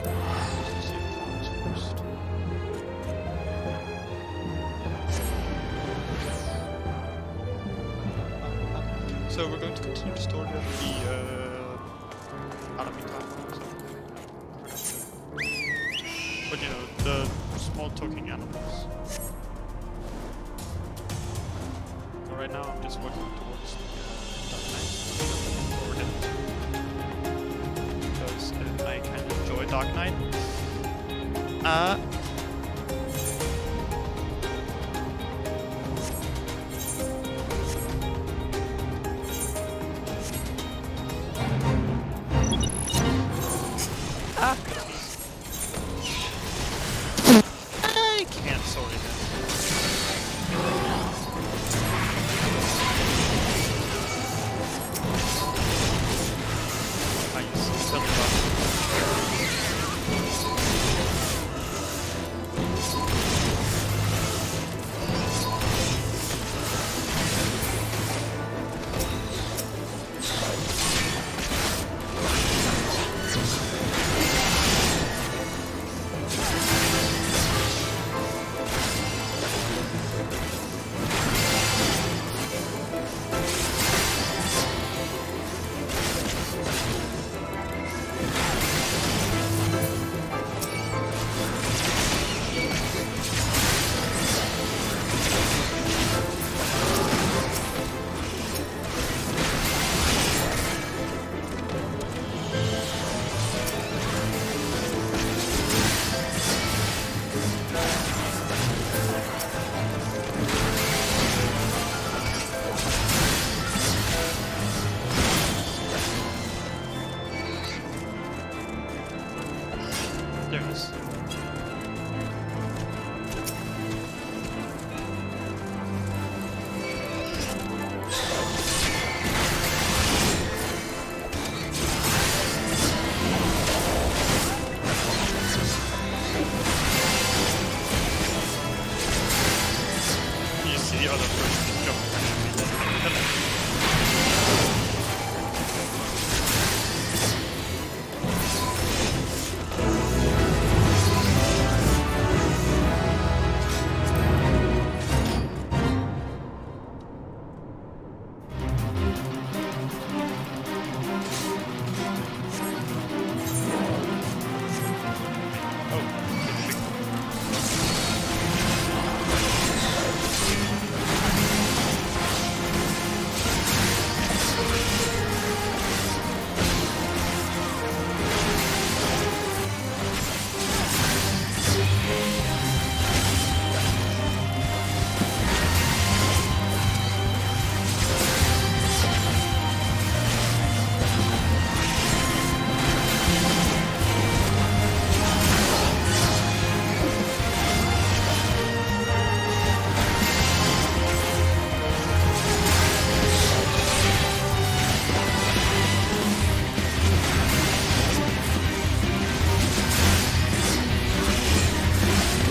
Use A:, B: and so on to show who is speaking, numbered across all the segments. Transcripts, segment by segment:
A: Let's see if that was first. So we're going to continue the story of the Alamita. But you know, the small talking animals. So right now I'm just working towards the Dark Knight. Because I kind of enjoy Dark Knight. I can't sorry I use silly button. There it is. You see the other person jump.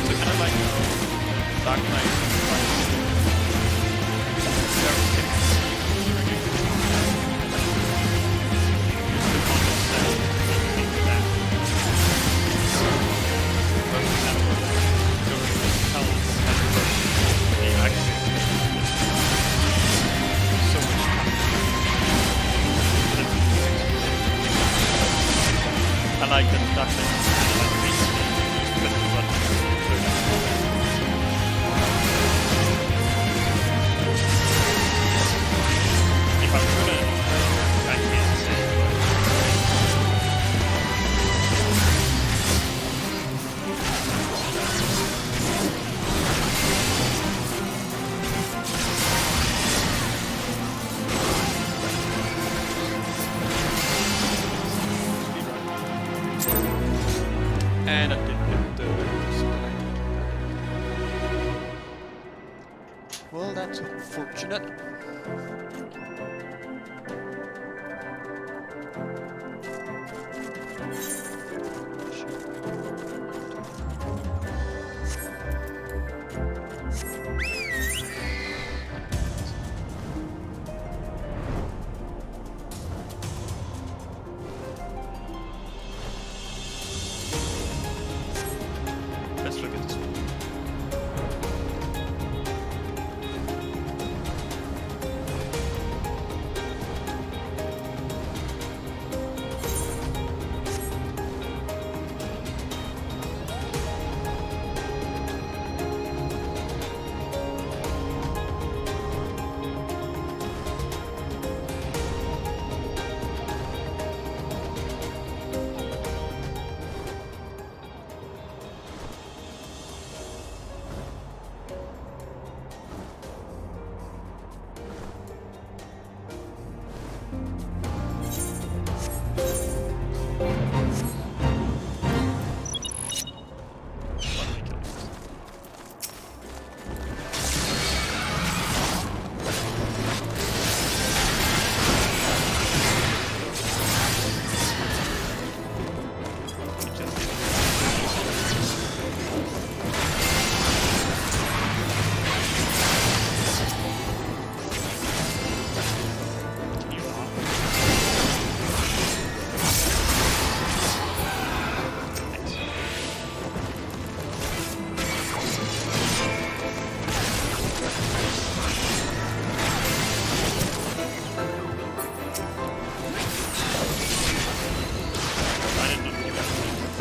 A: So kind of like Dark Knight. I like that Dark Knight if I'm gonna, I can't say, and I didn't do it, so I did. Well, that's unfortunate.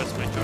A: That's my job.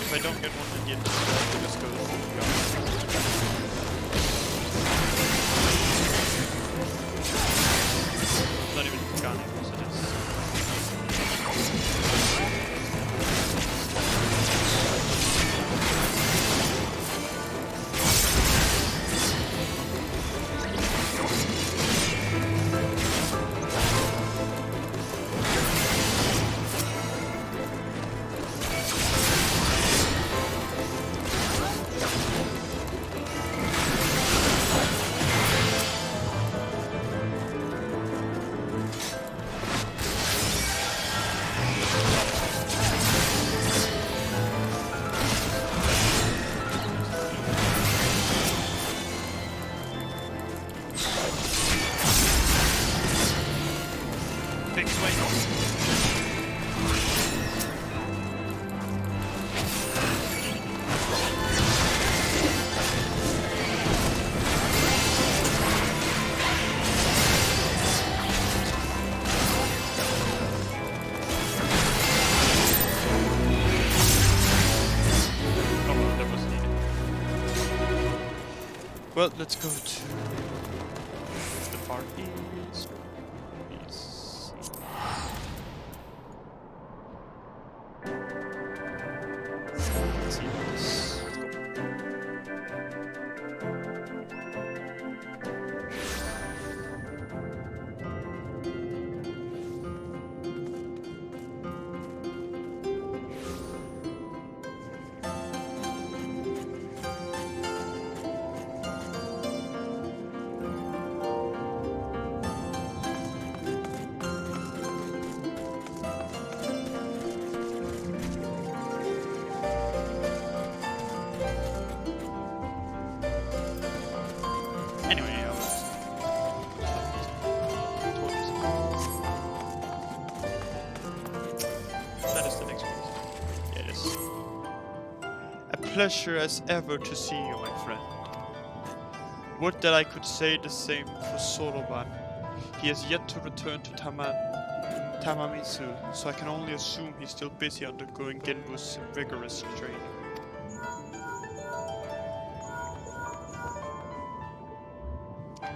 A: If I don't get one in the end, I'll just go not even Garnet, so big swing. Well, let's go to the far east. Let's see this. Anyway, that is the next one. Yeah, it is. A pleasure as ever to see you, my friend. Would that I could say the same for Soroban. He has yet to return to Tamamitsu, so I can only assume he's still busy undergoing Genbu's rigorous training.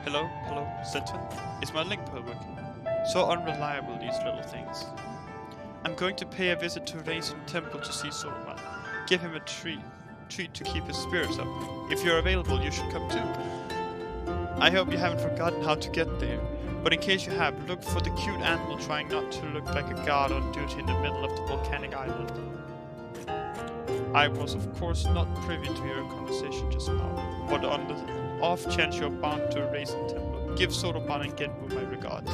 A: Hello, Zenton? Is my link pearl working? So unreliable, these little things. I'm going to pay a visit to Raisin Temple to see Soroban. Give him a treat to keep his spirits up. If you're available, you should come too. I hope you haven't forgotten how to get there. But in case you have, look for the cute animal trying not to look like a god on duty in the middle of the volcanic island. I was of course not privy to your conversation just now, but on the off chance you're bound to Raisin Temple, give Soroban and Genbu my regards.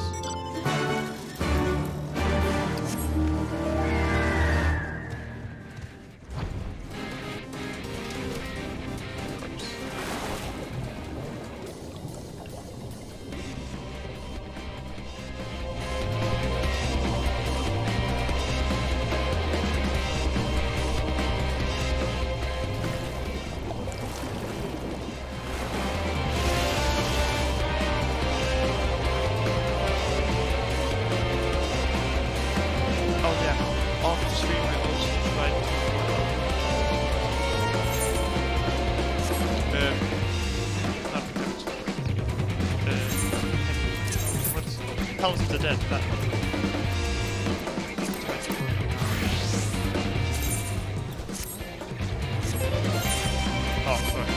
A: Palace of the Dead, that one. Oh, sorry.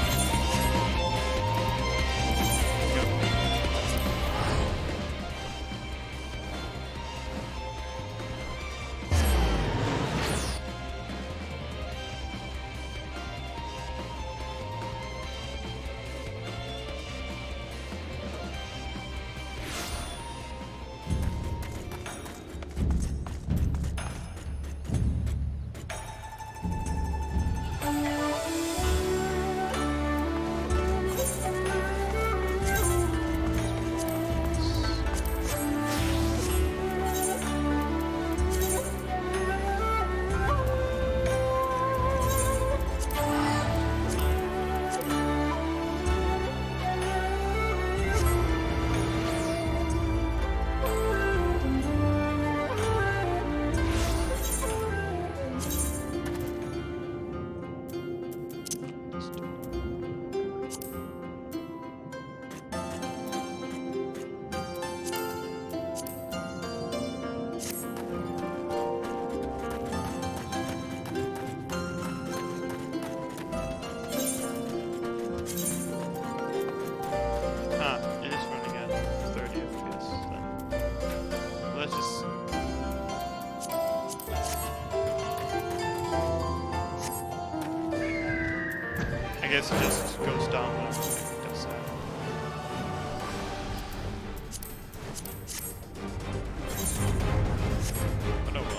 A: guess it just goes down when it does that. Oh no, well.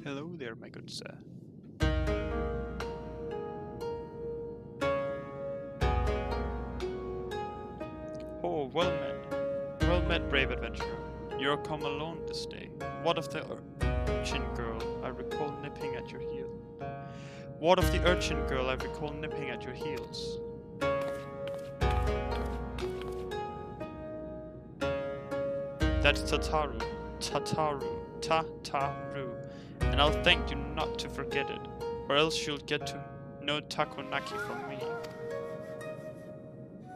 A: Hello there, my good sir. Oh, well met, brave adventurer. You're come alone this day. What of the urchin girl I recall nipping at your heel? What of the urchin girl I recall nipping at your heels? That's Tataru. Tataru. And I'll thank you not to forget it, or else you'll get to no takonaki from me.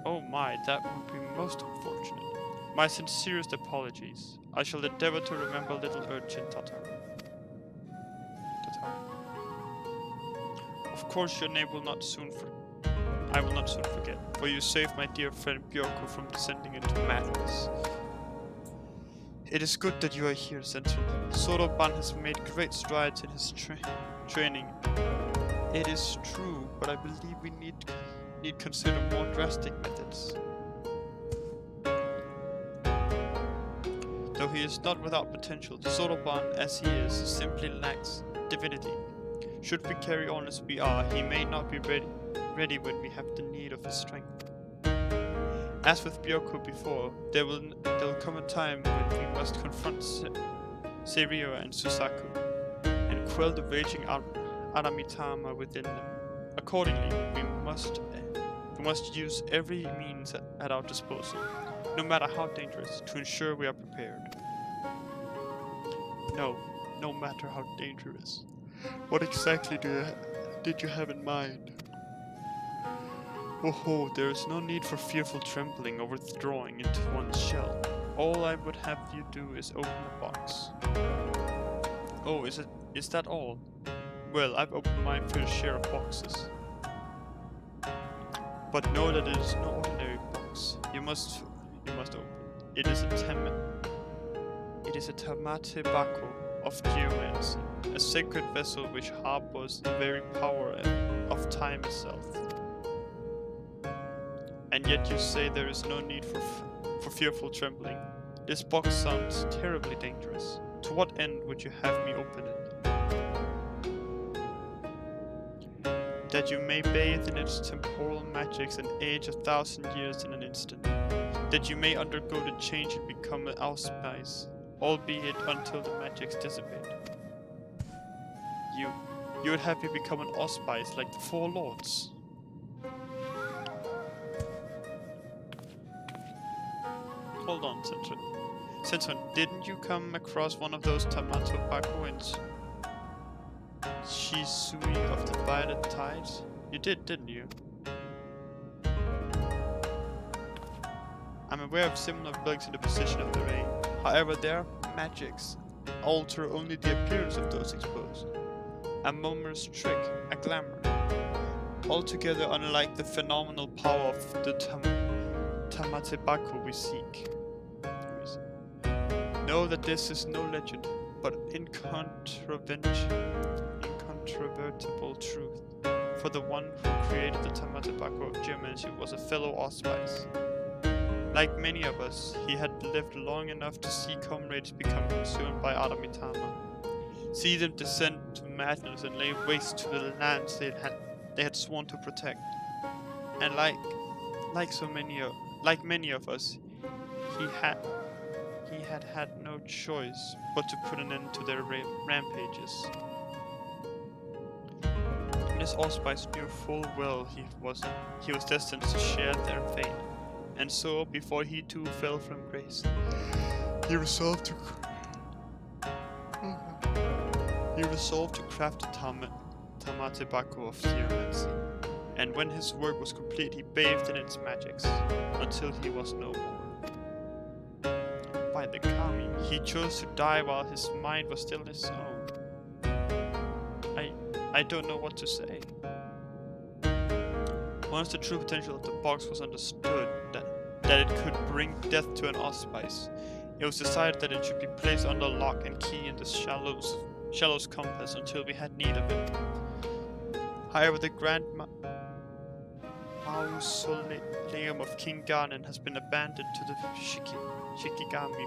A: Oh my, that would be most unfortunate. My sincerest apologies. I shall endeavor to remember little urchin Tataru. Of course your name will not soon I will not soon forget, for you saved my dear friend Byoko from descending into madness. It is good that you are here, Sentinel. Soroban has made great strides in his training. It is true, but I believe we need consider more drastic methods. Though he is not without potential, Soroban, as he is, simply lacks divinity. Should we carry on as we are, he may not be ready when we have the need of his strength. As with Byoko before, there will come a time when we must confront Seiryo and Susaku, and quell the raging Aramitama within them. Accordingly, we must use every means at our disposal, no matter how dangerous, to ensure we are prepared. No matter how dangerous. What exactly did you have in mind? Oh, there is no need for fearful trembling or withdrawing into one's shell. All I would have you do is open the box. Oh, is that all? Well, I've opened my fair share of boxes. But know that it is no ordinary box. You must open. It is a Tamate Bako of geomancy, a sacred vessel which harbors the very power of time itself. And yet you say there is no need for fearful trembling. This box sounds terribly dangerous. To what end would you have me open it? That you may bathe in its temporal magics and age 1,000 years in an instant. That you may undergo the change and become an auspice, albeit until the magics dissipate. You would have me become an auspice like the Four Lords. Hold on, Senton, didn't you come across one of those Tamato Bako in Shisui of the Violet Tides? You did, didn't you? I'm aware of similar bugs in the position of the rain. However, their magics alter only the appearance of those exposed. A moment's trick, a glamour. Altogether unlike the phenomenal power of the Tamatebako we seek. Know that this is no legend, but incontrovertible truth. For the one who created the Tamatebako of Geomancy was a fellow Allspice. Like many of us, he had lived long enough to see comrades become consumed by Adamitama, see them descend to madness and lay waste to the lands they had sworn to protect. And like many of us, he had no choice but to put an end to their rampages. This Allspice knew full well he was destined to share their fate, and so before he too fell from grace, he resolved to craft the Tamatebako of Geomancy. And when his work was complete, he bathed in its magics until he was no more. By the Kami, he chose to die while his mind was still his own. I don't know what to say. Once the true potential of the box was understood, that it could bring death to an Allspice, it was decided that it should be placed under lock and key in the Shallow's compass until we had need of it. However, the grand mausoleum of King Ganon has been abandoned to the Shikigami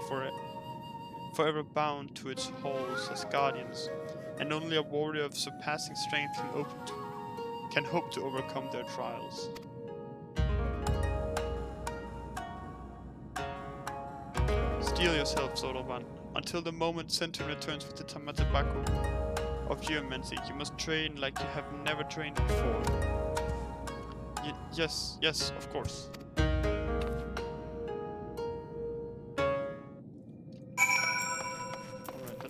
A: forever bound to its halls as guardians, and only a warrior of surpassing strength can hope to overcome their trials. Steel yourself, Zoroban. Until the moment Center returns with the Tamatebako of Geomancy, you must train like you have never trained before. Yes, of course. Alright then.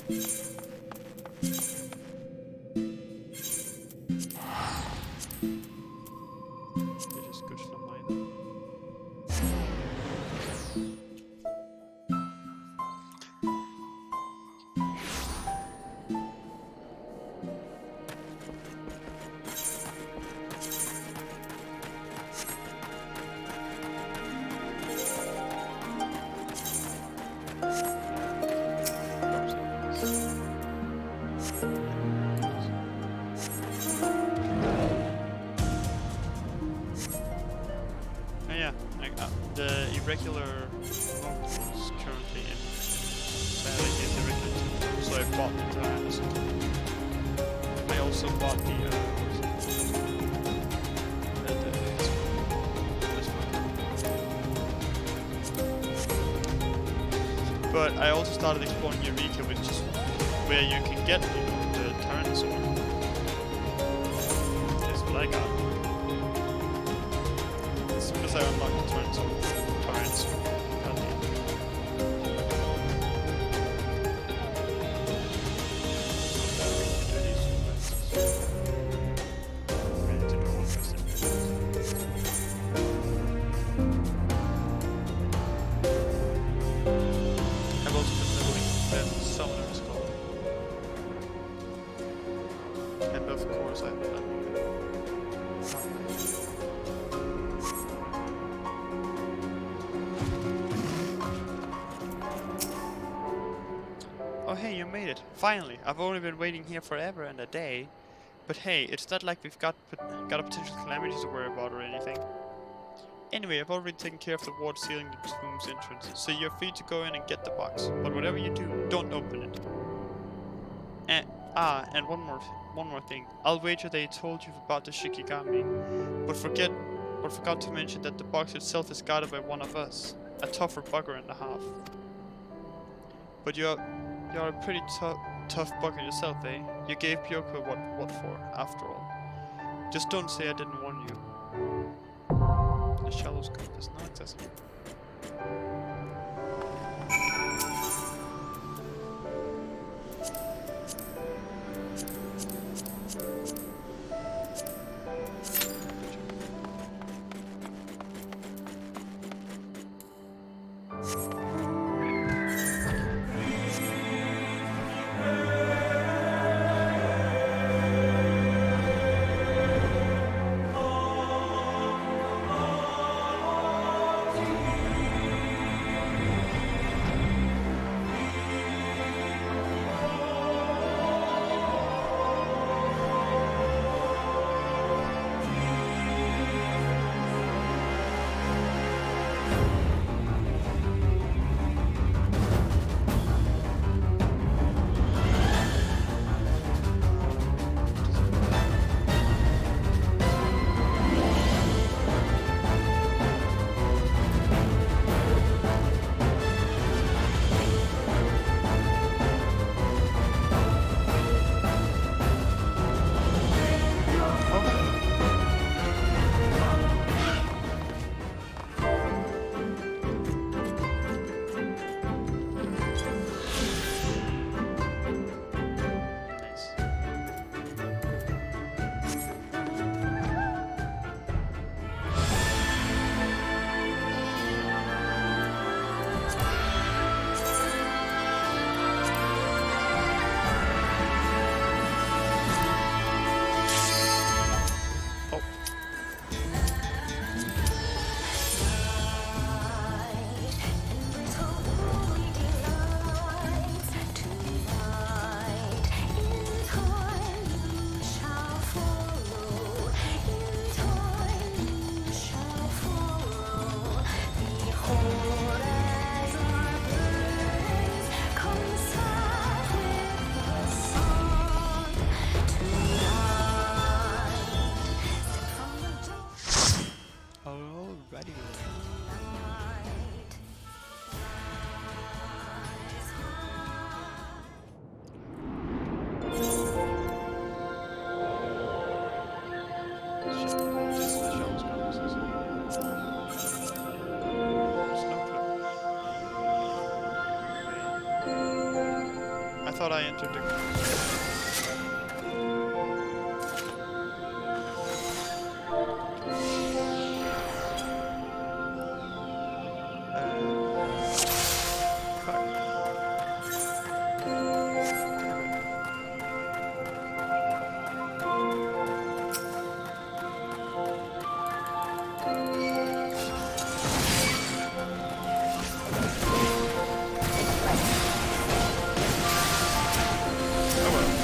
A: It is good for mine. The irregular mode is currently in irregular, so I bought it on Amazon. I also bought the but I also started exploring Eureka, which is where you can get the Tyrannosaur. That's what I got. As soon as I unlock the Tyrannosaur. I've also been leveling the Summoner's Call. And of course I've been leveling Oh hey, you made it. Finally! I've only been waiting here forever and a day. But hey, it's not like we've got a potential calamity to worry about or anything. Anyway, I've already taken care of the ward sealing the tomb's entrance, so you're free to go in and get the box. But whatever you do, don't open it. And one more thing. I'll wager they told you about the Shikigami, but forgot to mention that the box itself is guarded by one of us, a tougher bugger and a half. But you're a pretty tough bugger yourself, eh? You gave Pyoko what for, after all. Just don't say I didn't warn you. The Shallow's Cove is not accessible. thought I entered the... Oh well.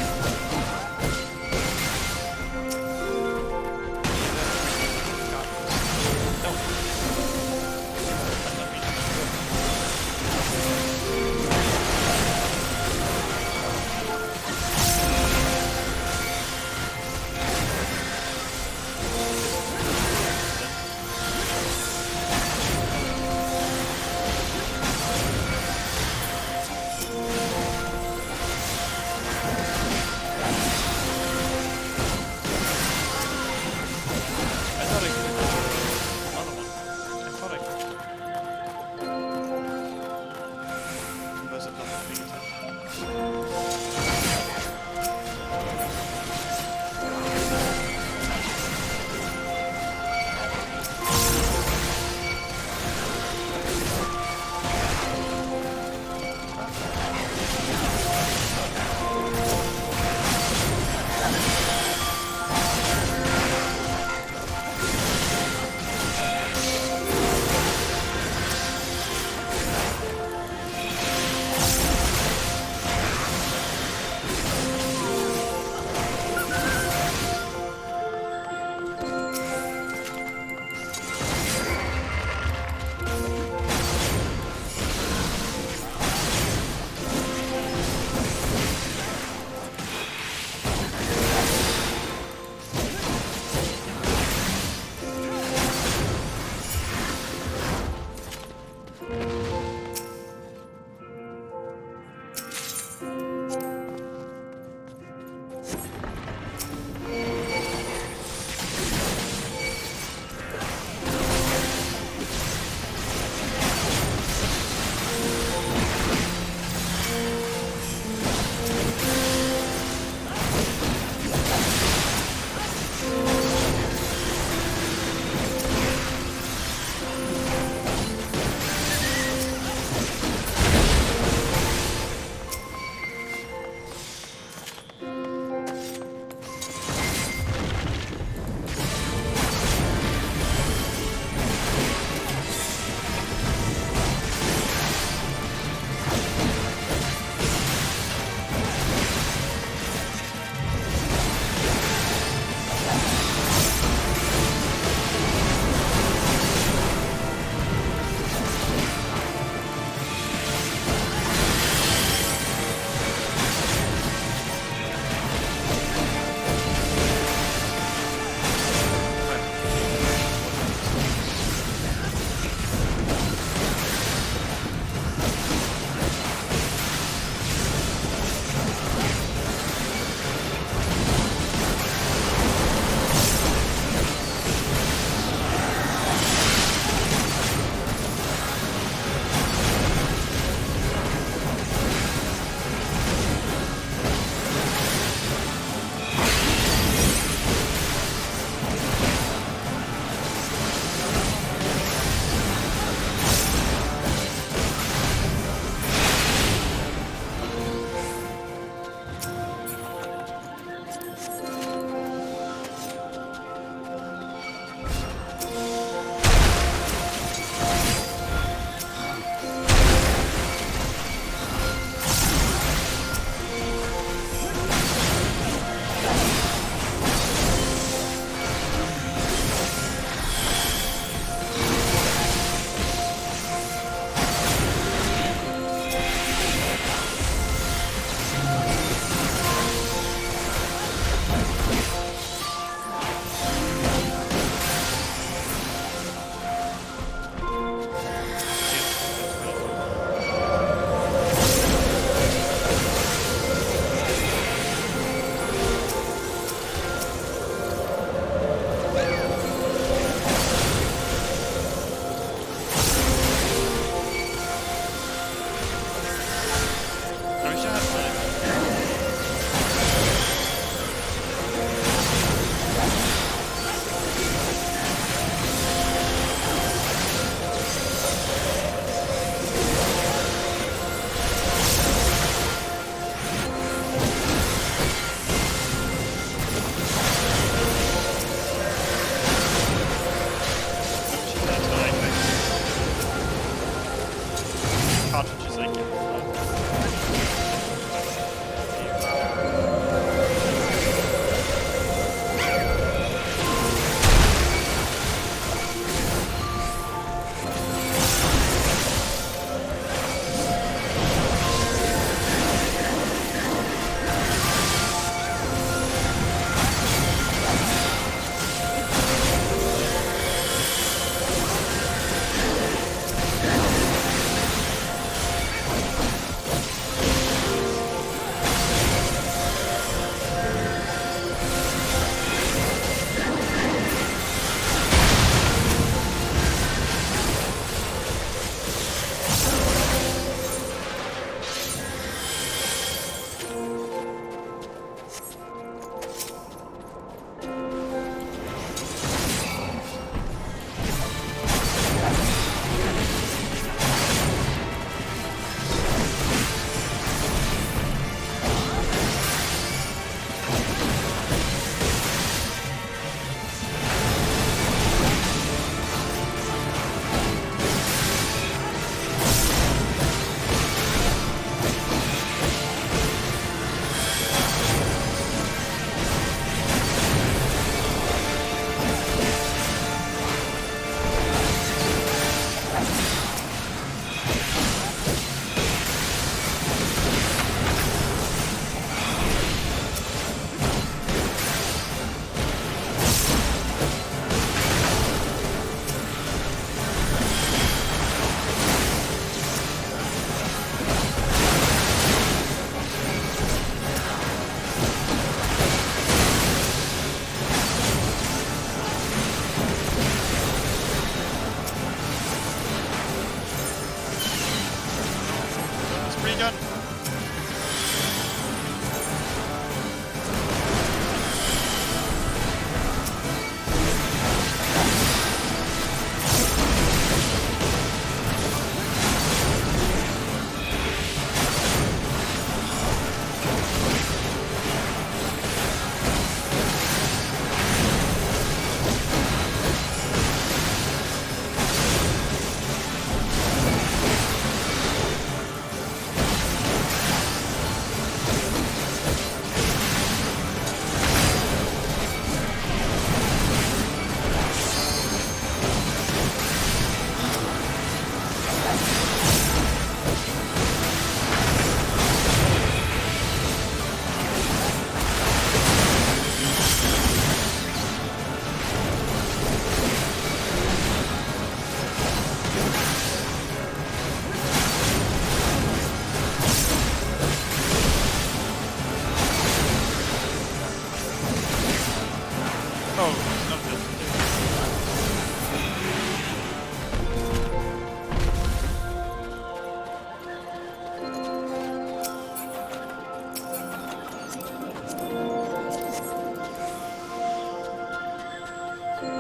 A: Oh, it's not legendary.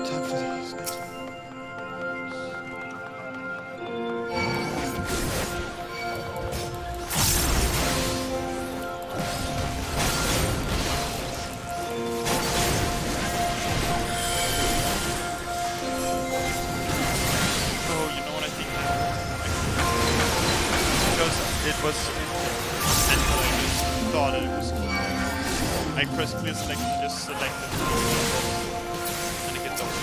A: Time for these next ones. Oh, you know what I think because it was and I just thought it was I pressed clear select and just selected and it gets off.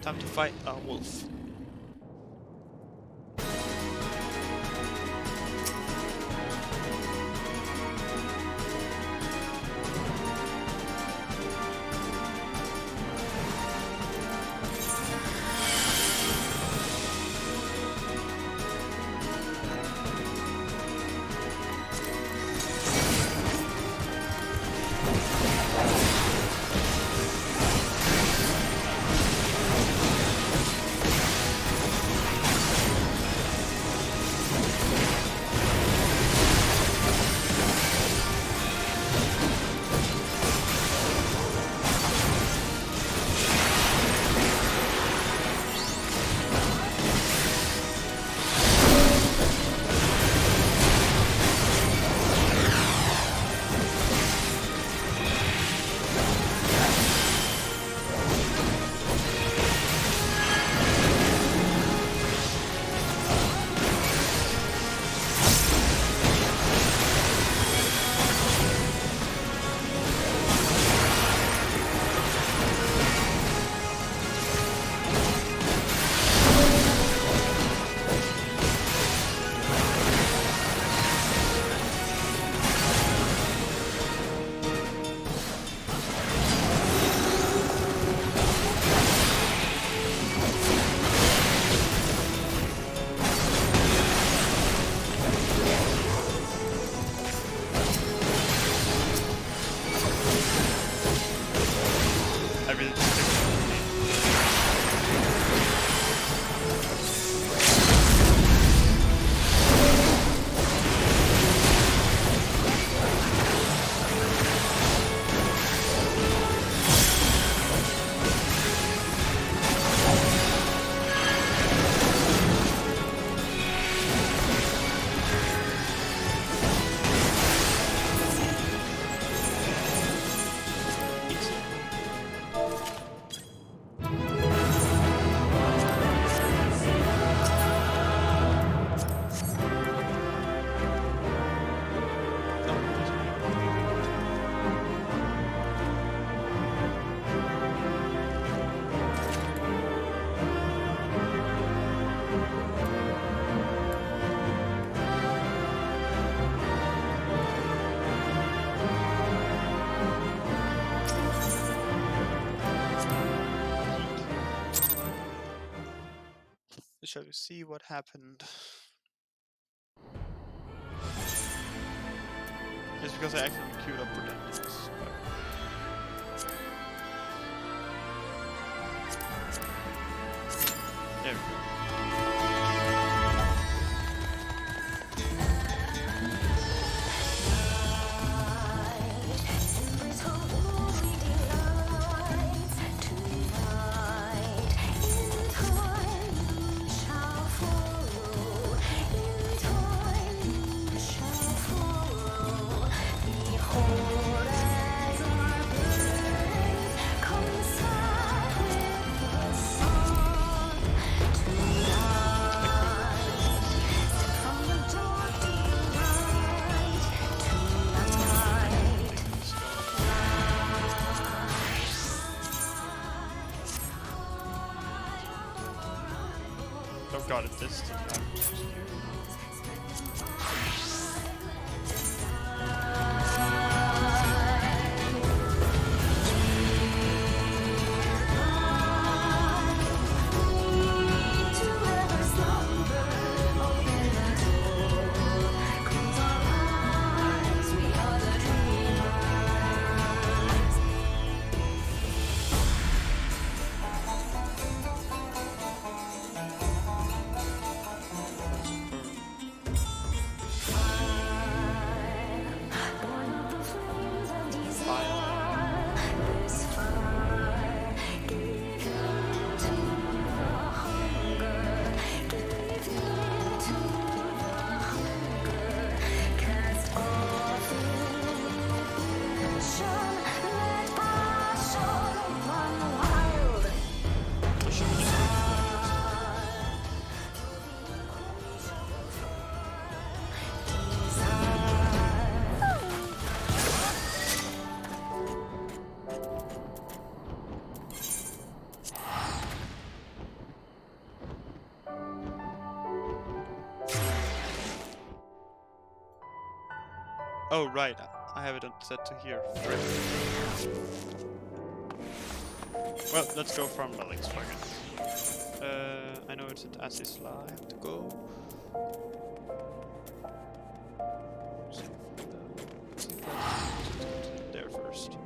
A: Time to fight a wolf. Shall we see what happened? It's because I actually queued up for dungeons. There we go. Oh god, it's this time. Oh right, I have it set to here. Well, let's go from relics, fuck it. I know it's at Azizla, I have to go. There first.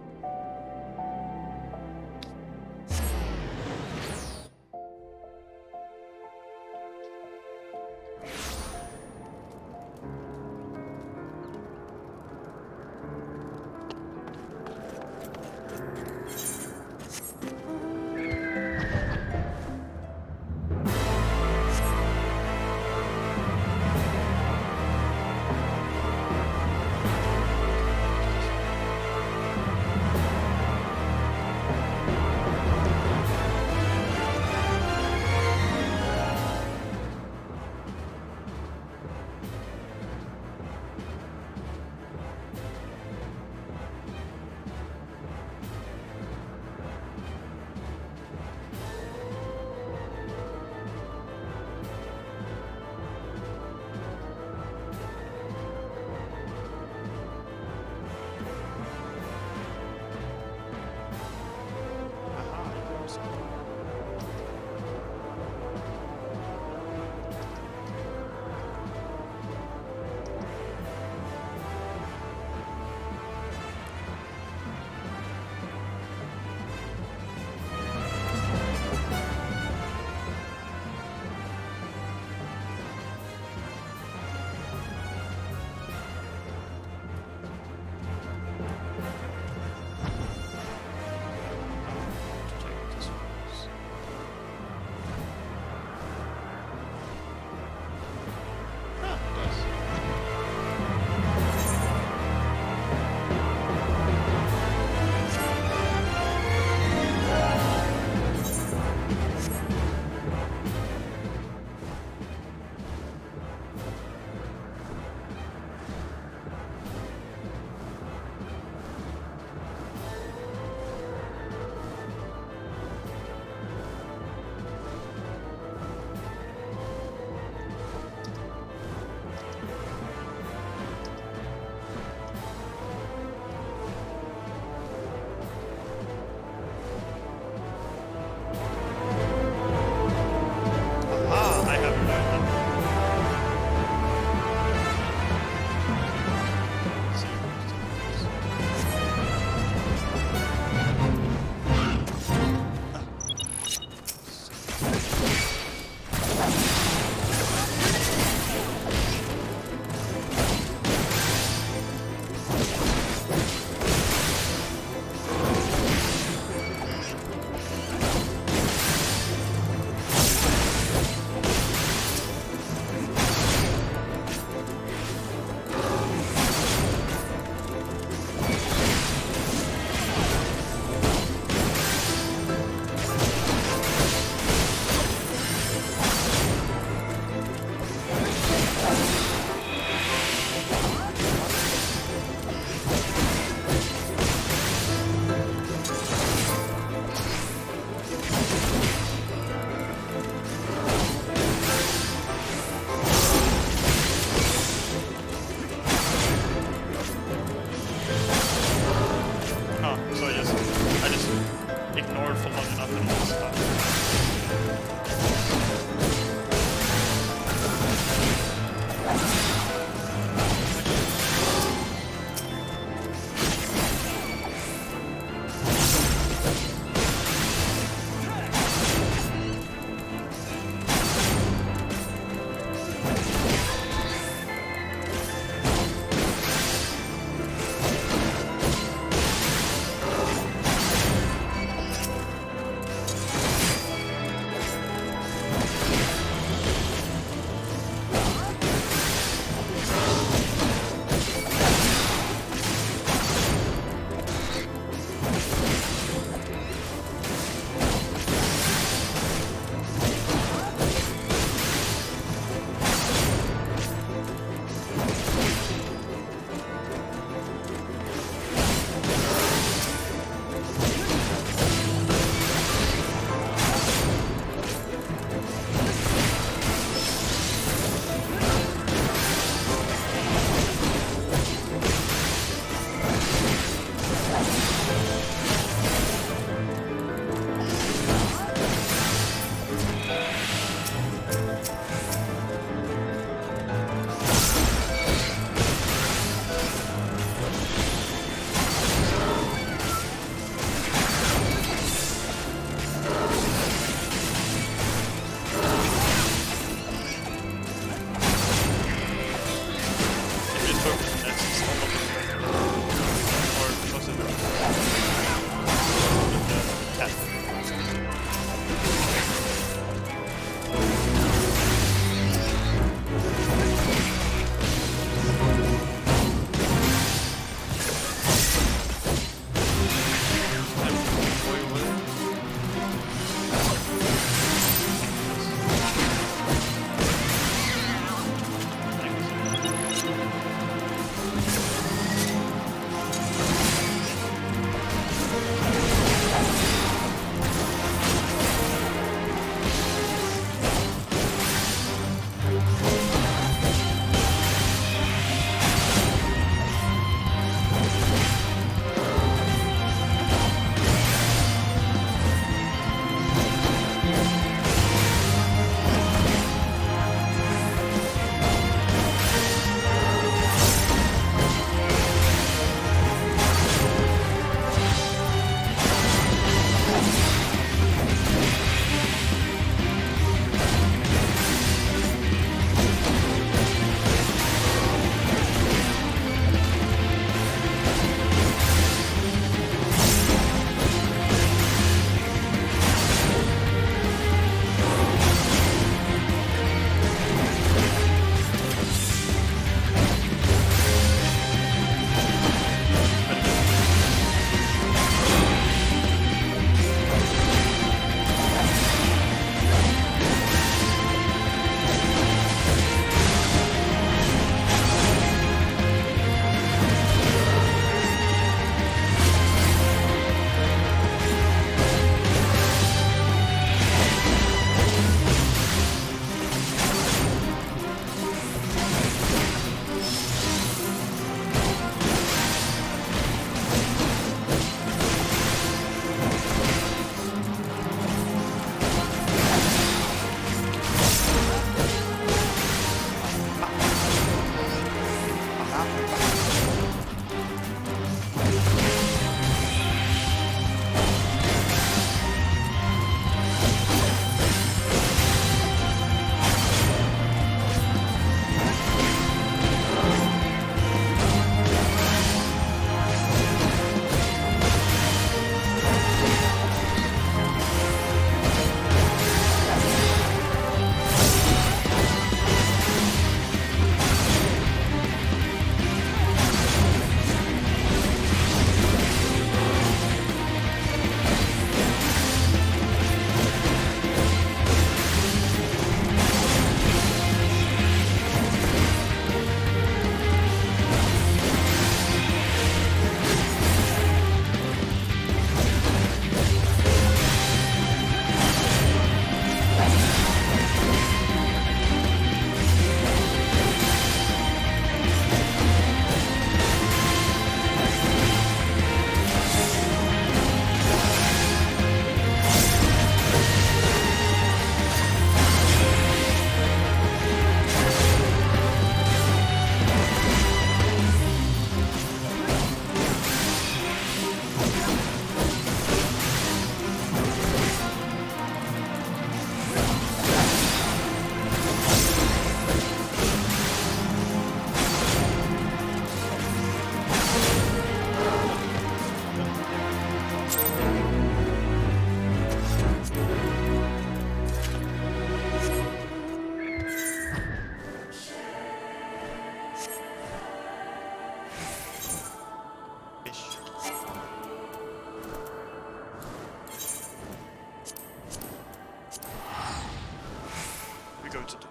A: go to do?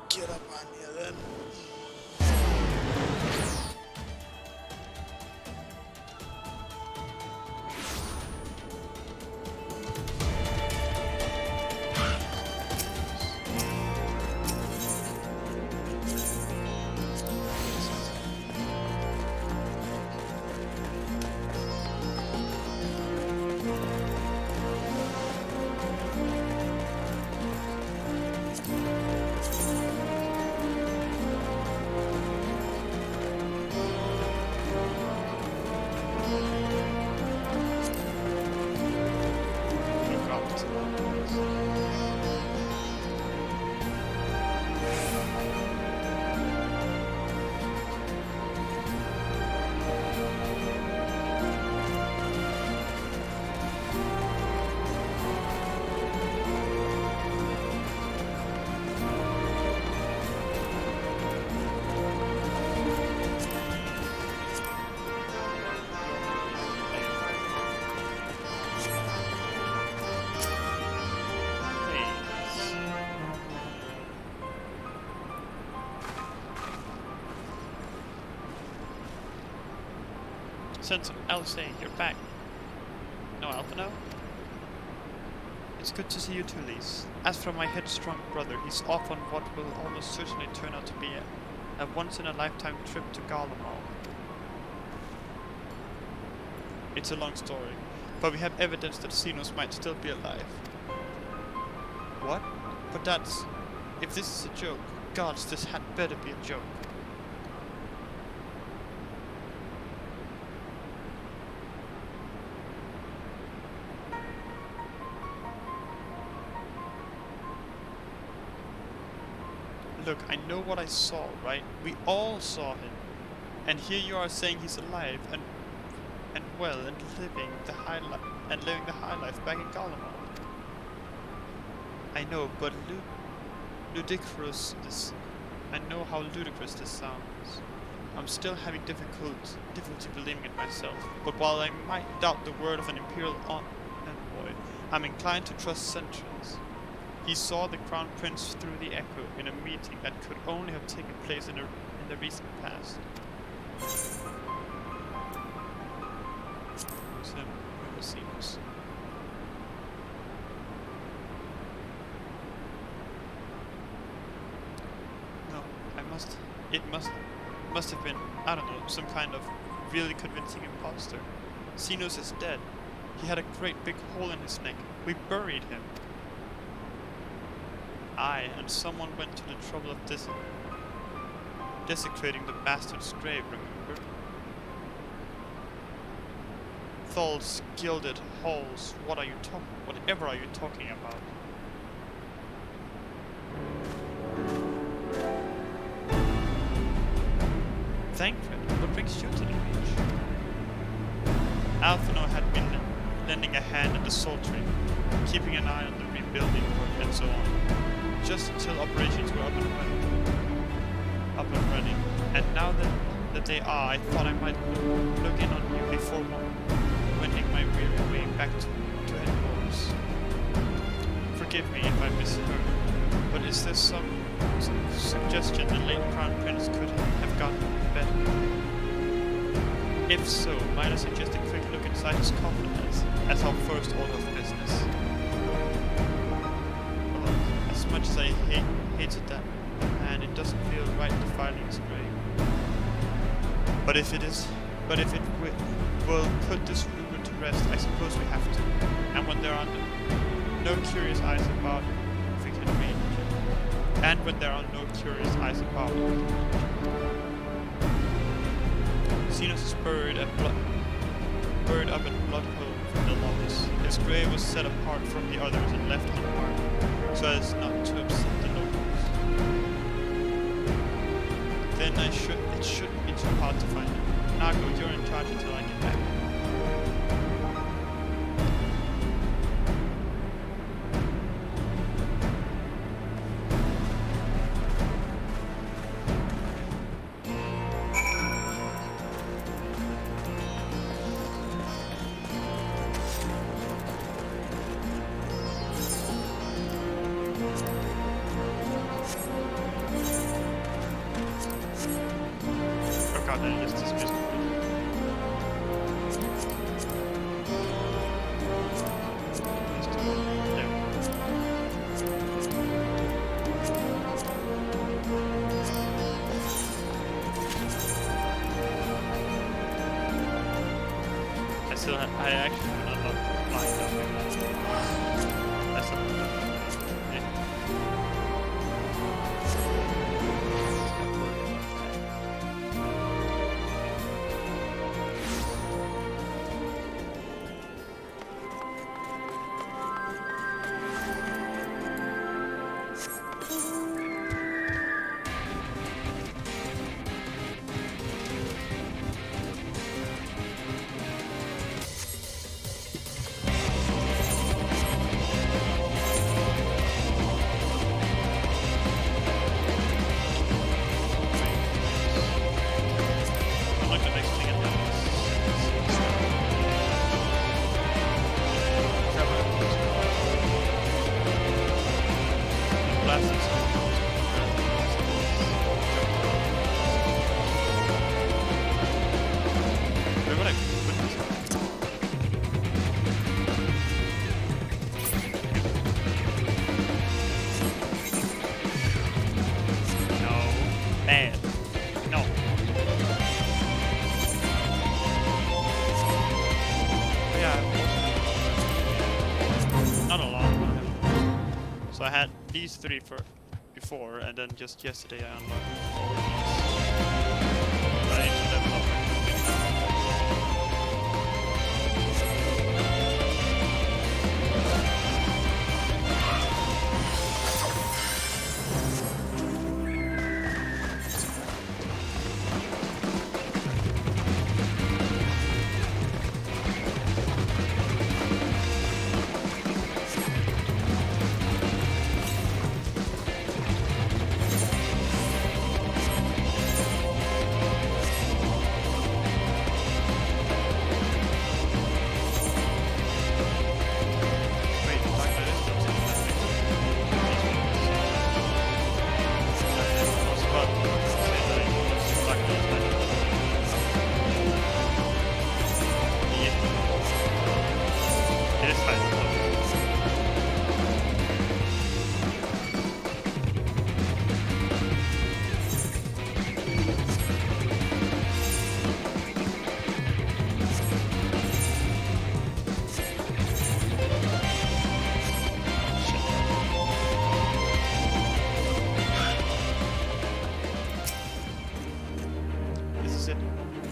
A: Get up on here then. Sentinel, Alice, you're back. No Alpha now? It's good to see you too, Lise. As for my headstrong brother, he's off on what will almost certainly turn out to be a once-in-a-lifetime trip to Garlemald. It's a long story, but we have evidence that Xenos might still be alive. What? But that's... If this is a joke, gods, this had better be a joke. Look, I know what I saw, right? We all saw him. And here you are saying he's alive and well and living the high life back in Garlemald. I know, but ludicrous this. I know how ludicrous this sounds. I'm still having difficulty believing it myself. But while I might doubt the word of an Imperial envoy, I'm inclined to trust Sentries. He saw the Crown Prince through the Echo in a meeting that could only have taken place in the recent past. Xenos. No, it must have been, I don't know, some kind of really convincing imposter. Xenos is dead. He had a great big hole in his neck. We buried him. Aye, and someone went to the trouble of desecrating the bastard's grave, remember? Thal's gilded halls, whatever are you talking about? Thancred, what brings you to the beach? Alphinaud had been lending a hand at the Sultry, keeping an eye on the rebuilding work and so on. Just until operations were up and running. And now that they are, I thought I might look in on you before wending my weary way back to headquarters. Forgive me if I misheard, but is there some suggestion the late Crown Prince could have gotten better? If so, might I suggest a quick look inside his coffin as our first order of business? As much as I hated that man, it doesn't feel right defiling his grave. But if it will put this rumor to rest, I suppose we have to. And when there are no curious eyes about, if we can arrange it. And when there are no curious eyes about, Xenos is buried up at Bloodhole from the locks. His grave was set apart from the others and left unmarked, so as not to upset the locals. Then it shouldn't be too hard to find him. Nago, you're in charge until I get back. Oh, then just dismissed. I actually haven't unlocked flying dumping. That's not I had these 3 for before, and then just yesterday I unlocked all of these. But I need to level up.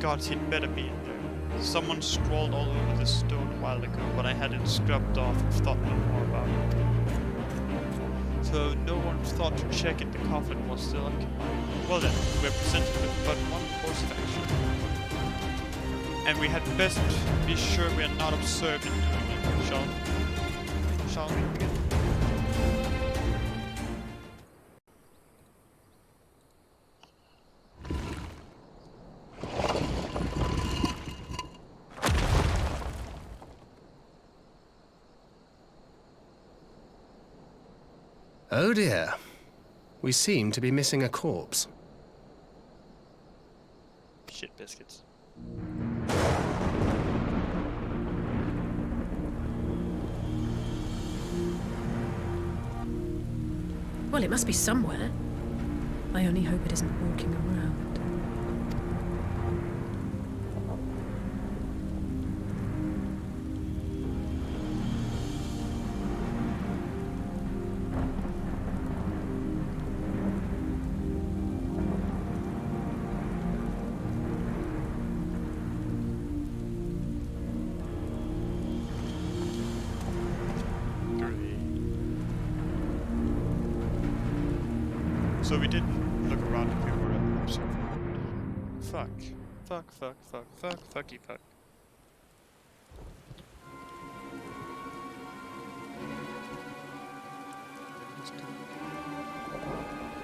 A: God, he'd better be in there. Someone scrawled all over this stone a while ago, but I had it scrubbed off and thought no more about it. So no one thought to check if the coffin was still occupied. Well then, we're presented with but one course of action. And we had best be sure we are not observed in doing it, shall we begin?
B: Oh dear. We seem to be missing a corpse.
A: Shit biscuits.
C: Well, it must be somewhere. I only hope it isn't walking around.
A: So we didn't look around if we were observing. Fuck. Fucky fuck. Let's do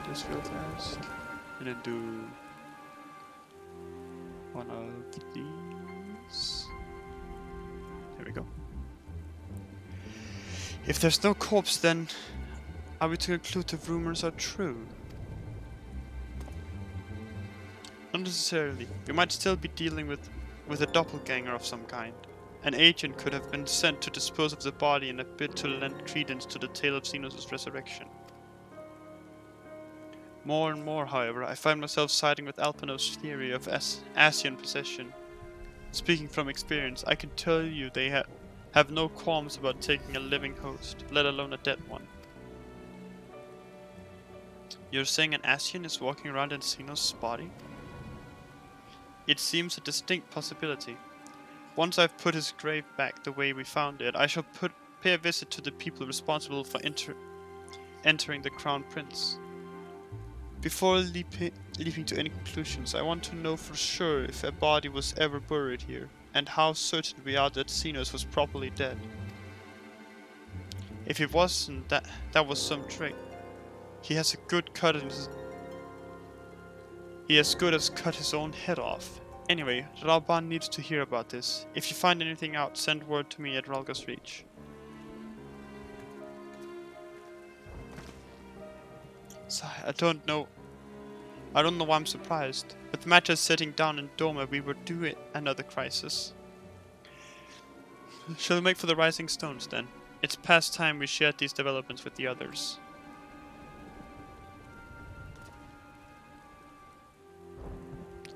A: this real fast. And then do one of these. There we go. If there's no corpse, then are we to conclude the rumors are true? Not necessarily. We might still be dealing with a doppelganger of some kind. An agent could have been sent to dispose of the body in a bid to lend credence to the tale of Xenos' resurrection. More and more, however, I find myself siding with Alpino's theory of Asian possession. Speaking from experience, I can tell you they have no qualms about taking a living host, let alone a dead one. You're saying an Asian is walking around in Xenos' body? It seems a distinct possibility. Once I've put his grave back the way we found it, I shall pay a visit to the people responsible for entering the Crown Prince. Before leaping to any conclusions, I want to know for sure if a body was ever buried here, and how certain we are that Xenos was properly dead. If it wasn't, that was some trick. He has good as cut his own head off. Anyway, Rauban needs to hear about this. If you find anything out, send word to me at Ralga's Reach. So, I don't know why I'm surprised. With matters setting down in Doma, we were due another crisis. Shall we make for the Rising Stones then? It's past time we shared these developments with the others.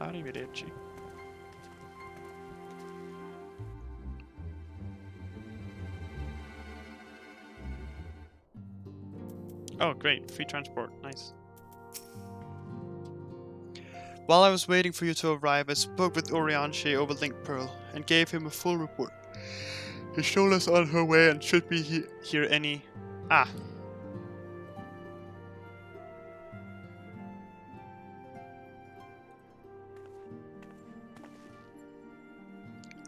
A: Arrivederci. Oh, great. Free transport. Nice. While I was waiting for you to arrive, I spoke with Orianche over Link Pearl and gave him a full report. Hishola's on her way and should be here any... Ah.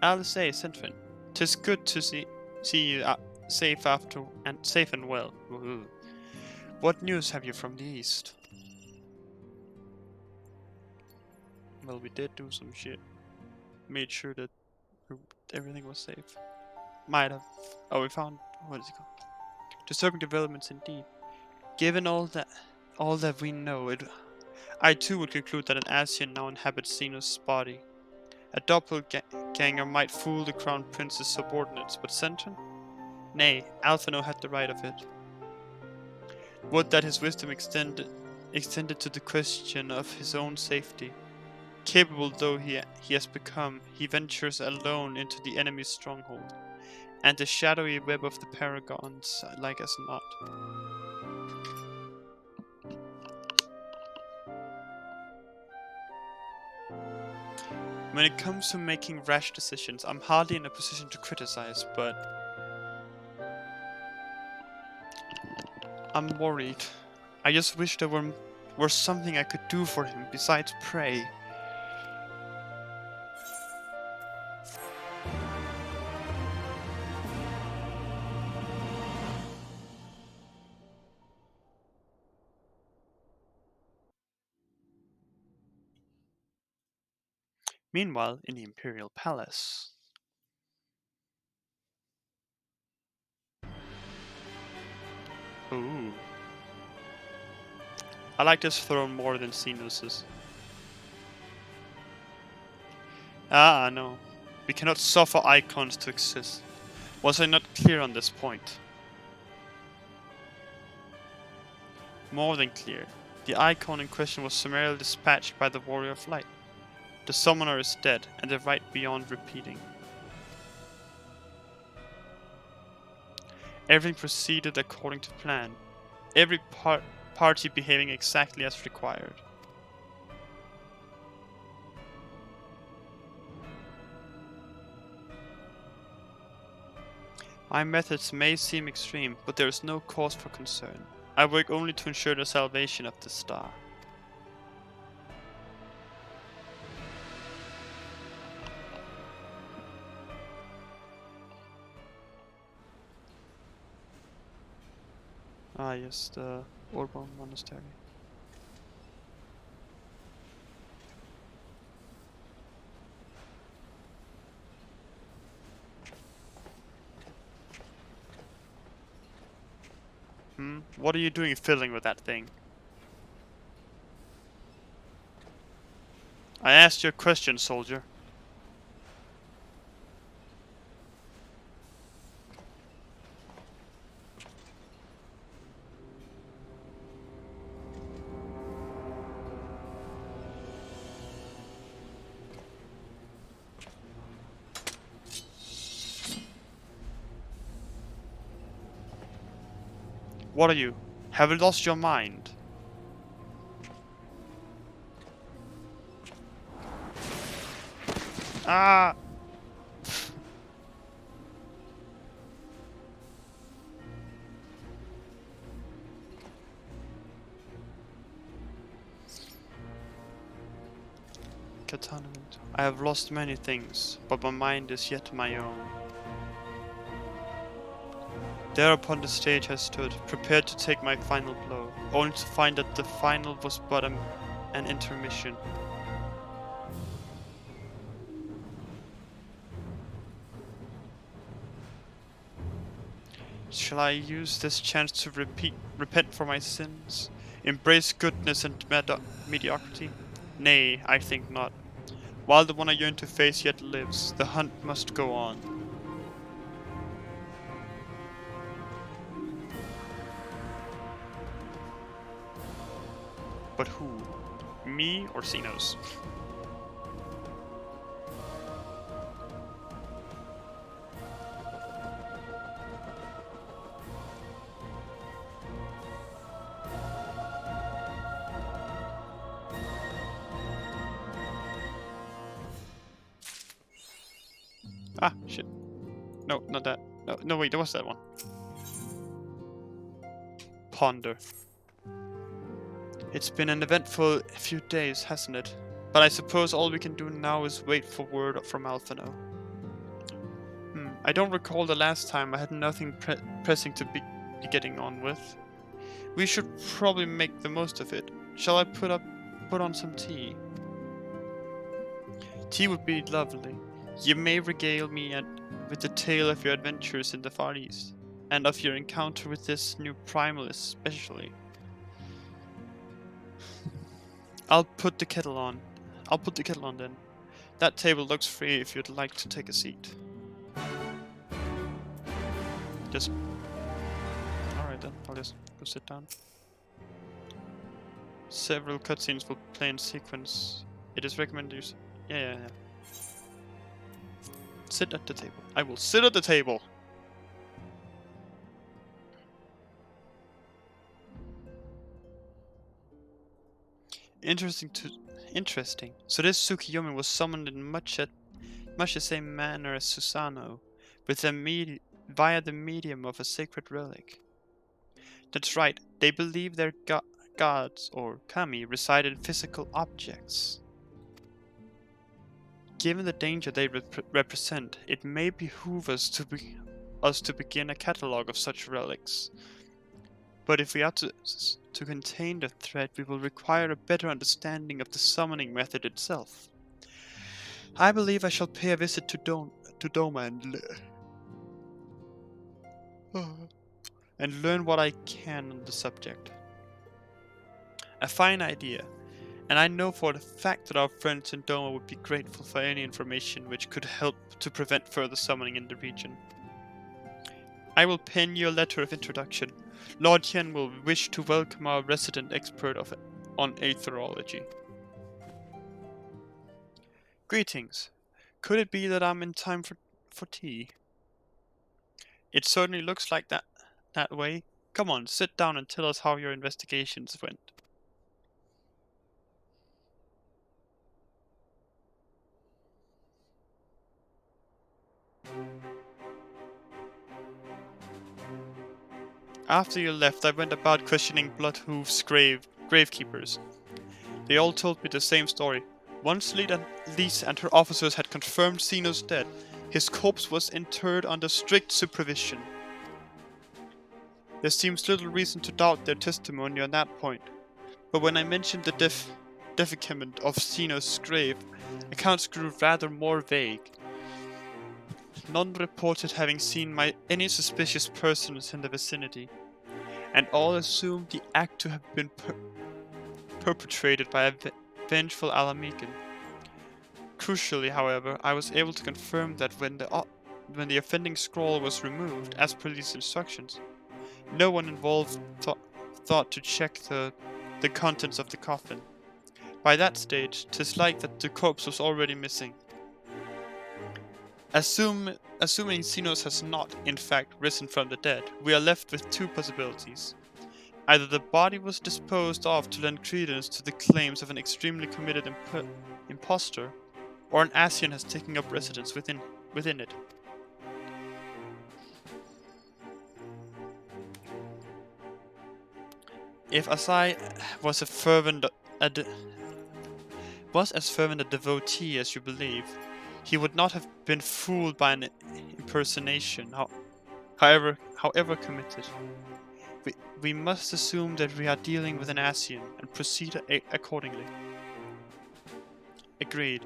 A: I'll say, Sintfin, 'tis good to see you safe and well. Woohoo. What news have you from the east? Well, we did do some shit. Made sure that everything was safe. Might have. Oh, we found. What is it called? Disturbing developments indeed. Given all that we know, I too would conclude that an Asian now inhabits Xenos' body. A doppelganger might fool the Crown Prince's subordinates, but Centron? Nay, Alphino had the right of it. Would that his wisdom extended to the question of his own safety. Capable though he has become, he ventures alone into the enemy's stronghold, and the shadowy web of the Paragons like as not. When it comes to making rash decisions, I'm hardly in a position to criticize, but I'm worried. I just wish there were something I could do for him besides pray. Meanwhile, in the Imperial Palace. Ooh. I like this throne more than Xenos's. Ah, no. We cannot suffer icons to exist. Was I not clear on this point? More than clear. The icon in question was summarily dispatched by the Warrior of Light. The summoner is dead, and the right beyond repeating. Everything proceeded according to plan. Every party behaving exactly as required. My methods may seem extreme, but there is no cause for concern. I work only to ensure the salvation of the star. Ah, yes, the Orban Monastery. What are you doing fiddling with that thing? I asked you a question, soldier. What are you? Have you lost your mind? Ah! Katana. I have lost many things, but my mind is yet my own. There upon the stage I stood, prepared to take my final blow, only to find that the final was but an intermission. Shall I use this chance to repent for my sins? Embrace goodness and mediocrity? Nay, I think not. While the one I yearn to face yet lives, the hunt must go on. But who? Me or Xenos? Ah, shit. No, not that. No, wait, there was that one. Ponder. It's been an eventful few days, hasn't it? But I suppose all we can do now is wait for word from Alphino. I don't recall the last time I had nothing pressing to be getting on with. We should probably make the most of it. Shall I put on some tea? Tea would be lovely. You may regale me with the tale of your adventures in the Far East, and of your encounter with this new primal especially. I'll put the kettle on then. That table looks free if you'd like to take a seat. Alright then, I'll just go sit down. Several cutscenes will play in sequence. It is recommended you... Yeah. Sit at the table. I will sit at the table! Interesting. So this Tsukiyomi was summoned in much the same manner as Susano, via the medium of a sacred relic. That's right, they believe their gods, or kami, reside in physical objects. Given the danger they represent, it may behoove us to begin a catalogue of such relics. But if we are to contain the threat, we will require a better understanding of the summoning method itself. I believe I shall pay a visit to Doma and learn what I can on the subject. A fine idea, and I know for the fact that our friends in Doma would be grateful for any information which could help to prevent further summoning in the region. I will pen you a letter of introduction. Lord Yen will wish to welcome our resident expert on aetherology. Greetings. Could it be that I'm in time for tea? It certainly looks like that way. Come on, sit down and tell us how your investigations went. After you left, I went about questioning Bloodhoof's gravekeepers. They all told me the same story. Once Lise and her officers had confirmed Xenos dead, his corpse was interred under strict supervision. There seems little reason to doubt their testimony on that point, but when I mentioned the defecament of Xenos' grave, accounts grew rather more vague. None reported having seen any suspicious persons in the vicinity, and all assumed the act to have been perpetrated by a vengeful Alamican. Crucially, however, I was able to confirm that when the offending scroll was removed, as per these instructions, no one involved thought to check the contents of the coffin. By that stage, 'tis like that the corpse was already missing. Assuming Xenos has not, in fact, risen from the dead, we are left with two possibilities. Either the body was disposed of to lend credence to the claims of an extremely committed impostor, or an Ascian has taken up residence within it. If Asai was as fervent a devotee as you believe, he would not have been fooled by an impersonation, however committed. We must assume that we are dealing with an Ascian and proceed accordingly. Agreed.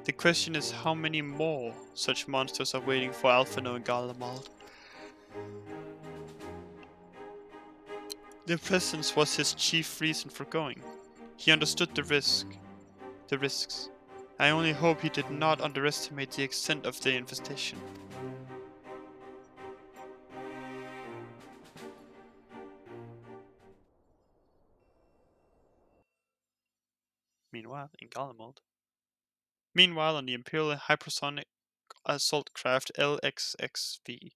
A: The question is how many more such monsters are waiting for Alphino and Garlemald. Their presence was his chief reason for going. He understood the risks. I only hope he did not underestimate the extent of the infestation. Meanwhile, on the Imperial Hypersonic Assault Craft LXXV.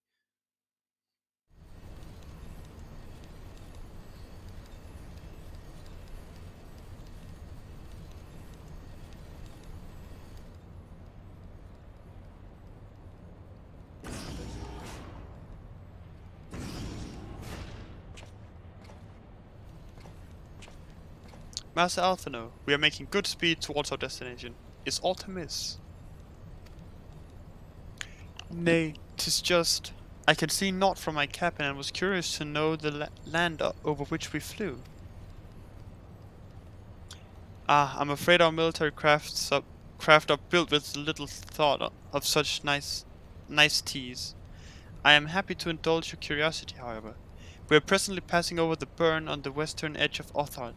A: Master Alphino, we are making good speed towards our destination. Is aught amiss? Nay, 'tis just... I can see naught from my cabin and was curious to know the land over which we flew. I'm afraid our military craft are built with little thought of such niceties. I am happy to indulge your curiosity, however. We are presently passing over the burn on the western edge of Othard.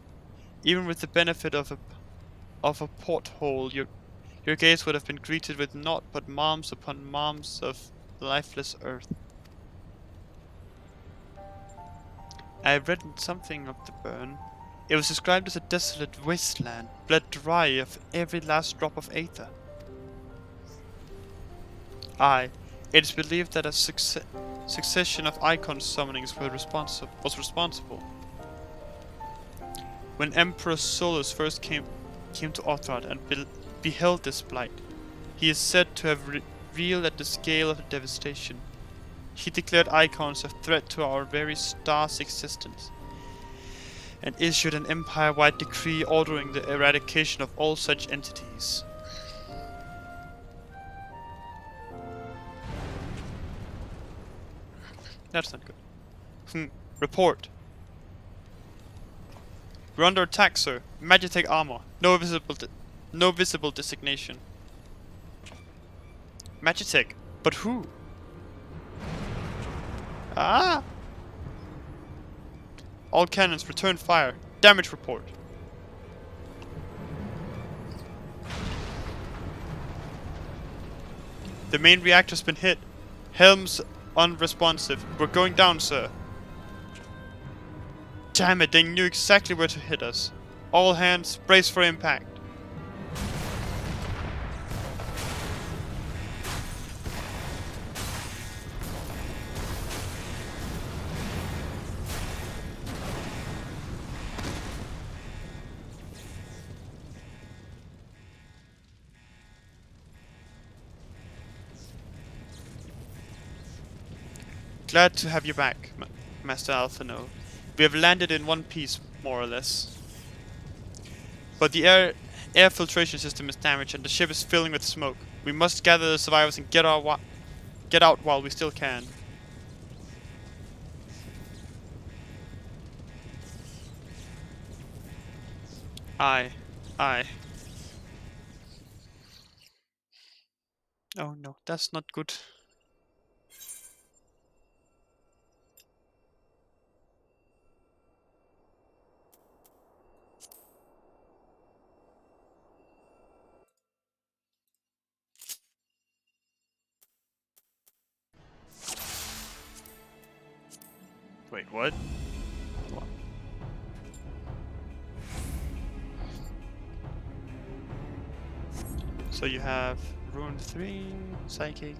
A: Even with the benefit of a porthole, your gaze would have been greeted with naught but mounds upon mounds of lifeless earth. I have read something of the burn. It was described as a desolate wasteland, bled dry of every last drop of aether. Aye, it is believed that a succession of Icon summonings was responsible. When Emperor Solus first came to Othard and beheld this blight, he is said to have reeled at the scale of the devastation. He declared Icons a threat to our very star's existence, and issued an empire-wide decree ordering the eradication of all such entities. That's not good. Report. We're under attack, sir. Magitech armor. No visible designation. Magitech? But who? Ah! All cannons return fire. Damage report. The main reactor's been hit. Helm's unresponsive. We're going down, sir. Damn it, they knew exactly where to hit us. All hands, brace for impact. Glad to have you back, Master Alphino. We have landed in one piece, more or less. But the air filtration system is damaged and the ship is filling with smoke. We must gather the survivors and get out while we still can. Aye. Oh no, that's not good. Wait, what? Hold on. So you have Rune 3, Psychic,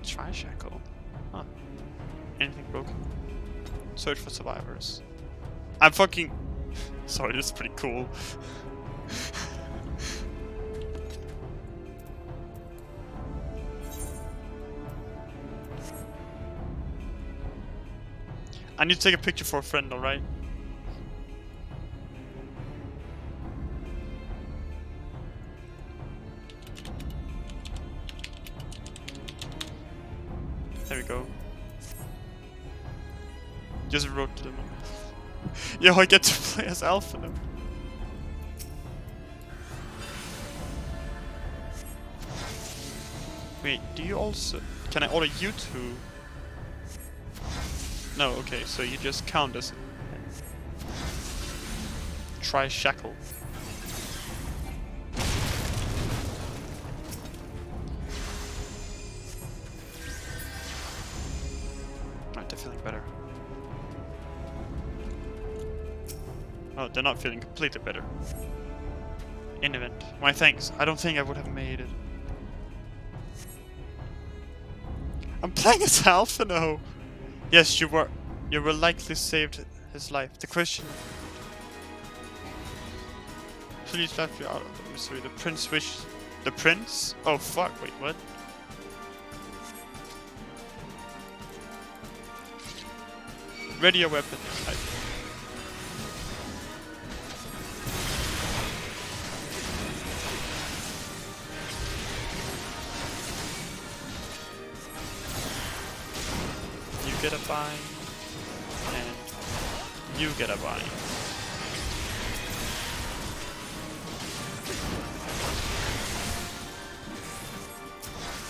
A: Tri-Shackle. Huh. Anything broken? Search for survivors. I'm fucking... Sorry, this is pretty cool. I need to take a picture for a friend, alright? There we go. Just wrote to them. Yo, I get to play as Alpha now. Wait, do you also... Can I order you two? No, okay, so you just count as... Tri-Shackle. Right, they're feeling better. Oh, they're not feeling completely better. In event. My thanks. I don't think I would have made it. I'm playing as Alpha now. Yes, you were. You were likely saved his life. The question. Please left you out of the misery. The prince wished. The prince? Oh fuck! Wait, what? Ready your weapon. You get a bind, and you get a bind.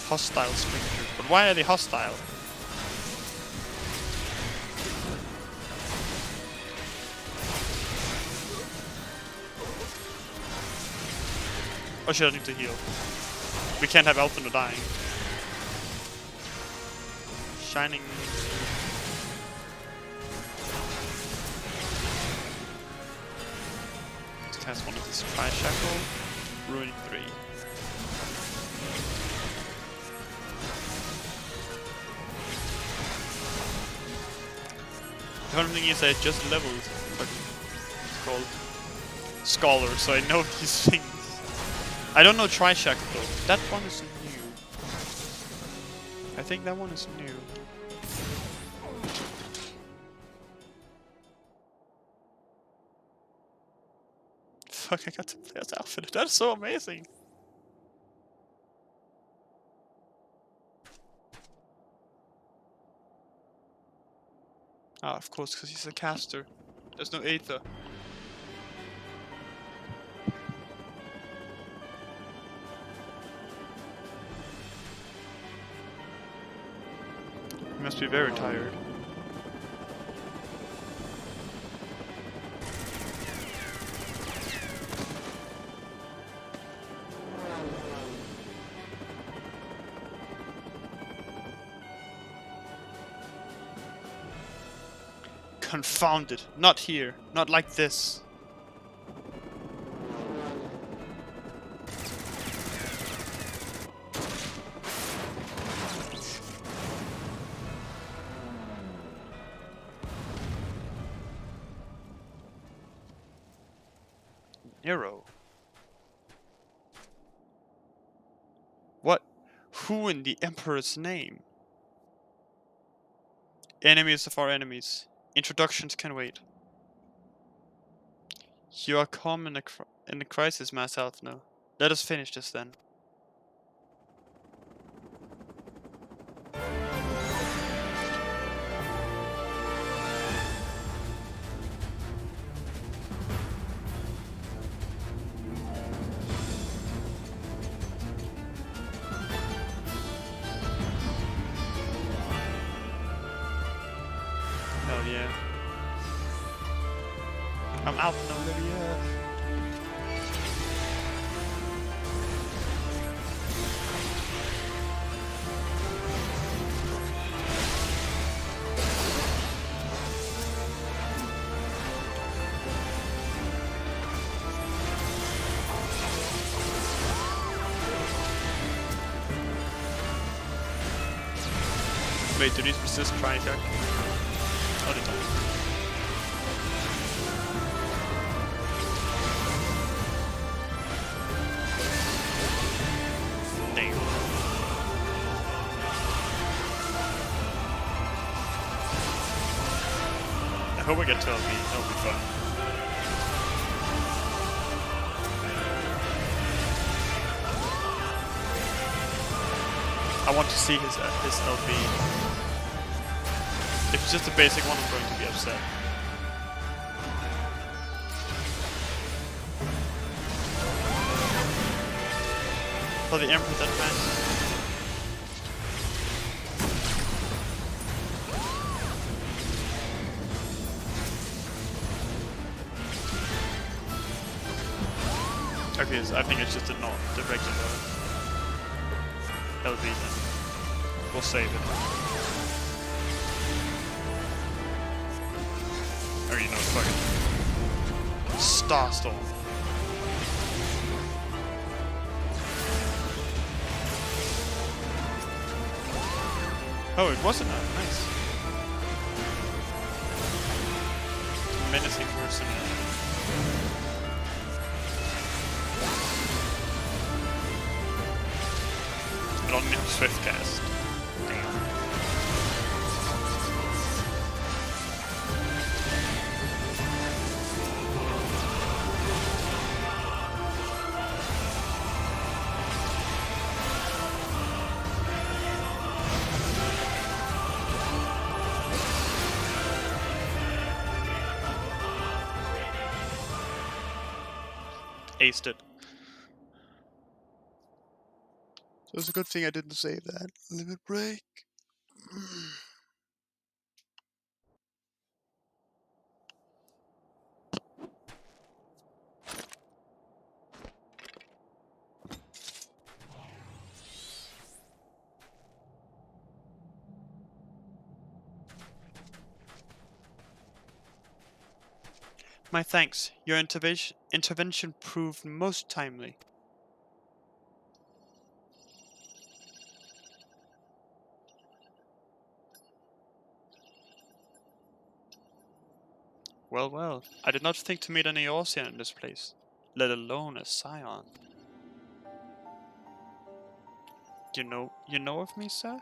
A: Hostile strangers, but why are they hostile? Or should I need to heal? We can't have Elfino dying. Shining. Let's cast one of these Tri-Shackle. Ruin 3. The only thing is I just leveled. It's called Scholar, so I know these things. I don't know Tri-Shackle though. That one is new. I think that one is new. Fuck, I got to play as Alpha. That's so amazing. Ah, of course, because he's a caster. There's no Aether. He must be very tired. Confounded. Not here. Not like this. Nero. What? Who in the Emperor's name? Enemies of our enemies. Introductions can wait. You are calm in the crisis, Mass Alfino. Let us finish this then. Oh yeah. I'm Alfino, Olivia. Wait, do these resist try attack? Oh, they don't. Damn. I hope I get to LB. That'll be fun. I want to see his LB. If it's just a basic one, I'm going to be upset. For the Emperor that man. Okay, so I think it's just the regular LB then. We'll save it. Or you know, fuck it. Starstorm. Oh, it wasn't that. Nice. Menacing mercenary. I don't have Swift Cast. Damn. Aced it. So it's a good thing I didn't save that. Limit break. My thanks. Your intervention proved most timely. Well, well. I did not think to meet an Eorzean in this place, let alone a Scion. You know of me, sir?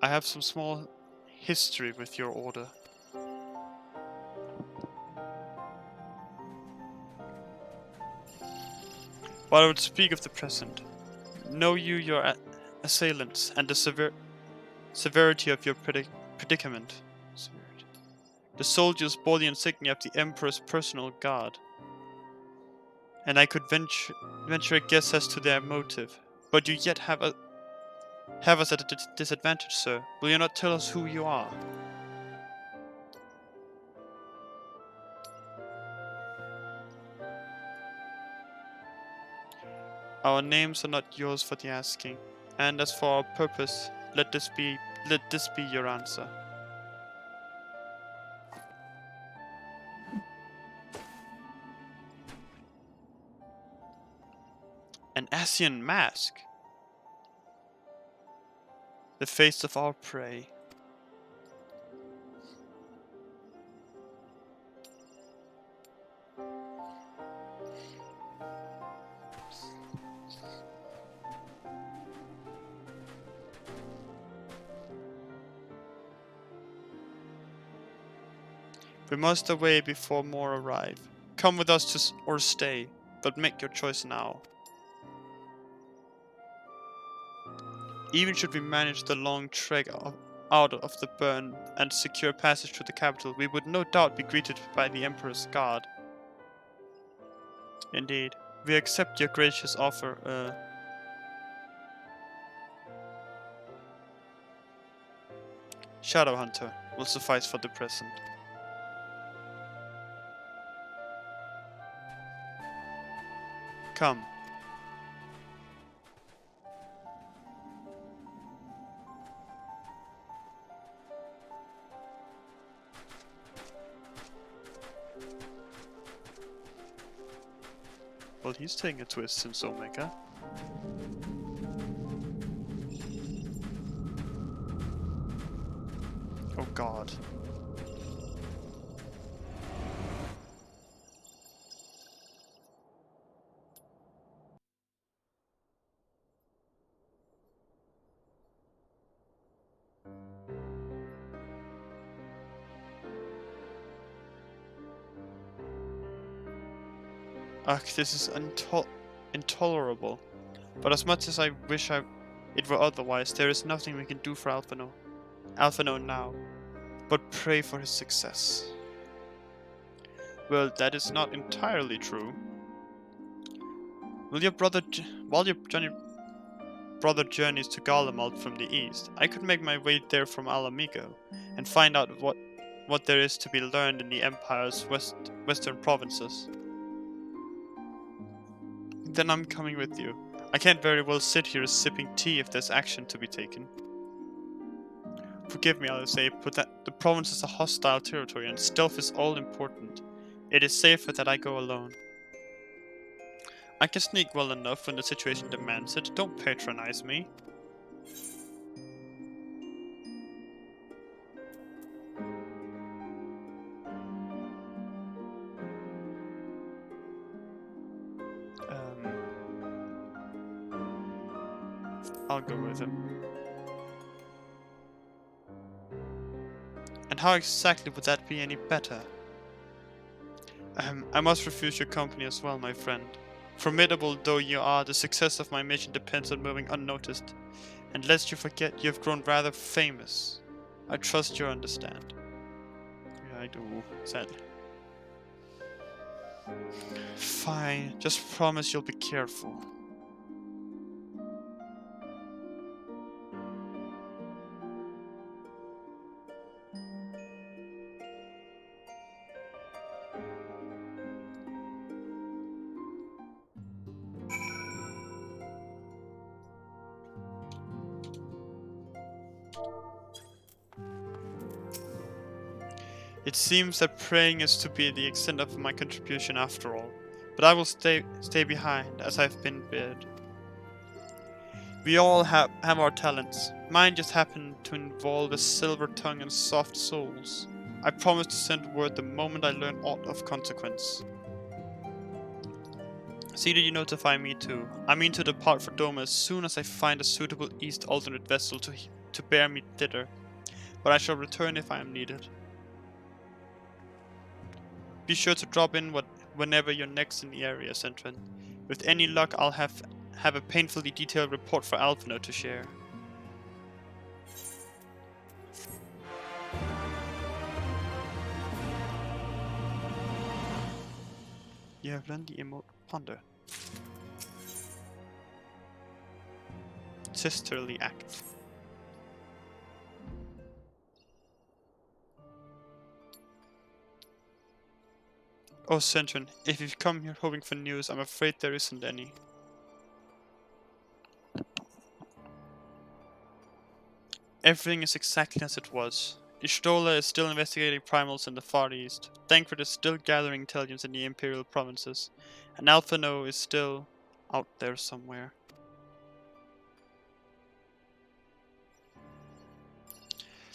A: I have some small history with your order. While I would speak of the present, know you your assailants and the severity of your predicament. Severity. The soldiers bore the insignia of the Emperor's personal guard, and I could venture a guess as to their motive. But you yet have us at a disadvantage, sir. Will you not tell us who you are? Our names are not yours for the asking, and as for our purpose, let this be your answer. An Ascian mask. The face of our prey. We must away before more arrive. Come with us or stay, but make your choice now. Even should we manage the long trek out of the burn and secure passage to the capital, we would no doubt be greeted by the Emperor's guard. Indeed, we accept your gracious offer. Shadowhunter will suffice for the present. Come. Well, he's taking a twist in Soulmaker. not. Ugh, this is intolerable. But as much as I wish it were otherwise, there is nothing we can do for Alphino now, but pray for his success. Well, that is not entirely true. While your brother journeys to Garlemald from the east, I could make my way there from Ala Mhigo and find out what there is to be learned in the Empire's western provinces. Then I'm coming with you. I can't very well sit here sipping tea if there's action to be taken. Forgive me, I'll say, but that the province is a hostile territory and stealth is all important. It is safer that I go alone. I can sneak well enough when the situation demands it. Don't patronize me. I'll go with him. And how exactly would that be any better? I must refuse your company as well, my friend. Formidable though you are, the success of my mission depends on moving unnoticed. And lest you forget, you have grown rather famous. I trust you understand. Yeah, I do, sadly. Fine, just promise you'll be careful. It seems that praying is to be the extent of my contribution after all, but I will stay behind as I've been bid. We all have our talents. Mine just happen to involve a silver tongue and soft souls. I promise to send word the moment I learn aught of consequence. See that you notify me too. I mean to depart for Doma as soon as I find a suitable east alternate vessel to bear me thither, but I shall return if I am needed. Be sure to drop in whenever you're next in the area, Centrin. With any luck, I'll have a painfully detailed report for Alphino to share. You have learned the emote Ponder. Sisterly act. Oh, Centrin, if you've come here hoping for news, I'm afraid there isn't any. Everything is exactly as it was. Y'shtola is still investigating primals in the Far East. Thancred is still gathering intelligence in the Imperial provinces. And Alphino is still out there somewhere.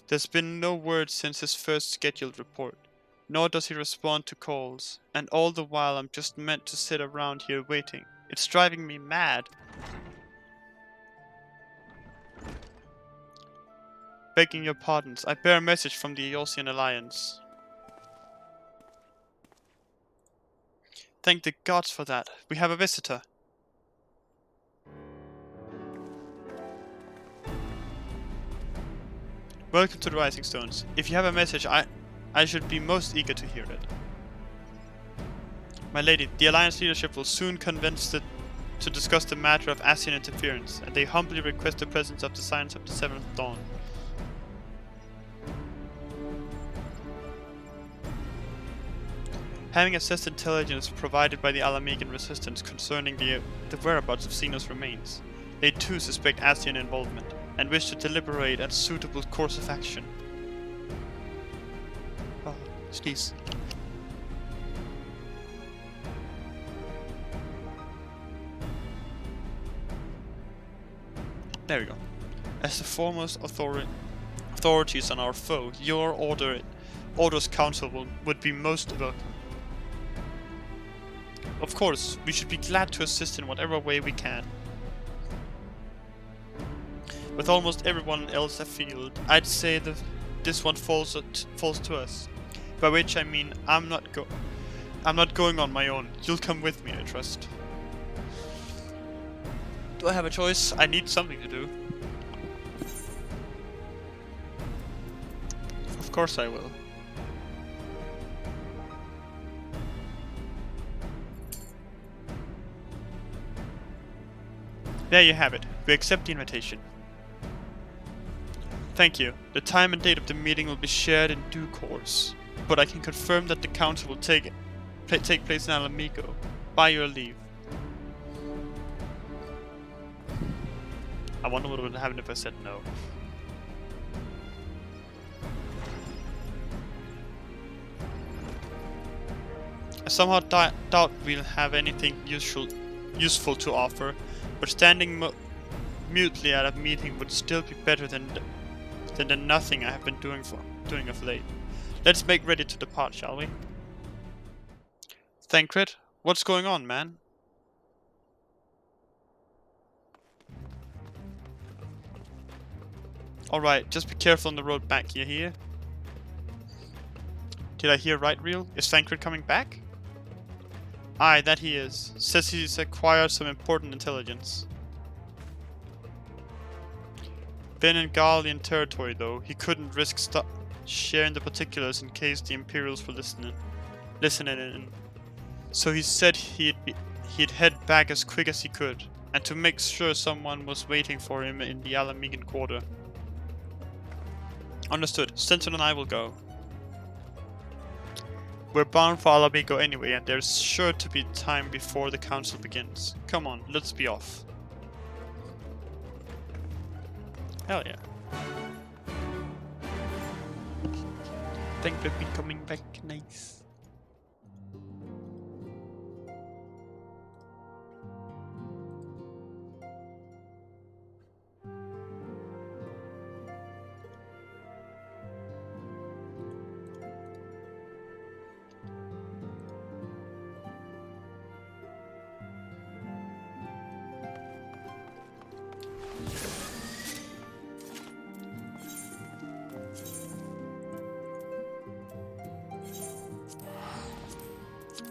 A: There's been no word since his first scheduled report. Nor does he respond to calls, and all the while I'm just meant to sit around here waiting. It's driving me mad. Begging your pardons, I bear a message from the Eosian Alliance. Thank the gods for that. We have a visitor. Welcome to the Rising Stones. If you have a message, I should be most eager to hear it. My lady, the Alliance leadership will soon convene to discuss the matter of Ascian interference, and they humbly request the presence of the Science of the Seventh Dawn. Having assessed intelligence provided by the Ala Mhigan resistance concerning the whereabouts of Xenos remains, they too suspect Ascian involvement, and wish to deliberate a suitable course of action. Oh, sneeze. There we go. As the foremost authority authorities on our foe, your Order's counsel would be most welcome. Of course, we should be glad to assist in whatever way we can. With almost everyone else afield, I'd say that this one falls to us. By which I mean, I'm not going on my own. You'll come with me, I trust. Do I have a choice? I need something to do. Of course I will. There you have it. We accept the invitation. Thank you. The time and date of the meeting will be shared in due course, but I can confirm that the council will take place in Ala Mhigo. By your leave. I wonder what would happen if I said no. I somehow doubt we'll have anything useful to offer, but standing mutely at a meeting would still be better than the nothing I have been doing of late. Let's make ready to depart, shall we? Thancred, what's going on, man? Alright, just be careful on the road back, you hear? Did I hear right, Real? Is Thancred coming back? Aye, that he is. Says he's acquired some important intelligence. Been in Garlean territory though, he couldn't risk sharing the particulars in case the Imperials were listening in. So he said he'd head back as quick as he could, and to make sure someone was waiting for him in the Ala Mhigan quarter. Understood. Stenson and I will go. We're bound for Ala Mhigo anyway, and there's sure to be time before the council begins. Come on, let's be off. Hell yeah. Think we'll be coming back. Nice.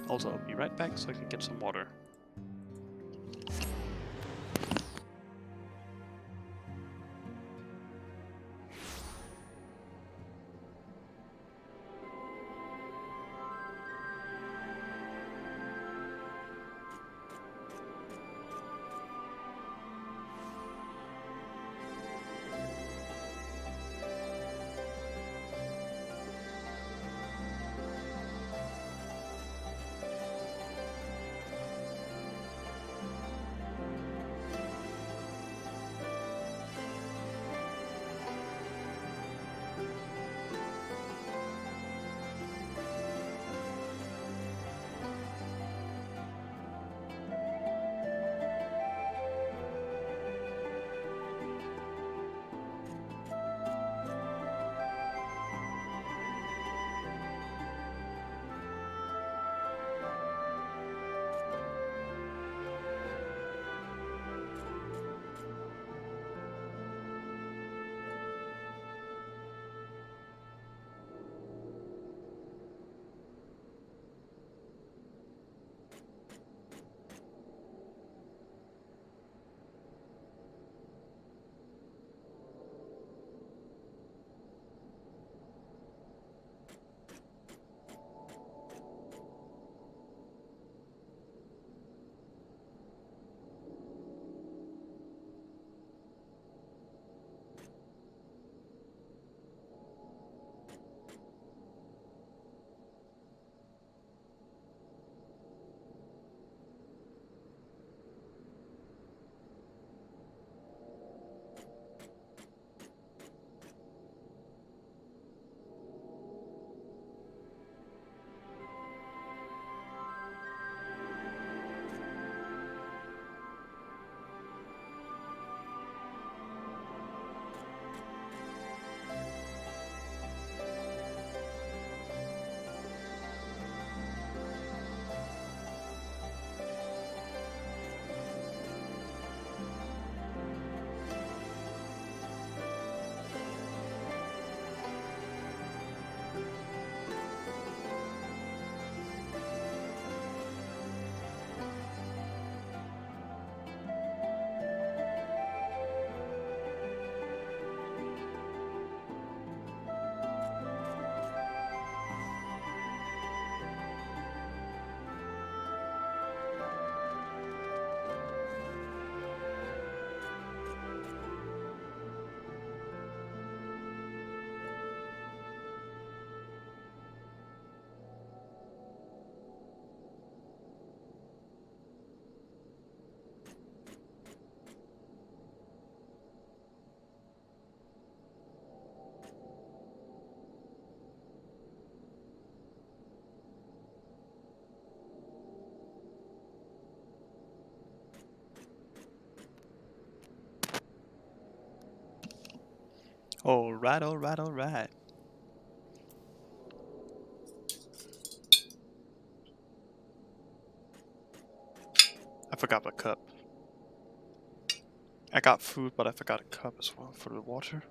A: Also, I'll be right back so I can get some water. Alright, alright, alright. I forgot my cup. I got food, but I forgot a cup as well for the water.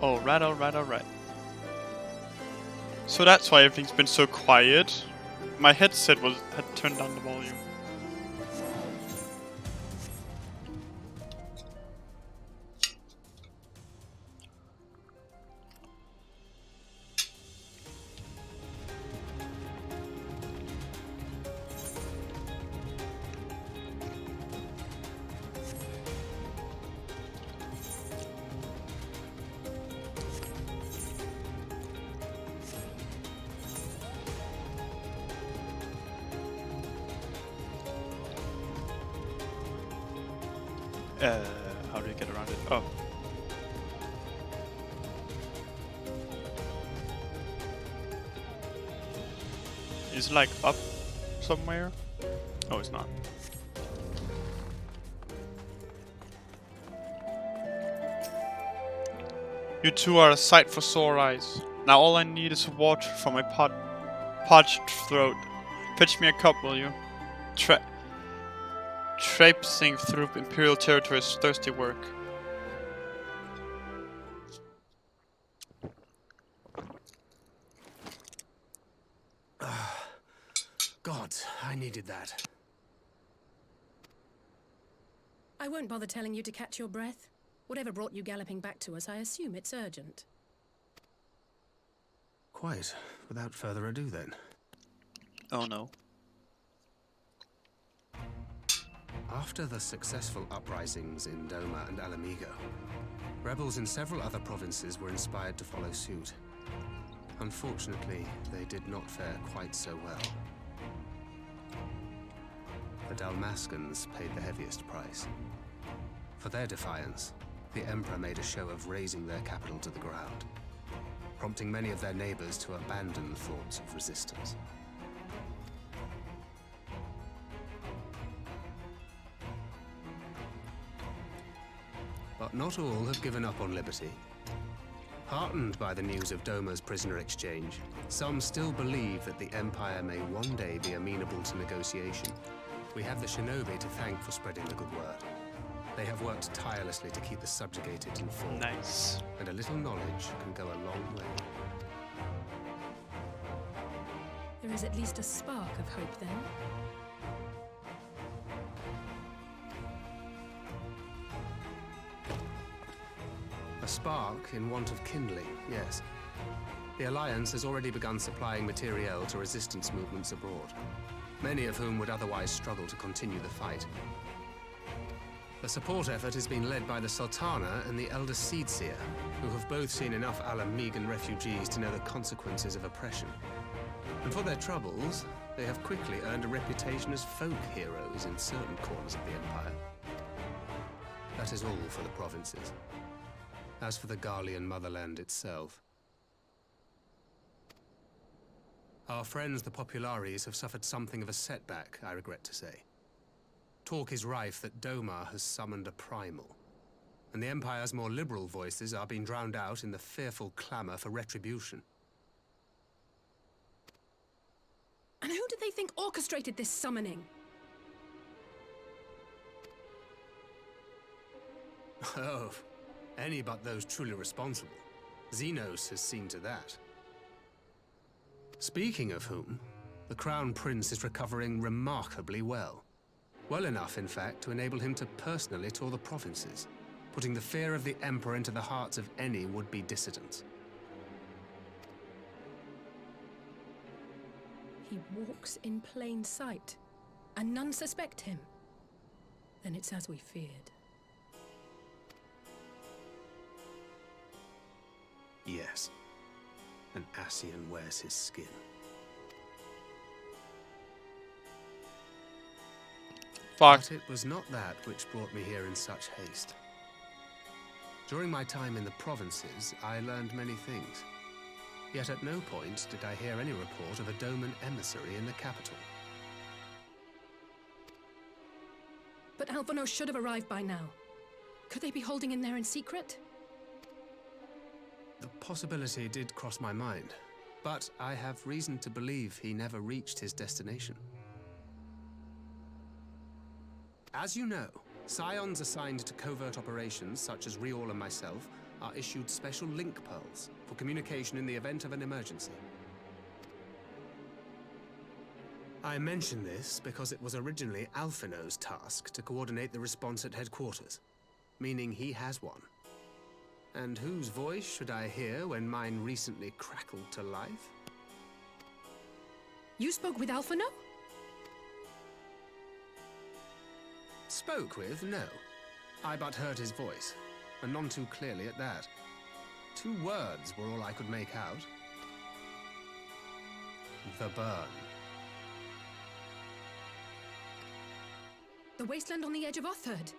A: Alright, alright, alright. So that's why everything's been so quiet. My headset had turned down the volume. How do you get around it? Oh. Is it like up somewhere? Oh, it's not. You two are a sight for sore eyes. Now all I need is water for my parched throat. Fetch me a cup, will you? Traipsing through Imperial territory is thirsty work.
B: God, I needed that.
C: I won't bother telling you to catch your breath. Whatever brought you galloping back to us, I assume it's urgent.
B: Quite. Without further ado, then.
A: Oh no.
B: After the successful uprisings in Doma and Alamigo, rebels in several other provinces were inspired to follow suit. Unfortunately, they did not fare quite so well. The Dalmascans paid the heaviest price. For their defiance, the Emperor made a show of razing their capital to the ground, prompting many of their neighbors to abandon thoughts of resistance. But not all have given up on liberty. Heartened by the news of Doma's prisoner exchange, some still believe that the Empire may one day be amenable to negotiation. We have the Shinobi to thank for spreading the good word. They have worked tirelessly to keep the subjugated informed.
A: Nice.
B: And a little knowledge can go a long way.
C: There is at least a spark of hope, then.
B: A spark in want of kindling, yes. The Alliance has already begun supplying materiel to resistance movements abroad, many of whom would otherwise struggle to continue the fight. The support effort has been led by the Sultana and the Elder Seedseer, who have both seen enough Alamigan refugees to know the consequences of oppression. And for their troubles, they have quickly earned a reputation as folk heroes in certain corners of the Empire. That is all for the provinces. As for the Garlean motherland itself, our friends the Populares have suffered something of a setback, I regret to say. Talk is rife that Doma has summoned a primal, and the Empire's more liberal voices are being drowned out in the fearful clamor for retribution.
C: And who did they think orchestrated this summoning?
B: Oh, any but those truly responsible. Xenos has seen to that. Speaking of whom, the Crown Prince is recovering remarkably well. Well enough, in fact, to enable him to personally tour the provinces, putting the fear of the Emperor into the hearts of any would-be dissidents.
C: He walks in plain sight, and none suspect him. Then it's as we feared.
B: Yes. An Ascian wears his skin.
A: Fuck.
B: But it was not that which brought me here in such haste. During my time in the provinces, I learned many things. Yet at no point did I hear any report of a Doman emissary in the capital.
C: But Alphonse should have arrived by now. Could they be holding him there in secret?
B: The possibility did cross my mind, but I have reason to believe he never reached his destination. As you know, Scions assigned to covert operations, such as Riol and myself, are issued special link pearls for communication in the event of an emergency. I mention this because it was originally Alphino's task to coordinate the response at headquarters, meaning he has one. And whose voice should I hear when mine recently crackled to life?
C: You spoke with Alphino?
B: Spoke with? No. I but heard his voice, and none too clearly at that. 2 words were all I could make out. The burn.
C: The wasteland on the edge of Otherd.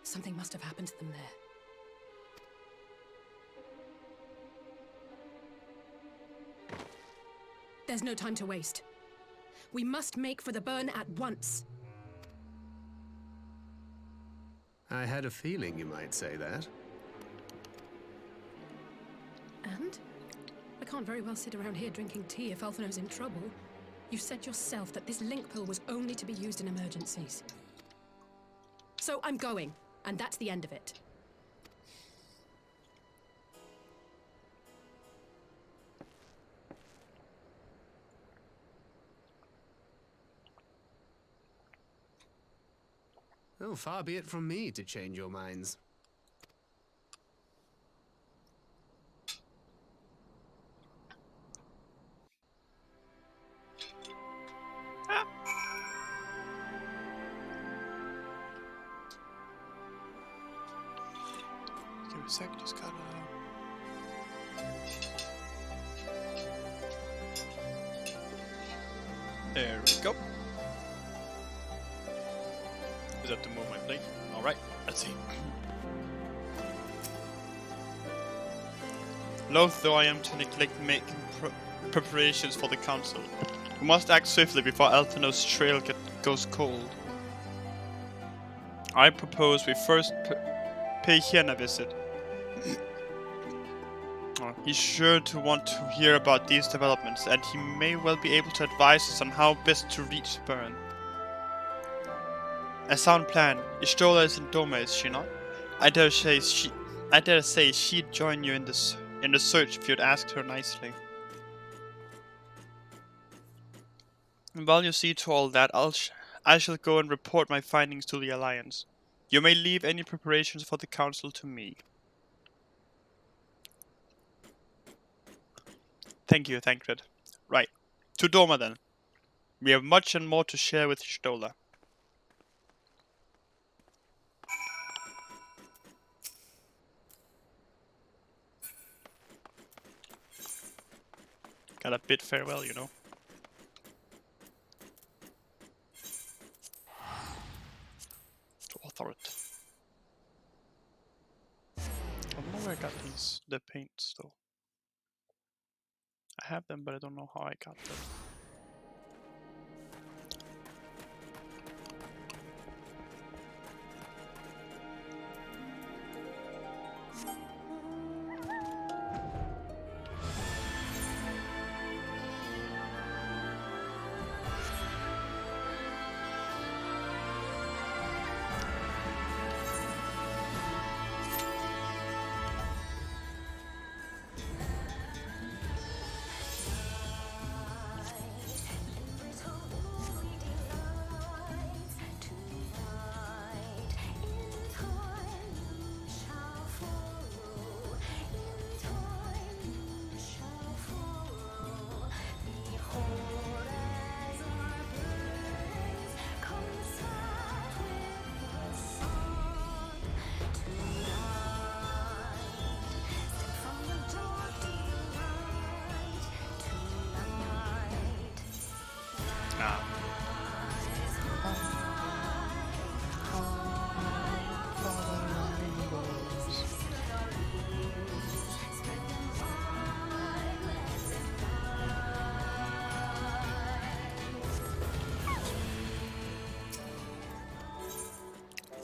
C: Something must have happened to them there. There's no time to waste. We must make for the burn at once.
B: I had a feeling you might say that.
C: And? I can't very well sit around here drinking tea if Alphino's in trouble. You said yourself that this link pill was only to be used in emergencies. So I'm going, and that's the end of it.
B: Oh, far be it from me to change your minds.
A: Give me a sec, just gotta... There we go. Is that the movement link? Alright, let's see. Loath though I am to neglect making preparations for the council, we must act swiftly before Alphino's trail goes cold. I propose we first pay Hien a visit. He's sure to want to hear about these developments, and he may well be able to advise us on how best to reach Bern. A sound plan. Y'shtola is in Doma, is she not? I dare say she'd join you in the search if you'd asked her nicely. And while you see to all that, I shall go and report my findings to the Alliance. You may leave any preparations for the Council to me. Thank you, Thancred. Right. To Doma then. We have much and more to share with Y'shtola. Got a bid farewell, you know. To Authority. I don't know where I got the paints though. I have them, but I don't know how I got them.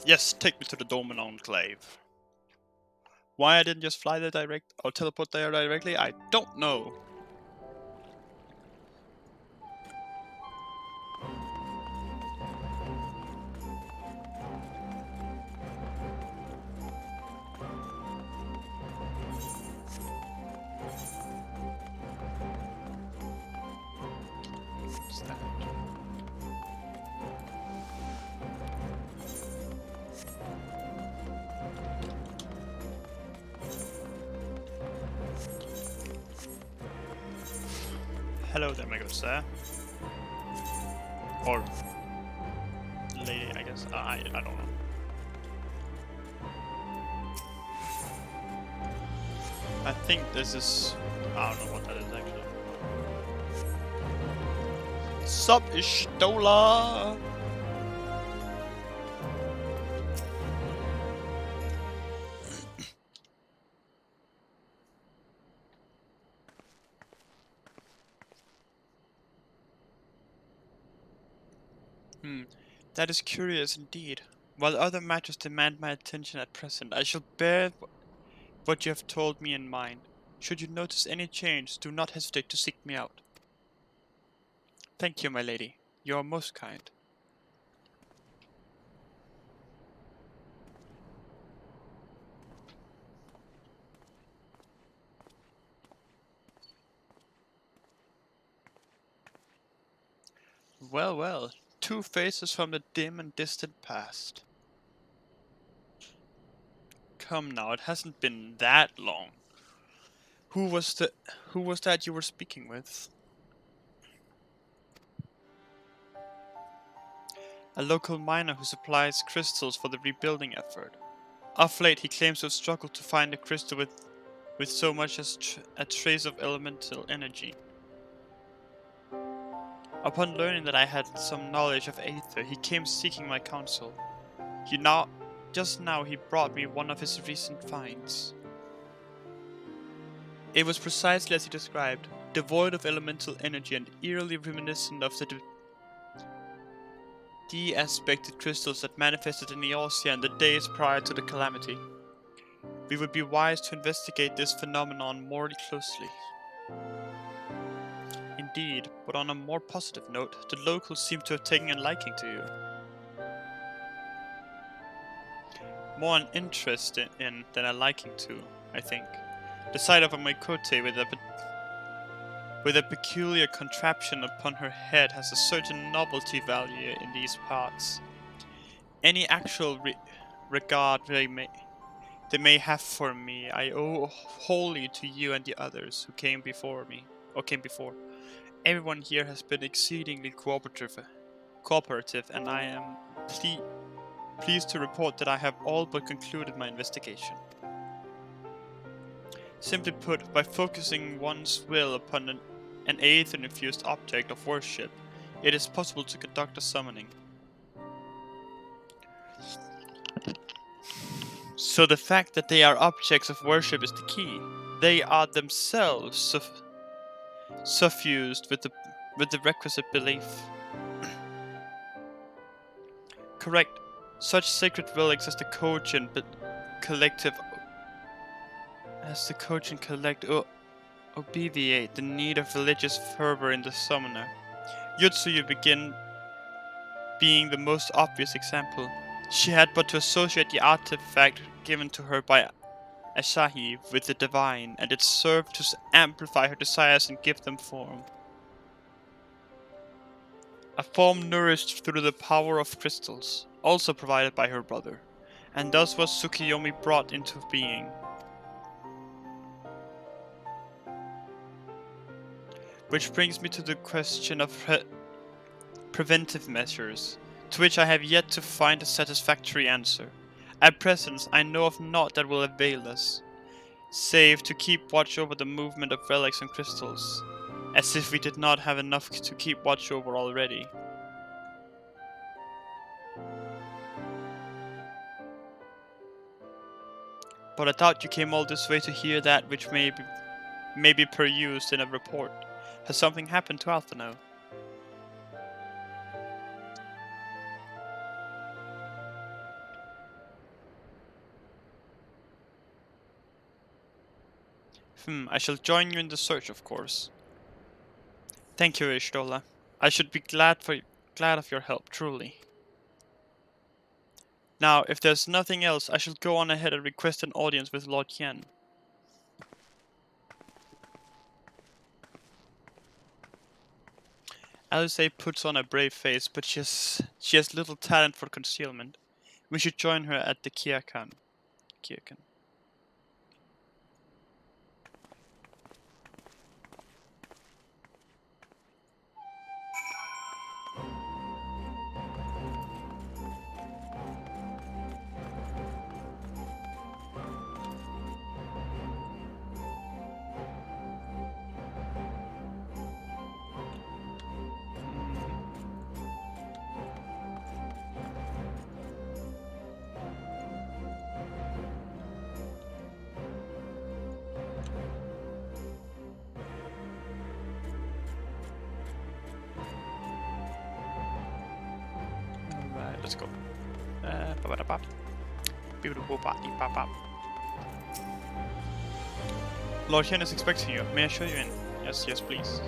A: Yes, take me to the Doman Enclave. Why I didn't just fly there direct or teleport there directly, I don't know. What's that? Hello there, my good sir. Or lady, I guess. I don't know. I think this is... I don't know what that is actually. Sup, Ishtola? That is curious indeed. While other matters demand my attention at present, I shall bear what you have told me in mind. Should you notice any change, do not hesitate to seek me out. Thank you, my lady. You are most kind. Well, well. Two faces from the dim and distant past. Come now, it hasn't been that long. Who was that you were speaking with? A local miner who supplies crystals for the rebuilding effort. Of late, he claims to have struggled to find a crystal with so much as a trace of elemental energy. Upon learning that I had some knowledge of Aether, he came seeking my counsel. Just now he brought me one of his recent finds. It was precisely as he described, devoid of elemental energy and eerily reminiscent of the de-aspected crystals that manifested in Eorzea in the days prior to the calamity. We would be wise to investigate this phenomenon more closely. Indeed, but on a more positive note, the locals seem to have taken a liking to you. More an interest in than a liking to, I think. The sight of a Mikote with a peculiar contraption upon her head has a certain novelty value in these parts. Any actual regard they may have for me, I owe wholly to you and the others who came before. Everyone here has been exceedingly cooperative, and I am pleased to report that I have all but concluded my investigation. Simply put, by focusing one's will upon an aether-infused object of worship, it is possible to conduct a summoning. So the fact that they are objects of worship is the key. They are themselves suffused with the requisite belief. Correct. Such sacred relics as the cogent obviate the need of religious fervor in the summoner. Yotsuyu begin being the most obvious example. She had but to associate the artifact given to her by Asahi with the divine, and it served to amplify her desires and give them form. A form nourished through the power of crystals, also provided by her brother, and thus was Tsukiyomi brought into being. Which brings me to the question of preventive measures, to which I have yet to find a satisfactory answer. At present, I know of naught that will avail us, save to keep watch over the movement of relics and crystals, as if we did not have enough to keep watch over already. But I thought you came all this way to hear that which may be perused in a report. Has something happened to Alphinaud? I shall join you in the search, of course. Thank you, Ishtola. I should be glad of your help, truly. Now, if there's nothing else, I shall go on ahead and request an audience with Lord Yen. Alice puts on a brave face, but she has little talent for concealment. We should join her at the Kyakan. Alright, let's go. Lord Yen is expecting you. May I show you in? Yes, please.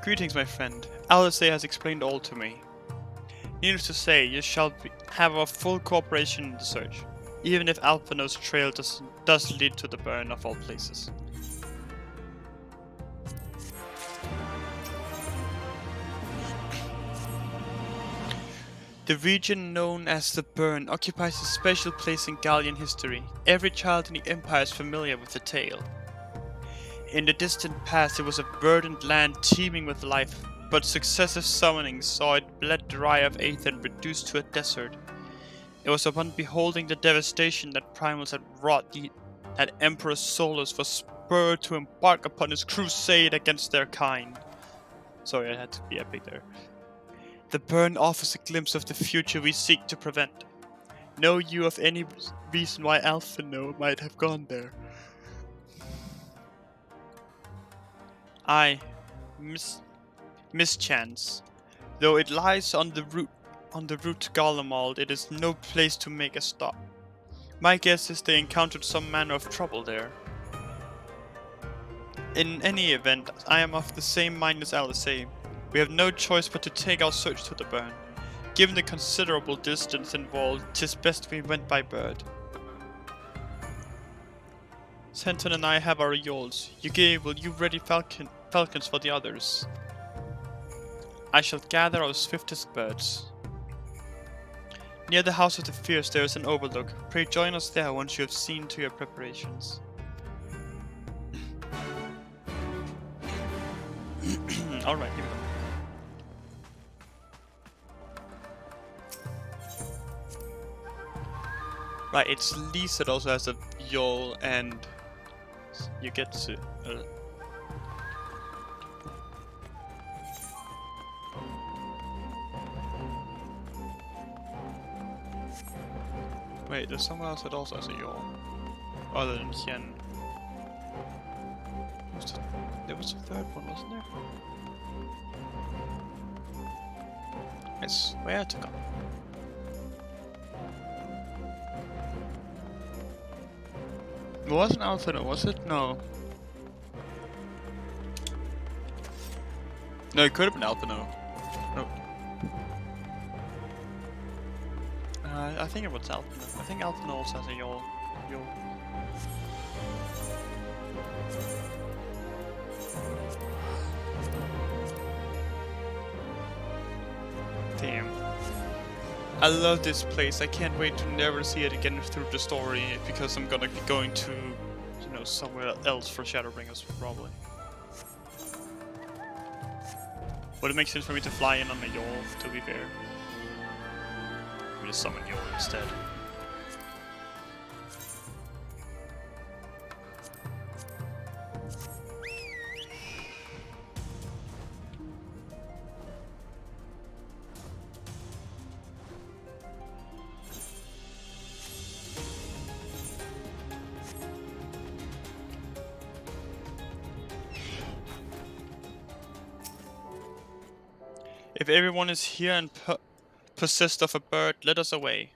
A: Greetings, my friend. Alice has explained all to me. Needless to say, you shall have our full cooperation in the search, even if Alphino's trail does lead to the burn of all places. The region known as the Burn occupies a special place in Gallian history. Every child in the Empire is familiar with the tale. In the distant past, it was a verdant land teeming with life, but successive summonings saw it bled dry of Aether and reduced to a desert. It was upon beholding the devastation that Primals had wrought that Emperor Solus was spurred to embark upon his crusade against their kind. Sorry, I had to be epic there. The burn offers a glimpse of the future we seek to prevent. Know you of any reason why Alphino might have gone there? Mischance. Though it lies on the route to Garlemald, it is no place to make a stop. My guess is they encountered some manner of trouble there. In any event, I am of the same mind as Alice. We have no choice but to take our search to the burn. Given the considerable distance involved, 'tis best we went by bird. Centon and I have our yawls. Will you ready falcons for the others? I shall gather our swiftest birds. Near the House of the Fierce there is an overlook. Pray join us there once you have seen to your preparations. Alright, here we go. Right, it's Lise that also has a yawl, and you get to... Wait, there's someone else that also has a yawl. Other than Yen. There was a third one, wasn't there? I swear to God. It wasn't Alphino, was it? No. No, it could have been Alphino. No. I think it was Alphino. I think Alphino also has a yawl. Damn. I love this place. I can't wait to never see it again through the story, because I'm gonna be going to, somewhere else for Shadowbringers probably. But it makes sense for me to fly in on a yawl, to be fair. We just summon yawl instead. If everyone is here and possessed of a bird, let us away.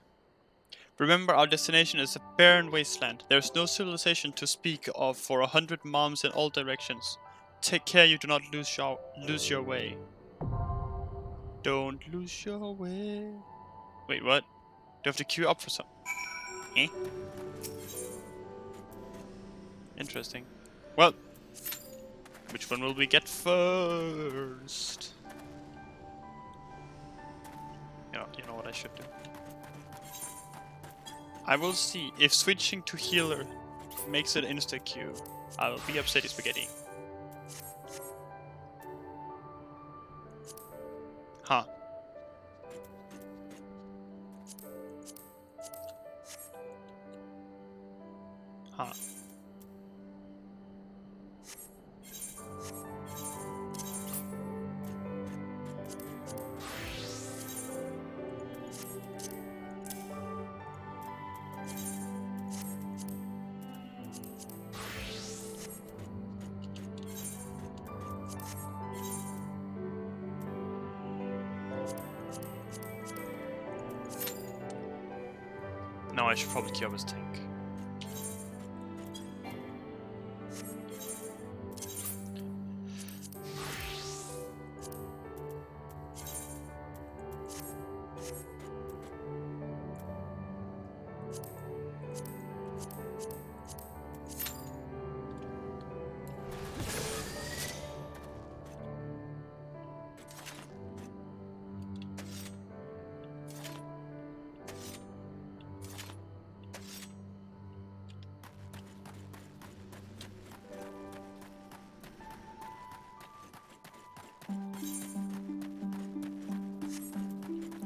A: Remember, our destination is a barren wasteland. There is no civilization to speak of for 100 miles in all directions. Take care you do not lose your way. Don't lose your way. Wait, what? Do I have to queue up for some? Eh? Interesting. Well, which one will we get first? You know what I should do. I will see if switching to healer makes it insta queue. I will be upset spaghetti. Huh. Huh. No, I should probably queue up his tank.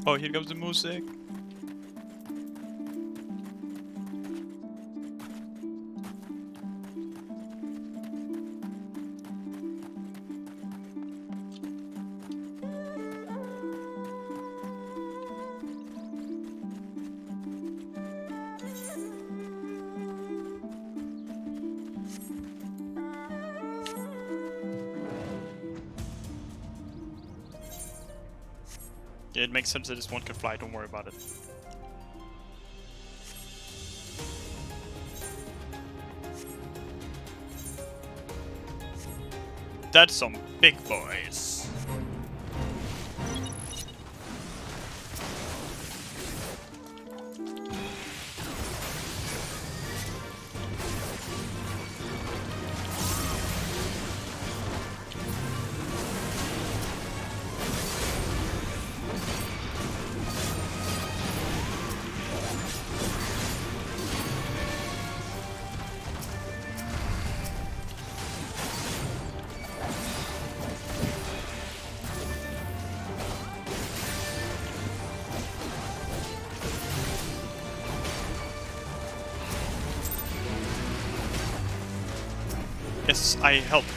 A: Oh, here comes the music. Yeah, it makes sense that this one can fly, don't worry about it. That's some big boys. Yes, I helped.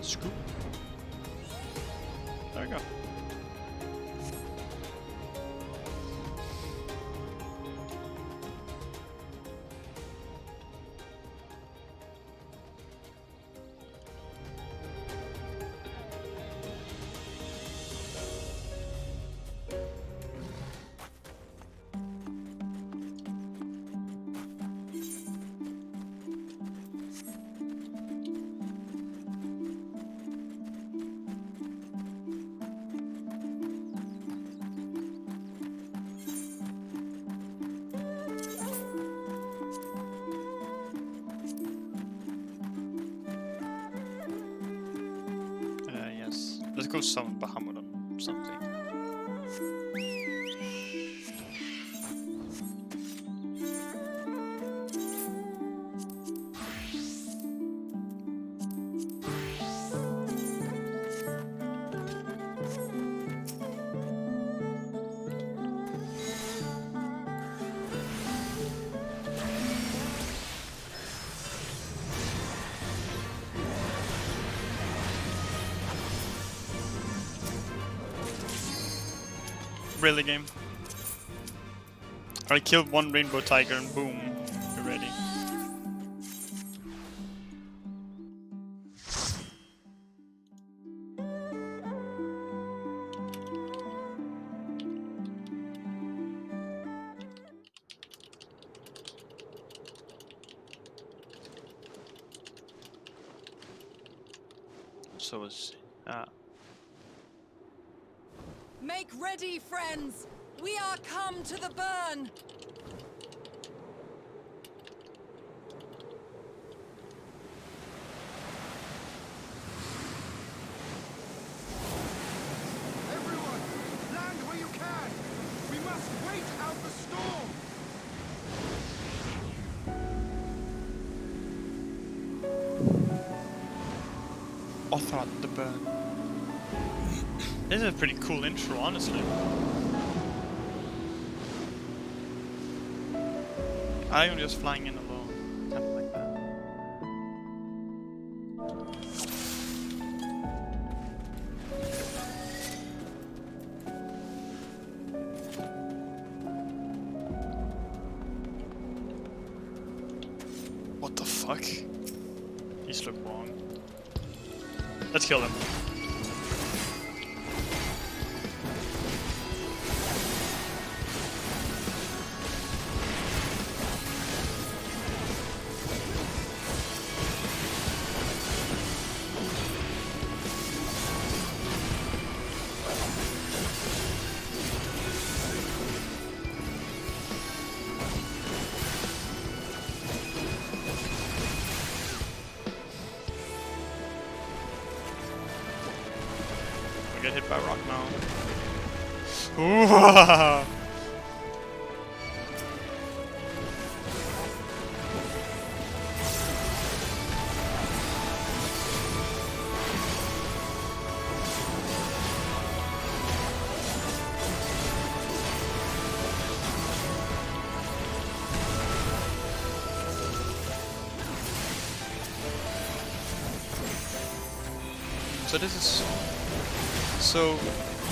A: Scoop. There we go. Yes. Let's go summon Bahamut or something. really, game? I killed one rainbow tiger and boom, you're ready. So is
D: Make ready, friends! We are come to the burn!
E: Everyone, land where you can! We must wait out the storm!
A: Othard the Burn. This is a pretty cool intro, honestly. I am just flying in alone, kind of like that. What the fuck? These look wrong. Let's kill them. Get hit by rock now. Ooh. So this is so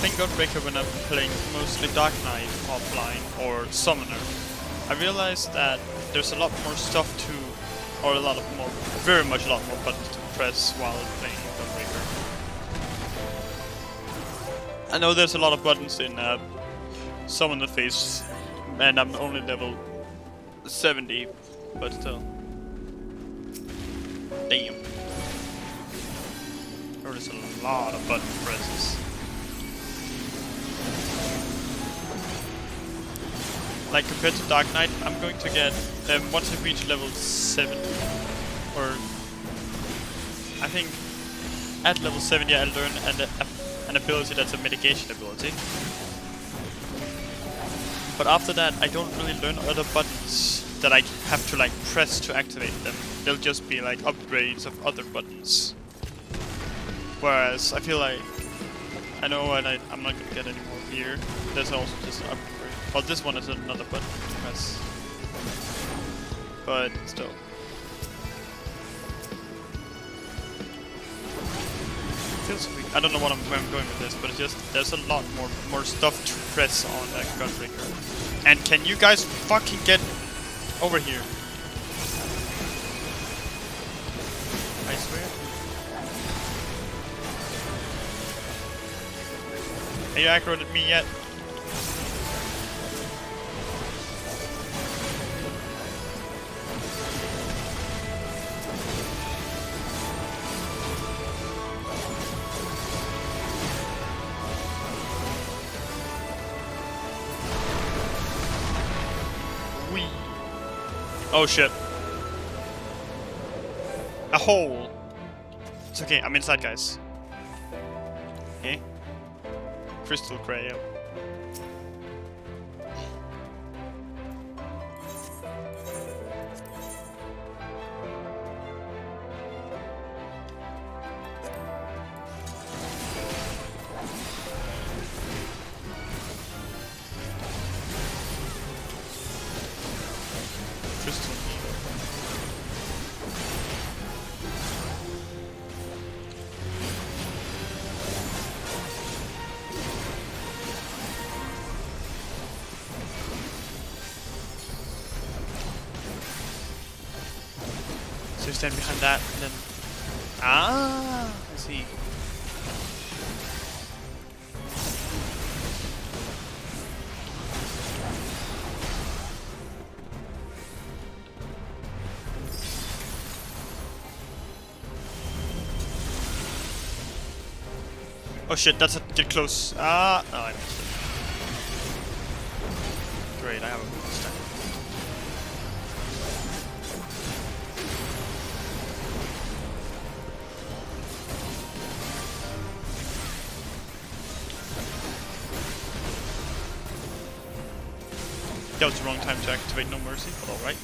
A: thank Godbreaker when I'm playing mostly Dark Knight offline or Summoner. I realized that there's a lot more stuff to, or a lot of more, very much a lot more buttons to press while playing Godbreaker. I know there's a lot of buttons in Summoner phase, and I'm only level 70, but still. Damn. There is a lot of button presses. Like compared to Dark Knight, I'm going to get once I reach level 7, or I think at level 70 I learn an ability that's a mitigation ability. But after that, I don't really learn other buttons that I have to like press to activate them. They'll just be like upgrades of other buttons. Whereas I feel like I know I'm not gonna get any more here. There's also just an upgrade. Well, this one is another button to press. But still. Feels weird. I don't know where I'm going with this, but it's just there's a lot more stuff to press on that Godbreaker. And can you guys fucking get over here? I swear. Are you aggroed at me yet? Wee. Oh shit. A hole. It's okay, I'm inside, guys. Okay. Crystal Grail. Crystal Needle. So you stand behind that and then... Ah, I see. Oh shit, that's a get close. Ah, no, I missed it. Great, I have a move stack. That was the wrong time to activate No Mercy, but alright.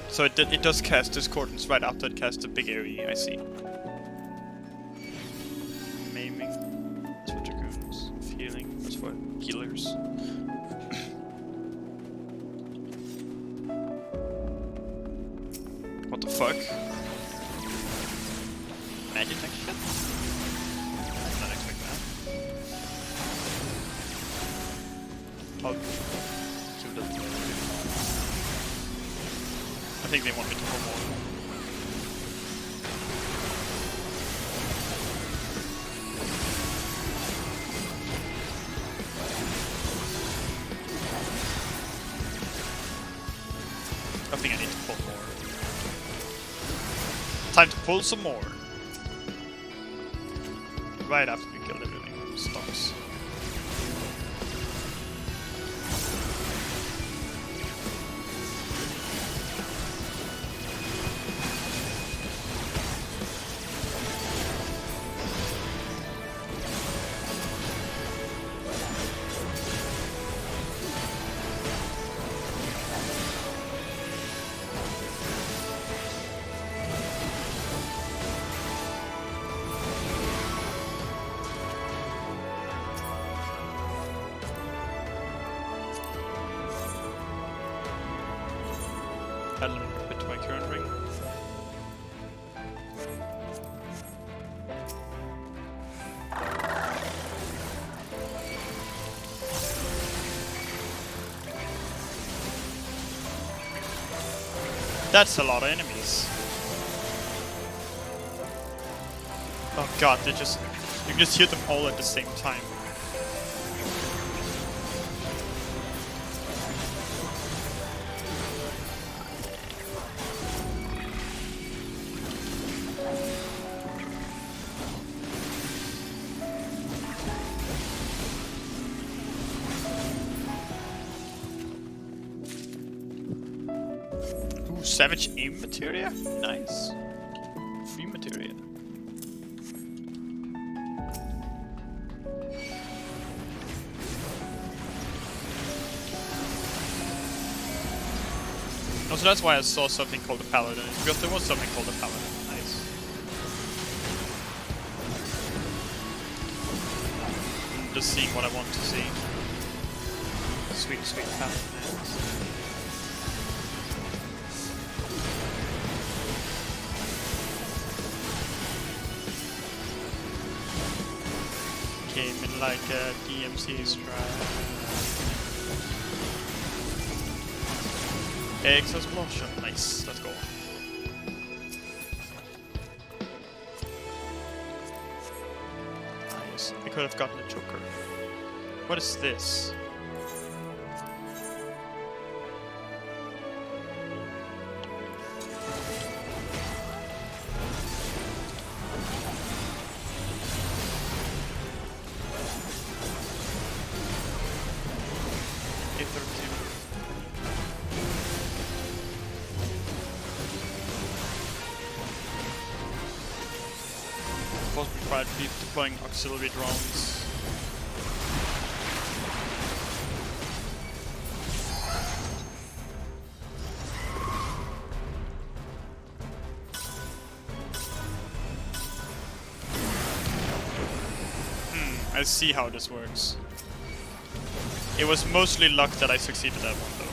A: So it does cast Discordance right after it casts the big area, I see. Maiming. That's for Dragoons. Healing. That's for healers. What the fuck? Magic action? Did not expect that. I'll give it a... I think they want me to pull more. I think I need to pull more. Time to pull some more. Right after we killed everything. Stocks. Add a little bit to my current ring. That's a lot of enemies. Oh god, they just... You can just hear them all at the same time. Savage aim materia? Nice. Free materia. Also, that's why I saw something called a paladin, because there was something called a paladin. Nice. I'm just seeing what I want to see. Sweet, sweet paladin. Came in like a DMC strike. Explosion, nice, let's go. Nice, I could have gotten a Joker. What is this? Supposed to be 550. deploying auxiliary drones. I see how this works. It was mostly luck that I succeeded that one though.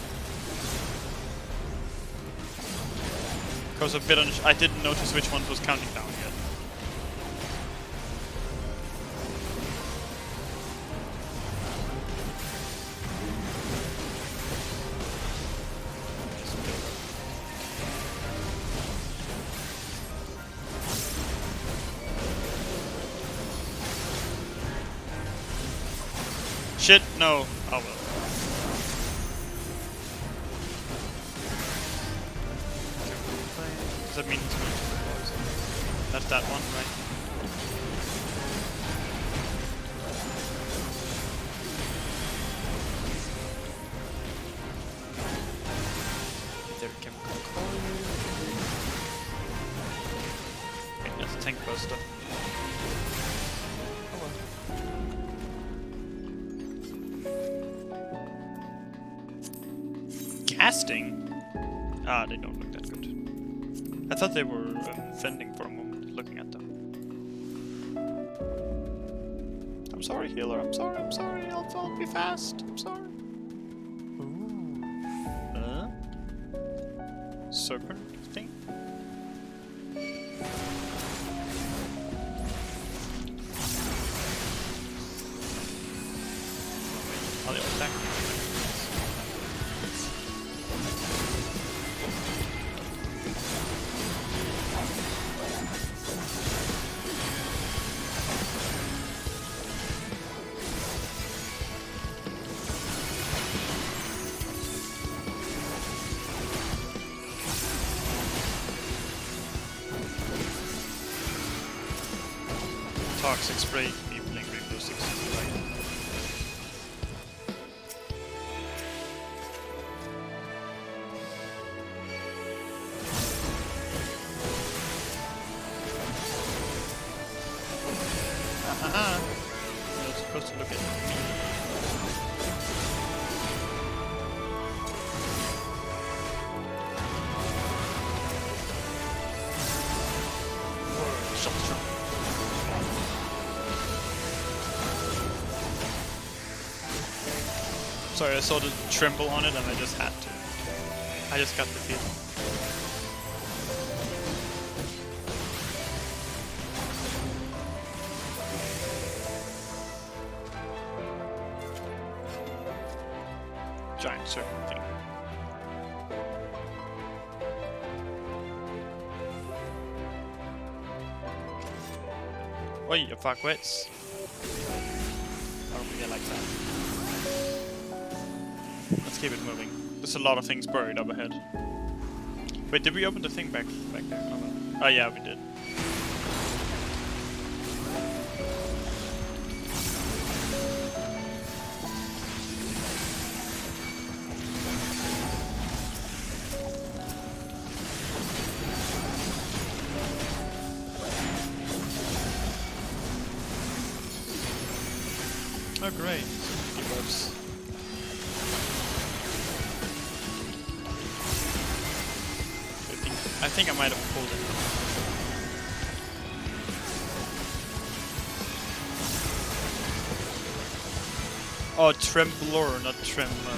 A: Because a bit I didn't notice which one was counting down yet. Shit, no. Oh well. Does that mean it's going to deploy? That's that one, right? There chemical coil. Okay, that's a tank buster. Oh well. Casting? Ah, they don't look that good. I thought they were fending for a moment, looking at them. I'm sorry, healer. I'm sorry. I'll be fast. I'm sorry. Ooh. Serpent thing? Oh, they'll attack. Toxic spray, people in Rainbow Six Siege. You're supposed to look at me. Whoa, shot strong. Sorry, I saw the tremble on it and I just had to. I just got the feeling. Giant serpent thing. Oi, you fuckwits. I don't think I like that. Let's keep it moving. There's a lot of things buried up ahead. Wait, did we open the thing back there? Oh, no. Oh yeah, we did. Oh great, debuffs. I think I might have pulled it. Oh, Trembler, not Tremor.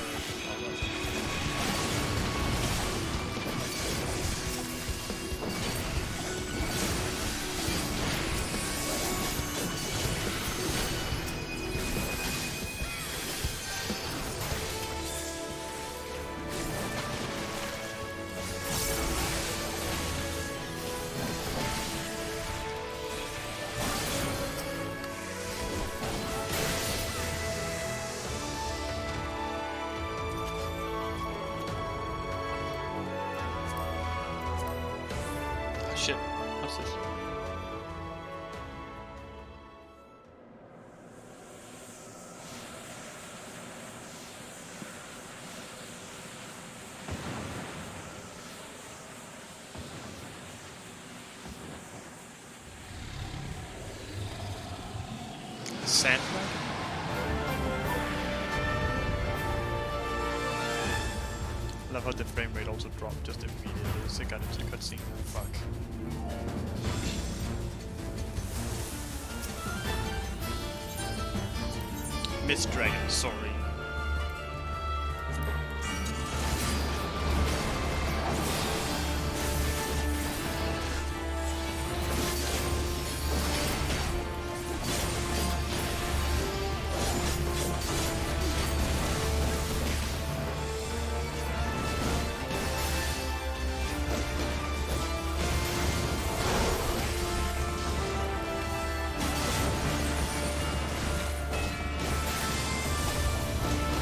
A: Shit, what's this? sand flag? I love how the frame rate also dropped just immediately as it got into the cutscene. Fuck. Miss Dragon, sorry.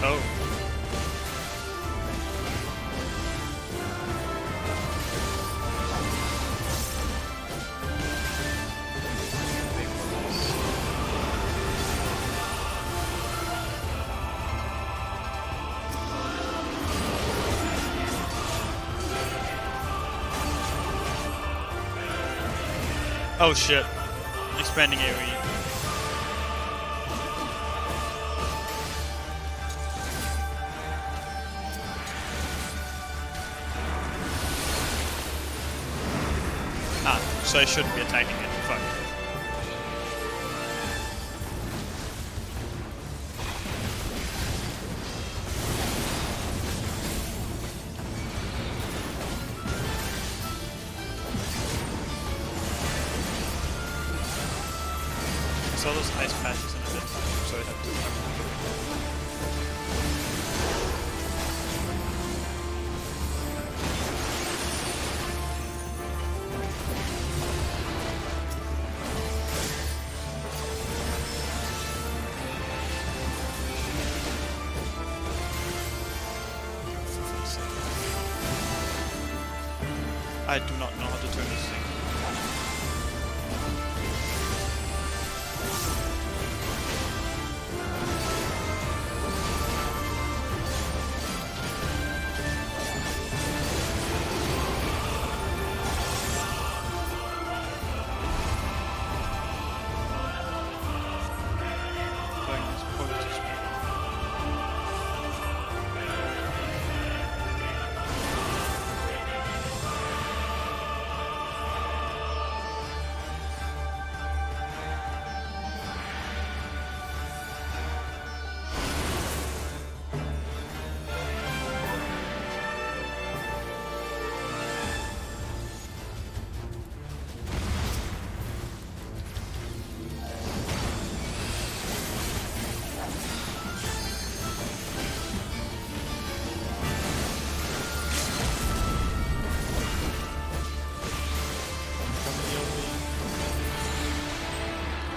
A: Oh. Oh shit. Expanding AoE. Ah, so I shouldn't be attacking it. Fuck. I saw those ice patches in a bit, so I have to. I do not know how to turn this thing. Going this point.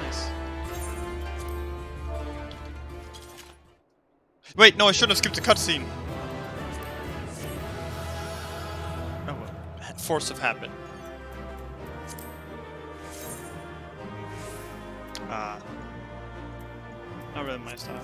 A: Nice. Wait, no, I shouldn't have skipped the cutscene. Oh well. Force of habit. Ah. Not really my style.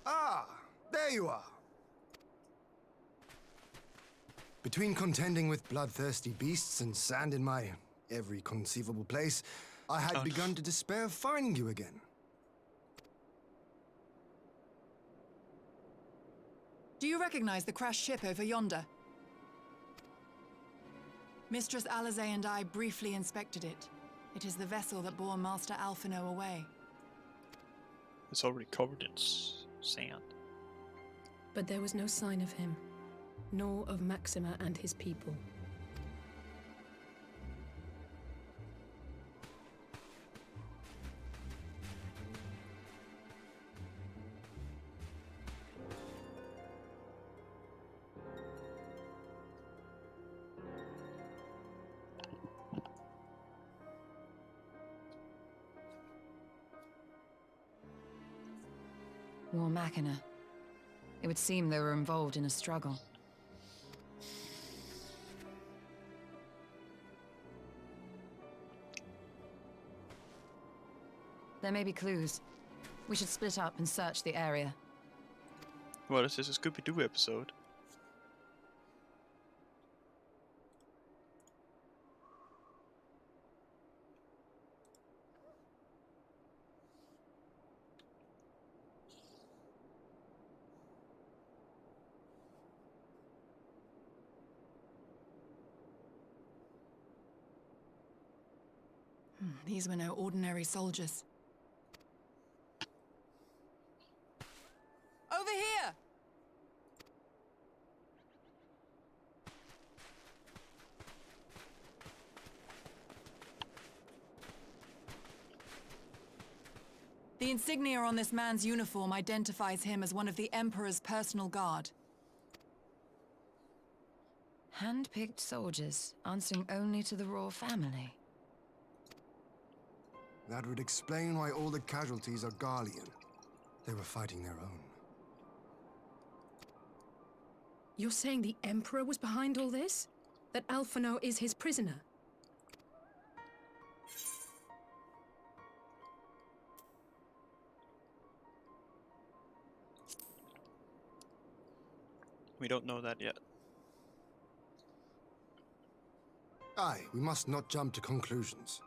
E: Ah, there you are. Between contending with bloodthirsty beasts and sand in my every conceivable place, I had begun to despair of finding you again.
D: Do you recognize the crashed ship over yonder? Mistress Alizé and I briefly inspected it. It is the vessel that bore Master Alphinaud away.
A: It's already covered in sand.
C: But there was no sign of him, nor of Maxima and his people.
D: War Machina. It would seem they were involved in a struggle. There may be clues. We should split up and search the area.
A: What is this, a Scooby-Doo episode?
D: These were no ordinary soldiers. Over here! The insignia on this man's uniform identifies him as one of the Emperor's personal guard. Hand-picked soldiers, answering only to the royal family.
E: That would explain why all the casualties are Garlean. They were fighting their own.
C: You're saying the Emperor was behind all this? That Alphinaud is his prisoner?
A: We don't know that yet.
E: Aye, we must not jump to conclusions.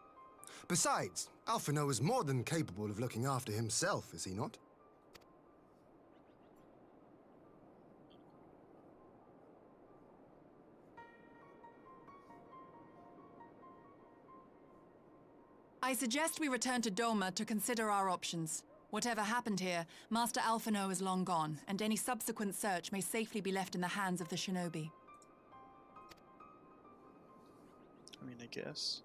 E: Besides, Alphinaud is more than capable of looking after himself, is he not?
D: I suggest we return to Doma to consider our options. Whatever happened here, Master Alphinaud is long gone, and any subsequent search may safely be left in the hands of the shinobi.
A: I mean, I guess.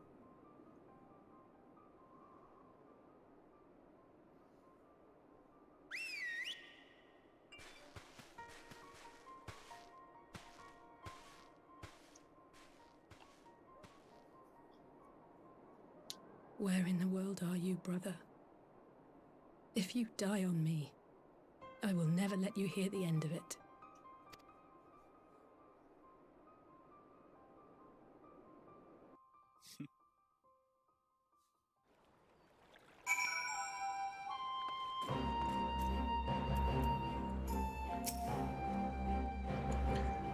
C: Where in the world are you, brother? If you die on me, I will never let you hear the end of it.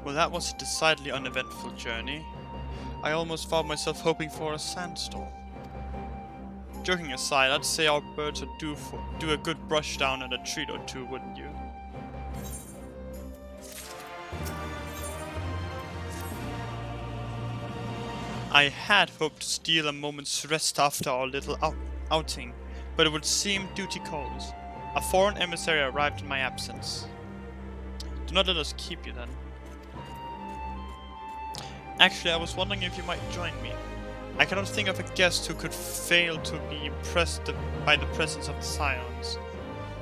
A: Well, that was a decidedly uneventful journey. I almost found myself hoping for a sandstorm. Joking aside, I'd say our birds would do a good brush down on a treat or two, wouldn't you? I had hoped to steal a moment's rest after our little outing, but it would seem duty calls. A foreign emissary arrived in my absence. Do not let us keep you then. Actually, I was wondering if you might join me. I cannot think of a guest who could fail to be impressed by the presence of the Scions.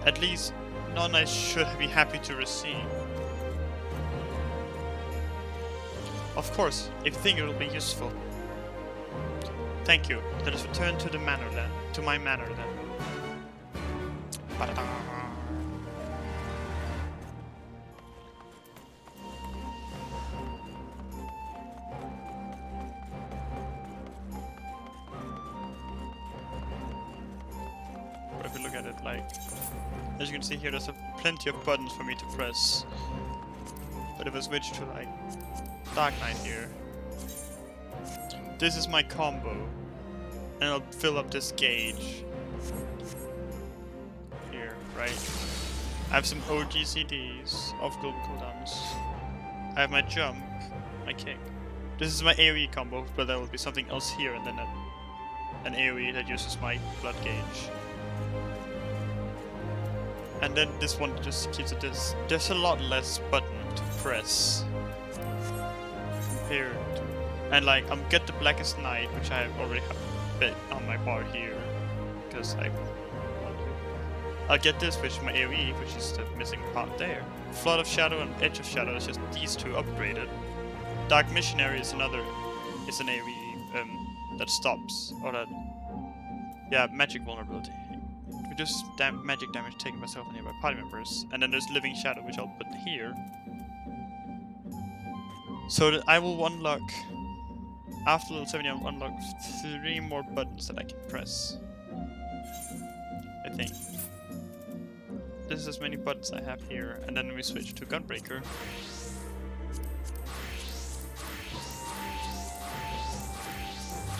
A: At least, none I should be happy to receive. Of course, if you think it will be useful. Thank you. Let us return to the manor then. To my manor then. Ba-da-da. But if you look at it, like, as you can see here, there's plenty of buttons for me to press. But if I switch to like Dark Knight here, this is my combo, and I'll fill up this gauge here, right? I have some OG CDs of golden cooldowns. I have my jump, my kick. This is my AoE combo, but there will be something else here, and then an AoE that uses my blood gauge. And then this one just keeps it this. There's a lot less button to press compared to, and like I'm get the Blackest Night, which I already have bit on my bar here because I want to. I'll get this, which is my AoE, which is the missing part there. Flood of Shadow and Edge of Shadow is just these two upgraded. Dark Missionary is an AoE that stops, or that, yeah, magic vulnerability. reduce magic damage taken by self and nearby party members. And then there's Living Shadow, which I'll put here. So that I will unlock, after level 70, I'll unlock 3 more buttons that I can press. I think. This is as many buttons I have here, and then we switch to Gunbreaker.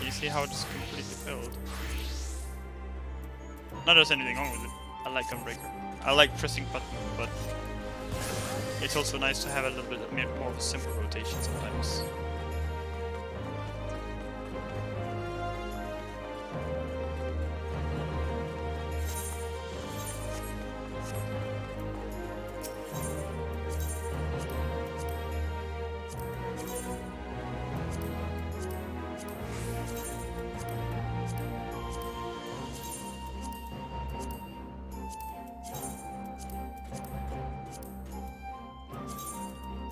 A: You see how it's completely filled? Not there's anything wrong with it. I like Gunbreaker. I like pressing buttons, but it's also nice to have a little bit more of a simple rotation sometimes.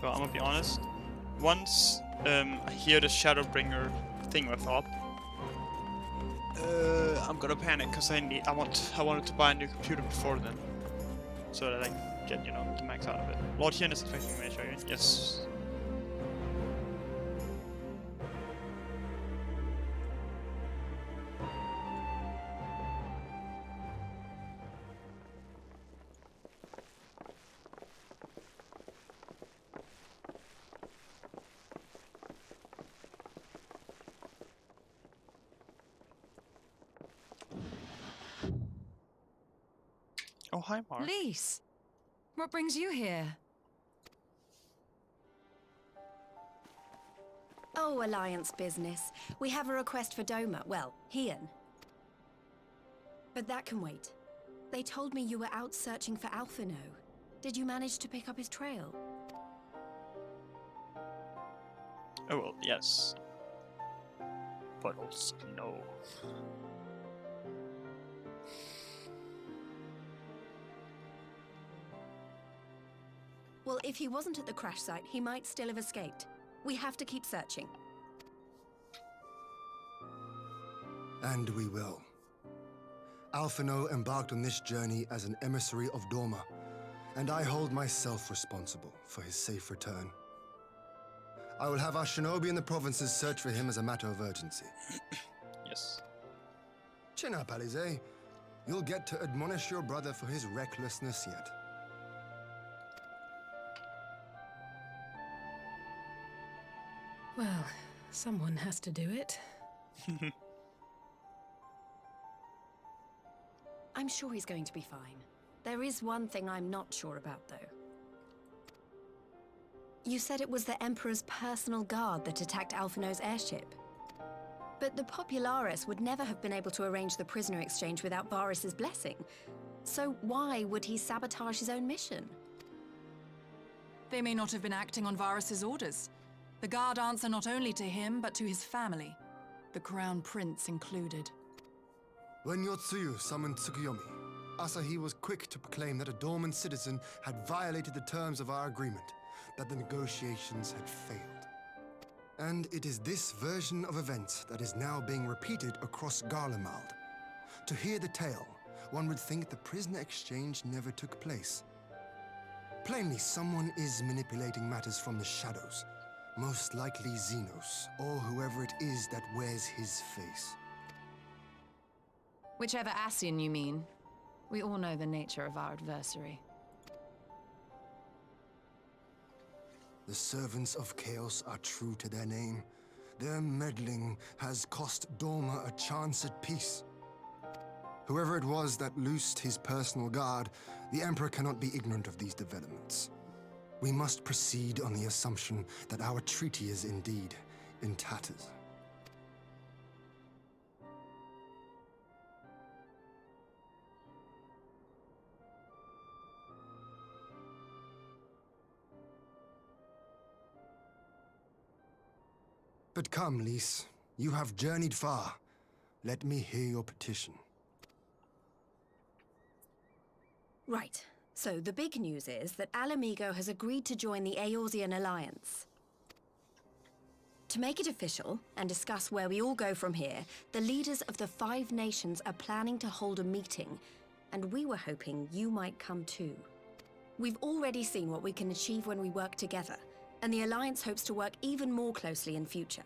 A: So I'm gonna be honest. Once I hear the Shadowbringer thing with up, I'm gonna panic because I wanted to buy a new computer before then, so that I can get the max out of it. Lord Hien is affecting me, shall you? Yes. Oh, hi, Mark.
F: Lise, what brings you here?
G: Oh, Alliance business. We have a request for Doma. Well, Hien. But that can wait. They told me you were out searching for Alphino. Did you manage to pick up his trail?
A: Oh, well, yes. But also no.
G: Well, if he wasn't at the crash site, he might still have escaped. We have to keep searching.
E: And we will. Alphino embarked on this journey as an emissary of Doma, and I hold myself responsible for his safe return. I will have our shinobi in the provinces search for him as a matter of urgency.
A: Yes.
E: Chin up, Alize. You'll get to admonish your brother for his recklessness yet.
C: Well, someone has to do it.
G: I'm sure he's going to be fine. There is one thing I'm not sure about, though. You said it was the Emperor's personal guard that attacked Alphino's airship. But the Popularis would never have been able to arrange the prisoner exchange without Varys' blessing. So why would he sabotage his own mission?
D: They may not have been acting on Varys' orders. The guard answer not only to him, but to his family, the Crown Prince included.
E: When Yotsuyu summoned Tsukuyomi, Asahi was quick to proclaim that a dormant citizen had violated the terms of our agreement, that the negotiations had failed. And it is this version of events that is now being repeated across Garlemald. To hear the tale, one would think the prisoner exchange never took place. Plainly, someone is manipulating matters from the shadows. Most likely Xenos, or whoever it is that wears his face.
F: Whichever Ascian you mean. We all know the nature of our adversary.
E: The servants of Chaos are true to their name. Their meddling has cost Doma a chance at peace. Whoever it was that loosed his personal guard, the Emperor cannot be ignorant of these developments. We must proceed on the assumption that our treaty is indeed in tatters. But come, Lise. You have journeyed far. Let me hear your petition.
G: Right. So the big news is that Alamigo has agreed to join the Eorzean Alliance. To make it official and discuss where we all go from here, the leaders of the 5 nations are planning to hold a meeting and we were hoping you might come too. We've already seen what we can achieve when we work together, and the Alliance hopes to work even more closely in future.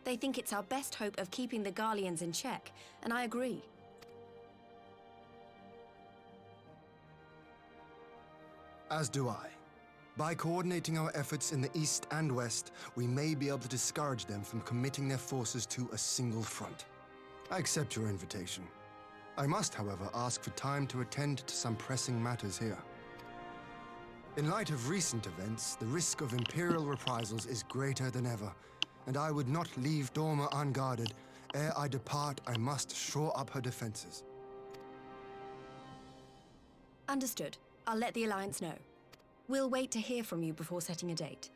G: They think it's our best hope of keeping the Garleans in check, and I agree.
E: As do I. By coordinating our efforts in the east and west, we may be able to discourage them from committing their forces to a single front. I accept your invitation. I must, however, ask for time to attend to some pressing matters here. In light of recent events, the risk of Imperial reprisals is greater than ever, and I would not leave Dorma unguarded. Ere I depart, I must shore up her defenses.
G: Understood. I'll let the Alliance know. We'll wait to hear from you before setting a date.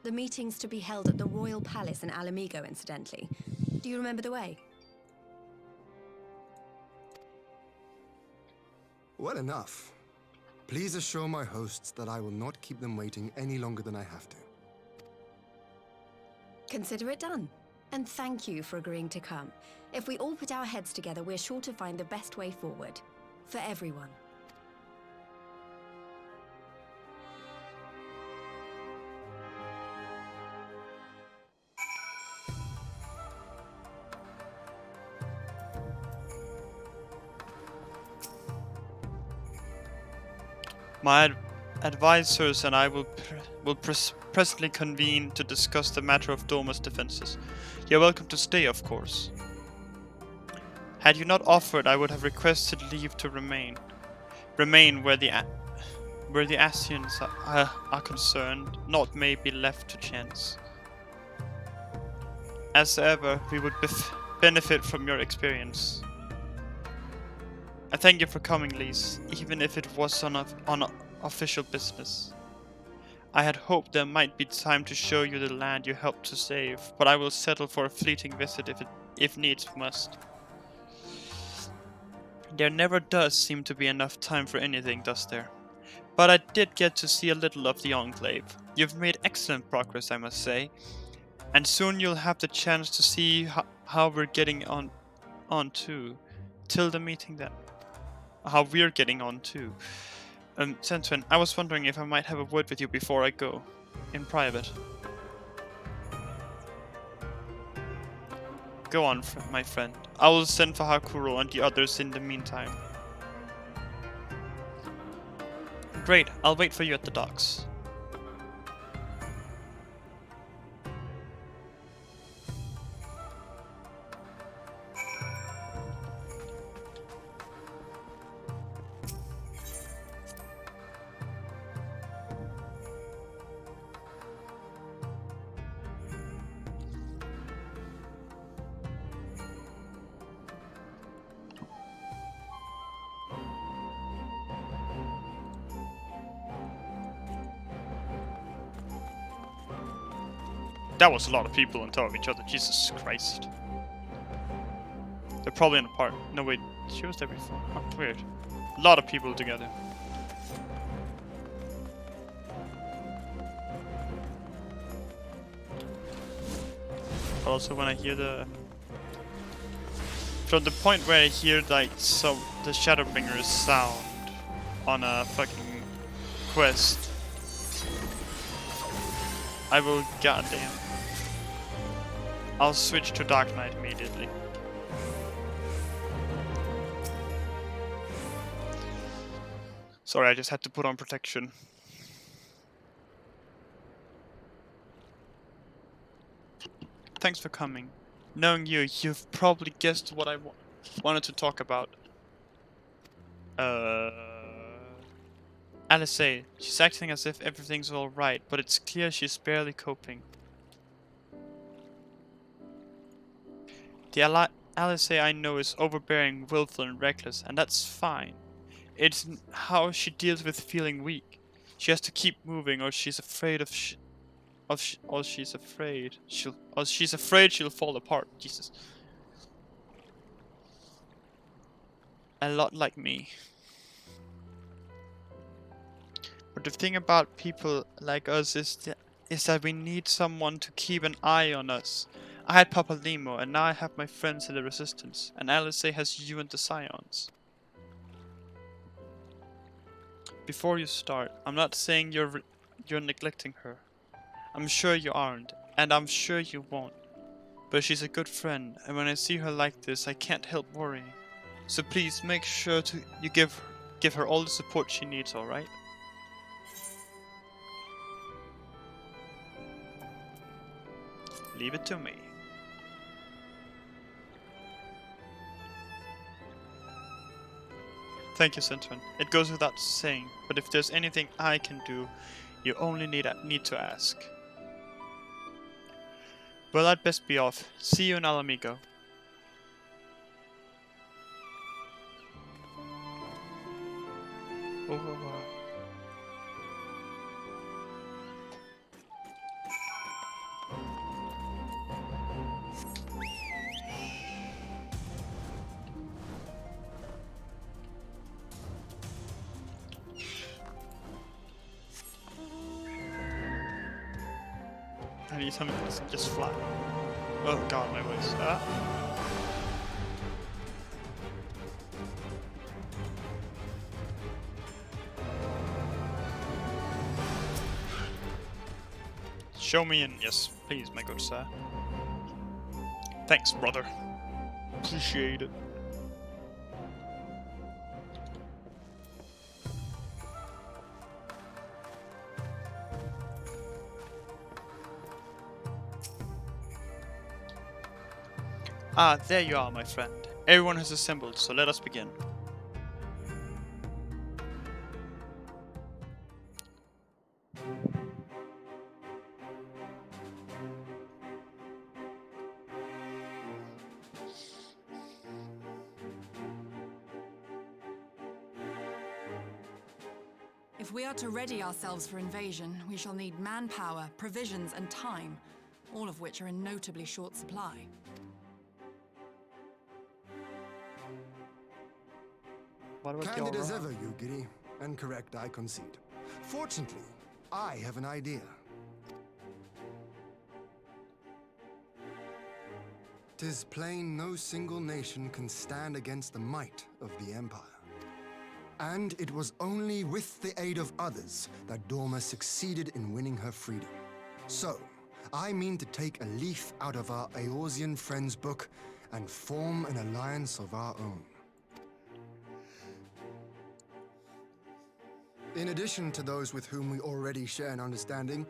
G: The meeting's to be held at the Royal Palace in Alamigo, incidentally. Do you remember the way?
E: Well enough. Please assure my hosts that I will not keep them waiting any longer than I have to.
G: Consider it done. And thank you for agreeing to come. If we all put our heads together, we're sure to find the best way forward. For everyone.
A: My advisors and I will presently convene to discuss the matter of Dorma's defenses. You're welcome to stay, of course. Had you not offered, I would have requested leave to remain. Remain where the Ascians are concerned, not may be left to chance. As ever, we would benefit from your experience. I thank you for coming, Lise, even if it was on official business. I had hoped there might be time to show you the land you helped to save, but I will settle for a fleeting visit if needs must. There never does seem to be enough time for anything, does there? But I did get to see a little of the Enclave. You've made excellent progress, I must say, and soon you'll have the chance to see how we're getting on too. Till the meeting then. How we're getting on too. Centurin, I was wondering if I might have a word with you before I go. In private. Go on, my friend. I will send for Hakuro and the others in the meantime. Great, I'll wait for you at the docks. That was a lot of people on top of each other, Jesus Christ. They're probably in a park. No wait, she was there before. Oh, weird. A lot of people together. But also when I hear from the point where I hear like the Shadowbringers sound on a fucking quest, I will goddamn. I'll switch to Dark Knight immediately. Sorry, I just had to put on protection. Thanks for coming. Knowing you, you've probably guessed what I wanted to talk about. Alisaie, she's acting as if everything's alright, but it's clear she's barely coping. The Alisaie I know is overbearing, willful, and reckless, and that's fine. It's how she deals with feeling weak. She has to keep moving, or she's afraid she's afraid she'll fall apart. Jesus. A lot like me. But the thing about people like us is that we need someone to keep an eye on us. I had Papalymo, and now I have my friends in the Resistance, and Alisaie has you and the Scions. before you start, I'm not saying you're neglecting her. I'm sure you aren't, and I'm sure you won't. But she's a good friend, and when I see her like this, I can't help worrying. So please make sure you give her all the support she needs, alright? Leave it to me. Thank you, Centron. It goes without saying, but if there's anything I can do, you only need to ask. Well, I'd best be off. See you in Alamigo. Oh, oh, oh. I need something that's just flat. Oh god, my voice. Show me in, yes, please, my good sir. Thanks, brother. Appreciate it. Ah, there you are, my friend. Everyone has assembled, so let us begin.
D: If we are to ready ourselves for invasion, we shall need manpower, provisions, and time, all of which are in notably short supply.
A: What about
E: Candid as
A: your
E: ever, Yugiri, and correct, I concede. Fortunately, I have an idea. 'Tis plain no single nation can stand against the might of the Empire. And it was only with the aid of others that Dorma succeeded in winning her freedom. So, I mean to take a leaf out of our Eorzean friends' book and form an alliance of our own. In addition to those with whom we already share an understanding,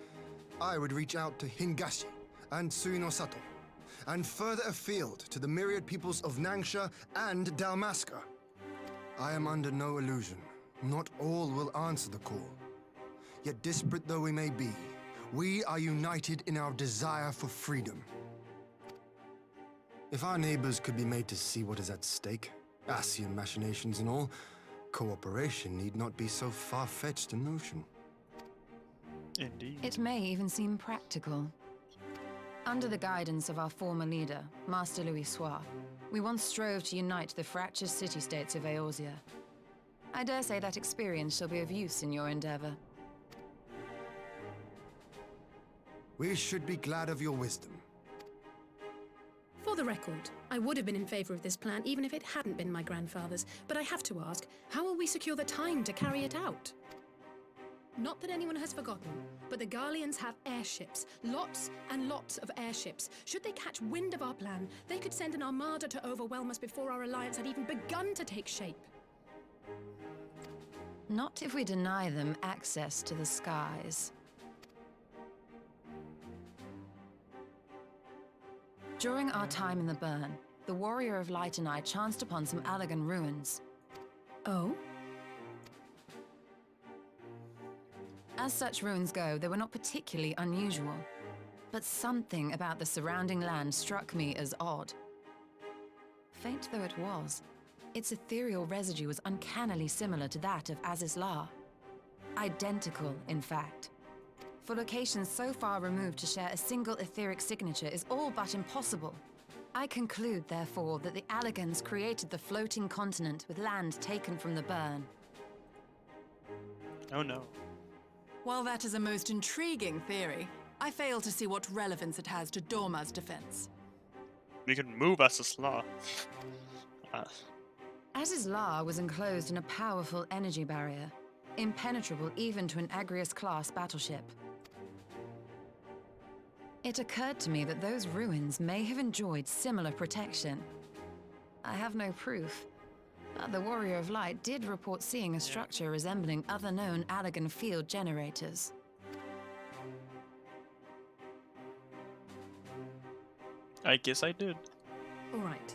E: I would reach out to Hingashi and Suinosato, and further afield to the myriad peoples of Nangsha and Dalmasca. I am under no illusion. Not all will answer the call. Yet disparate though we may be, we are united in our desire for freedom. If our neighbors could be made to see what is at stake, Ascian machinations and all, cooperation need not be so far-fetched a notion.
A: Indeed.
F: It may even seem practical. Under the guidance of our former leader, Master Louisoix, we once strove to unite the fractious city-states of Eorzea. I dare say that experience shall be of use in your endeavor.
E: We should be glad of your wisdom.
C: For the record, I would have been in favor of this plan even if it hadn't been my grandfather's, but I have to ask, how will we secure the time to carry it out? Not that anyone has forgotten, but the Garleans have airships. Lots and lots of airships. Should they catch wind of our plan, they could send an armada to overwhelm us before our alliance had even begun to take shape.
F: Not if we deny them access to the skies. During our time in the Burn, the Warrior of Light and I chanced upon some Allagan ruins.
C: Oh?
F: As such ruins go, they were not particularly unusual. But something about the surrounding land struck me as odd. Faint though it was, its ethereal residue was uncannily similar to that of Aziz La. Identical, in fact. For locations so far removed to share a single etheric signature is all but impossible. I conclude, therefore, that the Allagans created the floating continent with land taken from the Burn.
A: Oh no.
D: While that is a most intriguing theory, I fail to see what relevance it has to Dorma's defense.
A: We can move Aziz La.
F: Aziz La was enclosed in a powerful energy barrier. impenetrable even to an Agrius-class battleship. It occurred to me that those ruins may have enjoyed similar protection. I have no proof, but the Warrior of Light did report seeing a structure resembling other known Allagan field generators.
A: I guess I did.
C: All right.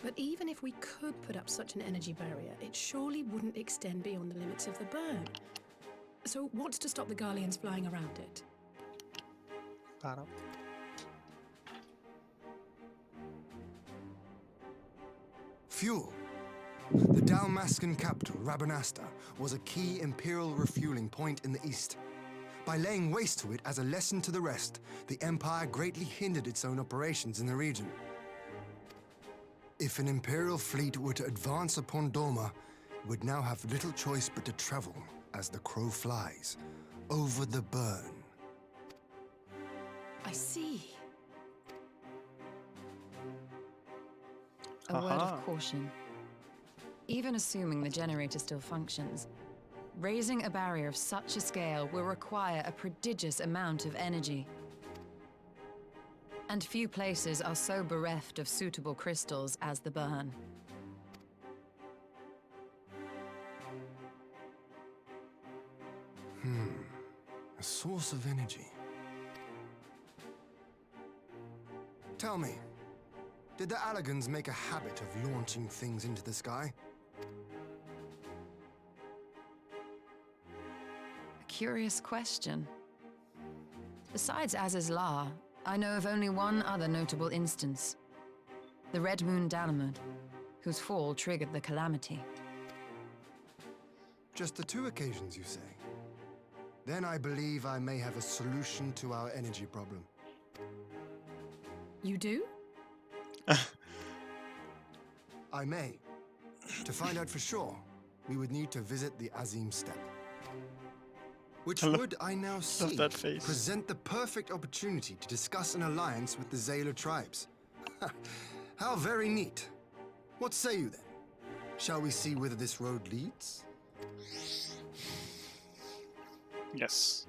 C: But even if we could put up such an energy barrier, it surely wouldn't extend beyond the limits of the burn. So what's to stop the Garleans flying around it?
E: Fuel. The Dalmascan capital, Rabanasta, was a key Imperial refueling point in the east. By laying waste to it as a lesson to the rest, the Empire greatly hindered its own operations in the region. If an Imperial fleet were to advance upon Doma, it would now have little choice but to travel, as the crow flies, over the burn.
C: I see.
F: A word
A: Aha.
F: of caution. Even assuming the generator still functions, raising a barrier of such a scale will require a prodigious amount of energy. And few places are so bereft of suitable crystals as the burn.
E: A source of energy. Tell me, did the Allagans make a habit of launching things into the sky?
F: A curious question. Besides Aziz's La, I know of only one other notable instance. The Red Moon Dalamud, whose fall triggered the calamity.
E: Just the 2 occasions, you say? Then I believe I may have a solution to our energy problem.
C: You do?
E: I may. To find out for sure, we would need to visit the Azim Steppe. Which would, I now see,
A: that face.
E: present the perfect opportunity to discuss an alliance with the Zayla tribes. How very neat. What say you then? Shall we see whither this road leads?
A: Yes.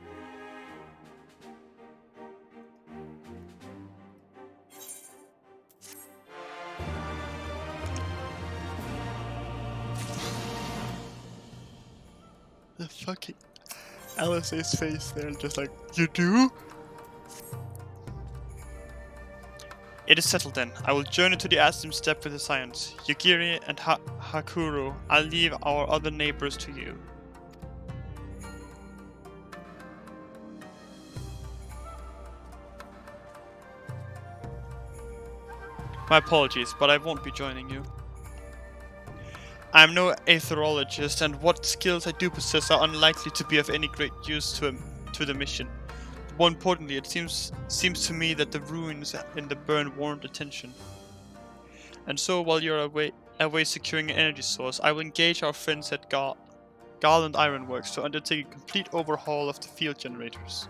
A: The fucking Alice's face there, just like, you do? It is settled then. I will journey to the Azim Steppe with the Scions. Yugiri and Hakuro, I'll leave our other neighbors to you. My apologies, but I won't be joining you. I am no aetherologist, and what skills I do possess are unlikely to be of any great use to the mission. More importantly, it seems to me that the ruins in the burn warrant attention. And so, while you're away securing an energy source, I will engage our friends at Garland Ironworks to undertake a complete overhaul of the field generators.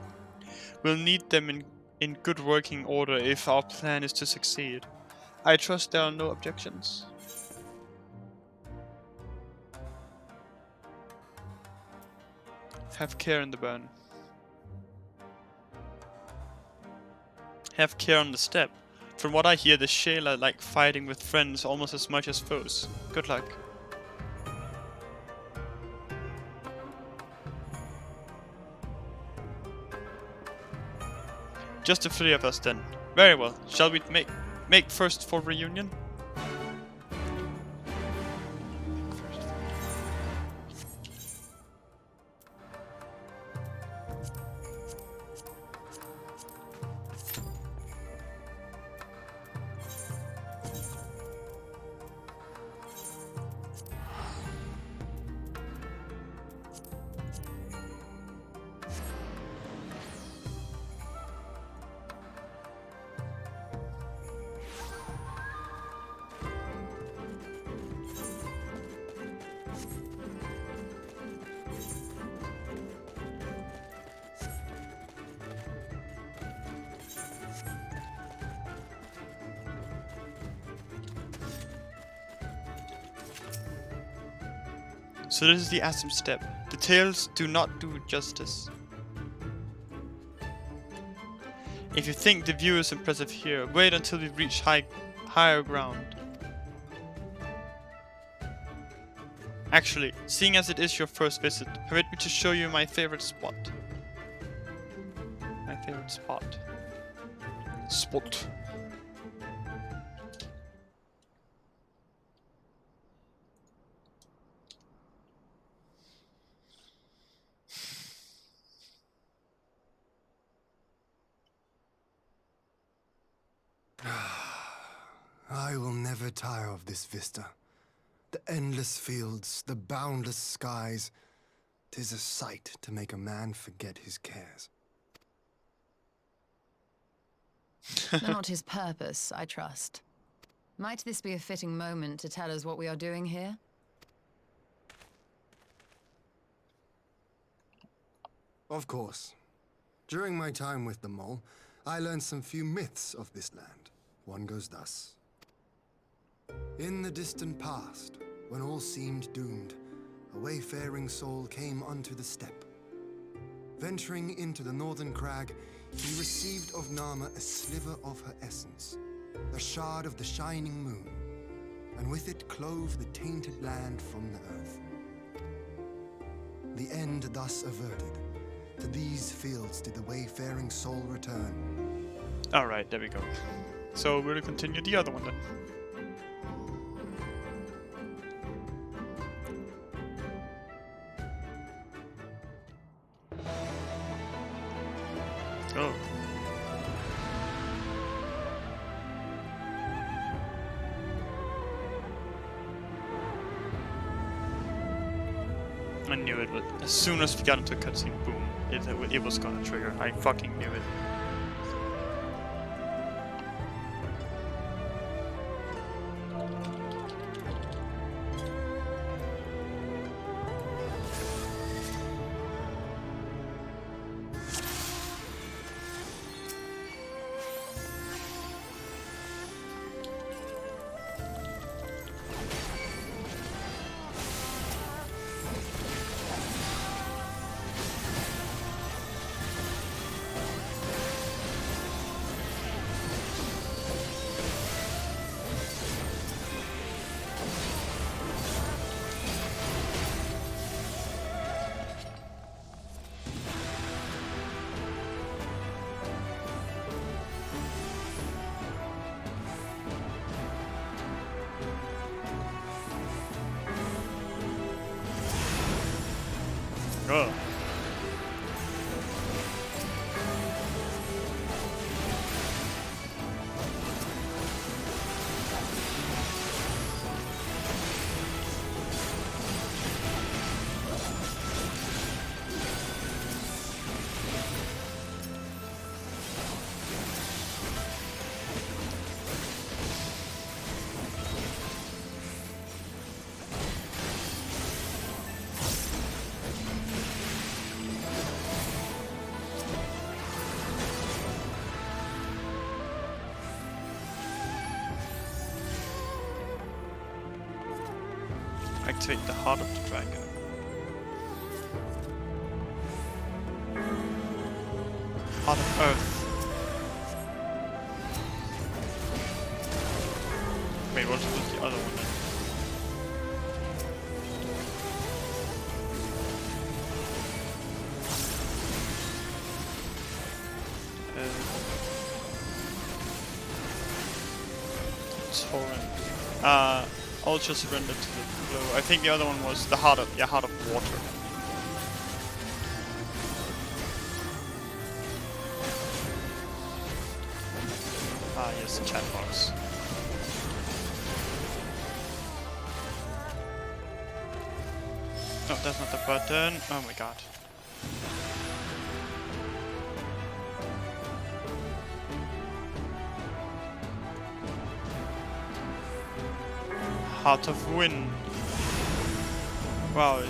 A: We'll need them in good working order if our plan is to succeed. I trust there are no objections. Have care in the burn. Have care on the steppe. From what I hear, the Shayla like fighting with friends almost as much as foes. Good luck. Just the 3 of us then. Very well. Shall we make first for reunion? So this is the Asim step. Details do not do justice. If you think the view is impressive here, wait until we reach higher ground. Actually, seeing as it is your first visit, permit me to show you my favorite spot. My favorite spot. Spot.
E: I will never tire of this vista. The endless fields, the boundless skies. 'Tis a sight to make a man forget his cares.
F: Not his purpose, I trust. Might this be a fitting moment to tell us what we are doing here?
E: Of course. During my time with the Mole, I learned some few myths of this land. One goes thus. In the distant past, when all seemed doomed, a wayfaring soul came unto the steppe. Venturing into the northern crag, he received of Nama a sliver of her essence, a shard of the shining moon, and with it clove the tainted land from the earth. The end thus averted, to these fields did the wayfaring soul return.
A: Alright, there we go. So we'll continue the other one then. Oh. I knew it would. As soon as we got into a cutscene, boom, it was gonna trigger. I fucking knew it. Oh. Activate the heart of the dragon. Heart of Earth. Wait, what was the other one then? Torrent. I'll just surrender to the flow. I think the other one was the heart of water. Ah yes, the chat box. No, that's not the button. Oh my god. Heart of Wind. Wow.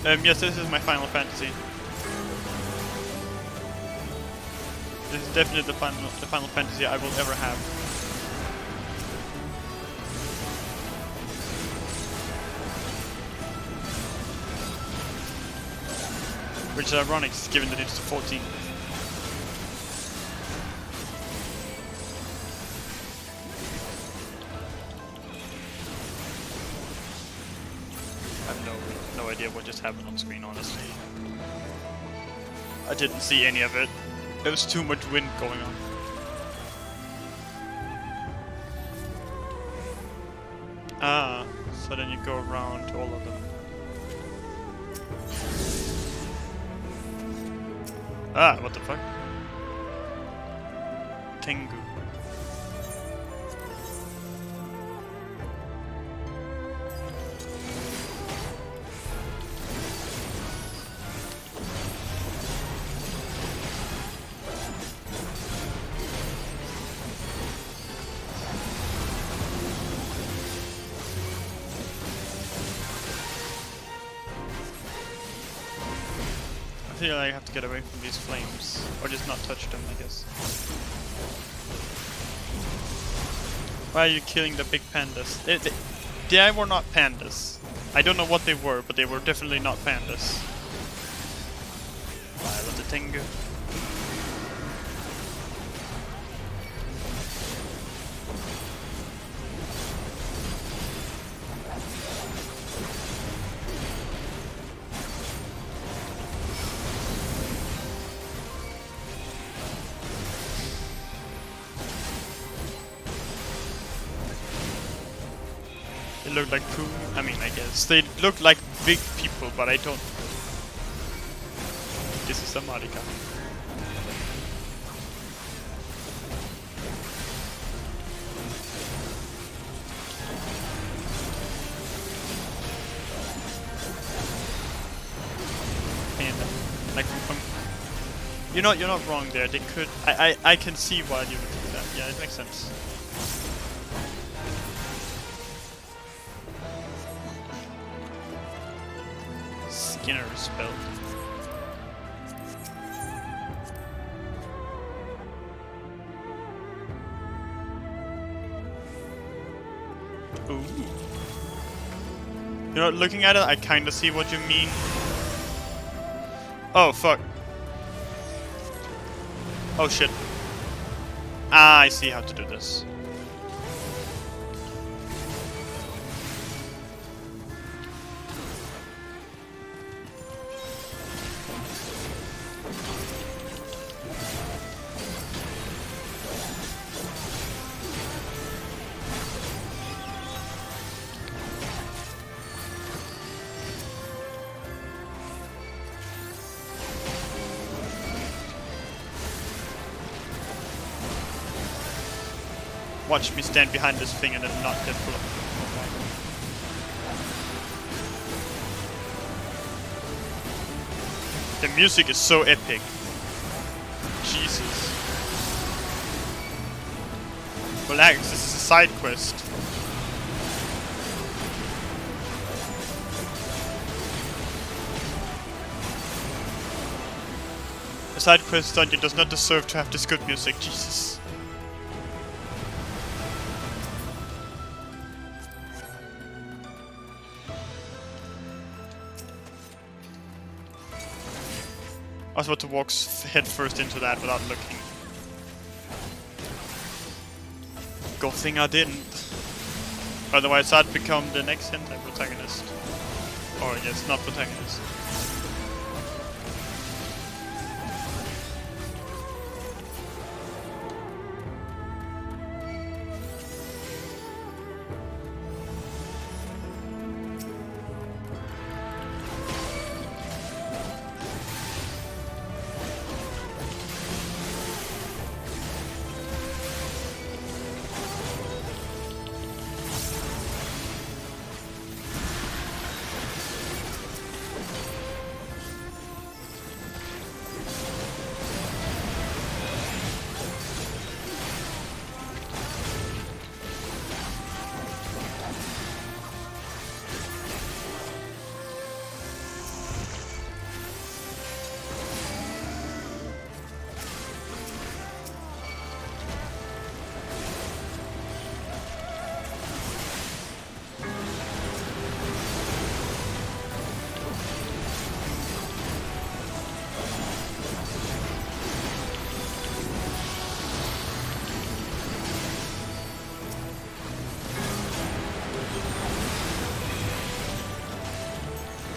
A: Yes, this is my Final Fantasy. This is definitely the Final Fantasy I will ever have. Which is ironic, given that it's 14. I have no idea what just happened on screen, honestly. I didn't see any of it. There was too much wind going on. Ah, so then you go around all of them. Ah, what the fuck? Tengu. I feel like I have to get away from these flames, or just not touch them, I guess. Why are you killing the big pandas? They were not pandas. I don't know what they were, but they were definitely not pandas. Violet the Tengu. They look like poo. I mean, I guess they look like big people, but I don't. This is a Marika. And like you're not wrong there. They could. I can see why you would do that. Yeah, it makes sense. Skinner spell. Ooh. You know, looking at it, I kind of see what you mean. Oh, fuck. Oh, shit. Ah, I see how to do this. Watch me stand behind this thing and then not get blocked. The music is so epic. Jesus. Relax, this is a side quest. A side quest dungeon does not deserve to have this good music, Jesus. I was about to walk head first into that without looking. Good thing I didn't. Otherwise I'd become the next hentai protagonist. Or yes, not protagonist.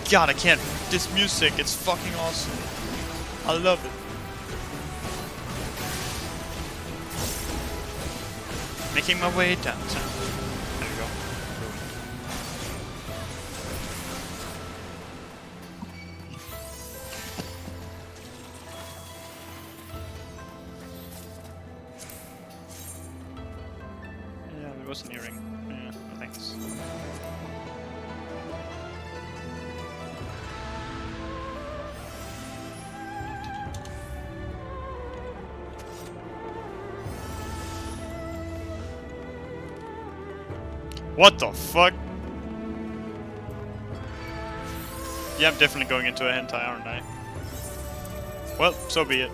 A: god, I can't. This music, it's fucking awesome. I love it. Making my way downtown. There we go. Yeah, there was an earring. Yeah, thanks. What the fuck? Yeah, I'm definitely going into a hentai, aren't I? Well, so be it.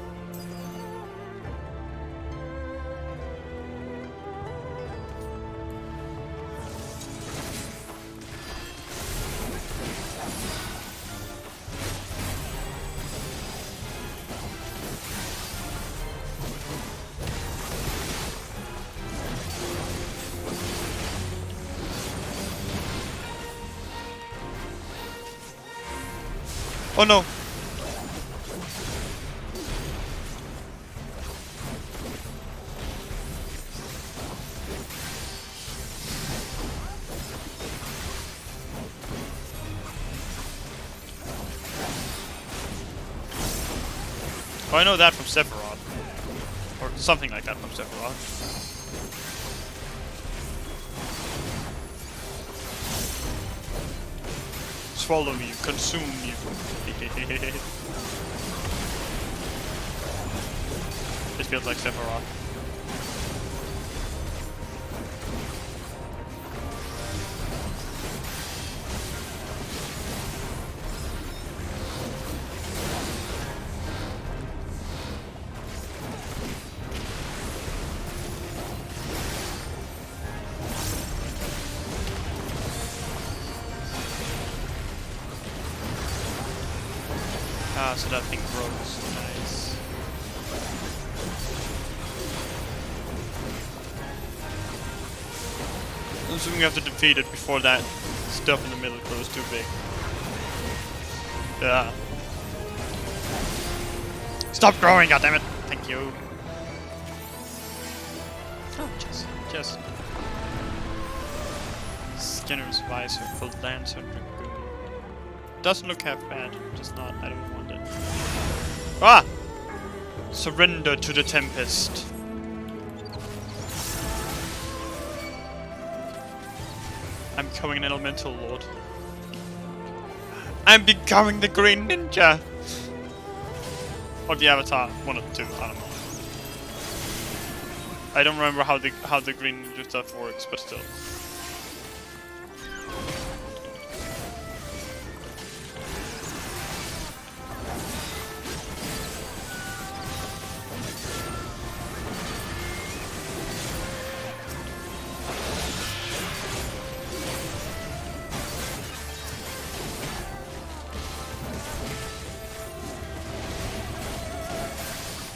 A: Oh no! Oh, I know that from Sephiroth. Or something like that from Sephiroth. Swallow you, consume you. This feels like Sephiroth. Ah, so that thing grows. Nice. I'm assuming we have to defeat it before that stuff in the middle grows too big. Yeah. Stop growing, goddammit! Thank you. Oh, just. Skinner's visor, full lancer, dragoon. Doesn't look half bad, just not. I don't want it. Ah! Surrender to the Tempest. I'm becoming an elemental lord. I'm becoming the Green Ninja! Or the Avatar, one of the two, I don't know. I don't remember how the Green Ninja stuff works, but still.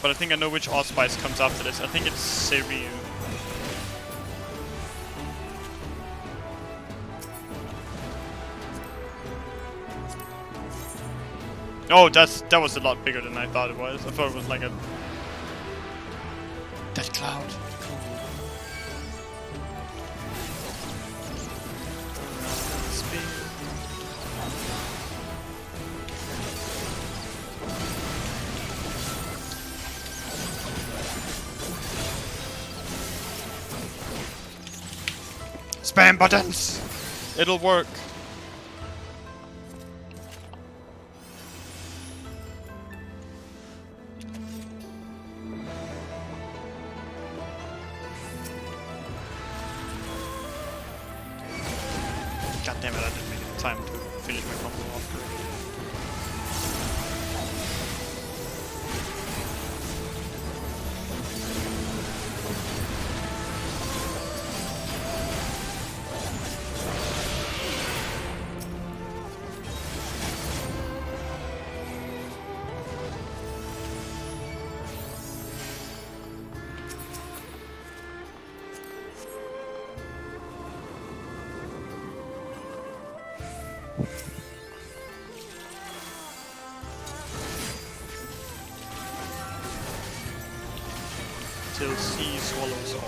A: But I think I know which Allspice comes after this. I think it's Seiryu. Oh, that was a lot bigger than I thought it was. I thought it was like a... That cloud. Cool. Speed. Spam buttons! It'll work. God damn it, I didn't make time to finish my combo off. till sea swallows all.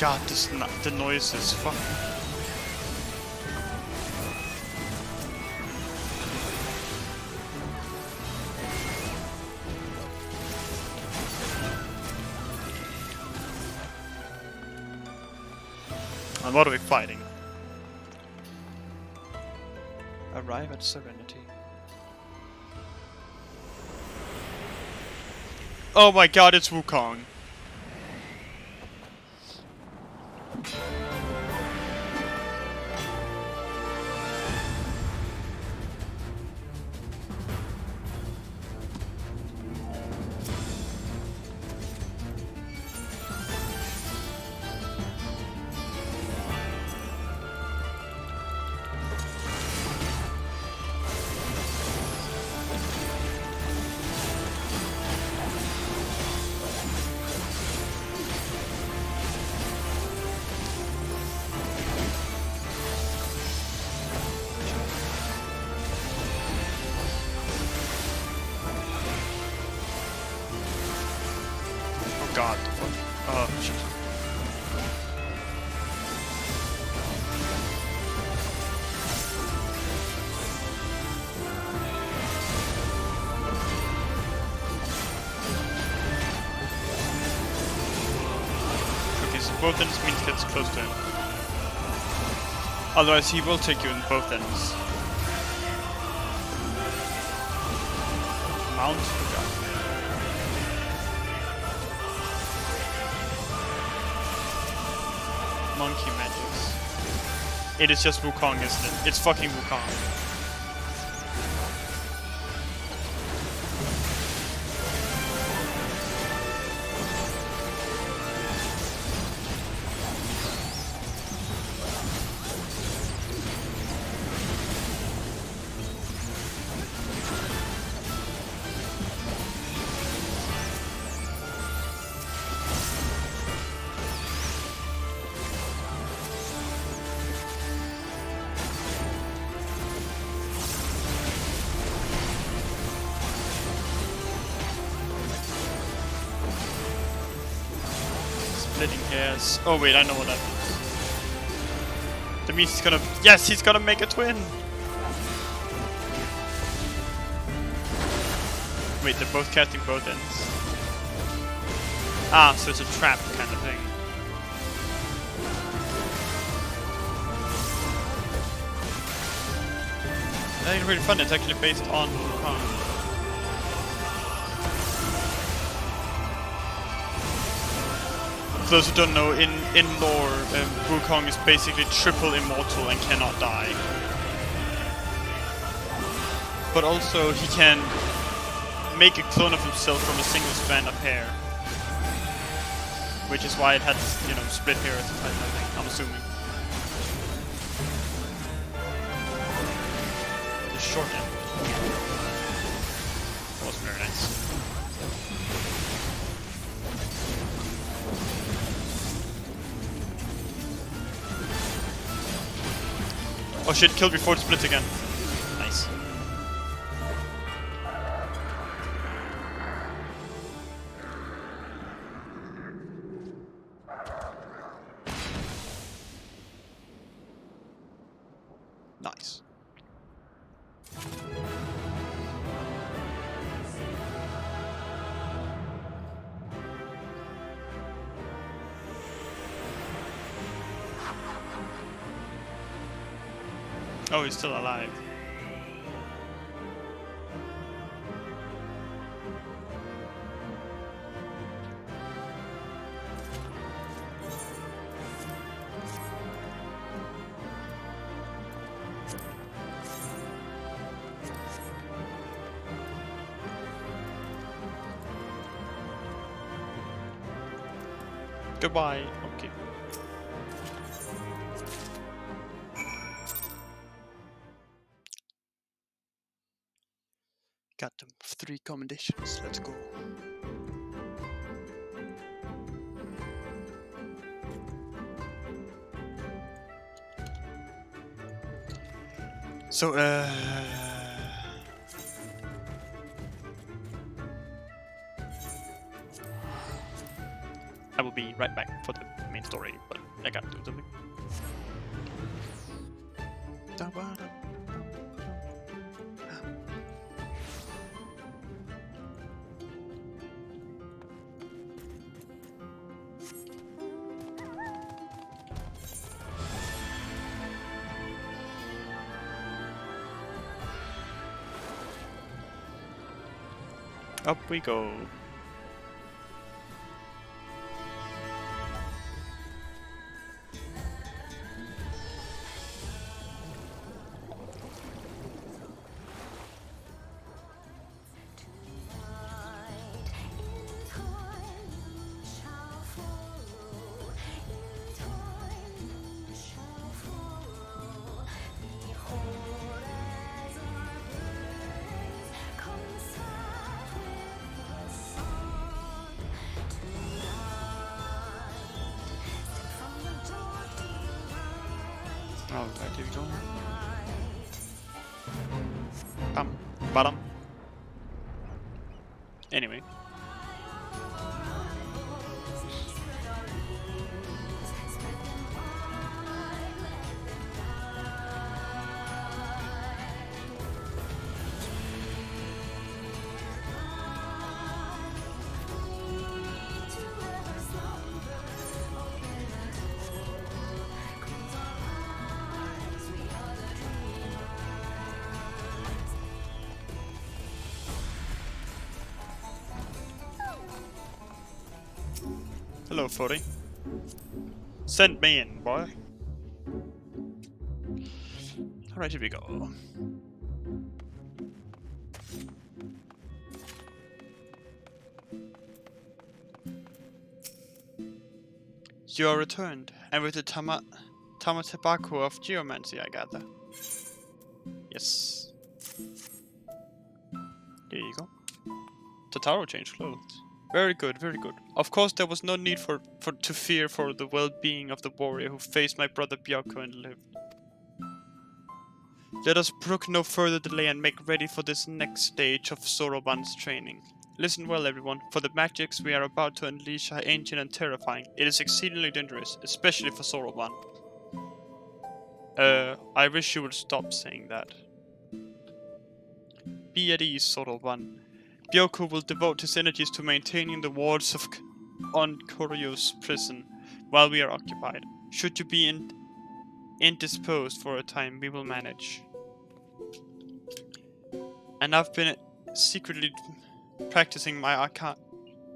A: God, the noise is fucking. And what are we fighting? Arrive at Serenity. Oh my god, it's Wukong. God, the fuck. Oh, shit. Okay, so both ends means gets close to him. Otherwise, he will take you in both ends. Mount the gun. Monkey magics. It is just Wukong, isn't it? It's fucking Wukong. Splitting hairs. Oh wait, I know what that means. That means he's gonna... Yes, he's gonna make a twin! Wait, they're both casting both ends. Ah, so it's a trap kind of thing. That ain't really fun, it's actually based on Wukong. For those who don't know, in lore, Wukong is basically triple immortal and cannot die. But also, he can make a clone of himself from a single strand of hair. Which is why it had, you know, split hair at the time, I think, I'm assuming. The short end. That was very nice. Oh shit, killed before it split again. Nice. Nice. Oh, he's still alive. Goodbye. Okay. recommendations. Let's go. So, I will be right back for the main story, but I gotta do something. Up we go. Alright, here we go. Bottom. Anyway. Hello, 40. Send me in, boy. Alright, here we go. You are returned, and with the Tamatebaku of Geomancy, I gather. Yes. There you go. Totaro changed clothes. Very good, very good. Of course, there was no need to fear for the well-being of the warrior who faced my brother Byakko and lived. Let us brook no further delay and make ready for this next stage of Soroban's training. Listen well, everyone, for the magics we are about to unleash are ancient and terrifying. It is exceedingly dangerous, especially for Soroban. I wish you would stop saying that. Be at ease, Soroban. Byakko will devote his energies to maintaining the wards of Onkoryo's prison while we are occupied. Should you be indisposed for a time, we will manage. And I've been secretly practicing my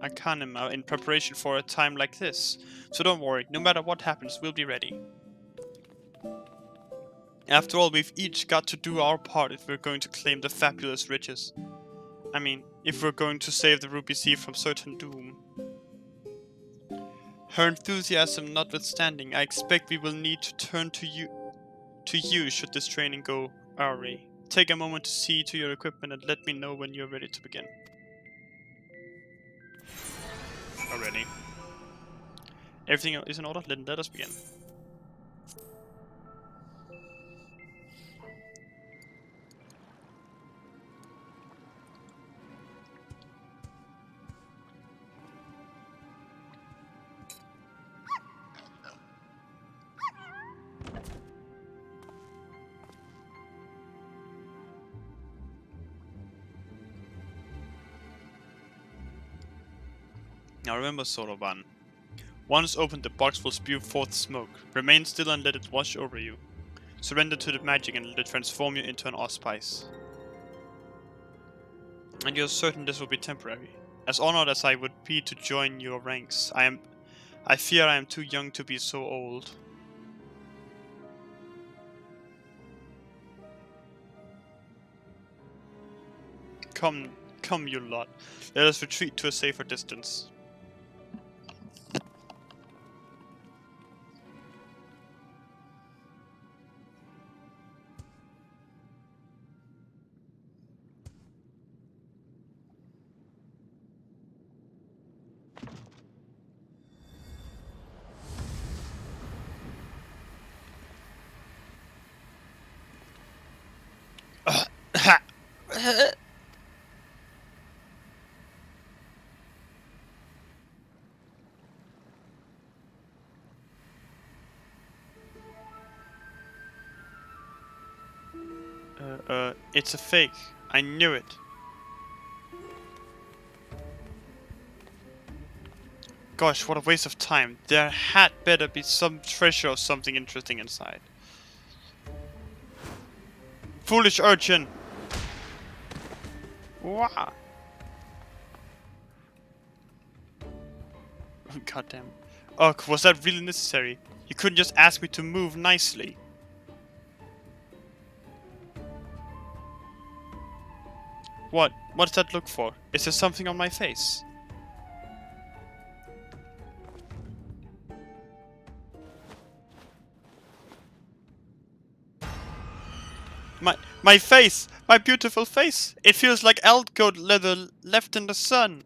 A: arcanum in preparation for a time like this. So don't worry, no matter what happens, we'll be ready. After all, we've each got to do our part if we're going to claim the fabulous riches. I mean, if we're going to save the Ruby Sea from certain doom. Her enthusiasm notwithstanding, I expect we will need to turn to you should this training go awry. Take a moment to see to your equipment and let me know when you're ready to begin. Already. Everything is in order? Let us begin. Now remember, Soroban. Once opened, the box will spew forth smoke. Remain still and let it wash over you. Surrender to the magic and let it transform you into an Auspice. And you're certain this will be temporary. As honored as I would be to join your ranks, I fear I am too young to be so old. Come, you lot. Let us retreat to a safer distance. It's a fake. I knew it. Gosh, what a waste of time. There had better be some treasure or something interesting inside. Foolish urchin! Wow. Goddamn. Ugh, was that really necessary? You couldn't just ask me to move nicely. What? What's that look for? Is there something on my face? My face! My beautiful face! It feels like elk coat leather left in the sun.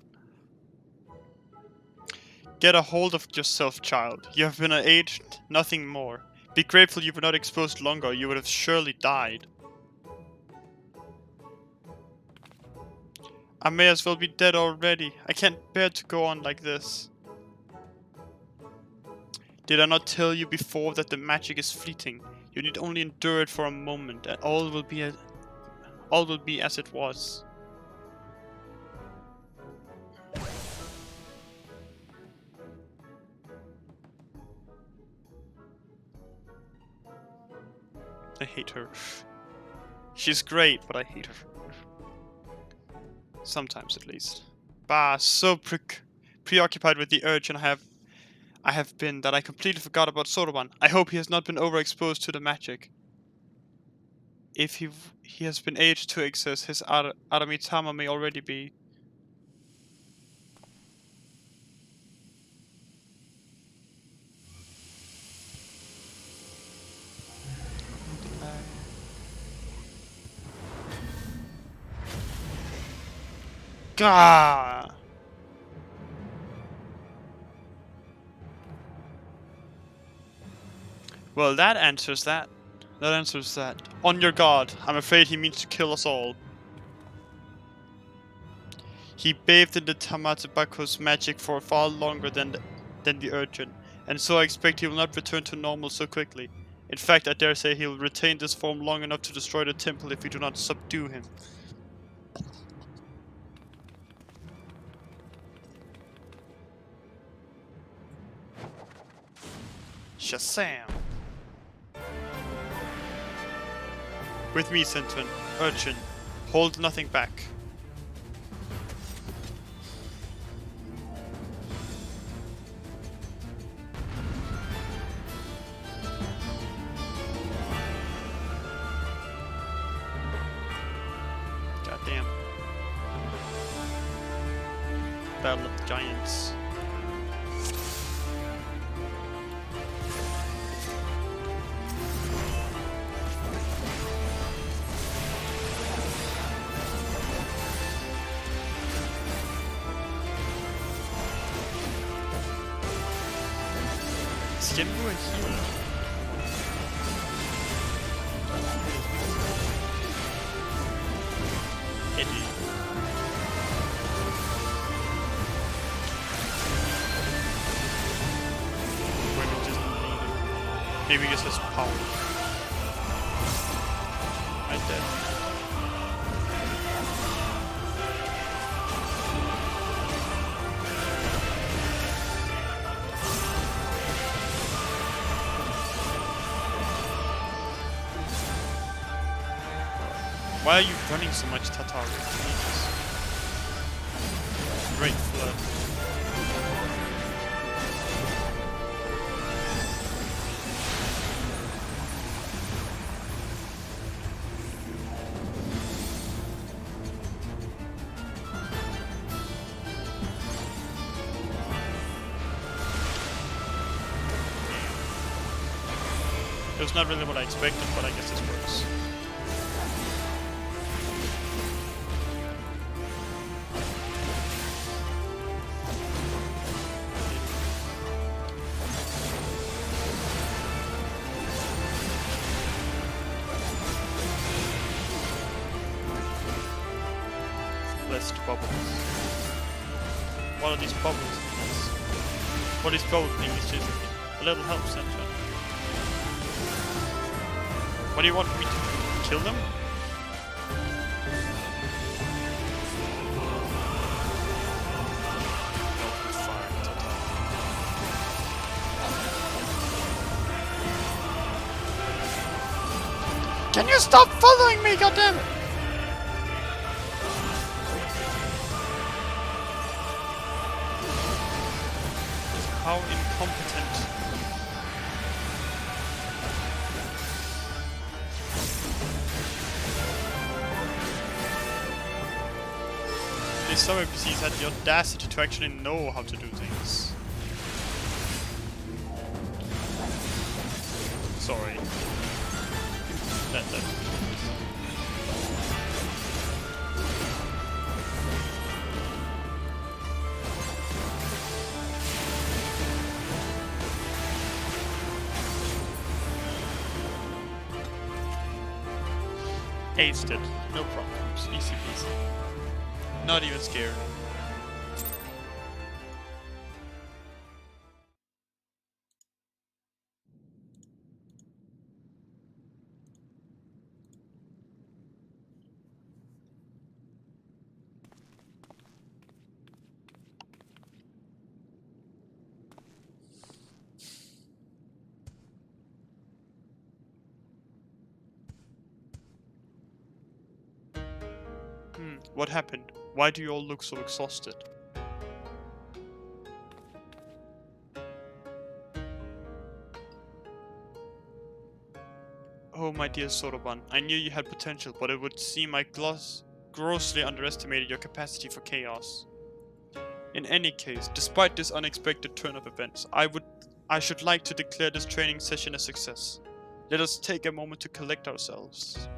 A: Get a hold of yourself, child. You have been aged, nothing more. Be grateful you were not exposed longer, you would have surely died. I may as well be dead already. I can't bear to go on like this. Did I not tell you before that the magic is fleeting? You need only endure it for a moment, and all will be as it was. I hate her. She's great, but I hate her. Sometimes, at least. Bah, so preoccupied with the urge I have been that I completely forgot about Soroban. I hope he has not been overexposed to the magic. If he has been aged to excess, his Aramitama may already be. Gah! Well, that answers that. That answers that. On your guard. I'm afraid he means to kill us all. He bathed in the Tamatabako's magic for far longer than the urchin, and so I expect he will not return to normal so quickly. In fact, I dare say he will retain this form long enough to destroy the temple if we do not subdue him. Shazam! With me, Centurion, urchin. Hold nothing back. Goddamn. Battle of the Giants. Get more healing. Eddie. Women just need it. Maybe just his power. Right there. Why are you running so much, Tatar? Jesus. Great flood. It was not really what I expected, but I guess this works. bubbles? What are these bubbles? What is bubble thingies just a little help center? What do you want me to kill them? Can you stop following me, goddammit? How incompetent. These some NPCs had the audacity to actually know how to do things. Sorry. That. Aced it. No problems. Easy peasy. Not even scared. What happened? Why do you all look so exhausted? Oh, my dear Soroban, I knew you had potential, but it would seem I grossly underestimated your capacity for chaos. In any case, despite this unexpected turn of events, I should like to declare this training session a success. Let us take a moment to collect ourselves.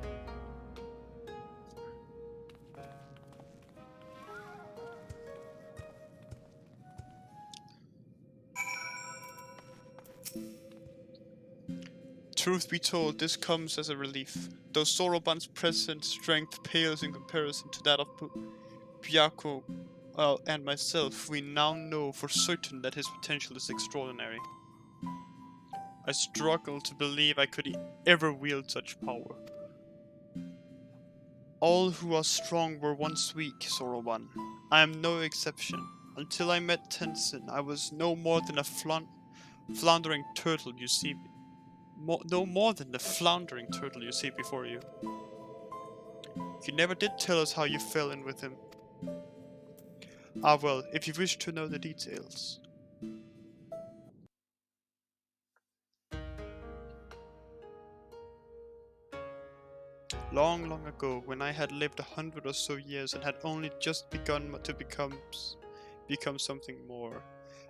A: Truth be told, this comes as a relief, though Soroban's present strength pales in comparison to that of Byakko and myself. We now know for certain that his potential is extraordinary. I struggle to believe I could ever wield such power. All who are strong were once weak, Soroban. I am no exception. Until I met Tenzin, I was no more than a floundering turtle you see. No more than the floundering turtle you see before you. You never did tell us how you fell in with him. Ah well, if you wish to know the details. Long, long ago, when I had lived 100 or so years and had only just begun to become something more,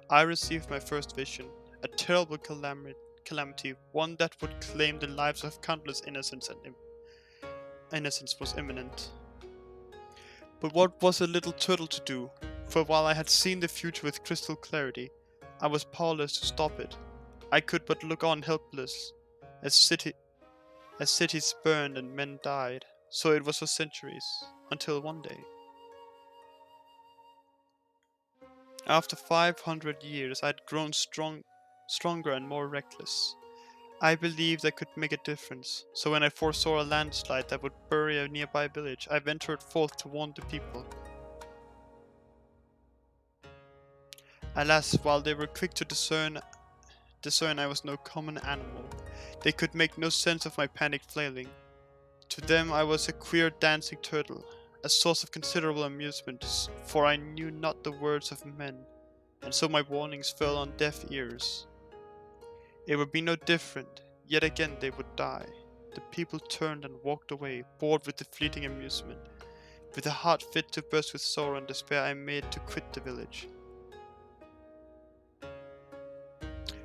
A: I received my first vision, a terrible calamity, one that would claim the lives of countless innocents, and innocence was imminent. But what was a little turtle to do? For while I had seen the future with crystal clarity, I was powerless to stop it. I could but look on helpless, as cities burned and men died. So it was for centuries, until one day. After 500 years, I had grown stronger and more reckless. I believed I could make a difference, so when I foresaw a landslide that would bury a nearby village, I ventured forth to warn the people. Alas, while they were quick to discern I was no common animal, they could make no sense of my panicked flailing. To them I was a queer dancing turtle, a source of considerable amusement, for I knew not the words of men, and so my warnings fell on deaf ears. It would be no different, yet again they would die. The people turned and walked away, bored with the fleeting amusement. With a heart fit to burst with sorrow and despair, I made to quit the village.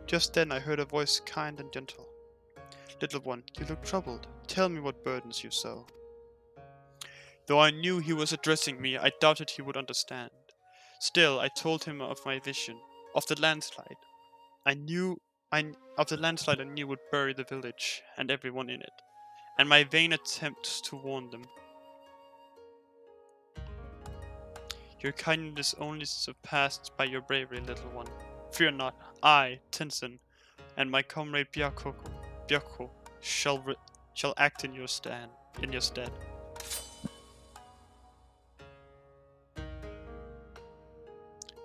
A: Just then I heard a voice kind and gentle. Little one, you look troubled. Tell me what burdens you so. Though I knew he was addressing me, I doubted he would understand. Still, I told him of my vision, of the landslide. I knew would bury the village and everyone in it, and my vain attempts to warn them. Your kindness only surpassed by your bravery, little one. Fear not, I, Tenzin, and my comrade Byakko shall act in your stead.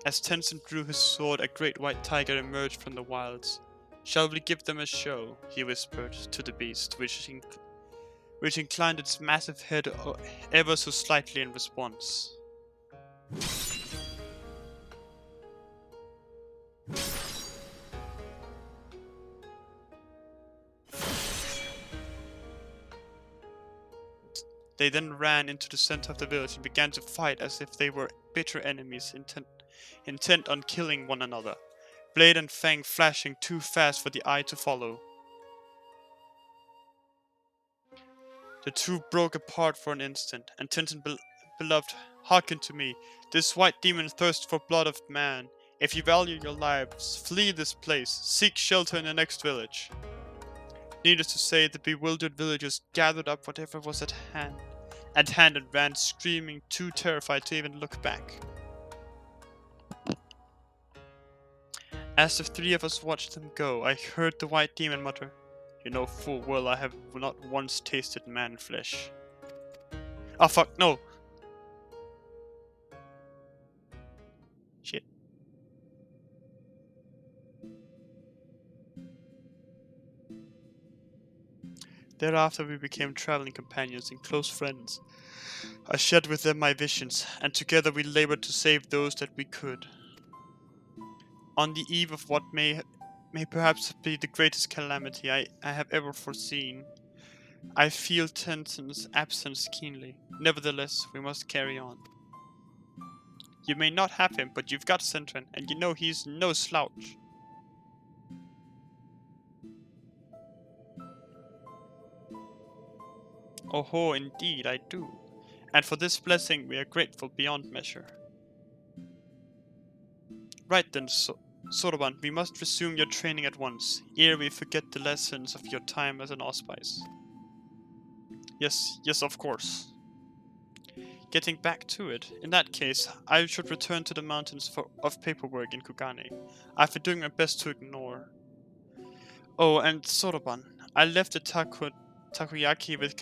A: As Tenzin drew his sword, a great white tiger emerged from the wilds. Shall we give them a show? He whispered to the beast, which inclined its massive head ever so slightly in response. They then ran into the center of the village and began to fight as if they were bitter enemies intent on killing one another, blade and fang flashing too fast for the eye to follow. The two broke apart for an instant, and Tenzin beloved, hearken to me. This white demon thirsts for blood of man. If you value your lives, flee this place. Seek shelter in the next village. Needless to say, the bewildered villagers gathered up whatever was at hand and ran screaming, too terrified to even look back. As the three of us watched them go, I heard the white demon mutter, "You know full well I have not once tasted man flesh." Oh fuck, no! Shit. Thereafter we became traveling companions and close friends. I shared with them my visions, and together we labored to save those that we could. On the eve of what may perhaps be the greatest calamity I have ever foreseen, I feel Tenzin's absence keenly. Nevertheless, we must carry on. You may not have him, but you've got Sentren, and you know he's no slouch. Oh ho, indeed I do. And for this blessing we are grateful beyond measure. Right then, Soroban, we must resume your training at once, ere we forget the lessons of your time as an Auspice. Yes, of course. Getting back to it, in that case, I should return to the mountains of paperwork in Kugane. I've been doing my best to ignore. Oh, and Soroban, I left the takoyaki with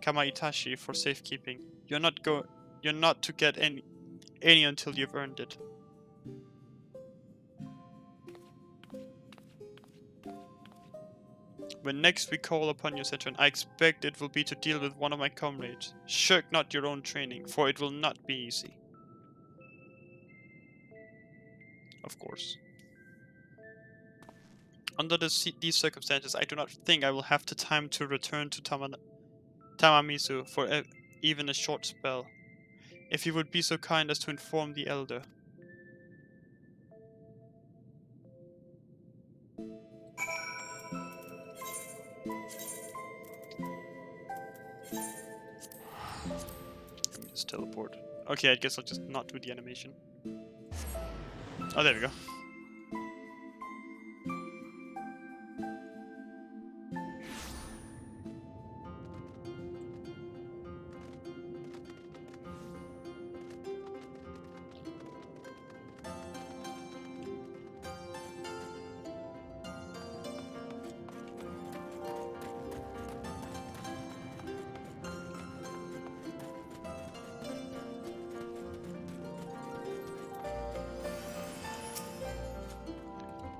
A: Kamaitachi for safekeeping. You're not to get any until you've earned it. When next we call upon you, Sentren, I expect it will be to deal with one of my comrades. Shirk not your own training, for it will not be easy. Of course. Under these circumstances, I do not think I will have the time to return to Tamamizu for even a short spell. If you would be so kind as to inform the elder. Just teleport. Okay, I guess I'll just not do the animation. Oh, there we go.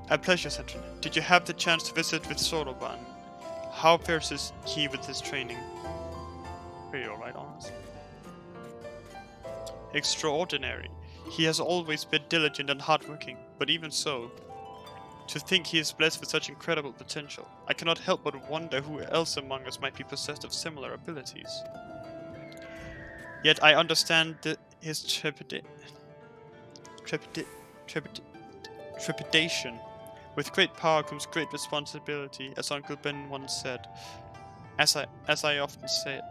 A: A pleasure, Sentren. Did you have the chance to visit with Soroban? How fares he with his training? Pretty alright, honestly. Extraordinary. He has always been diligent and hardworking, but even so, to think he is blessed with such incredible potential, I cannot help but wonder who else among us might be possessed of similar abilities. Yet I understand his trepidation. With great power comes great responsibility, as Uncle Ben once said. As I often said.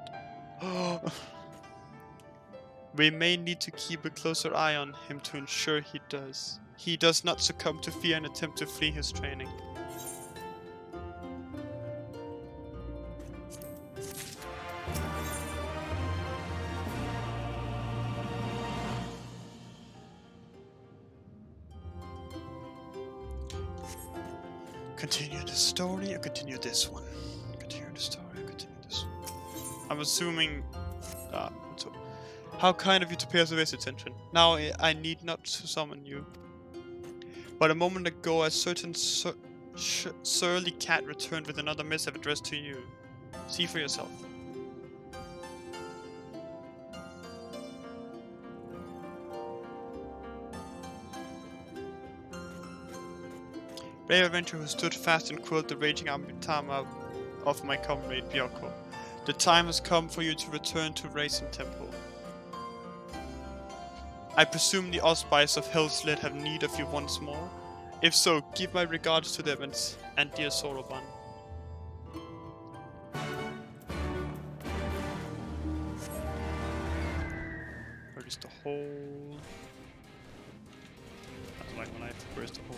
A: We may need to keep a closer eye on him to ensure he does not succumb to fear and attempt to flee his training. Continue the story or continue this one? Continue the story or continue this one? I'm assuming... so, how kind of you to pay us a visit, Sentrin. Now I need not to summon you. But a moment ago a certain surly cat returned with another missive addressed to you. See for yourself. Brave adventurer who stood fast and quelled the raging Amitama of my comrade Byoko. The time has come for you to return to Raisin Temple. I presume the Auspice of Hellslit have need of you once more? If so, give my regards to them and dear Soroban. Where is the hole? That's like when where's the hole?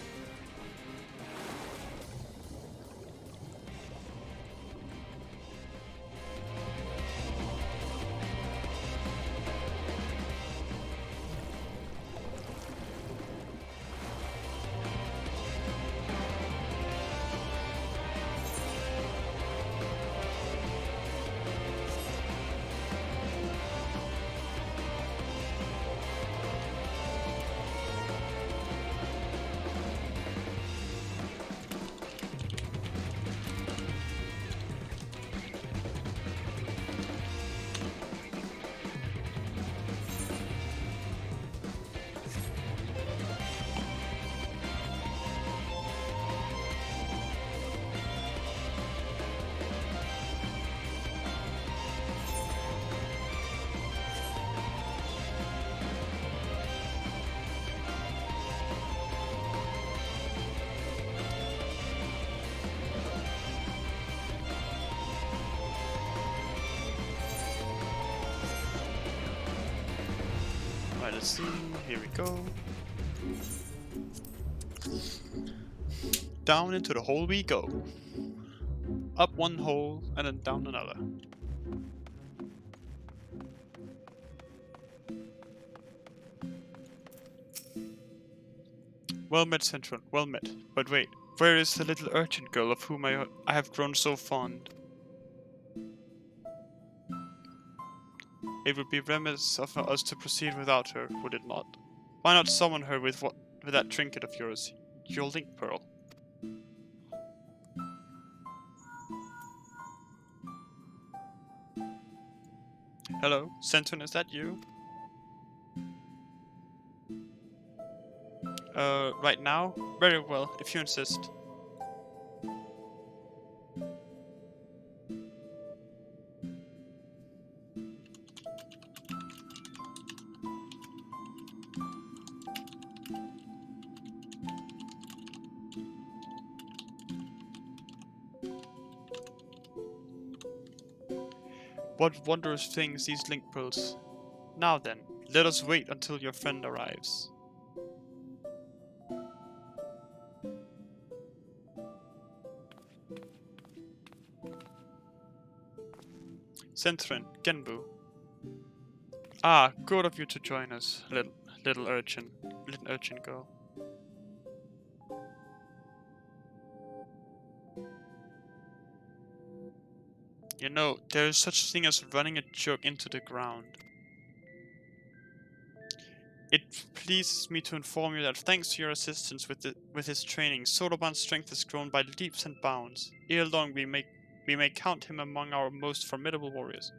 A: Right, let's see. Here we go. Down into the hole we go. Up one hole and then down another. Well met, Central. Well met. But wait, where is the little urchin girl of whom I have grown so fond? It would be remiss of us to proceed without her, would it not? Why not summon her with that trinket of yours, your link pearl? Hello, Centron, is that you? Right now? Very well, if you insist. What wondrous things these link pearls. Now then, let us wait until your friend arrives. Centrin, Genbu. Ah, good of you to join us, little urchin girl. You know, there is such a thing as running a joke into the ground. It pleases me to inform you that thanks to your assistance with his training, Soroban's strength has grown by leaps and bounds. Ere long we may count him among our most formidable warriors.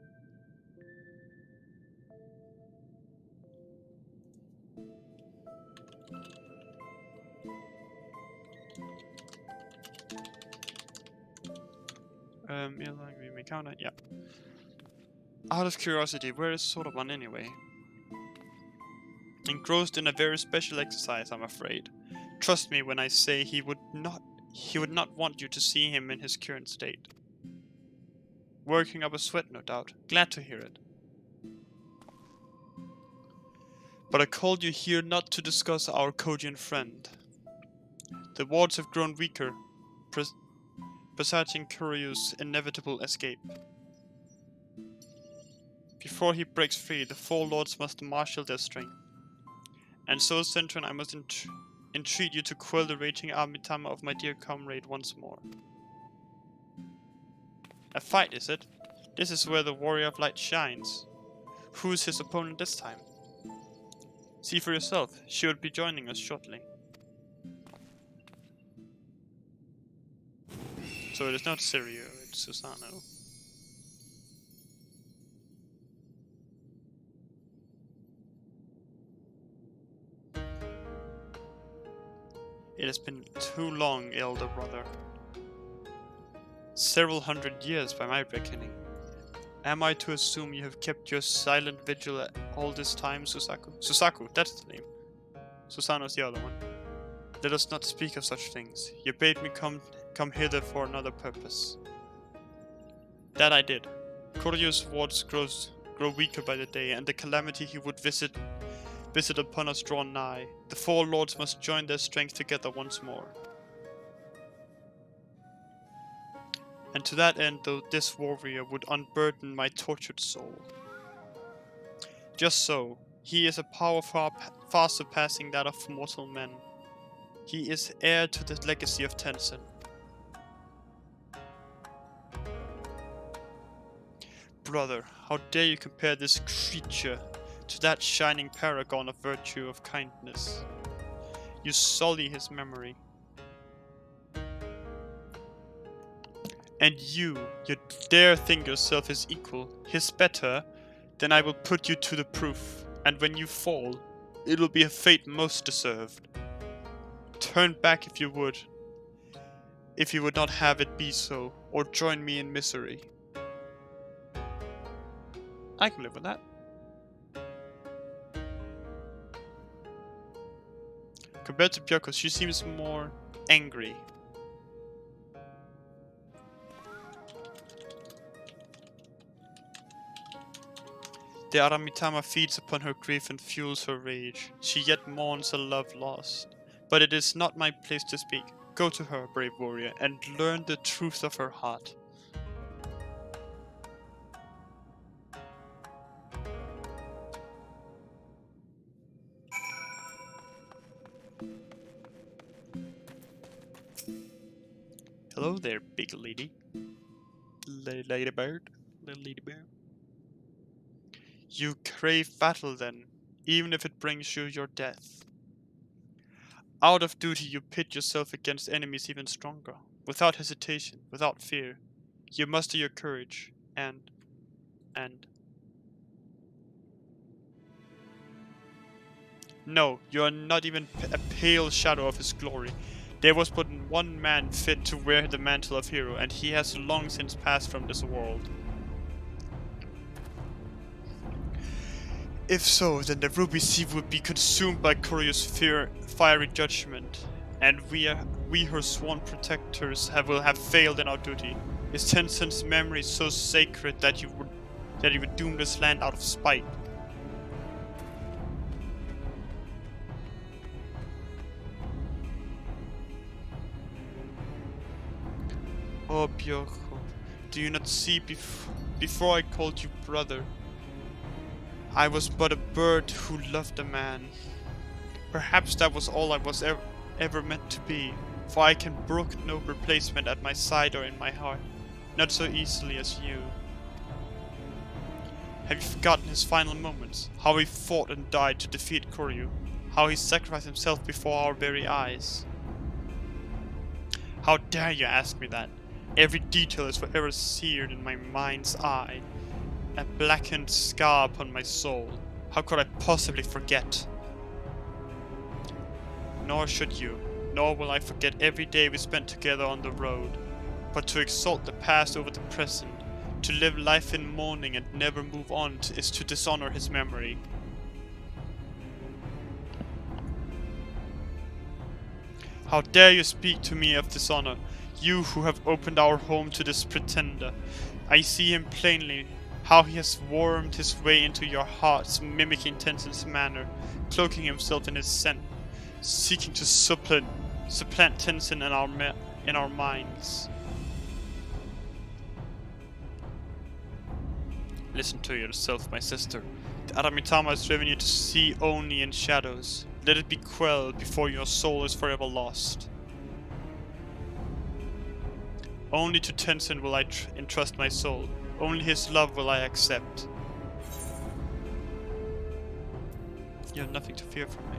A: Ere long we may count it, yeah. Out of curiosity, where is Soroban anyway? Engrossed in a very special exercise, I'm afraid. Trust me when I say he would not want you to see him in his current state. Working up a sweat, no doubt. Glad to hear it. But I called you here not to discuss our Kodian friend. The wards have grown weaker, presaging Kuryu's inevitable escape. Before he breaks free, the four lords must marshal their strength. And so, Centron, I must entreat you to quell the raging Amitama of my dear comrade once more. A fight, is it? This is where the Warrior of Light shines. Who's his opponent this time? See for yourself, she will be joining us shortly. So it is not Sirio, it's Susano. It has been too long, elder brother. Several hundred years by my reckoning. Am I to assume you have kept your silent vigil all this time, Susaku? Susaku, that's the name. Susano's the other one. Let us not speak of such things. You bade me come hither for another purpose. That I did. Koryu's wards grow weaker by the day, and the calamity he would visit upon us draw nigh. The four lords must join their strength together once more. And to that end, though this warrior would unburden my tortured soul. Just so, he is a power far surpassing that of mortal men. He is heir to the legacy of Tenzin. Brother, how dare you compare this creature to that shining paragon of virtue of kindness? You sully his memory. And you dare think yourself his equal, his better, then I will put you to the proof, and when you fall, it will be a fate most deserved. Turn back if you would not have it be so, or join me in misery. I can live with that. Compared to Byakko, she seems more angry. The Aramitama feeds upon her grief and fuels her rage. She yet mourns a love lost. But it is not my place to speak. Go to her, brave warrior, and learn the truth of her heart. Hello there, big lady. Lady bird. Little lady bear. You crave battle then, even if it brings you your death. Out of duty you pit yourself against enemies even stronger, without hesitation, without fear. You muster your courage, and... No, you are not even a pale shadow of his glory. There was but one man fit to wear the mantle of hero, and he has long since passed from this world. If so, then the Ruby Sea would be consumed by Koryu's fiery judgment, and we her sworn protectors will have failed in our duty. Is Tenzin's memory so sacred that you would doom this land out of spite? Oh, Byakko, do you not see before I called you brother, I was but a bird who loved a man. Perhaps that was all I was ever meant to be, for I can brook no replacement at my side or in my heart, not so easily as you. Have you forgotten his final moments, how he fought and died to defeat Koryu, how he sacrificed himself before our very eyes? How dare you ask me that? Every detail is forever seared in my mind's eye. A blackened scar upon my soul. How could I possibly forget? Nor should you, nor will I forget every day we spent together on the road. But to exalt the past over the present, to live life in mourning and never move on is to dishonor his memory. How dare you speak to me of dishonor, you who have opened our home to this pretender? I see him plainly, how he has wormed his way into your hearts, mimicking Tenzin's manner, cloaking himself in his scent, seeking to supplant Tenzin in our minds. Listen to yourself, my sister. The Aramitama has driven you to see only in shadows. Let it be quelled before your soul is forever lost. Only to Tenzin will I entrust my soul. Only his love will I accept. You have nothing to fear from me.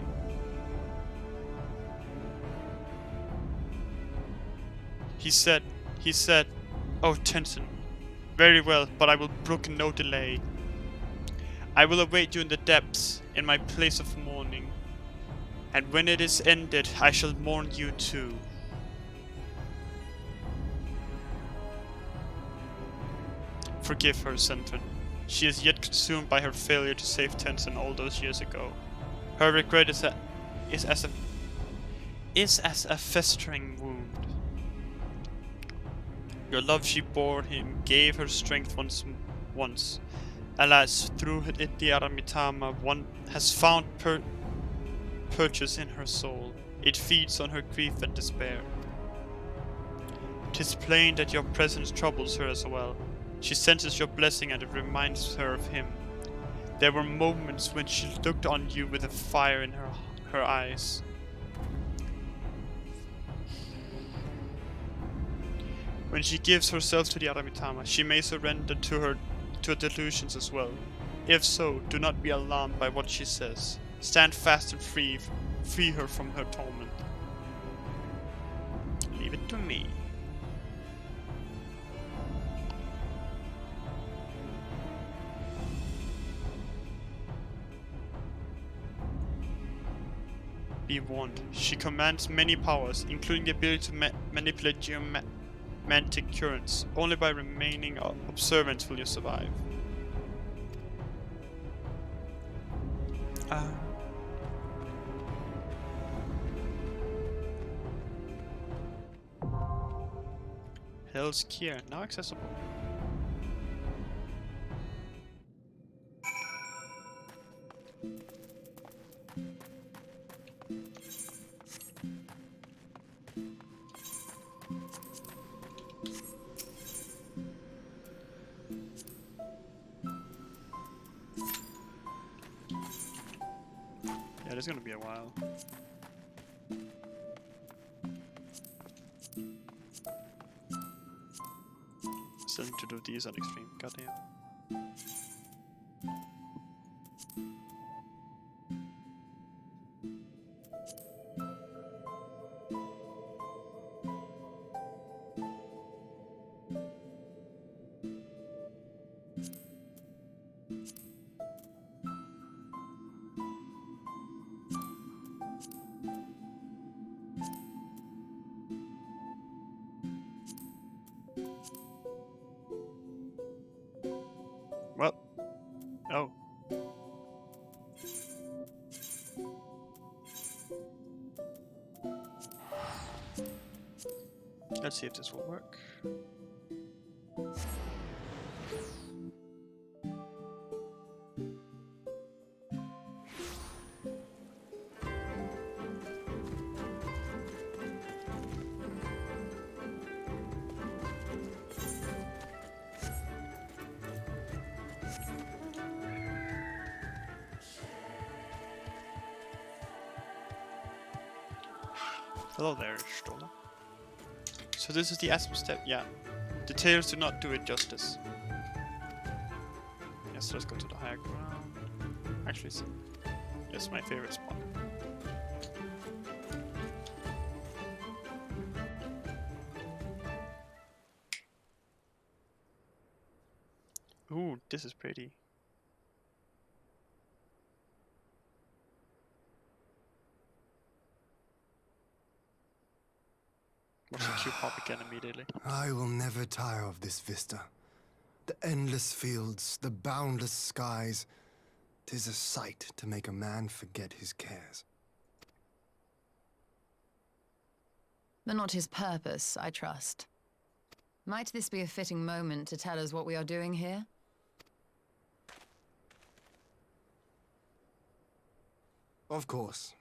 A: He said, oh Tenzin, very well, but I will brook no delay. I will await you in the depths, in my place of mourning. And when it is ended, I shall mourn you too. Forgive her, Sentrin. She is yet consumed by her failure to save Tenzin all those years ago. Her regret is as a festering wound. Your love she bore him gave her strength once. Alas, through it the Aramitama one has found purchase in her soul. It feeds on her grief and despair. 'Tis plain that your presence troubles her as well. She senses your blessing and it reminds her of him. There were moments when she looked on you with a fire in her eyes. When she gives herself to the Aramitama, she may surrender to her delusions as well. If so, do not be alarmed by what she says. Stand fast and free her from her torment. Leave it to me. Be warned, she commands many powers, including the ability to manipulate geomantic currents. Only by remaining observant will you survive. Hell's Keir, now accessible. Yeah, it's gonna be a while. Still need to do these on extreme, goddamn. Well, oh. Let's see if this will work. Hello there, Stola. So this is the Asp step, yeah. Details do not do it justice. Yes, let's go to the higher ground. Actually, it's my favorite spot. Ooh, this is pretty. Watch the queue pop again immediately.
E: I will never tire of this vista. The endless fields, the boundless skies. 'Tis a sight to make a man forget his cares.
F: But not his purpose, I trust. Might this be a fitting moment to tell us what we are doing here?
E: Of course.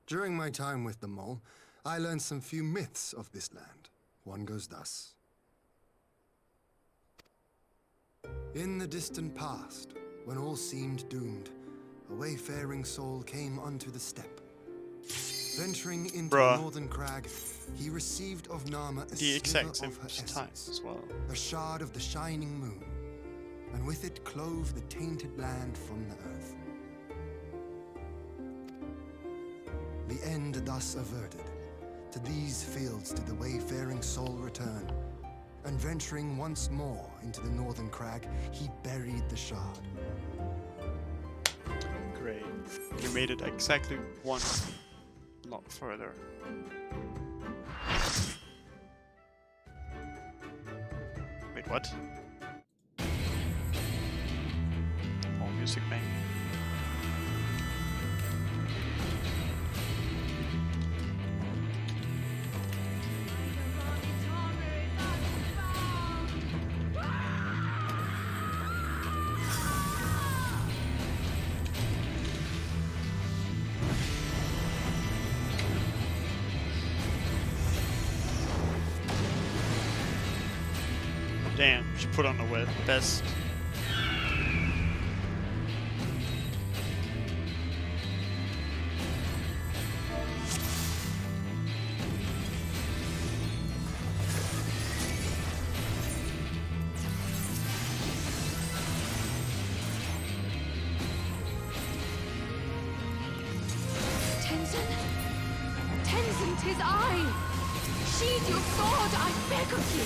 E: During my time with the Mole, I learned some few myths of this land. One goes thus. In the distant past, when all seemed doomed, a wayfaring soul came unto the steppe, Venturing into
A: Bruh.
E: the northern crag, he received of Nama a
A: The exact
E: sliver
A: same
E: of her
A: time
E: essence,
A: as well.
E: a shard of the shining moon, and with it clove the tainted land from the earth. The end thus averted. To these fields did the wayfaring soul return, and venturing once more into the northern crag, he buried the shard.
A: Great. You made it exactly one lot further. Wait, what? Oh, music man. Damn, she put on the best.
H: Tenzin! Tenzin, 'tis I! Sheathe your sword, I beg of you!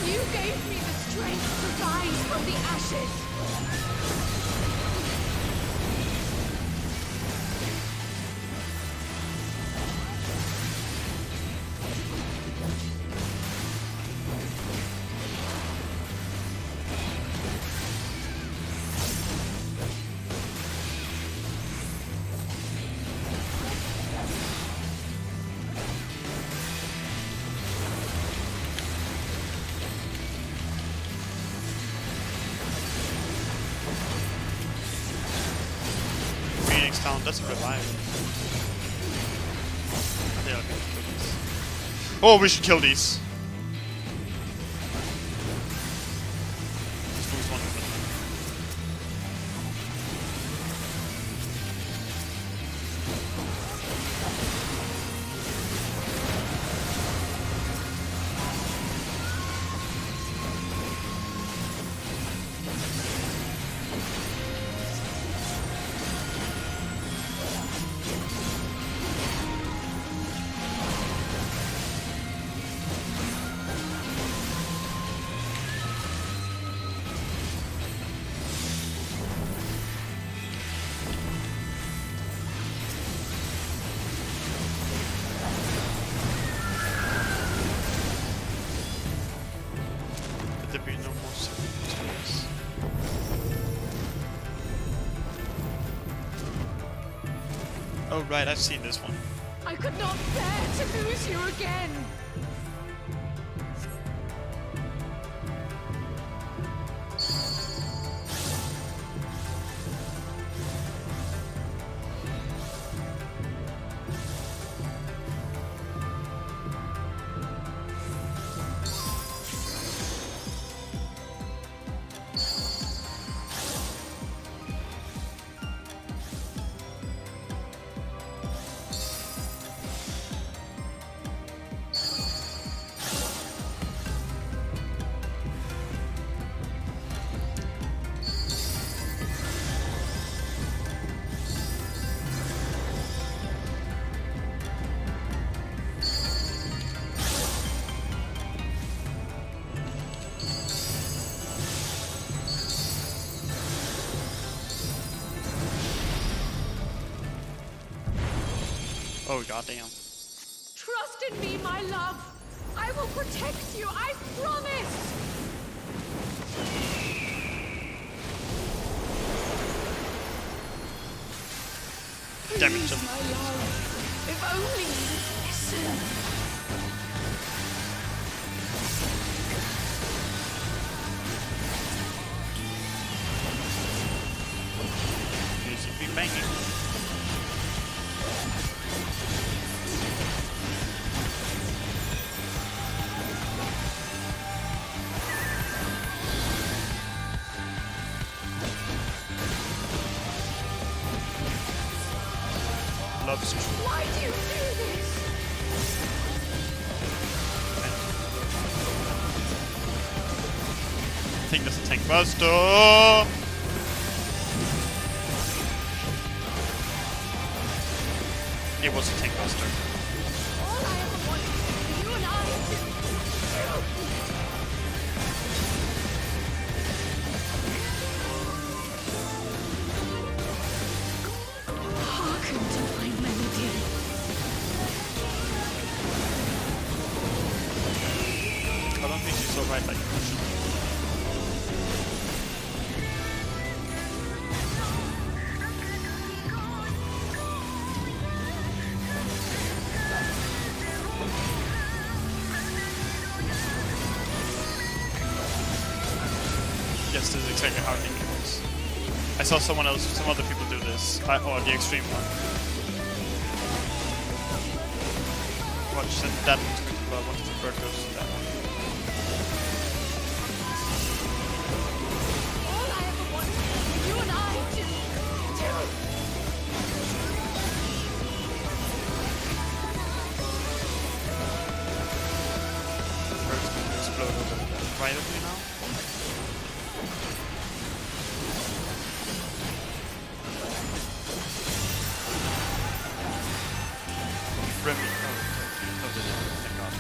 H: You gave me the strength to rise from the ashes!
A: Phoenix Town doesn't revive. Yeah, okay, kill these. Oh, we should kill these. Let's lose one of them. Let there be no more stories. Oh right, I've seen this one.
H: I could not bear to lose you again!
A: Oh goddamn.
H: Trust in me, my love! I will protect you, I promise!
A: Damn it,
H: Please,
A: Jill.
H: my love, if only you'd listen.
A: Music be banging. loves truth.
H: Why do you do this?
A: I think that's a tank buster. It was a tank buster.
H: All I ever wanted was you and I to... Hearken to my melody.
A: I don't think she's so right like that. Yes, this is exactly how I think it works. I saw some other people do this, or the extreme one. Watch, and that one's going to blow, what if the bird goes to that one?
H: All I ever wanted was you and I to...
A: Bird's going to explode over the right of me now. Remy, oh, they didn't, thank God.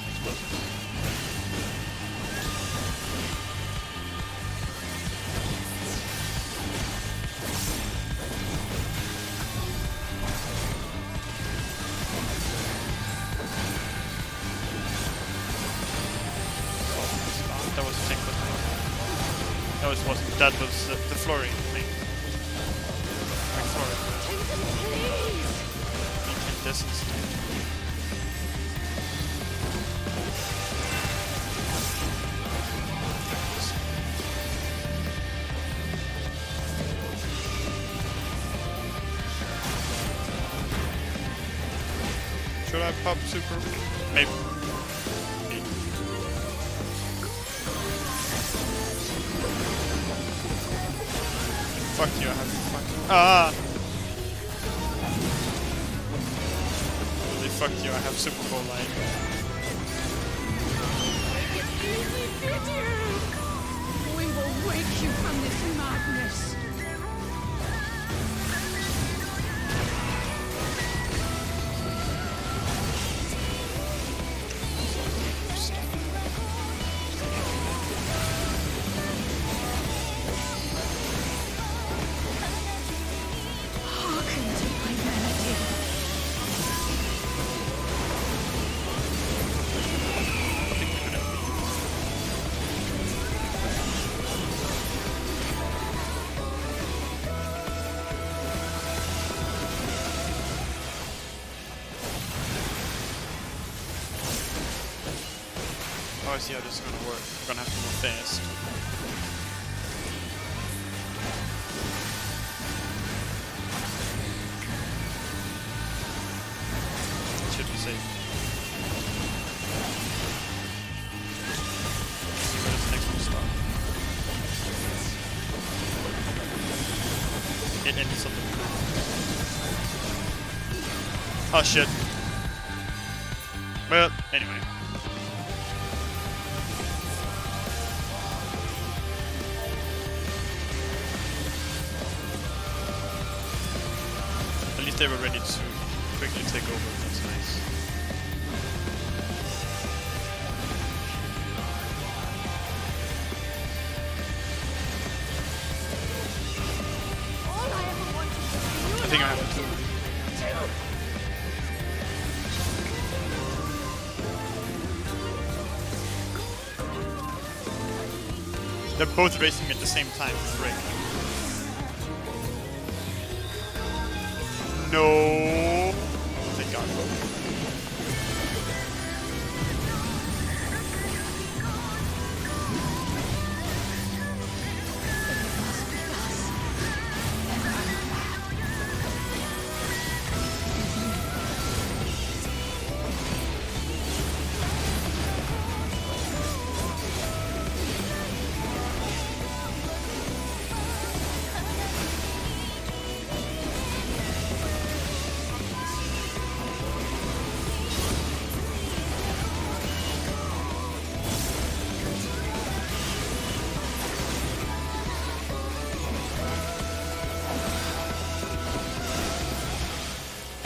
A: Explosive. That was a tank, that was the flooring thing. Like flooring.
H: Please!
A: Maintain this instead. Should I pop super? Maybe. Fuck you, I have fuck. Ah! Holy fuck you, I have Super Bowl line.
H: We will wake you from this madness. Hearken to my melody.
A: I think we could have Oh, I see how this is gonna work. We're gonna have to move fast. It should be safe. Let's see where this next one starts. It ended something cool. Oh shit. Well, anyway. At least they were ready to quickly take over. That's nice.
H: All I ever wanted was you
A: I think I have
H: and
A: it too. They're both racing at the same time. Frick. No. Thank God.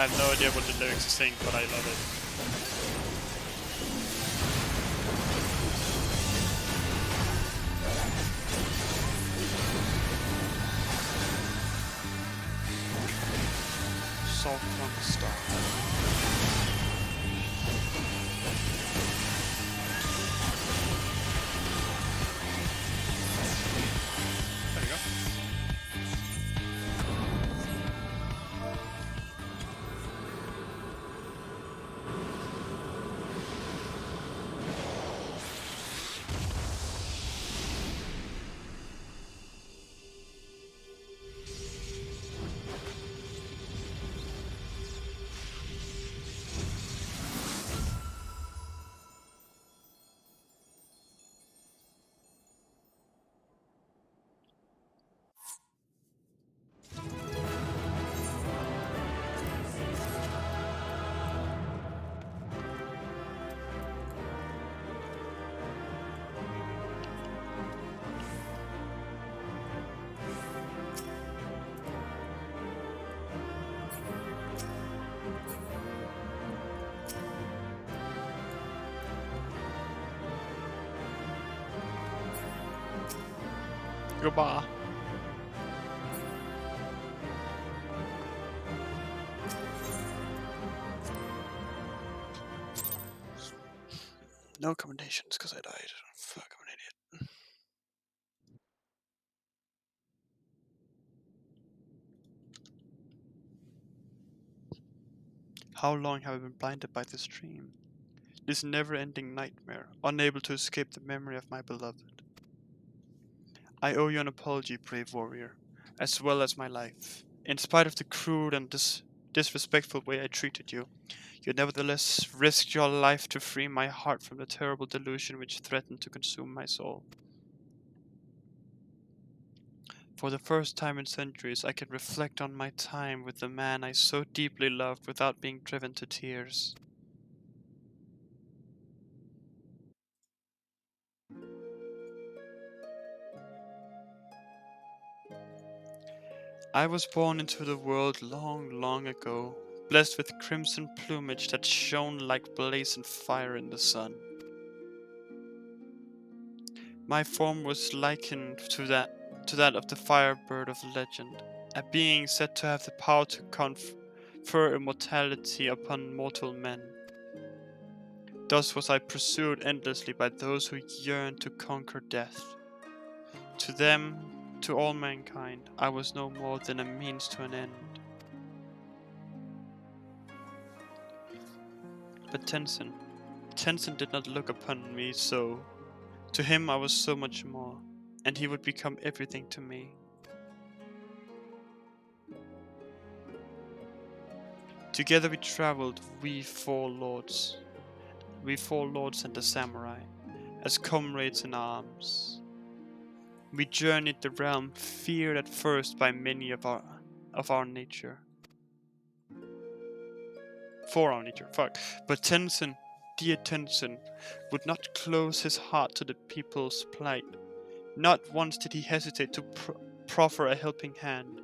A: I have no idea what the lyrics are saying, but I love it. Salt from the star. There you go. Goodbye. No commendations because I died. Fuck, I'm an idiot. How long have I been blinded by this dream? This never-ending nightmare, unable to escape the memory of my beloved. I owe you an apology, brave warrior, as well as my life. In spite of the cruel and disrespectful way I treated you, you nevertheless risked your life to free my heart from the terrible delusion which threatened to consume my soul. For the first time in centuries, I can reflect on my time with the man I so deeply loved without being driven to tears. I was born into the world long, long ago, blessed with crimson plumage that shone like blazing fire in the sun. My form was likened to that of the firebird of legend, a being said to have the power to confer immortality upon mortal men. Thus was I pursued endlessly by those who yearned to conquer death. To them, to all mankind, I was no more than a means to an end. But Tenzin did not look upon me so. To him I was so much more, and he would become everything to me. Together we traveled, we four lords and the samurai, as comrades in arms. We journeyed the realm, feared at first by many of our nature. For our nature, fuck. But Tenzin, dear Tenzin, would not close his heart to the people's plight. Not once did he hesitate to proffer a helping hand,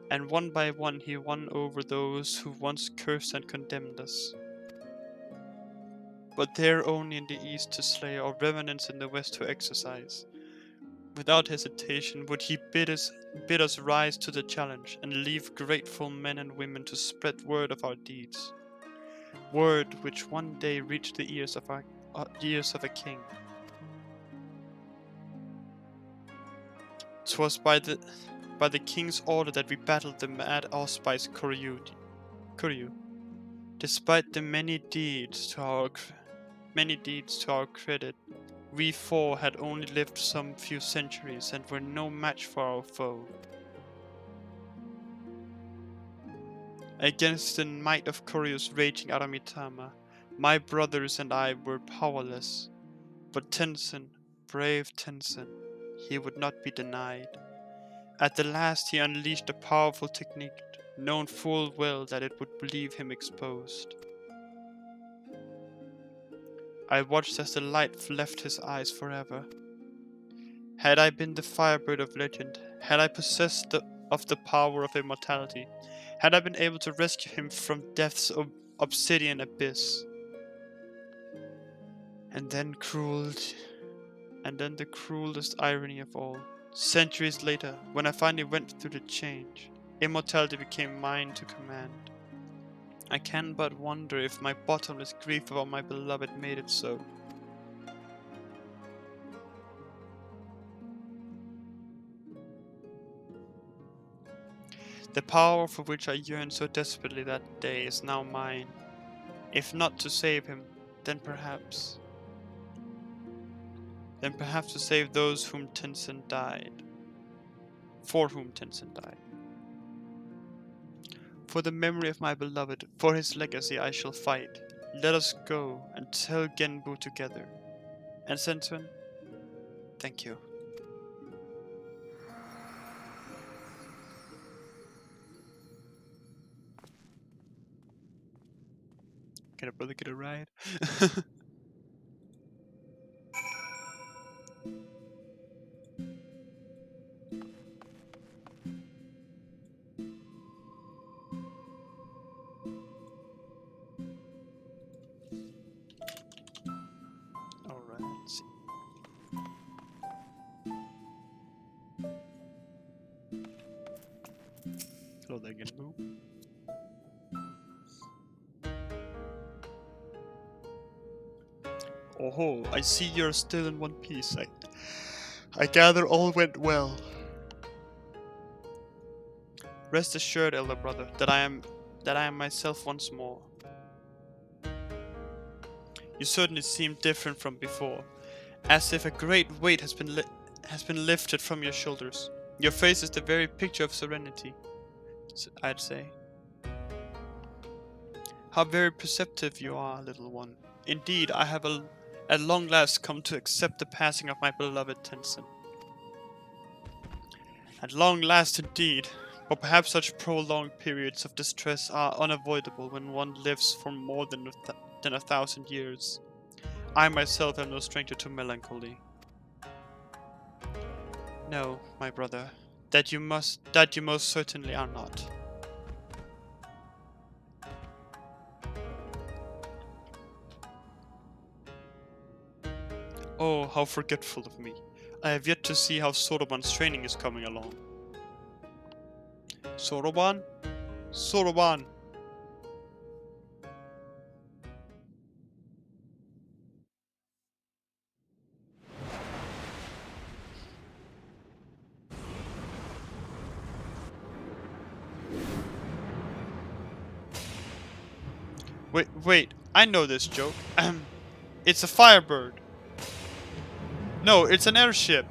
A: and one by one he won over those who once cursed and condemned us. But there only in the east to slay, or revenants in the west to exercise. Without hesitation would he bid us rise to the challenge, and leave grateful men and women to spread word of our deeds. Word which one day reached the ears of a king. 'Twas by the king's order that we battled the mad Auspice Koryu. Despite the many deeds to our credit, we four had only lived some few centuries and were no match for our foe. Against the might of Koryu's raging Aramitama, my brothers and I were powerless. But Tenzin, brave Tenzin, he would not be denied. At the last he unleashed a powerful technique, known full well that it would leave him exposed. I watched as the light left his eyes forever. Had I been the firebird of legend, had I possessed of the power of immortality, Had I been able to rescue him from death's obsidian abyss. And then the cruelest irony of all. Centuries later, when I finally went through the change, immortality became mine to command. I can but wonder if my bottomless grief about my beloved made it so. The power for which I yearned so desperately that day is now mine. If not to save him, then perhaps to save those whom Tenzin died. For whom Tenzin died. For the memory of my beloved, for his legacy I shall fight. Let us go and tell Genbu together. And Sentun, thank you. Can a brother get a ride? Alright, let's see. Hello there, Genbu. Oh, I see you're still in one piece. I gather all went well. Rest assured, elder brother, that I am myself once more. You certainly seem different from before, as if a great weight has been lifted from your shoulders. Your face is the very picture of serenity, I'd say. How very perceptive you are, little one. Indeed, I have at long last come to accept the passing of my beloved Tenzin. At long last indeed, but perhaps such prolonged periods of distress are unavoidable when one lives for more than 1,000 years. I myself am no stranger to melancholy. No, my brother, that you most certainly are not. Oh, how forgetful of me. I have yet to see how Soroban's training is coming along. Soroban? Soroban! Wait, I know this joke. It's a Firebird. No, it's an airship.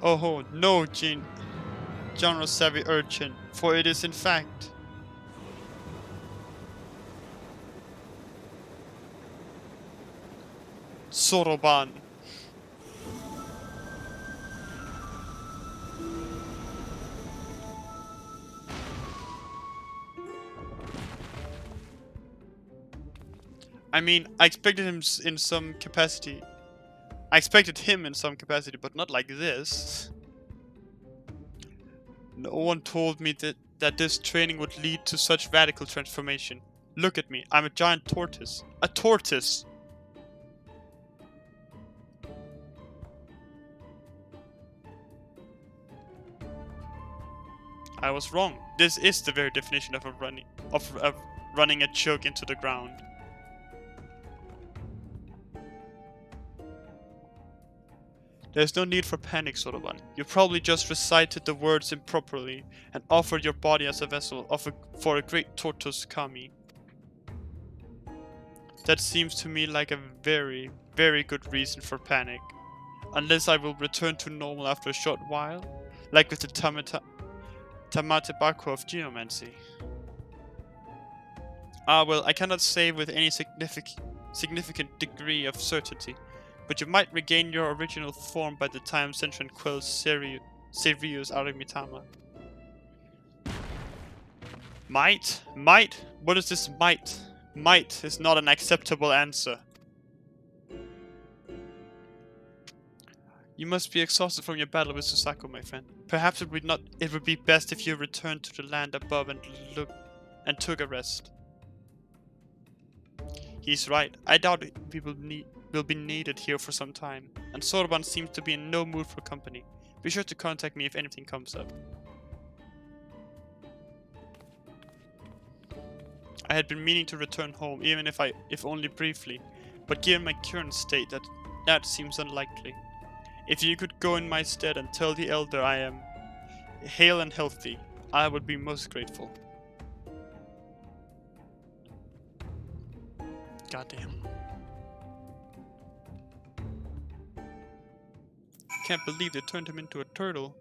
A: Oh no, genre-savvy urchin, for it is in fact... Soroban. I mean, I expected him in some capacity. I expected him in some capacity, but not like this. No one told me that this training would lead to such radical transformation. Look at me, I'm a giant tortoise. A tortoise! I was wrong. This is the very definition of running a choke into the ground. There's no need for panic, Soroban. You probably just recited the words improperly and offered your body as a vessel for a great tortoise kami. That seems to me like a very, very good reason for panic. Unless I will return to normal after a short while, like with the Tamate Baku of geomancy. Well, I cannot say with any significant degree of certainty. But you might regain your original form by the time Sentren quells Serious Arimitama. Might? Might? What is this might? Might is not an acceptable answer. You must be exhausted from your battle with Suzaku, my friend. Perhaps it would be best if you returned to the land above and took a rest. He's right. I doubt we will be needed here for some time, and Soroban seems to be in no mood for company. Be sure to contact me if anything comes up. I had been meaning to return home, even if only briefly, but given my current state, that seems unlikely. If you could go in my stead and tell the elder I am hale and healthy, I would be most grateful. Goddamn. Can't believe they turned him into a turtle.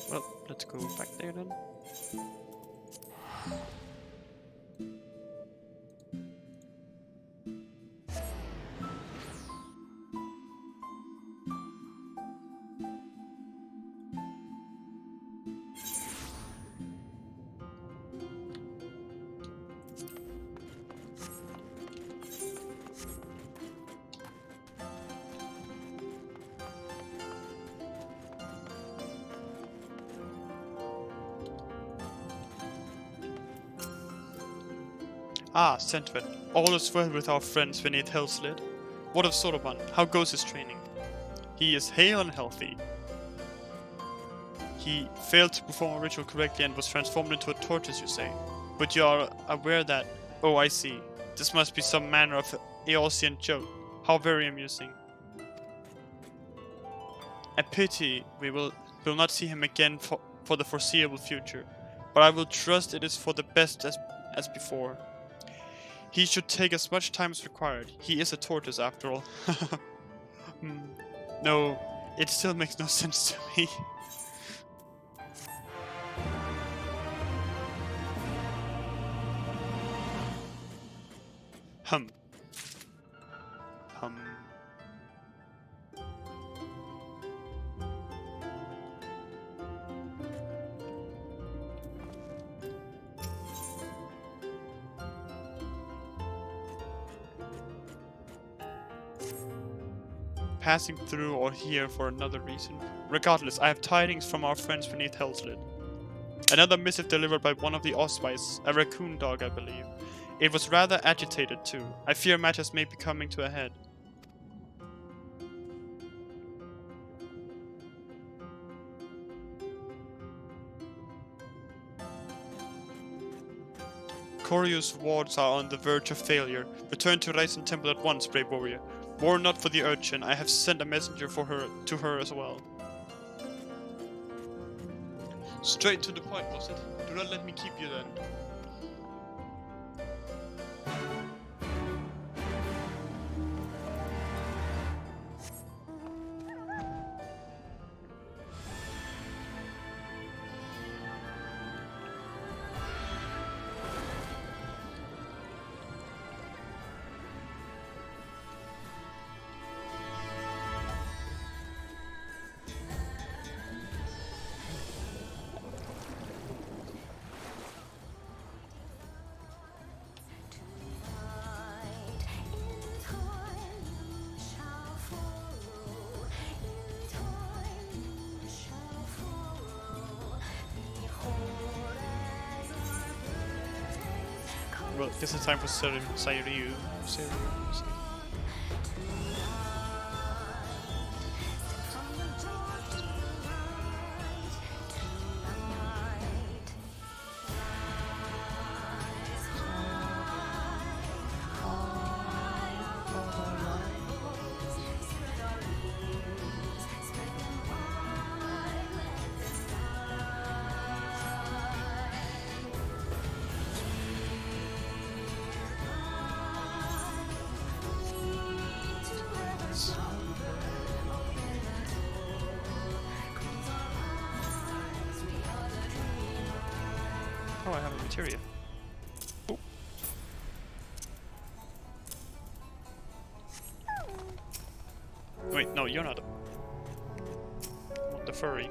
A: Well, let's go back there then. Ah, Sentvet. All is well with our friends beneath Hellslid. What of Soroban? How goes his training? He is hale and healthy. He failed to perform a ritual correctly and was transformed into a tortoise, you say. But you are aware that... Oh, I see. This must be some manner of Eosian joke. How very amusing. A pity we will not see him again for the foreseeable future. But I will trust it is for the best as before. He should take as much time as required. He is a tortoise after all. No, it still makes no sense to me. Hum. Passing through or here for another reason. Regardless, I have tidings from our friends beneath Hellslid. Another missive delivered by one of the Osspice, a raccoon dog, I believe. It was rather agitated too. I fear matters may be coming to a head. Koryu's wards are on the verge of failure. Return to Raizen Temple at once, brave warrior. War not for the urchin. I have sent a messenger to her as well. Straight to the point, was it? Do not let me keep you then. Well, guess it's time for Sairyu. Oh, I have a materia. Oh. Wait, no, you're not. I want the furry.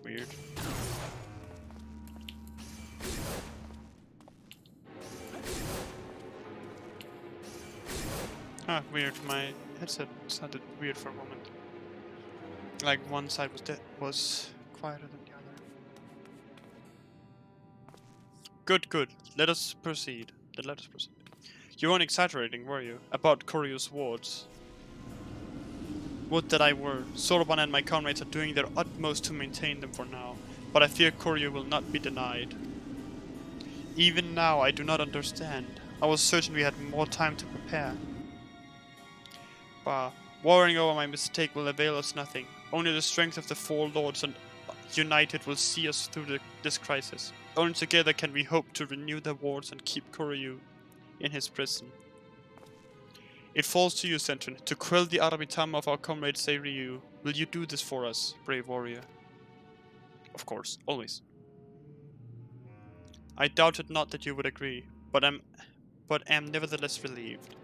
A: Weird. Ah, weird. My headset sounded weird for a moment. Like one side was quieter than the other. Good, good. Let us proceed. Let us proceed. You weren't exaggerating, were you? About Koryu's wards? Would that I were. Soroban and my comrades are doing their utmost to maintain them for now, but I fear Koryu will not be denied. Even now, I do not understand. I was certain we had more time to prepare. Bah, worrying over my mistake will avail us nothing. Only the strength of the four lords and united will see us through this crisis. Only together can we hope to renew the wars and keep Koryu in his prison. It falls to you, Sentrin, to quell the Aramitama of our comrade Seiryu. Will you do this for us, brave warrior? Of course, always. I doubted not that you would agree, but am nevertheless relieved.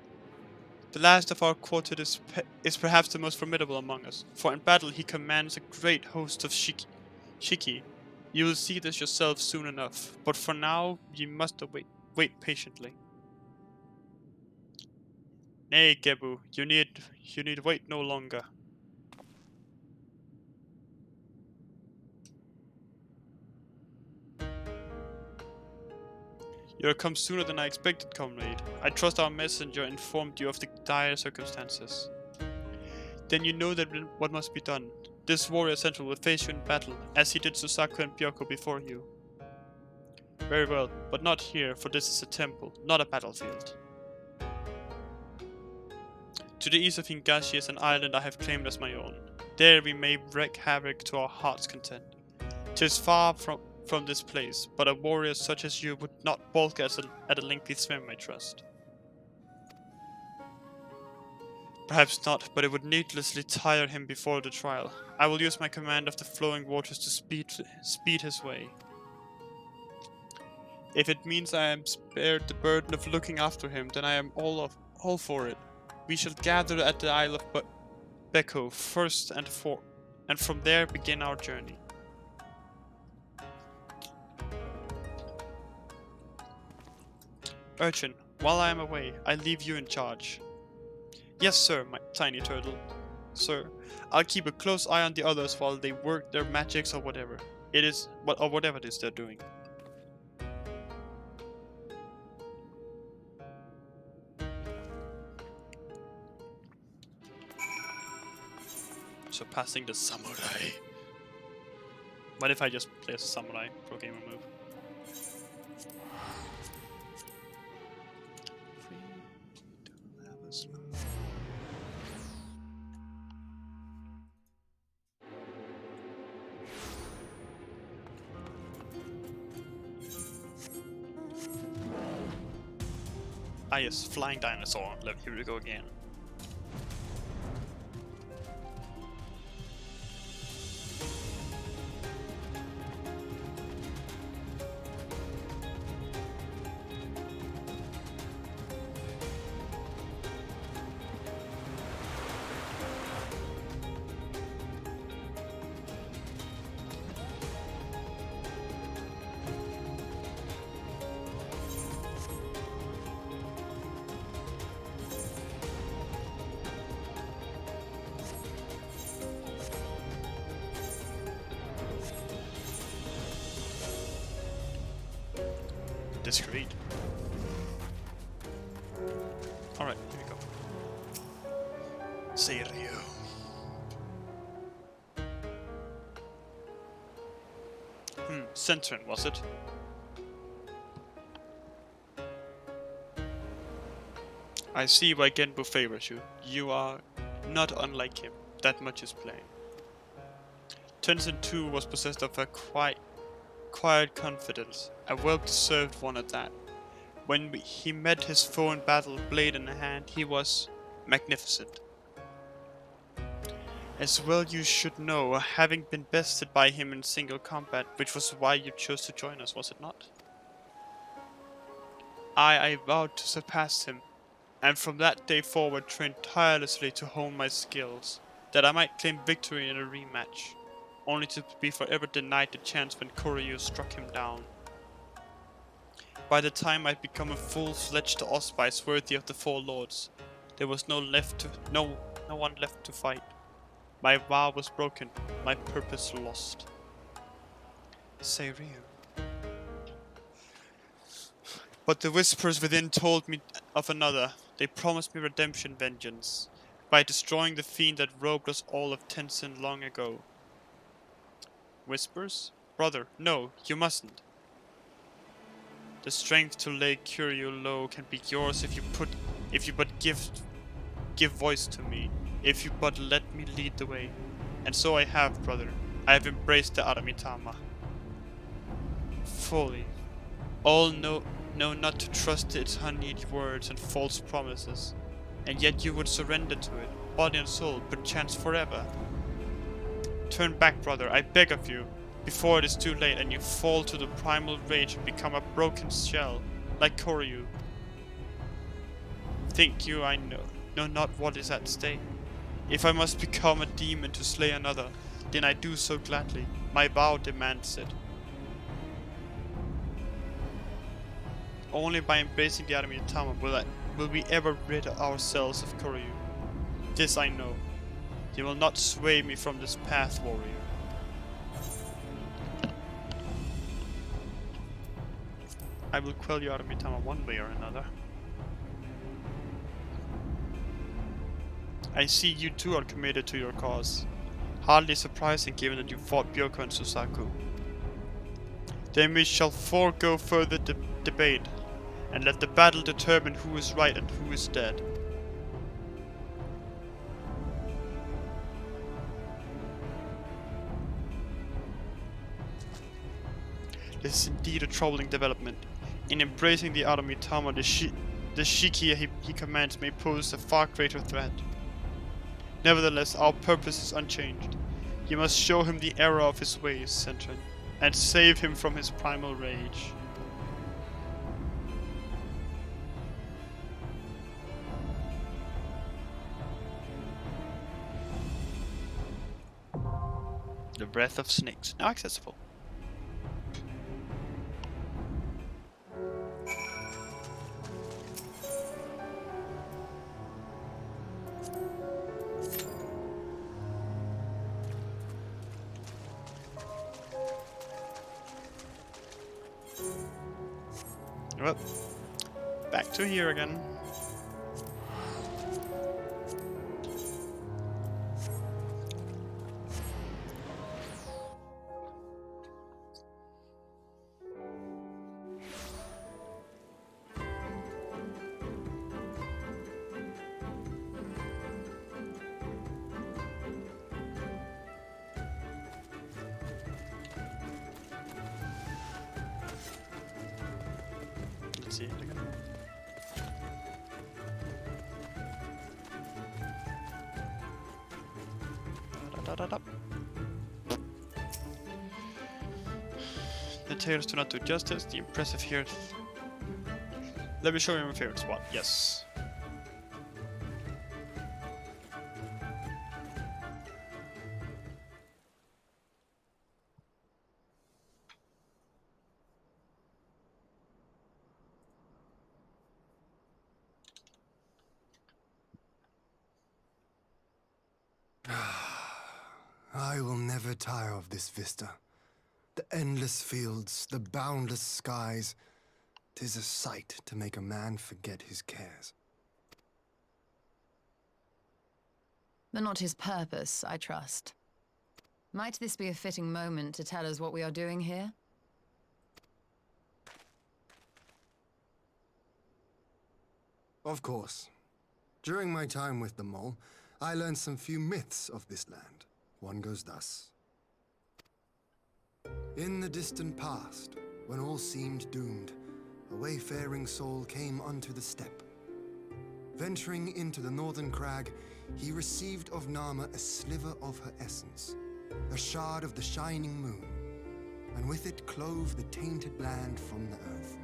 A: The last of our quartet is perhaps the most formidable among us, for in battle he commands a great host of Shiki. You will see this yourself soon enough, but for now ye must wait patiently. Nay, Gebu, you need wait no longer. You have come sooner than I expected, comrade. I trust our messenger informed you of the dire circumstances. Then you know that what must be done. This warrior central will face you in battle, as he did Susaku and Byoko before you. Very well, but not here, for this is a temple, not a battlefield. To the east of Hingashi is an island I have claimed as my own. There we may wreak havoc to our heart's content. 'Tis far from this place, but a warrior such as you would not balk at a lengthy swim, I trust. Perhaps not, but it would needlessly tire him before the trial. I will use my command of the flowing waters to speed his way. If it means I am spared the burden of looking after him, then I am all for it. We shall gather at the Isle of Beko first and from there begin our journey. Urchin, while I am away, I leave you in charge. Yes, sir, my tiny turtle. Sir, I'll keep a close eye on the others while they work their magics or whatever it is they're doing. Surpassing the samurai. What if I just play as a samurai pro gamer move? Ah yes, flying dinosaur. Here we go again. Discreet. Alright, here we go. Seiryu. Sentrin, was it? I see why Genbu favors you. You are not unlike him. that much is plain. Tenzin too was possessed of a quiet confidence, a well-deserved one at that. When he met his foe in battle, blade in hand, he was magnificent. As well you should know, having been bested by him in single combat, which was why you chose to join us, was it not? I vowed to surpass him, and from that day forward trained tirelessly to hone my skills, that I might claim victory in a rematch, only to be forever denied the chance when Koryu struck him down. By the time I'd become a full-fledged Auspice worthy of the Four Lords, there was no one left to fight. My vow was broken, my purpose lost. Say Ryu. But the whispers within told me of another. They promised me redemption vengeance, by destroying the fiend that robbed us all of Tenzin long ago. Whispers? Brother, no, you mustn't. The strength to lay Koryu low can be yours if you but give voice to me, if you but let me lead the way. And so I have, brother. I have embraced the Aramitama. Fully. All know not to trust its honeyed words and false promises. And yet you would surrender to it, body and soul, perchance forever. Turn back, brother, I beg of you, before it is too late and you fall to the primal rage and become a broken shell, like Koryu. Think you I know not what is at stake? If I must become a demon to slay another, then I do so gladly. My vow demands it. Only by embracing the Aramitama will we ever rid ourselves of Koryu. This I know. You will not sway me from this path, warrior. I will quell your Aramitama one way or another. I see you too are committed to your cause. Hardly surprising given that you fought Byoko and Susaku. Then we shall forego further debate, and let the battle determine who is right and who is dead. This is indeed a troubling development. In embracing the Aramitama, the Shiki he commands may pose a far greater threat. Nevertheless, our purpose is unchanged. You must show him the error of his ways, Sentren, and save him from his primal rage. The Breath of Snakes, now accessible. Well, back to here again. Let's see it again. The tails do not do justice. The impressive here. Let me show you my favorite spot. Yes.
E: I will never tire of this vista. The endless fields, the boundless skies. 'Tis a sight to make a man forget his cares.
F: But not his purpose, I trust. Might this be a fitting moment to tell us what we are doing here?
E: Of course. During my time with the Mole, I learned some few myths of this land. One goes thus. In the distant past, when all seemed doomed, a wayfaring soul came unto the steppe. Venturing into the northern crag, he received of Nama a sliver of her essence, a shard of the shining moon, and with it clove the tainted land from the earth.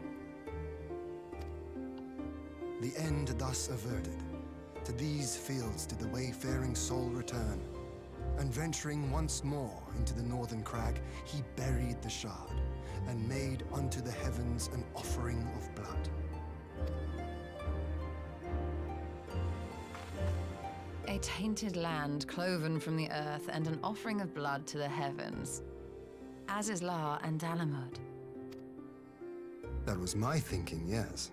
E: The end thus averted, to these fields did the wayfaring soul return, and venturing once more into the northern crag, he buried the shard, and made unto the heavens an offering of blood.
F: A tainted land cloven from the earth and an offering of blood to the heavens. Azizlar and Dalamud.
E: That was my thinking, yes.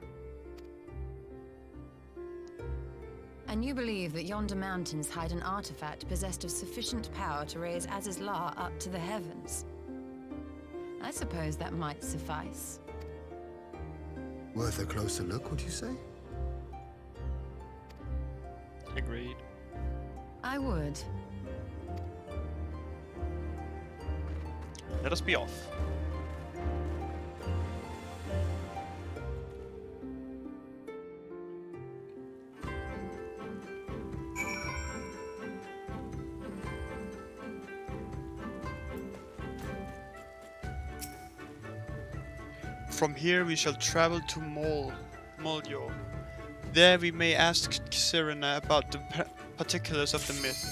F: And you believe that yonder mountains hide an artifact possessed of sufficient power to raise Azizlar up to the heavens? I suppose that might suffice.
E: Worth a closer look, would you say?
A: Agreed.
F: I would.
A: Let us be off. From here we shall travel to Molyo. There we may ask Serena about the particulars of the myth,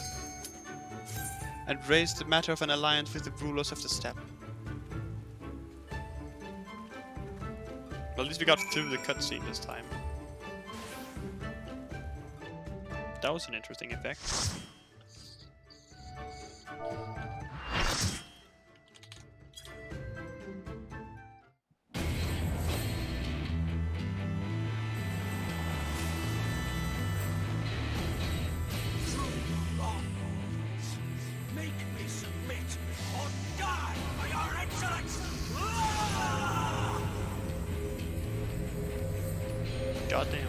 A: and raise the matter of an alliance with the rulers of the steppe. Well, at least we got through the cutscene this time. That was an interesting effect. Goddamn.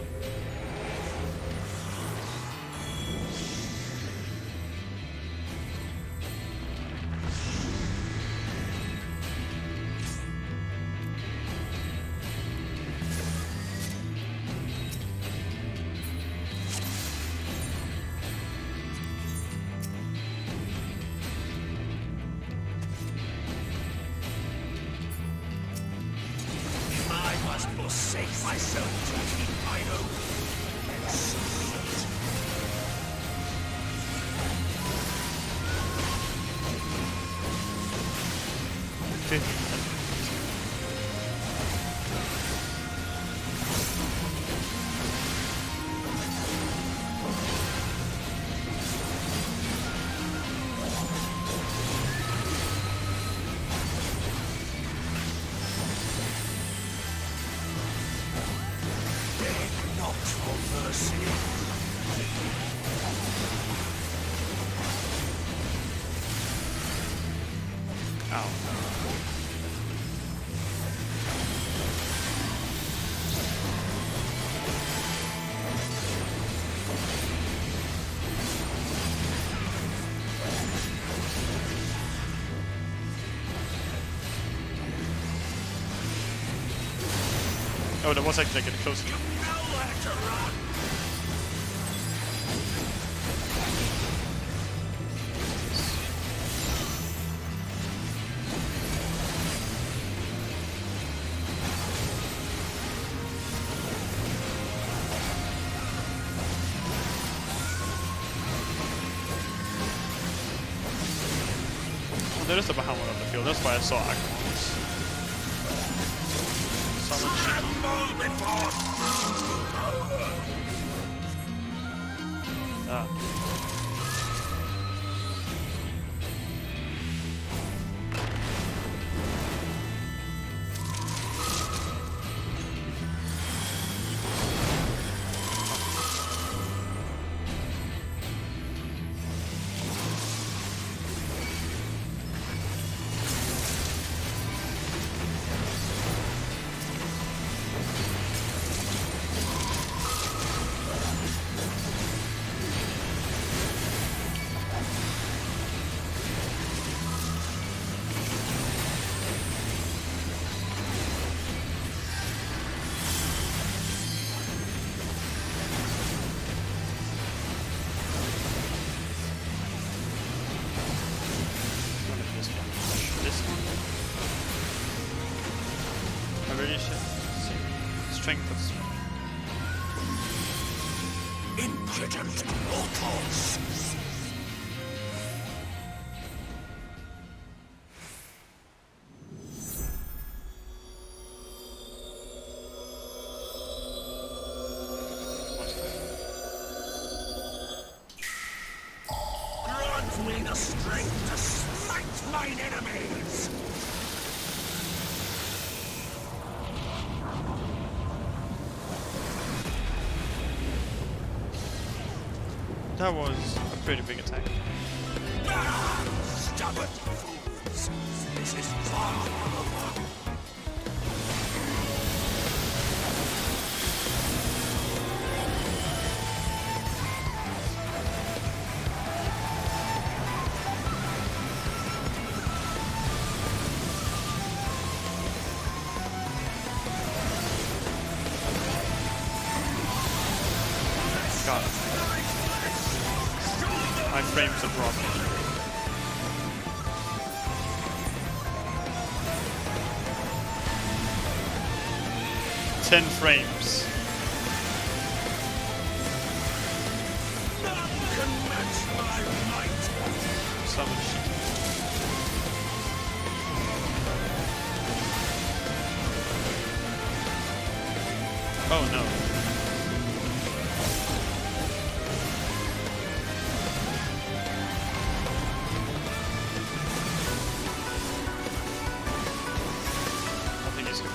I: I must forsake myself to keep mine own. And so beg not for mercy.
A: Ow. Oh, that was actually getting closer.
I: Nowhere to run.
A: Well, there is a Bahamut on the field, that's why I saw Akrons. Summon Shiki. Ah. strength that's...
I: Impudent mortals! Grant me the strength to smite mine enemies!
A: That was a pretty big attack.
I: Ah, stubborn fools! This is far from over.
A: God. My frames are broken. Ten frames.
I: None can match my might!
A: Summon shit. Oh no.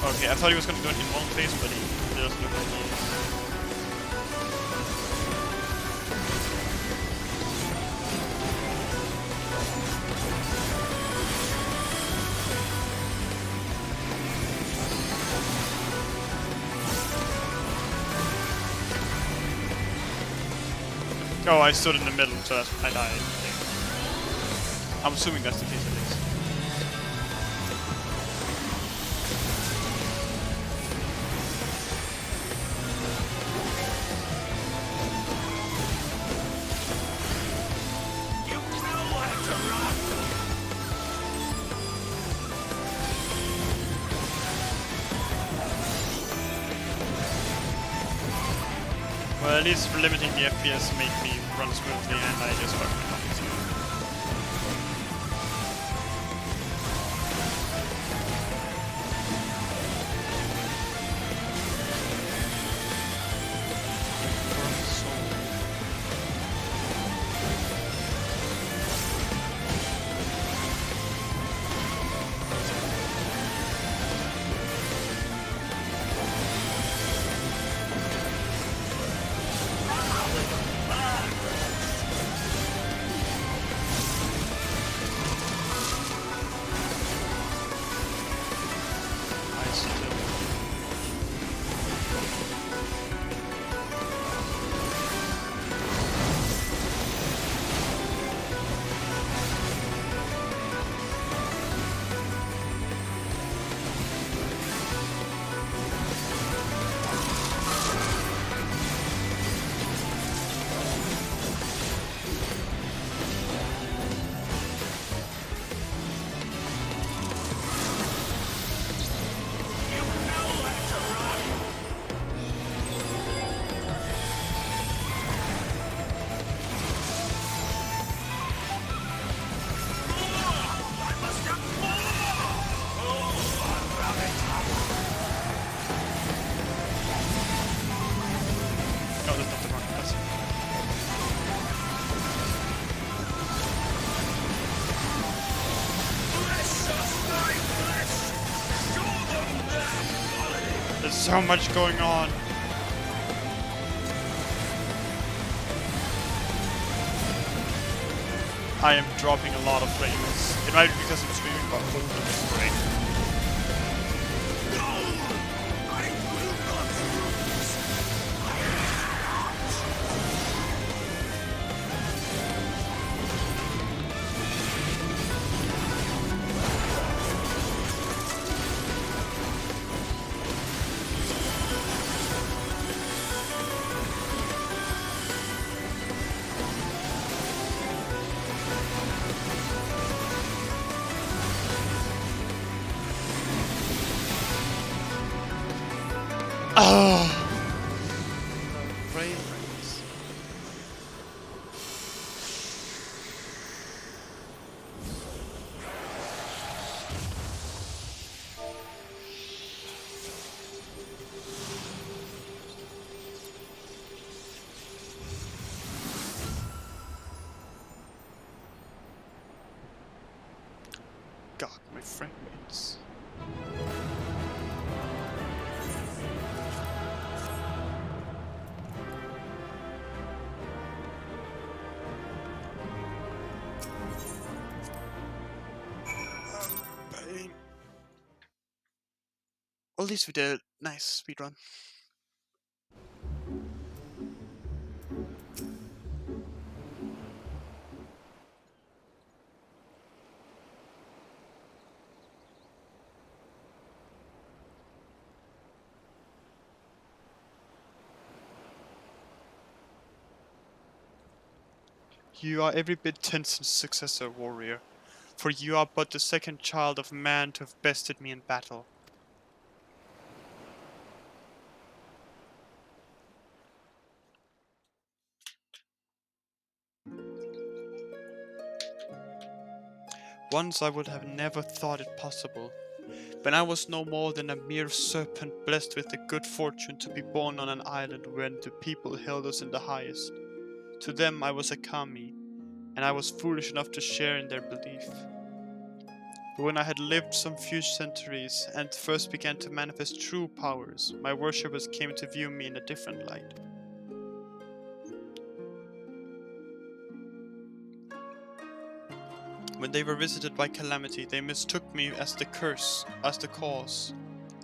A: Okay, I thought he was going to do it in one phase, but he doesn't look like he is. Oh, I stood in the middle, so I died. I'm assuming that's the case at least. Well, at least limiting the FPS made me run smoothly, and I just fucked it up. There's so much going on. I am dropping a lot of frames. It might be because I'm streaming, but holy frick. frame rates. God, my frame rates. Pain. At least we did a nice speedrun. You are every bit Tenzin's successor, warrior, for you are but the second child of man to have bested me in battle. Once I would have never thought it possible, when I was no more than a mere serpent blessed with the good fortune to be born on an island where the people held us in the highest. To them I was a kami, and I was foolish enough to share in their belief. But when I had lived some few centuries and first began to manifest true powers, my worshippers came to view me in a different light. When they were visited by calamity, they mistook me as the curse, as the cause,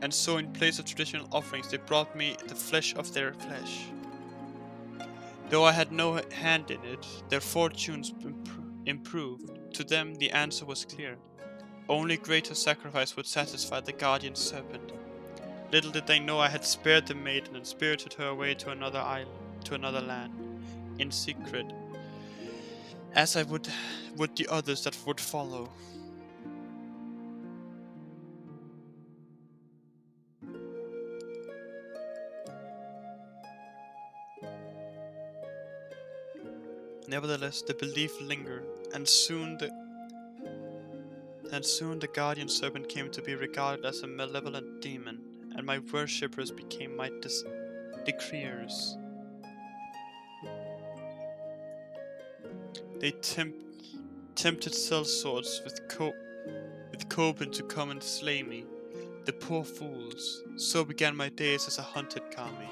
A: and so in place of traditional offerings they brought me the flesh of their flesh. Though I had no hand in it, their fortunes improved. To them the answer was clear. Only greater sacrifice would satisfy the guardian serpent. Little did they know I had spared the maiden and spirited her away to another island, to another land, in secret, as I would the others that would follow. Nevertheless, the belief lingered, and soon the guardian serpent came to be regarded as a malevolent demon, and my worshippers became my decreers. They tempted sellswords with Coben to come and slay me. The poor fools. So began my days as a hunted kami.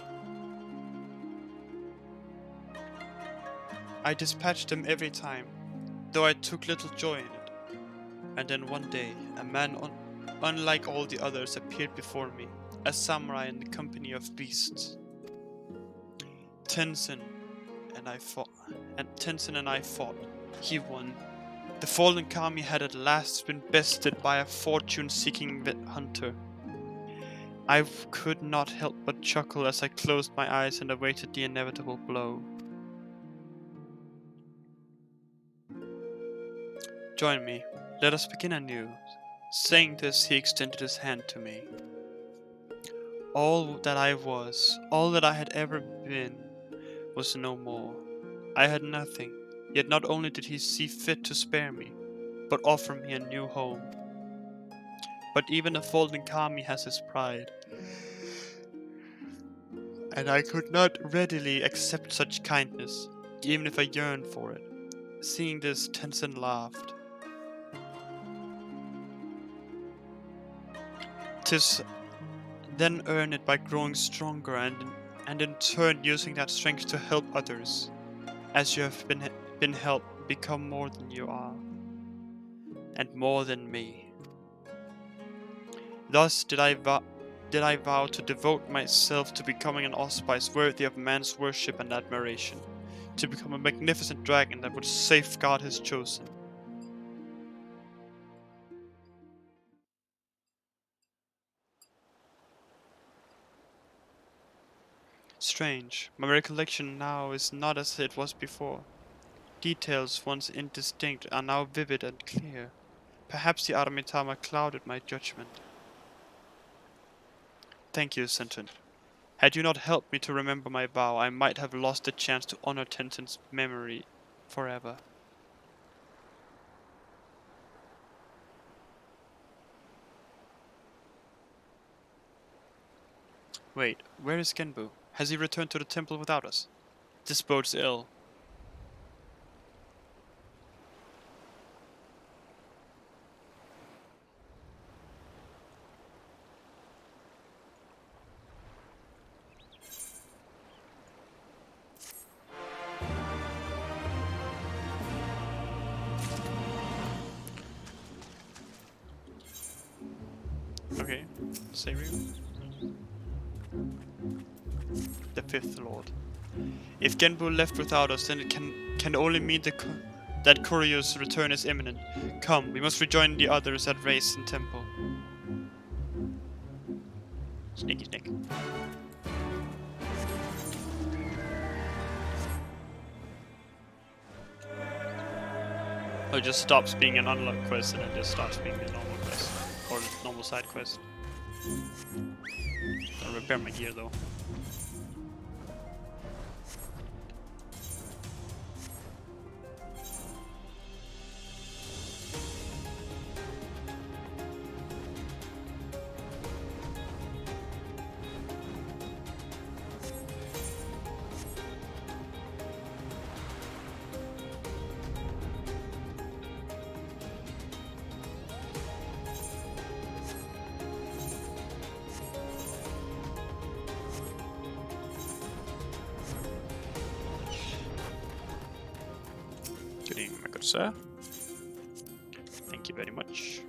A: I dispatched them every time, though I took little joy in it. And then one day, a man unlike all the others appeared before me, a samurai in the company of beasts. Tenzin and I fought. He won. The fallen kami had at last been bested by a fortune-seeking hunter. I could not help but chuckle as I closed my eyes and awaited the inevitable blow. Join me. Let us begin anew. Saying this, he extended his hand to me. All that I was, all that I had ever been, was no more. I had nothing, yet not only did he see fit to spare me, but offer me a new home. But even a fallen kami has his pride, and I could not readily accept such kindness, even if I yearned for it. Seeing this, Tenzin laughed. "'Tis then earn it by growing stronger and in turn using that strength to help others, as you have been helped become more than you are, and more than me. Thus did I vow to devote myself to becoming an auspice worthy of man's worship and admiration, to become a magnificent dragon that would safeguard his chosen. Strange, my recollection now is not as it was before. Details once indistinct are now vivid and clear. Perhaps the Aramitama clouded my judgment. Thank you, Senton. Had you not helped me to remember my vow, I might have lost the chance to honor Tenzin's memory forever. Wait, where is Genbu? Has he returned to the temple without us? This bodes ill. Okay, Seiryu. The Fifth Lord. If Genbu left without us, then it can only mean that Kuryu's return is imminent. Come, we must rejoin the others at Raisin Temple. Sneaky snake. Oh, it just stops being an unlocked quest and it just starts being the normal quest. Or the normal side quest. I'll repair my gear though. Good evening, my good sir. Thank you very much.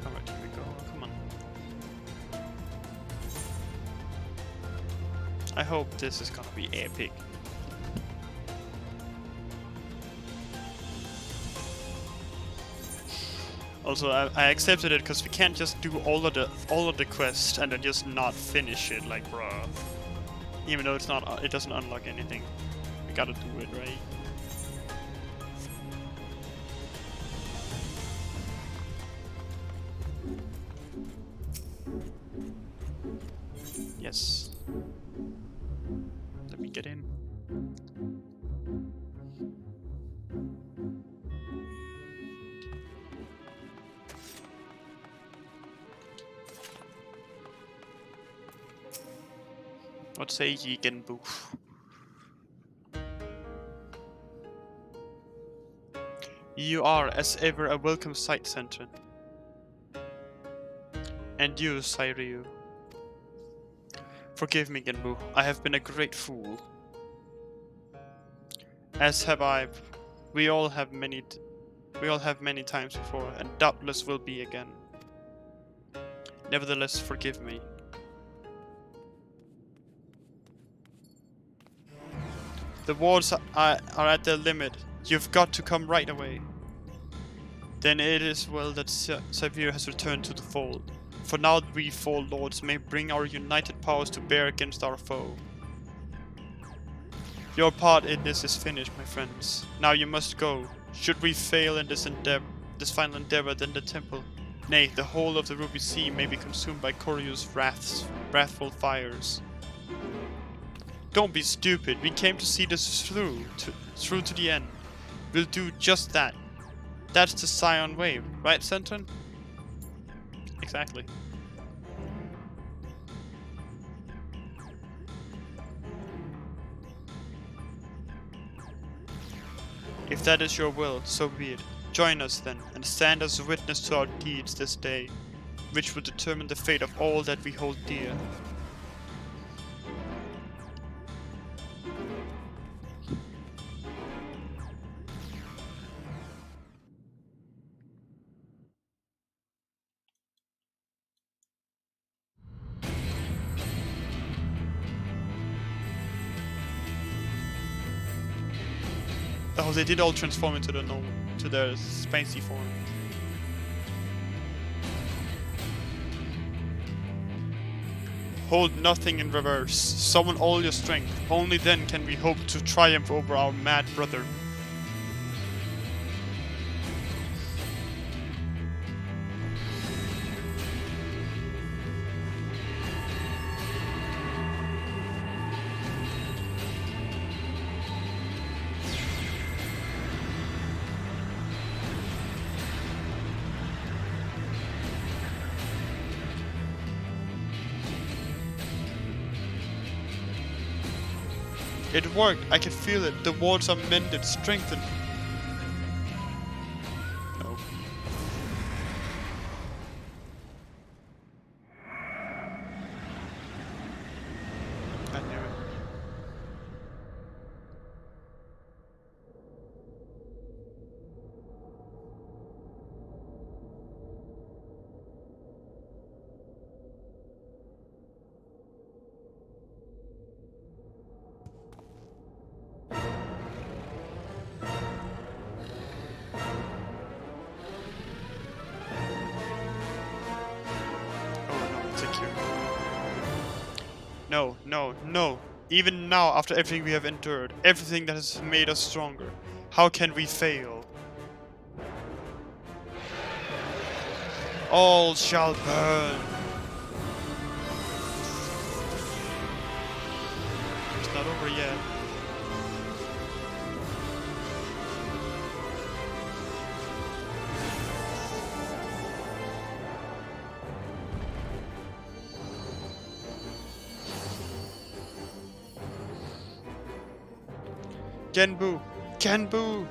A: Alright, here we go. Come on. I hope this is gonna be epic. Also, I accepted it because we can't just do all of the quests and then just not finish it, like bruh. Even though it doesn't unlock anything. We gotta do it, right? Yes. Let me get in. What say ye, Genbu? You are, as ever, a welcome sight, Sentren. And you, Seiryu. Forgive me, Genbu. I have been a great fool. As have I. We all have many times before, and doubtless will be again. Nevertheless, forgive me. The wards are at their limit. You've got to come right away. Then it is well that Seiryu has returned to the fold. For now we four lords may bring our united powers to bear against our foe. Your part in this is finished, my friends. Now you must go. Should we fail in this final endeavor, then the temple, nay, the whole of the Ruby Sea may be consumed by Kuryu's wrathful fires. Don't be stupid. We came to see this through to the end. We'll do just that. That's the Scion way, right, Sentren? Exactly. If that is your will, so be it. Join us then, and stand as a witness to our deeds this day, which will determine the fate of all that we hold dear. Oh, they did all transform into their spacey form. Hold nothing in reverse. Summon all your strength. Only then can we hope to triumph over our mad brother. It worked. I can feel it. The walls are mended, strengthened. No. I knew it. No, no, no. Even now, after everything we have endured, everything that has made us stronger, how can we fail? All shall burn. It's not over yet. Genbu! Genbu!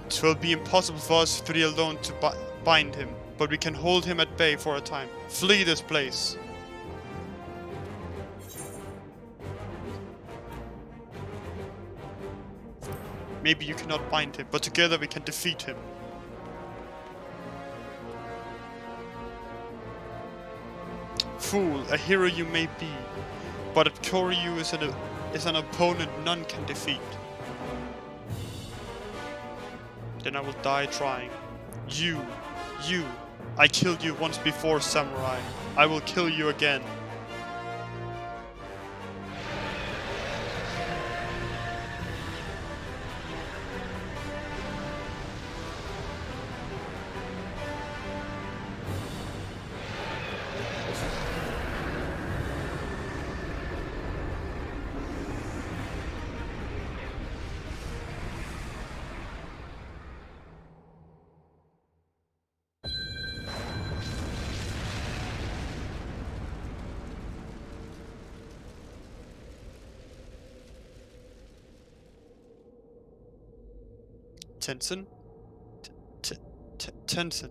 A: It will be impossible for us three alone to bind him, but we can hold him at bay for a time. Flee this place! Maybe you cannot bind him, but together we can defeat him. Fool, a hero you may be, but at core you is an opponent none can defeat. Then I will die trying. You, I killed you once before, samurai. I will kill you again. Tenzin? Tenzin.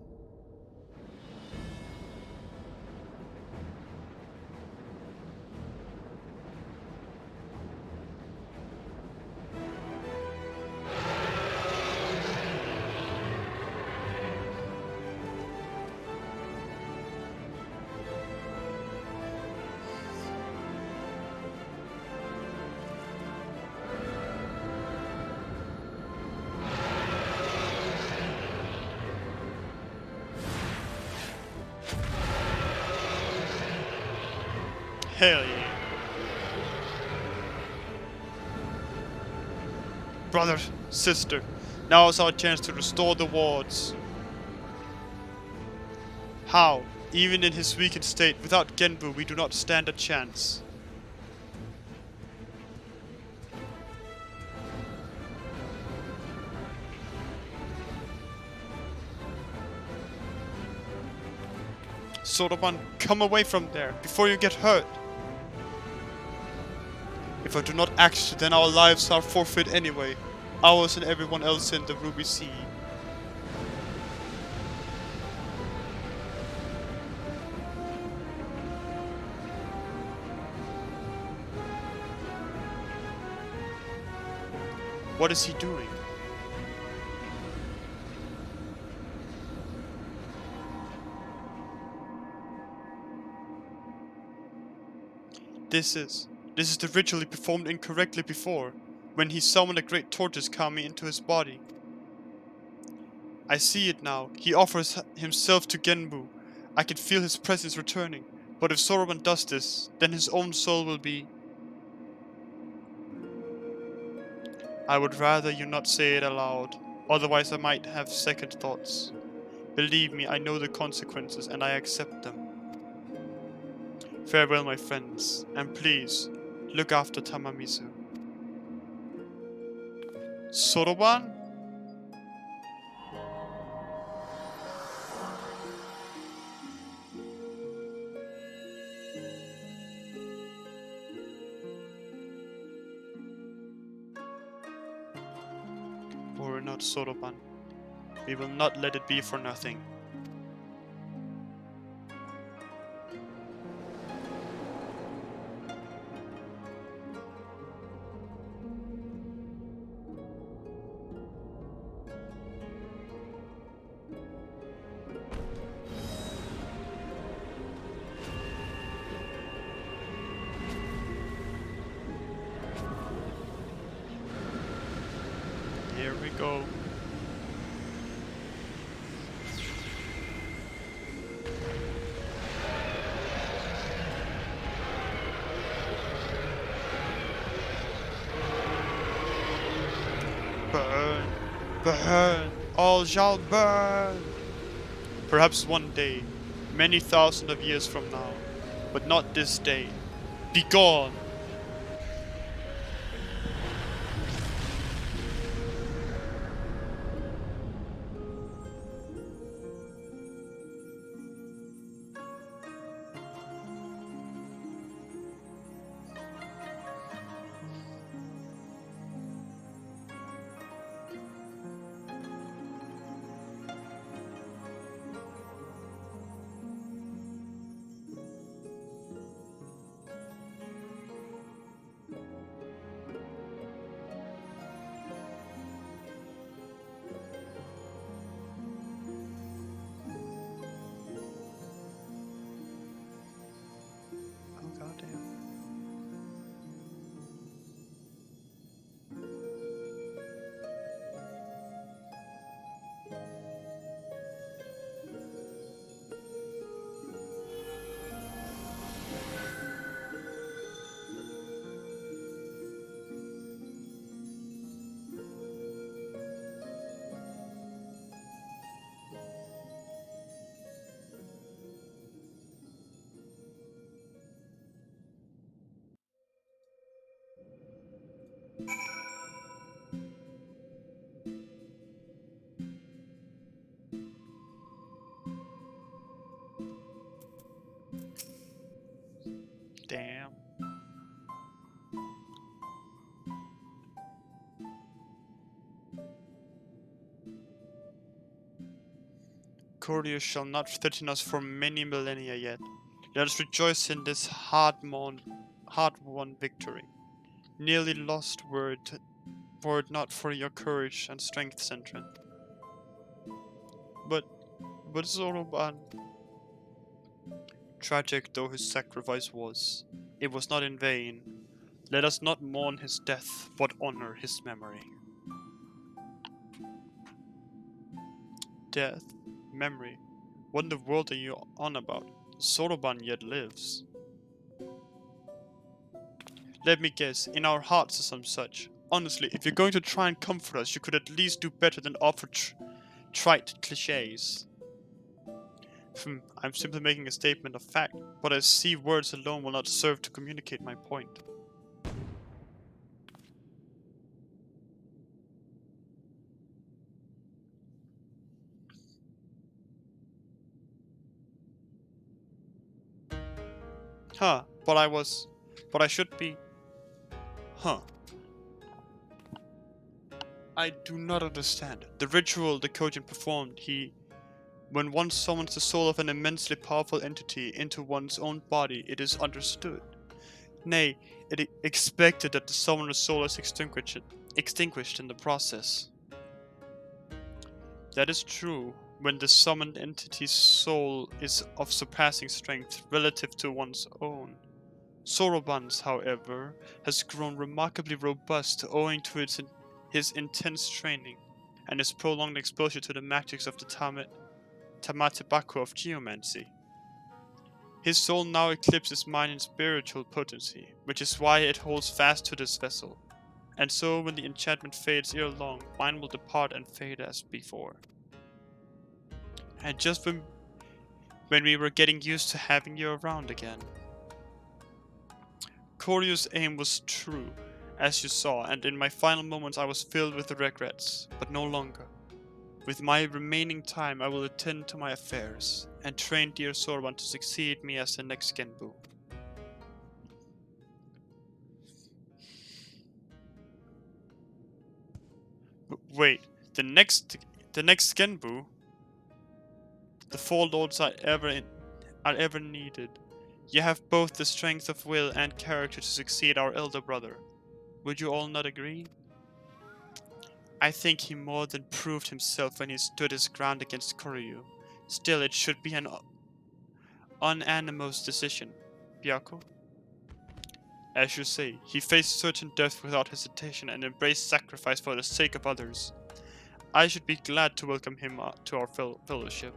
A: Hell yeah. Brother, sister, now is our chance to restore the wards. How? Even in his weakened state, without Genbu we do not stand a chance. Soroban, come away from there, before you get hurt. If I do not act, then our lives are forfeit anyway. Ours and everyone else in the Ruby Sea. What is he doing? This is the ritual he performed incorrectly before, when he summoned a great tortoise Kami into his body. I see it now. He offers himself to Genbu. I can feel his presence returning. But if Soroban does this, then his own soul will be... I would rather you not say it aloud, otherwise I might have second thoughts. Believe me, I know the consequences and I accept them. Farewell, my friends, and please, look after Tamamizu. Soroban? Worry not, Soroban. We will not let it be for nothing. Here we go. Burn, burn, all shall burn. Perhaps one day, many thousands of years from now, but not this day. Be gone! Oh goddamn. Damn. Couriers shall not threaten us for many millennia yet. Let us rejoice in this hard-won victory. Nearly lost were it not for your courage and strength, Sentren. But Soroban... Tragic though his sacrifice was, it was not in vain. Let us not mourn his death, but honor his memory. Death? Memory? What in the world are you on about? Soroban yet lives. Let me guess, in our hearts or some such. Honestly, if you're going to try and comfort us, you could at least do better than offer trite cliches. I'm simply making a statement of fact, but I see words alone will not serve to communicate my point. Huh, but I should be... Huh. I do not understand. The ritual the Kojin performed, when one summons the soul of an immensely powerful entity into one's own body, it is understood. Nay, it expected that the summoner's soul is extinguished in the process. That is true when the summoned entity's soul is of surpassing strength relative to one's own. Soroban's, however, has grown remarkably robust owing to his intense training and his prolonged exposure to the magics of the Tamatebaku of geomancy. His soul now eclipses mine in spiritual potency, which is why it holds fast to this vessel. And so when the enchantment fades ere long, mine will depart and fade as before. And just when we were getting used to having you around again. Koryo's aim was true, as you saw, and in my final moments I was filled with regrets, but no longer. With my remaining time I will attend to my affairs, and train dear Soroban to succeed me as the next Genbu. Wait, the next Genbu? The 4 lords I ever needed. You have both the strength of will and character to succeed our elder brother. Would you all not agree? I think he more than proved himself when he stood his ground against Koryu. Still, it should be an unanimous decision. Byakko? As you say, he faced certain death without hesitation and embraced sacrifice for the sake of others. I should be glad to welcome him to our fellowship.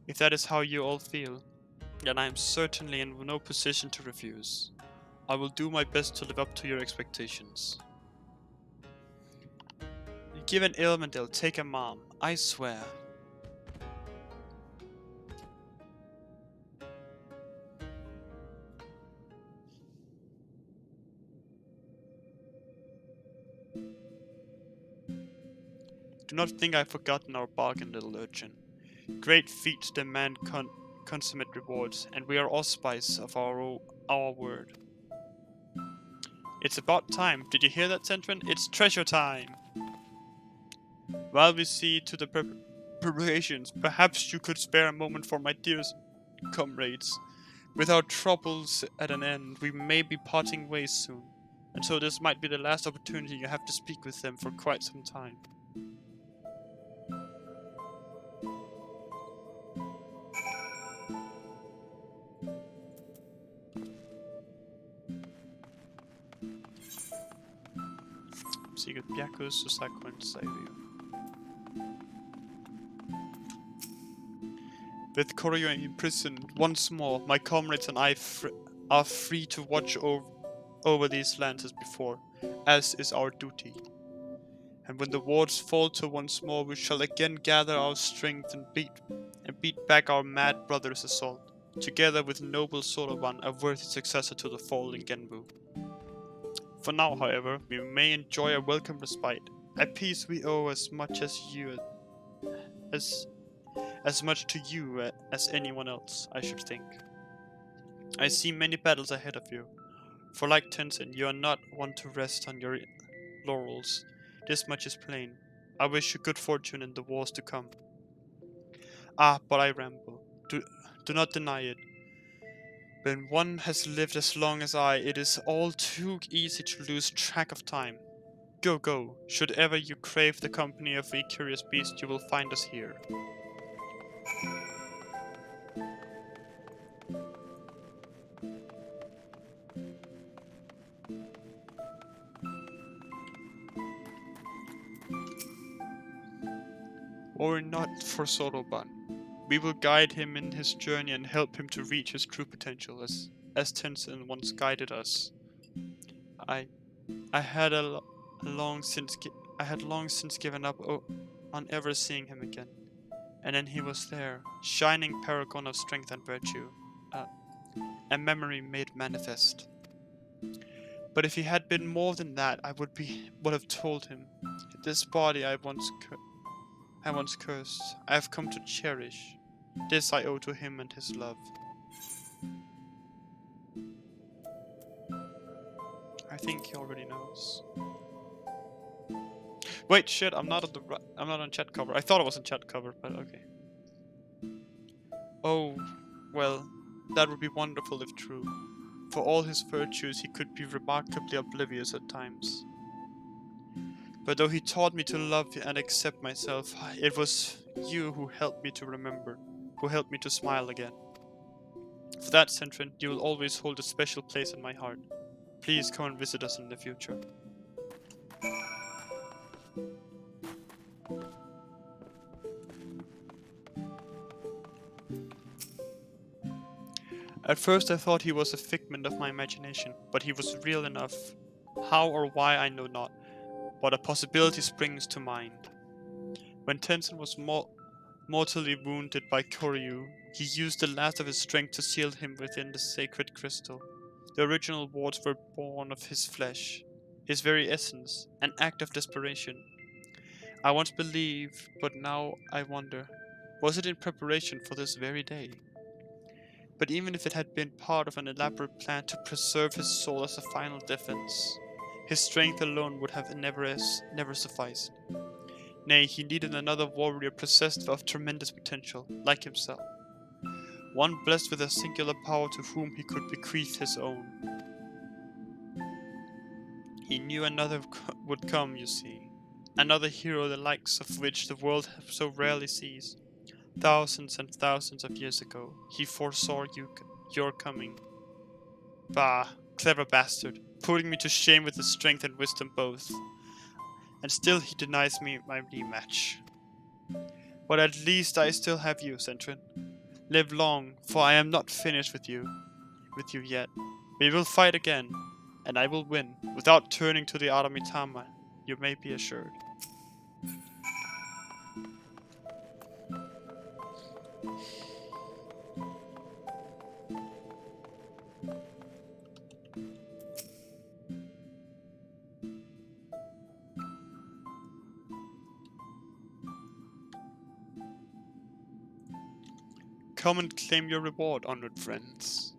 A: If that is how you all feel, then I am certainly in no position to refuse. I will do my best to live up to your expectations. Give an Ilmendale, take a mom, I swear. Do not think I've forgotten our bargain, little urchin. Great feats demand consummate rewards, and we are auspice of our word. It's about time. Did you hear that, Centrin? It's treasure time! While we see to the preparations, perhaps you could spare a moment for my dearest comrades. With our troubles at an end, we may be parting ways soon, and so this might be the last opportunity you have to speak with them for quite some time. Sigurd Byakko, Susako, and Sairyu. With Koryo imprisoned once more, my comrades and I are free to watch over these lands as before, as is our duty. And when the wards falter once more, we shall again gather our strength and beat back our mad brother's assault, together with noble Soroban, a worthy successor to the fallen Genbu. For now, however, we may enjoy a welcome respite, a peace we owe as much to you as anyone else, I should think. I see many battles ahead of you, for like Tenzin, you are not one to rest on your laurels. This much is plain. I wish you good fortune in the wars to come. Ah, but I ramble. Do not deny it. When one has lived as long as I, it is all too easy to lose track of time. Go, go. Should ever you crave the company of a curious beast, you will find us here. Worry not for Soroban. We will guide him in his journey and help him to reach his true potential, as Tenzin once guided us. I had long since given up on ever seeing him again, and then he was there, shining paragon of strength and virtue, a memory made manifest. But if he had been more than that, I would have told him. This body I once cursed, I have come to cherish. This I owe to him and his love. I think he already knows. Wait, shit! I'm not on chat cover. I thought I was on chat cover, but okay. Oh, well, that would be wonderful if true. For all his virtues, he could be remarkably oblivious at times. But though he taught me to love and accept myself, it was you who helped me to remember, who helped me to smile again. For that, Centrin, you will always hold a special place in my heart. Please come and visit us in the future. At first I thought he was a figment of my imagination, but he was real enough. How or why I know not, but a possibility springs to mind. When Tenzin was mortally wounded by Koryu, he used the last of his strength to seal him within the sacred crystal. The original wards were born of his flesh, his very essence, an act of desperation. I once believed, but now I wonder, was it in preparation for this very day? But even if it had been part of an elaborate plan to preserve his soul as a final defense, his strength alone would have never sufficed. Nay, he needed another warrior possessed of tremendous potential, like himself. One blessed with a singular power to whom he could bequeath his own. He knew another would come, you see. Another hero the likes of which the world so rarely sees. Thousands and thousands of years ago, he foresaw your coming. Bah, clever bastard, putting me to shame with his strength and wisdom both. And still he denies me my rematch. But at least I still have you, Centrin. Live long, for I am not finished with you yet. We will fight again, and I will win, without turning to the Arda Mitama, you may be assured. Come and claim your reward, honored friends.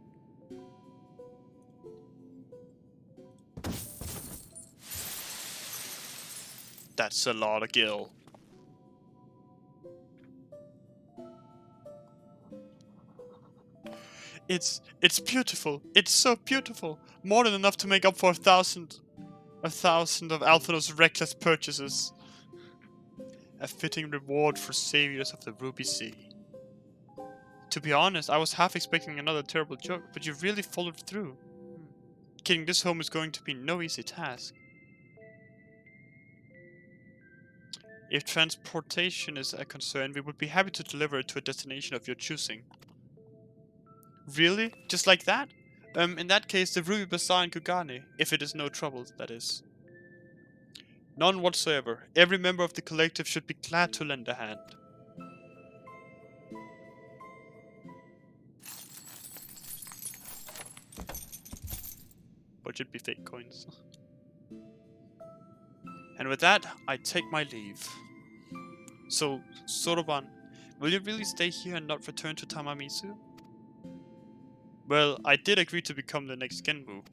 A: That's a lot of gil. It's beautiful. It's so beautiful. More than enough to make up for a thousand of Alphinaud's reckless purchases. A fitting reward for saviors of the Ruby Sea. To be honest, I was half expecting another terrible joke, but you really followed through. Getting this home is going to be no easy task. If transportation is a concern, we would be happy to deliver it to a destination of your choosing. Really? Just like that? In that case, the Ruby Bazaar in Kugane, if it is no trouble, that is. None whatsoever. Every member of the collective should be glad to lend a hand. But should be fake coins. And with that, I take my leave. So, Soroban, will you really stay here and not return to Tamamisu? Well, I did agree to become the next Genbu.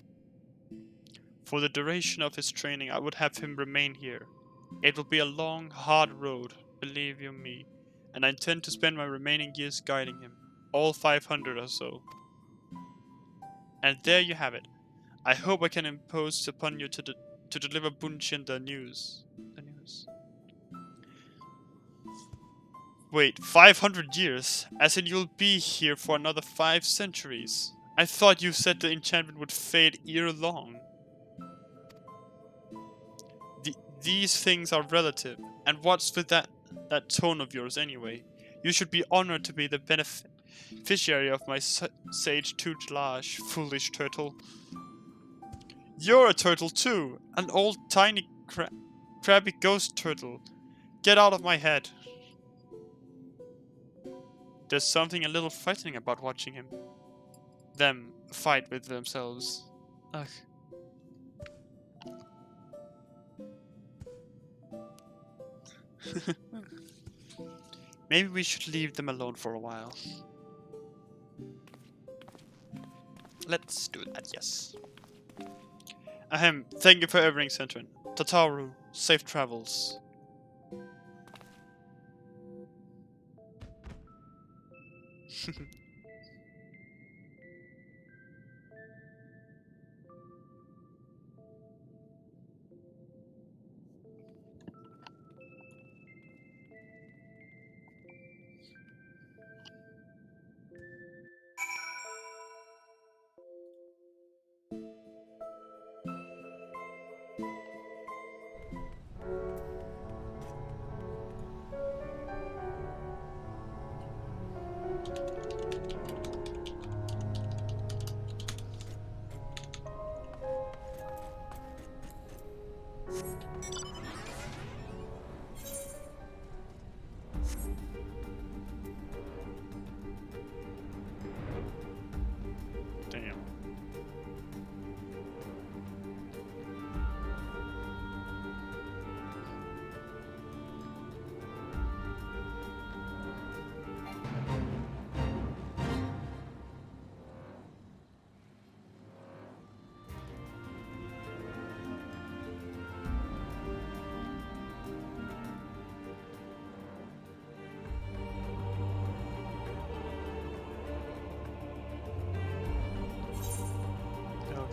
A: For the duration of his training, I would have him remain here. It will be a long, hard road, believe you me, and I intend to spend my remaining years guiding him, all 500 or so. And there you have it. I hope I can impose upon you to deliver Bunshin the news. Wait, 500 years? As in you'll be here for another 5 centuries? I thought you said the enchantment would fade ere long. These things are relative, and what's with that tone of yours anyway? You should be honored to be the beneficiary of my sage tutelage, foolish turtle. You're a turtle too! An old tiny crabby ghost turtle. Get out of my head. There's something a little frightening about watching them fight with themselves. Ugh. Maybe we should leave them alone for a while. Let's do that, yes. Ahem, thank you for everything, Centrin. Tataru, safe travels.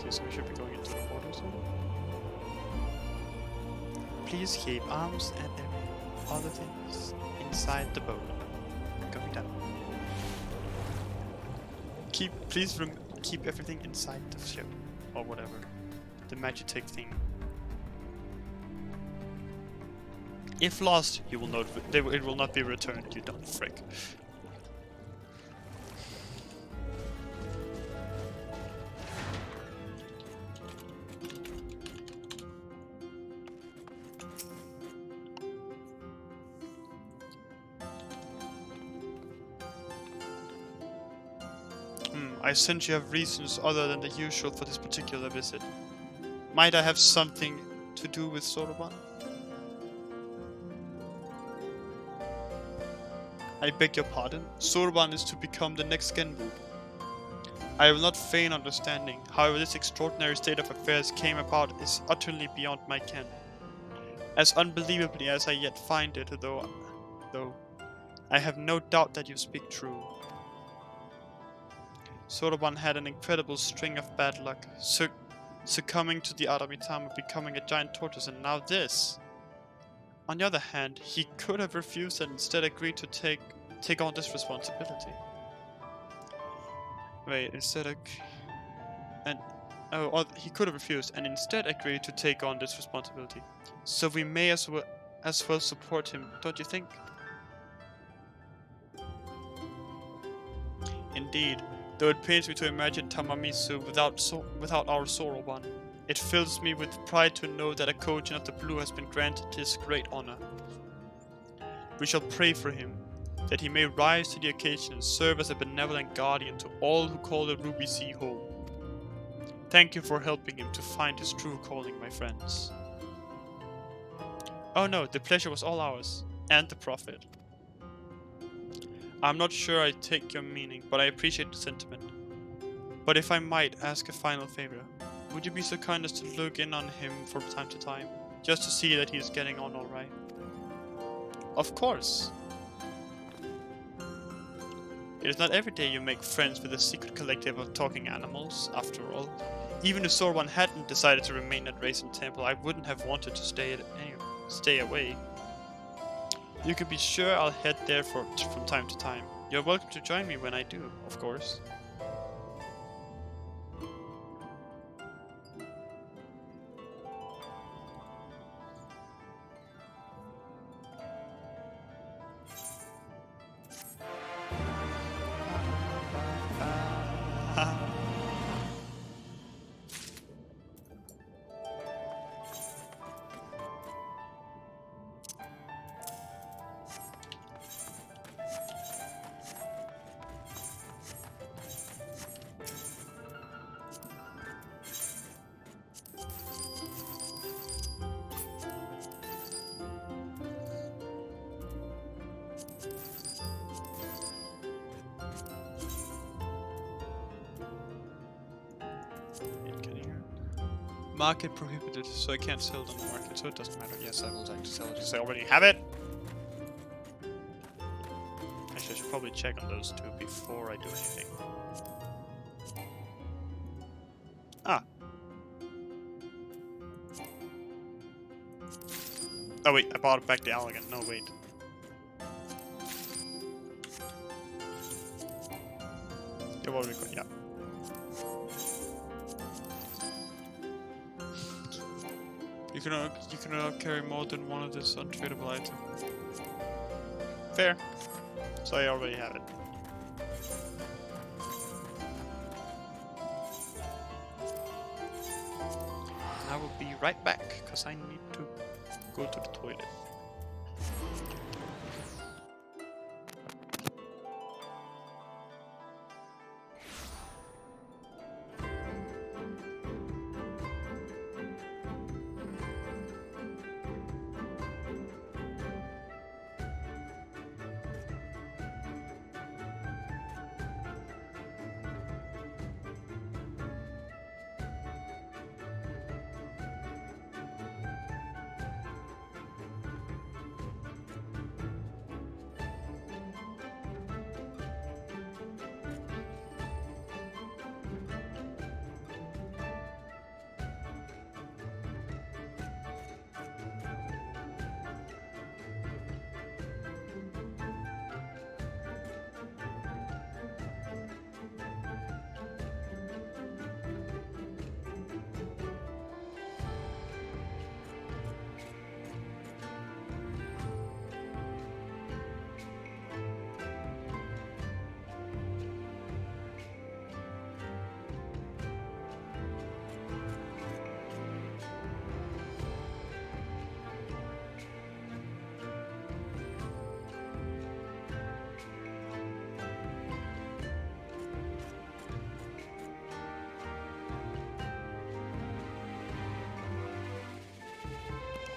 A: Okay, so we should be going into the water zone. Please keep arms and other things inside the boat. Going down. Please keep everything inside the ship, or whatever. The Magitech thing. If lost, you will not. It will not be returned. You dumb frick. I sense you have reasons other than the usual for this particular visit. Might I have something to do with Soroban? I beg your pardon. Soroban is to become the next Genwu. I will not feign understanding. However, this extraordinary state of affairs came about is utterly beyond my ken. As unbelievably as I yet find it, though, I have no doubt that you speak true. Soroban had an incredible string of bad luck, succumbing to the Aramitama, becoming a giant tortoise, and now this. On the other hand, he could have refused and instead agreed to take on this responsibility. Wait, he could have refused and instead agreed to take on this responsibility. So we may as well support him, don't you think? Indeed. Though it pains me to imagine Tamamisu without our Soroban, it fills me with pride to know that a Kojin of the Blue has been granted this great honor. We shall pray for him, that he may rise to the occasion and serve as a benevolent guardian to all who call the Ruby Sea home. Thank you for helping him to find his true calling, my friends. Oh no, the pleasure was all ours, and the profit. I'm not sure I take your meaning, but I appreciate the sentiment. But if I might ask a final favor, would you be so kind as to look in on him from time to time, just to see that he is getting on alright? Of course! It is not every day you make friends with a secret collective of talking animals, after all. Even if Soroban hadn't decided to remain at Raisin Temple, I wouldn't have wanted to stay away. You can be sure I'll head there from time to time. You're welcome to join me when I do, of course. Market prohibited, so I can't sell it on the market, so it doesn't matter. Yes, I would like to sell it because I already have it. Actually, I should probably check on those two before I do anything. Ah. Oh wait, I bought back the Allegan. No, wait. Yeah, what are we going? Yeah. You cannot carry more than one of this untradeable item. Fair. So I already have it. I will be right back, because I need to go to the toilet.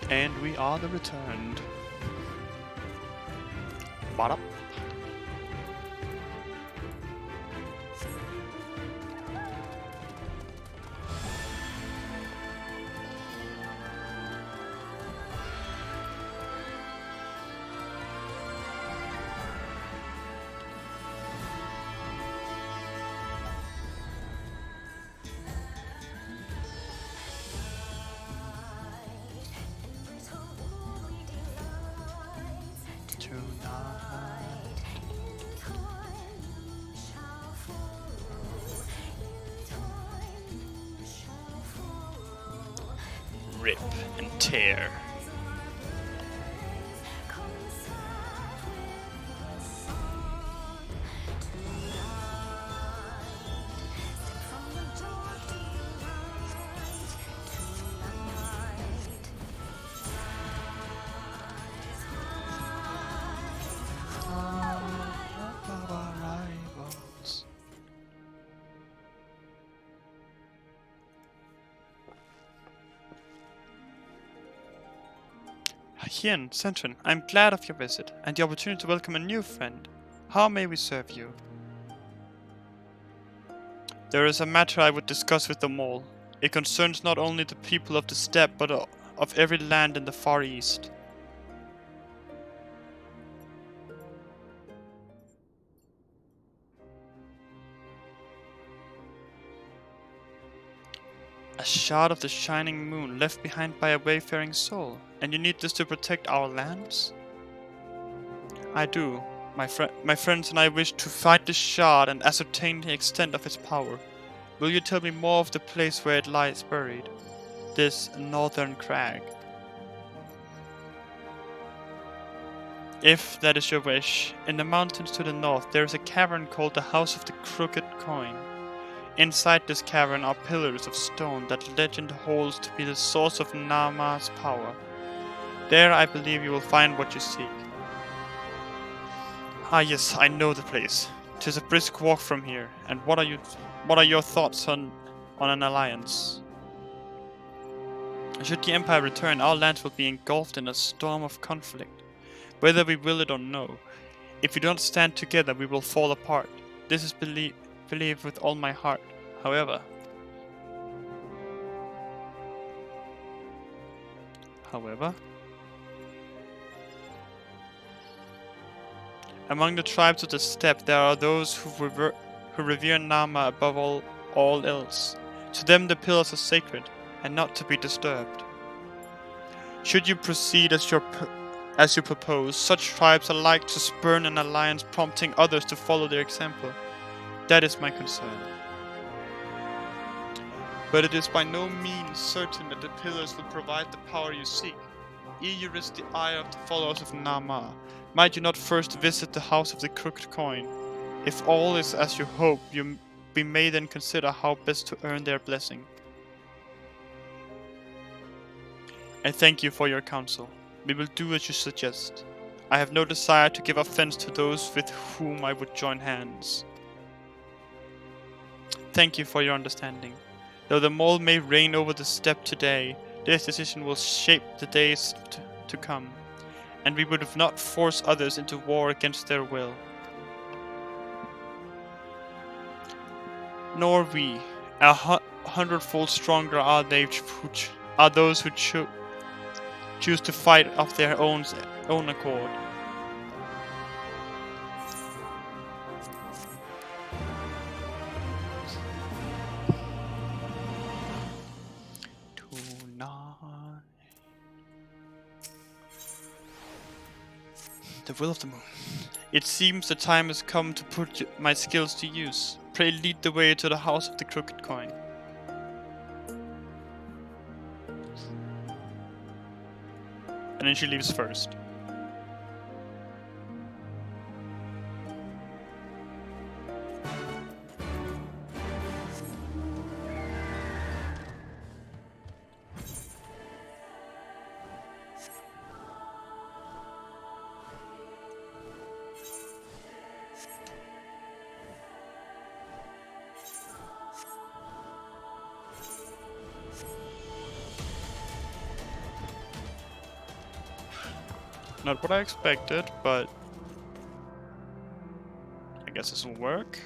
A: And we are the returned. Bada. Rip and tear. Hien, Sentrin, I'm glad of your visit and the opportunity to welcome a new friend. How may we serve you? There is a matter I would discuss with them all. It concerns not only the people of the steppe, but of every land in the Far East. A shard of the shining moon left behind by a wayfaring soul, and you need this to protect our lands? I do. My friends and I wish to find this shard and ascertain the extent of its power. Will you tell me more of the place where it lies buried? This northern crag. If that is your wish, in the mountains to the north there is a cavern called the House of the Crooked Coin. Inside this cavern are pillars of stone that legend holds to be the source of Nama's power. There I believe you will find what you seek. Ah yes, I know the place. 'Tis a brisk walk from here, and what are your thoughts on an alliance? Should the Empire return, our lands will be engulfed in a storm of conflict, whether we will it or no. If we don't stand together, we will fall apart. This is believe with all my heart. However, among the tribes of the steppe there are those who revere Nama above all else. To them the pillars are sacred and not to be disturbed. Should you proceed as you propose, such tribes are like to spurn an alliance, prompting others to follow their example. That is my concern. But it is by no means certain that the pillars will provide the power you seek. Ere you risk the ire of the followers of Nama, might you not first visit the House of the Crooked Coin? If all is as you hope, we may then consider how best to earn their blessing. I thank you for your counsel. We will do as you suggest. I have no desire to give offense to those with whom I would join hands. Thank you for your understanding. Though the mole may reign over the steppe today, this decision will shape the days to come, and we would not force others into war against their will. Nor we. 100-fold stronger are those who choose to fight of their own accord. The will of the moon. It seems the time has come to put my skills to use. Pray lead the way to the House of the Crooked Coin. And then she leaves first. Not what I expected, but I guess this will work.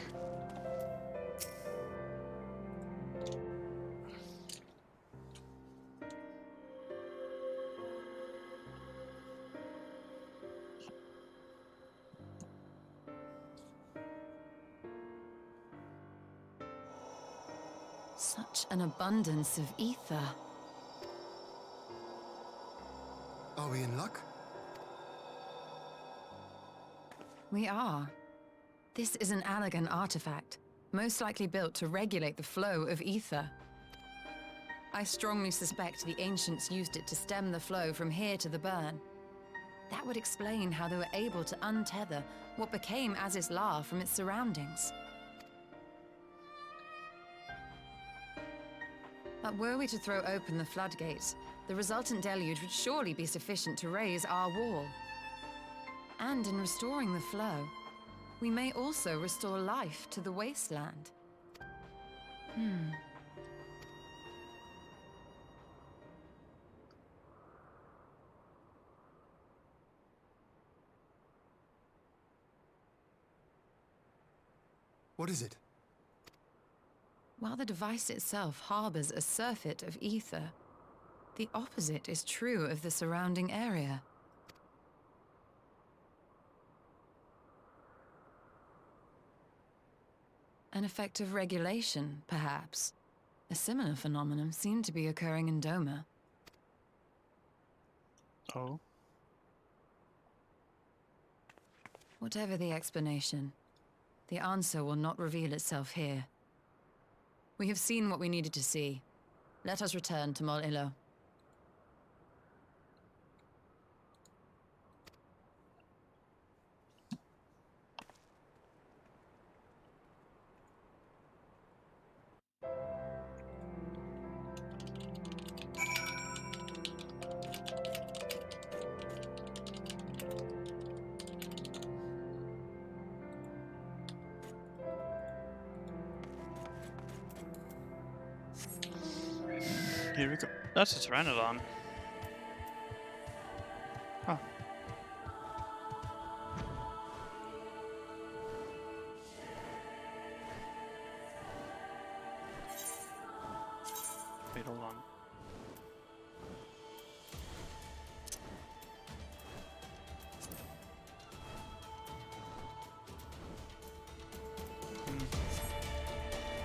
F: Such an abundance of ether.
E: Are we in luck?
F: We are. This is an Allagan artifact, most likely built to regulate the flow of ether. I strongly suspect the ancients used it to stem the flow from here to the burn. That would explain how they were able to untether what became Azys La from its surroundings. But were we to throw open the floodgates, the resultant deluge would surely be sufficient to raise our wall. And in restoring the flow, we may also restore life to the wasteland.
E: What is it?
F: While the device itself harbors a surfeit of ether, the opposite is true of the surrounding area. An effect of regulation, perhaps. A similar phenomenon seemed to be occurring in Doma.
A: Oh.
F: Whatever the explanation, the answer will not reveal itself here. We have seen what we needed to see. Let us return to Mol Illo.
A: Here we go. That's a Pteranodon. Huh. Wait, hold on.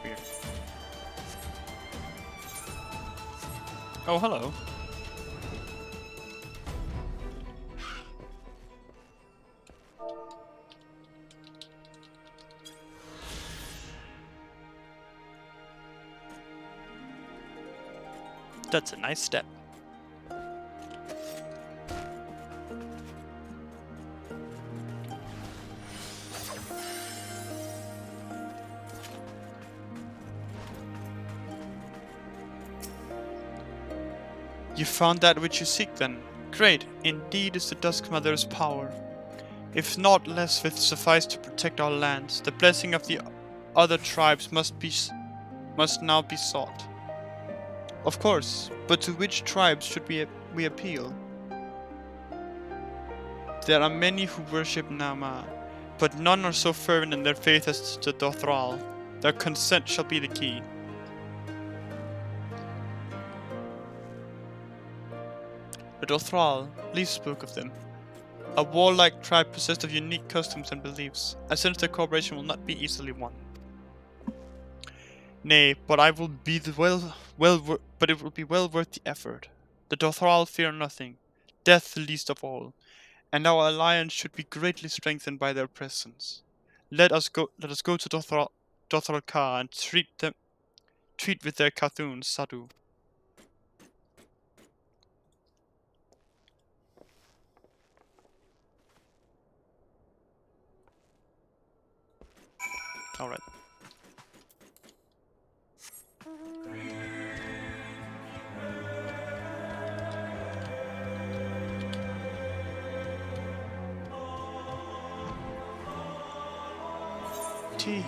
A: Weird. Oh, hello. That's a nice step. You found that which you seek then. Great, indeed is the Dusk Mother's power. If not less will suffice to protect our lands, the blessing of the other tribes must now be sought. Of course, but to which tribes should we appeal? There are many who worship Nama, but none are so fervent in their faith as the Dothral. Their consent shall be the key. The Dothral, Leaf spoke of them. A warlike tribe possessed of unique customs and beliefs. I sense their cooperation will not be easily won. Nay, but it will be well worth the effort. The Dothral fear nothing, death the least of all, and our alliance should be greatly strengthened by their presence. Let us go to Dothral Ka and treat with their Cthulhu Sadu. Alright. Tee.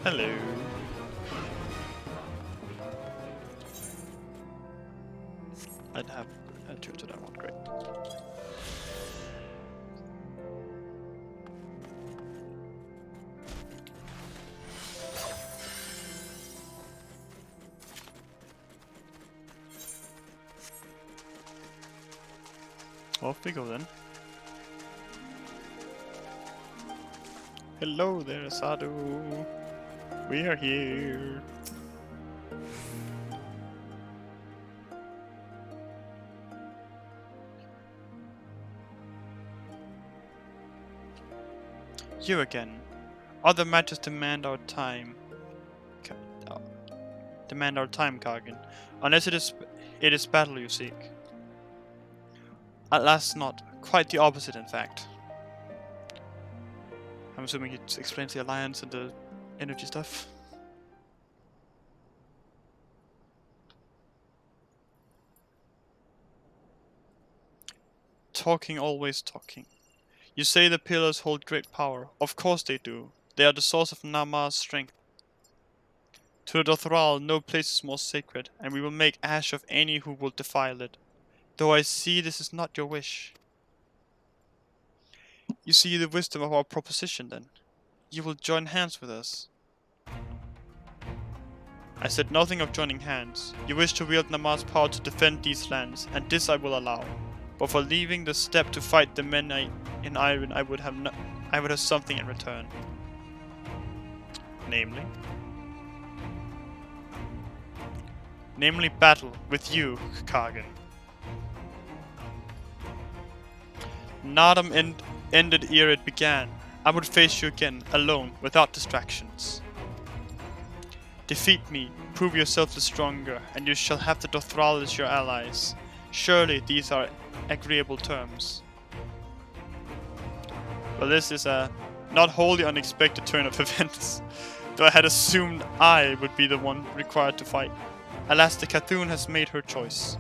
A: Hello. I'd have a 2 to that one, great. Off we go then. Hello there, Sadu. We are here. You again. Other matters demand our time. Demand our time, Kargan. Unless it is battle you seek. At last not. Quite the opposite, in fact. I'm assuming it explains the alliance and the energy stuff. Talking, always talking. You say the pillars hold great power. Of course they do. They are the source of Nama's strength. To the Dothral, no place is more sacred, and we will make ash of any who will defile it. Though I see this is not your wish. You see the wisdom of our proposition, then. You will join hands with us. I said nothing of joining hands. You wish to wield Nama's power to defend these lands, and this I will allow. But for leaving the step to fight the men in Iron, I would have something in return. Namely battle with you, Kargan. Nardom ended ere it began. I would face you again, alone, without distractions. Defeat me, prove yourself the stronger, and you shall have the Dothral as your allies. Surely these are agreeable terms. Well, this is a not wholly unexpected turn of events, though I had assumed I would be the one required to fight. Alas, the Cthulhu has made her choice.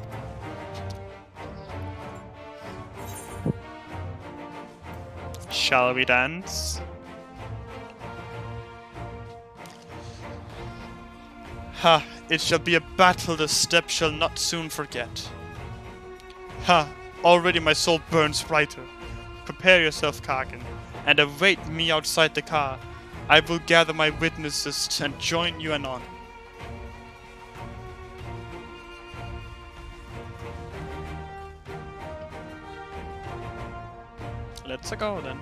A: Shall we dance? Ha! It shall be a battle the steppe shall not soon forget. Ha! Already my soul burns brighter. Prepare yourself, Kargan, and await me outside the car. I will gather my witnesses and join you anon. Let's go then.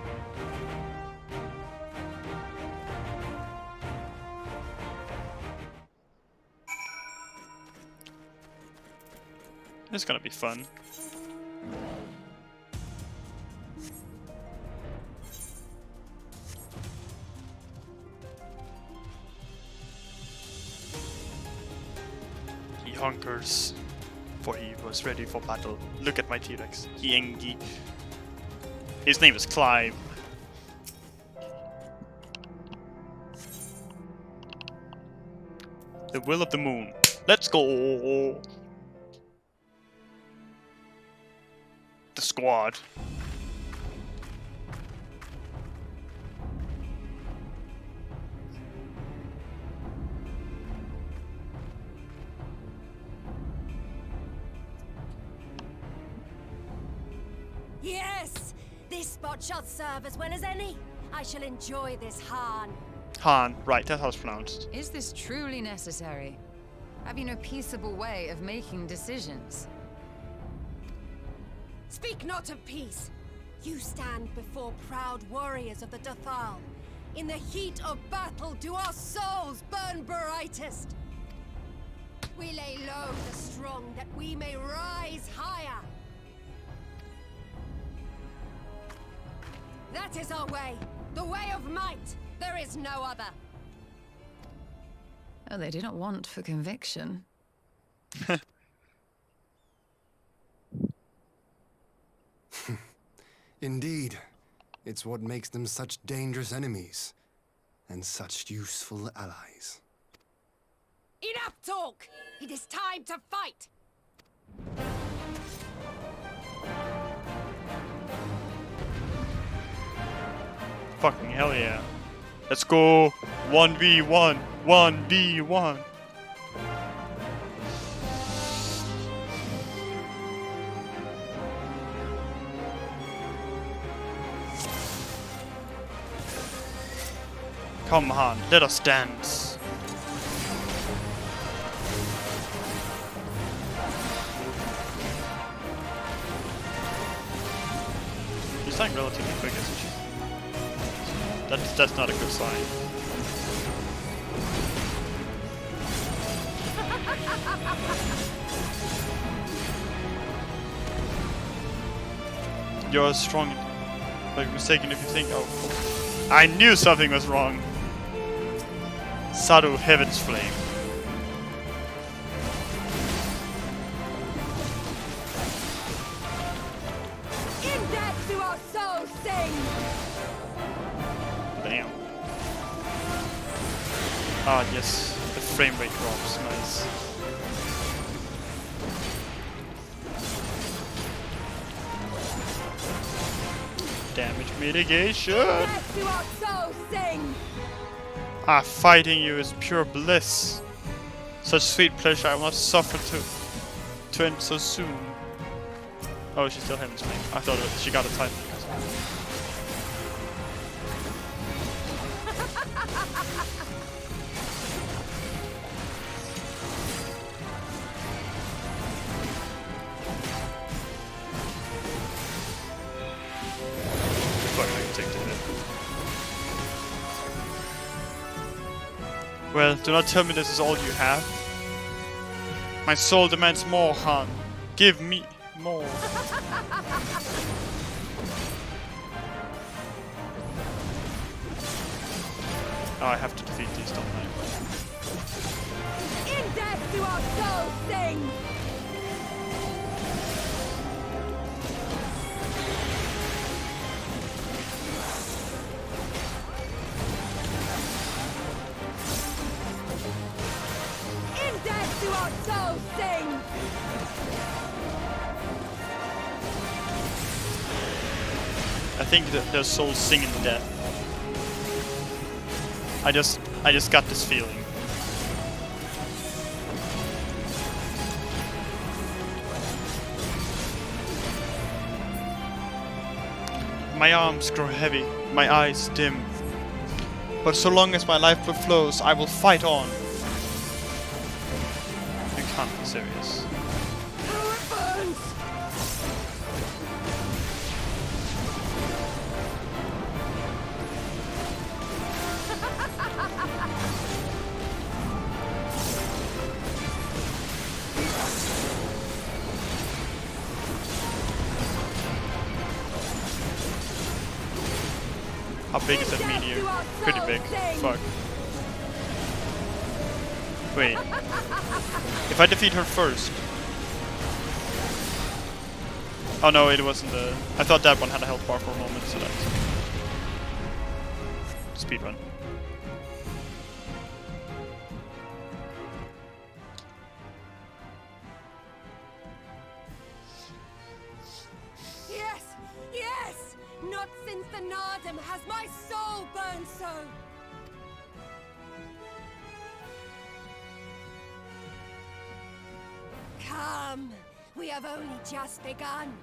A: It's gonna be fun. He hunkers, for he was ready for battle. Look at my T-Rex, Yengi. His name is Clive. The Will of the Moon. Let's go! The squad.
J: Yes! This spot shall serve as well as any. I shall enjoy this Han.
A: Han, right, that's how it's pronounced.
F: Is this truly necessary? Have you no peaceable way of making decisions?
J: Speak not of peace. You stand before proud warriors of the Dothal. In the heat of battle do our souls burn brightest. We lay low the strong that we may rise higher. That is our way. The way of might. There is no other.
F: Oh, they do not want for conviction.
E: Indeed. It's what makes them such dangerous enemies. And such useful allies.
J: Enough talk! It is time to fight!
A: Fucking hell yeah. Let's go! 1v1. 1v1. Come on, let us dance. She's dying relatively quick, isn't she? That's not a good sign. You're strong, but mistaken if you think, oh, I knew something was wrong. Sadu Heaven's Flame.
J: In death do our souls sing!
A: Damn. Ah, yes. The frame rate drops. Nice. Damage mitigation!
J: In death do our souls sing!
A: Ah, fighting you is pure bliss. Such sweet pleasure I will not suffer to end so soon. Oh, she still Heaven's Flame. I thought she got a title. Fuck, I can take the hit. Well, do not tell me this is all you have. My soul demands more, Han. Give me more. Oh, I have to defeat these, don't I?
J: In death do our souls sing! In death do our souls sing!
A: I think that their souls sing in death. I just got this feeling. My arms grow heavy, my eyes dim. But so long as my lifeblood flows, I will fight on. You can't be serious.
J: How it burns!
A: How big is that meteor? Pretty big. Fuck. Wait. If I defeat her first. Oh no, it wasn't the... I thought that one had a health bar for a moment, so that's... Speedrun.
J: Yes! Yes! Not since the Nardum has my soul burned so! Come! We have only just begun!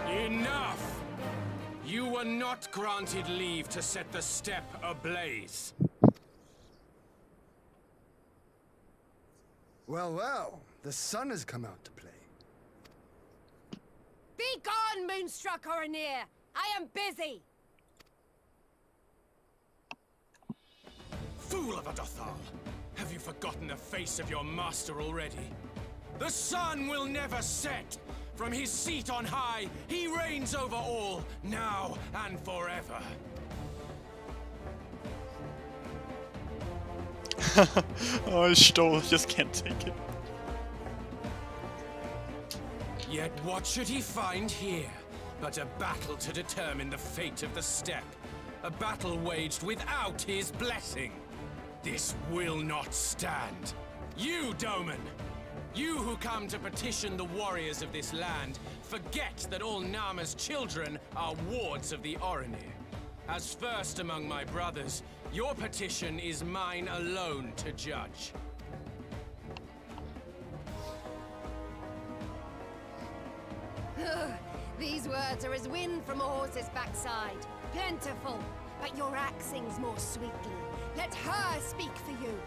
K: Enough! You were not granted leave to set the steppe ablaze.
E: Well, well, the sun has come out to play.
J: Be gone, Moonstruck Oronir! I am busy!
K: Fool of a Dothal! Have you forgotten the face of your master already? The sun will never set! From his seat on high, he reigns over all, now and forever.
A: Oh, Stoll just can't take it.
K: Yet what should he find here? But a battle to determine the fate of the steppe. A battle waged without his blessing. This will not stand. You, Doman! You who come to petition the warriors of this land forget that all Nama's children are wards of the Orinir. As first among my brothers, your petition is mine alone to judge.
J: These words are as wind from a horse's backside. Plentiful, but your axe sings more sweetly. Let her speak for you.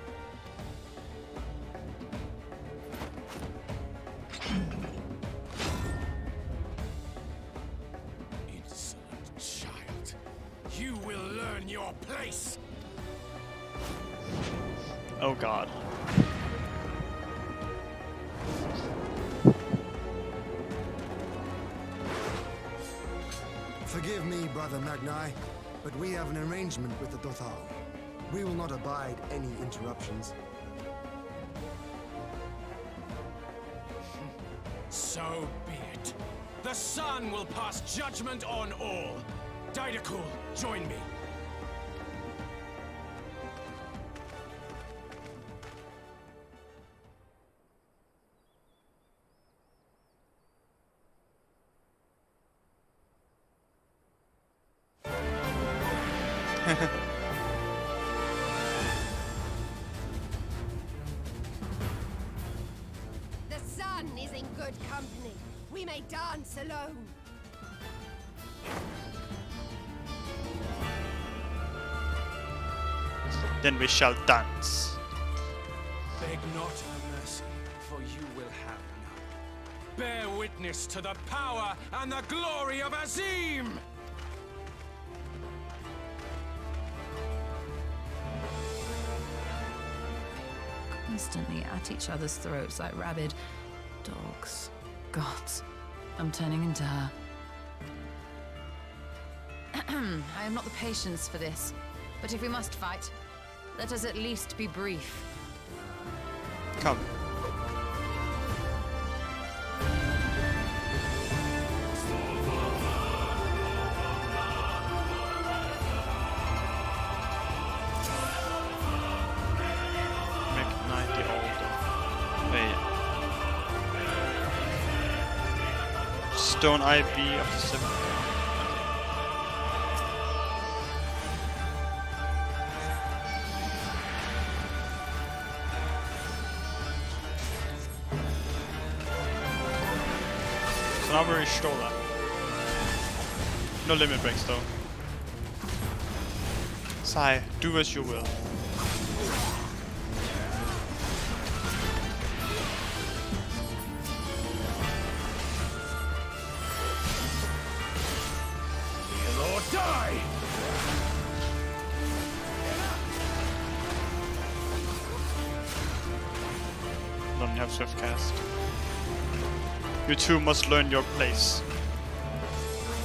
K: Insolent child. You will learn your place!
A: Oh god.
E: Forgive me, Brother Magnai, but we have an arrangement with the Dothal. We will not abide any interruptions.
K: So be it. The sun will pass judgment on all. Didakul, join me.
J: The sun is in good company. We may dance alone.
A: Then we shall dance.
K: Beg not for mercy, for you will have none. Bear witness to the power and the glory of Azim!
F: Constantly at each other's throats like rabid dogs. Gods, I'm turning into her. I am not the patience for this, but if we must fight, let us at least be brief.
A: Come. Make 90 older. Wait. Stone IV of the 7th. So now we're restore that. No limit breaks though. Sai, do as you will.
K: Kneel or die!
A: Don't have swift cast. You two must learn your place.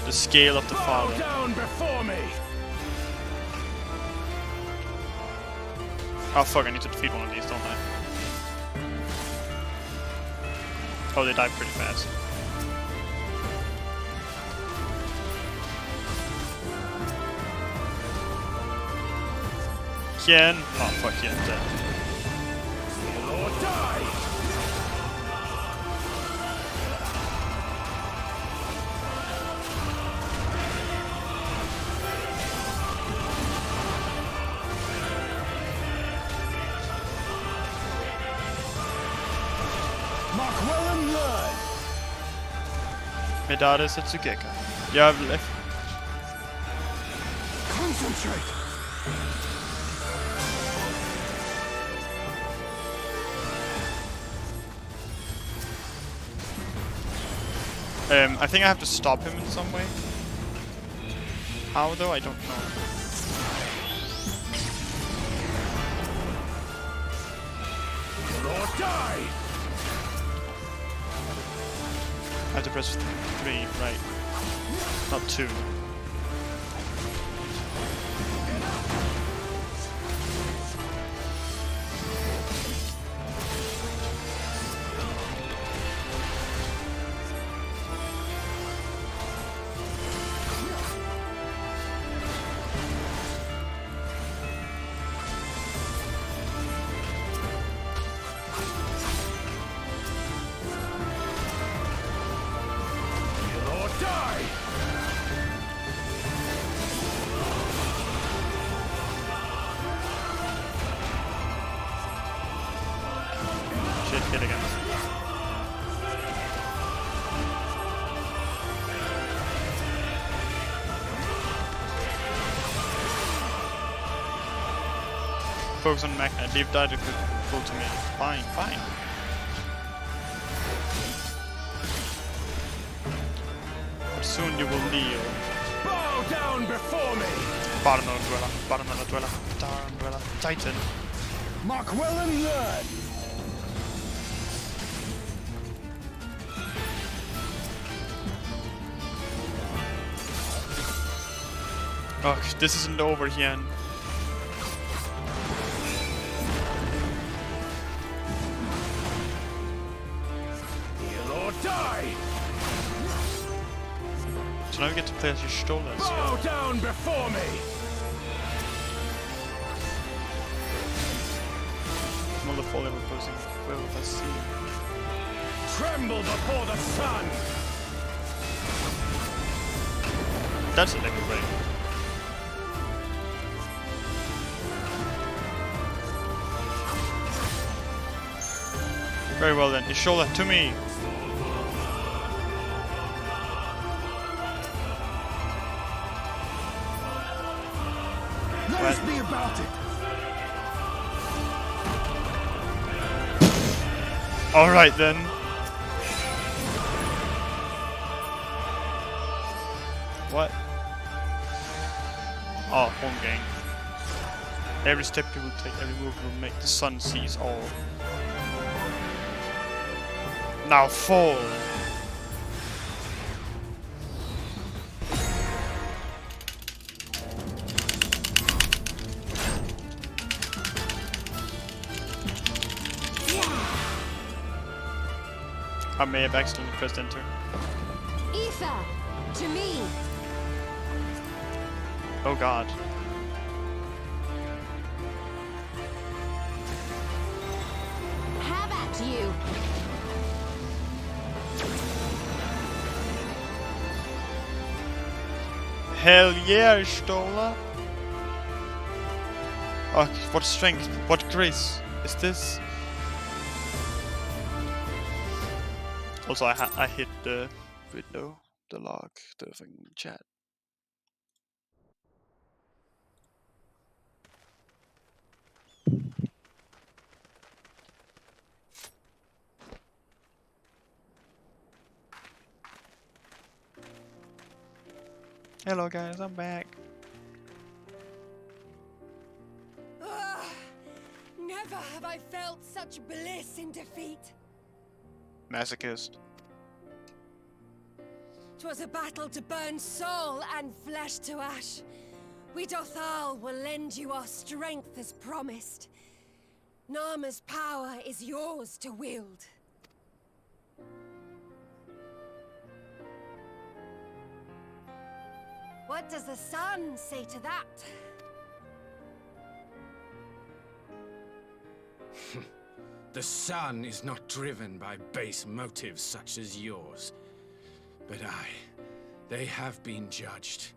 A: The scale of the
K: Bow
A: Father.
K: down before me!
A: Oh fuck, I need to defeat one of these, don't I? Oh, they die pretty fast. Yen. Oh fuck, Yen's dead.
K: Kneel or die! Mark well and learn!
A: Medade Setsugeka. Jävlar.
K: Concentrate!
A: I think I have to stop him in some way. How though? I don't know.
K: Kneel or die!
A: I have to press 3, right? Not 2. did hit again. Focus on Magna. Leave Didrik full to me. Fine, fine. But soon you will kneel.
K: Bow down before me!
A: Barno Dweller, Darn Dweller, Titan.
K: Mark well and learn!
A: Oh, this isn't over yet.
K: Heal or die!
A: So now we get to play as your Stolas.
K: Bow down before me!
A: Small the fall level posing. Will of us see.
K: Tremble before the sun!
A: That's a level break. Very well then, Ishola to me!
K: Let us be about it!
A: Alright then. What? Oh, home gang. Every step you will take, every move will make, the sun sees all. Now fall! I may have accidentally pressed enter.
J: Aoife, to me.
A: Oh god.
J: Have at you.
A: Hell yeah, Stola! Oh, what strength, what grace is this? Also, I hit the window, the log, the fucking chat. Hello guys, I'm back.
J: Never have I felt such bliss in defeat.
A: Masochist.
J: 'Twas a battle to burn soul and flesh to ash. We Dothal will lend you our strength as promised. Narma's power is yours to wield. What does the sun say to that?
K: The sun is not driven by base motives such as yours. But they have been judged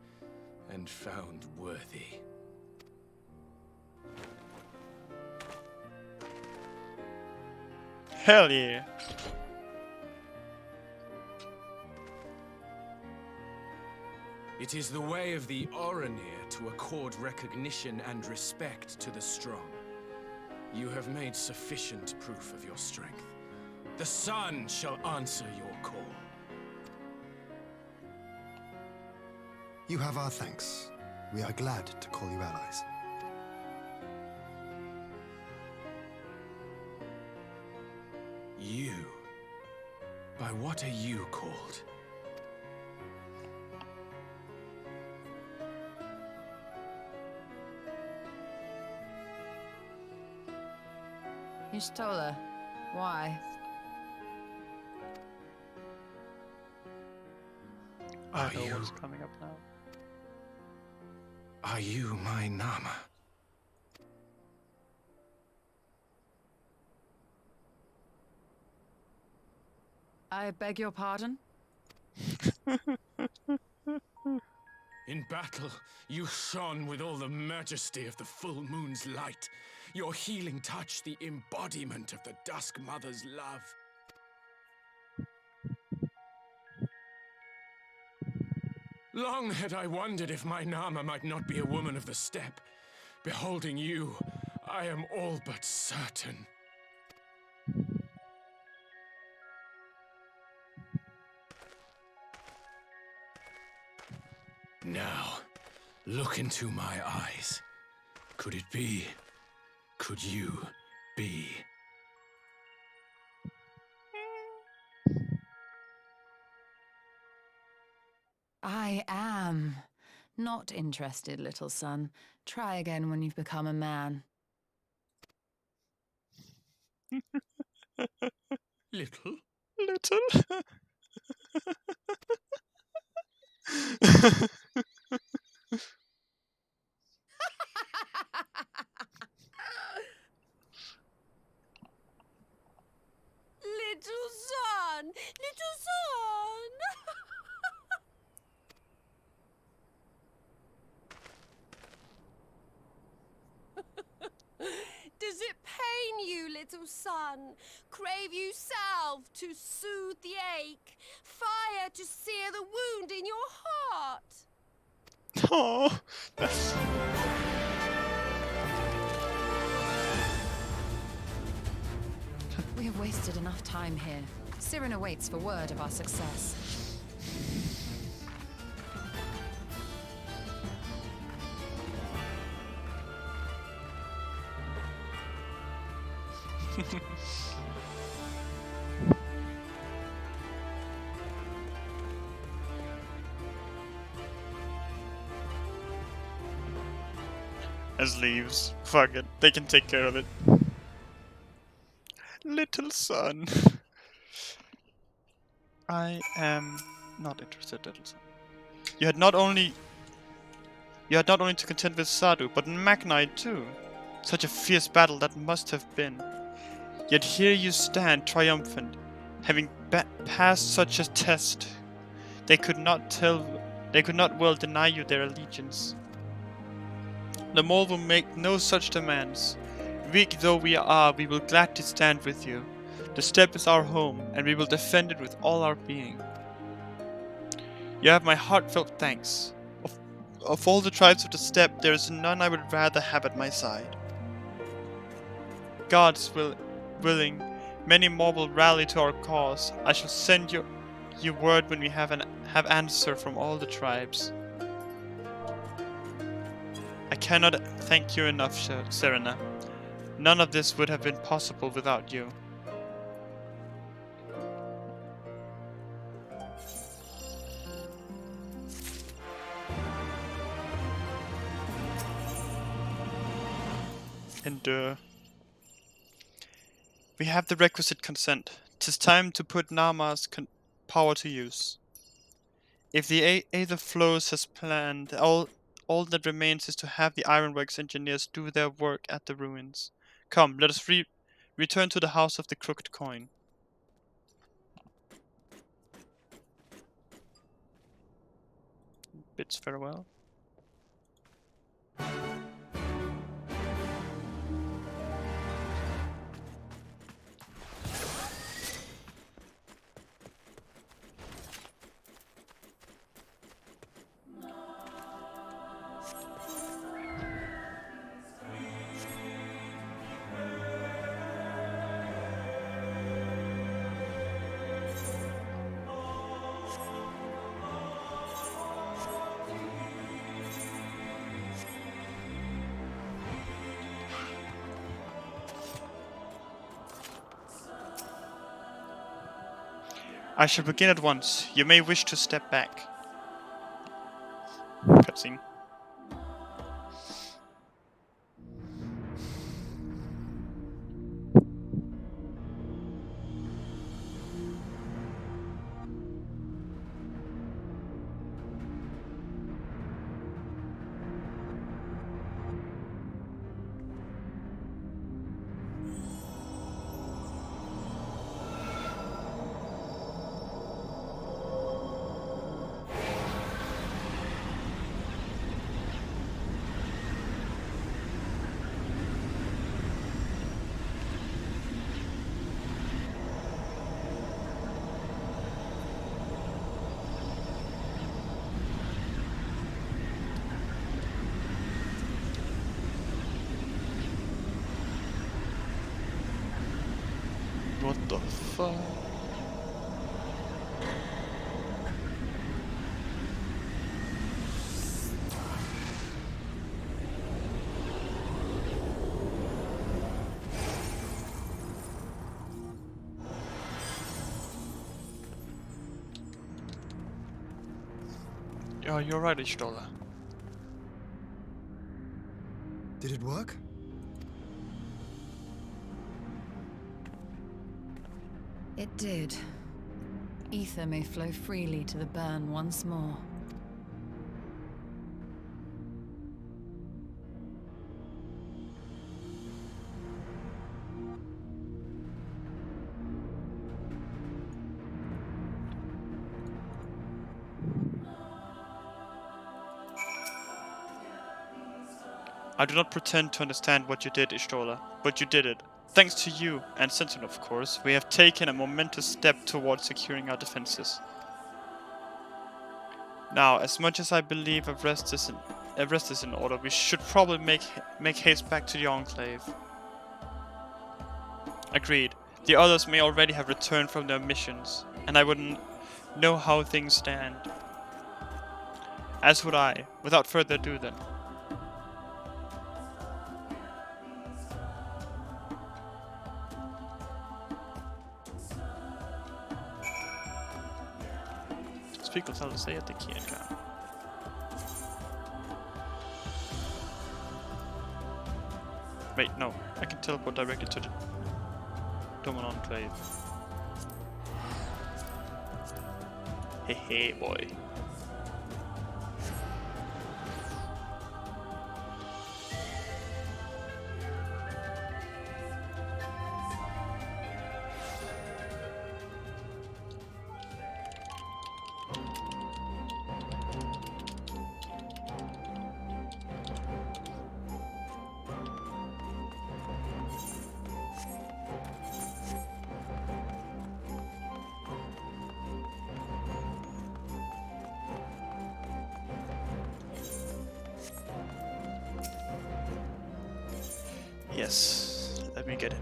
K: and found worthy.
A: Hell yeah!
K: It is the way of the Oronir to accord recognition and respect to the strong. You have made sufficient proof of your strength. The sun shall answer your call.
E: You have our thanks. We are glad to call you allies.
K: You? By what are you called?
F: Y'shtola, why?
A: I know what's coming up now.
K: Are you my Nama?
F: I beg your pardon?
K: In battle, you shone with all the majesty of the full moon's light. your healing touch the embodiment of the Dusk Mother's love. Long had I wondered if my Nama might not be a woman of the steppe. Beholding you, I am all but certain. Now, look into my eyes. Could it be? Could you be?
F: I am. Not interested, little son. Try again when you've become a man.
K: Little?
A: Little?
J: Little son! Little son! Does it pain you, little son? Crave you salve to soothe the ache? Fire to sear the wound in your heart?
A: Oh, that's...
F: We have wasted enough time here. Cyrano waits for word of our success.
A: As leaves. Fuck it. They can take care of it. Little son. I am not interested, little son. You had not only to contend with Sadu, but Magnite too. Such a fierce battle that must have been. Yet here you stand, triumphant, having passed such a test. They could not well deny you their allegiance. The Mole will make no such demands. Weak though we are, we will gladly stand with you. The steppe is our home, and we will defend it with all our being. You have my heartfelt thanks. Of all the tribes of the steppe, there is none I would rather have at my side. God's willing, many more will rally to our cause. I shall send you word when we have answer from all the tribes. I cannot thank you enough, Serena. None of this would have been possible without you. Endure. We have the requisite consent. 'Tis time to put Nama's power to use. If the Aether flows as planned, all that remains is to have the Ironworks engineers do their work at the ruins. Come, let us return to the House of the Crooked Coin. Bids farewell. I shall begin at once. You may wish to step back. Cutscene. What the fuck? Yeah, you're right, Ishtola.
E: Did it work?
F: It did. Ether may flow freely to the burn once more.
A: I do not pretend to understand what you did, Ishtola, but you did it. Thanks to you, and Sentinel of course, we have taken a momentous step towards securing our defenses. Now, as much as I believe a rest is in order, we should probably make haste back to the Enclave. Agreed. The others may already have returned from their missions, and I wouldn't know how things stand. As would I. Without further ado then. Spiegels hade säga till Kienka. Wait, no. I can teleport directly to the Doman Enclave. Hey boy. Yes, let me get in.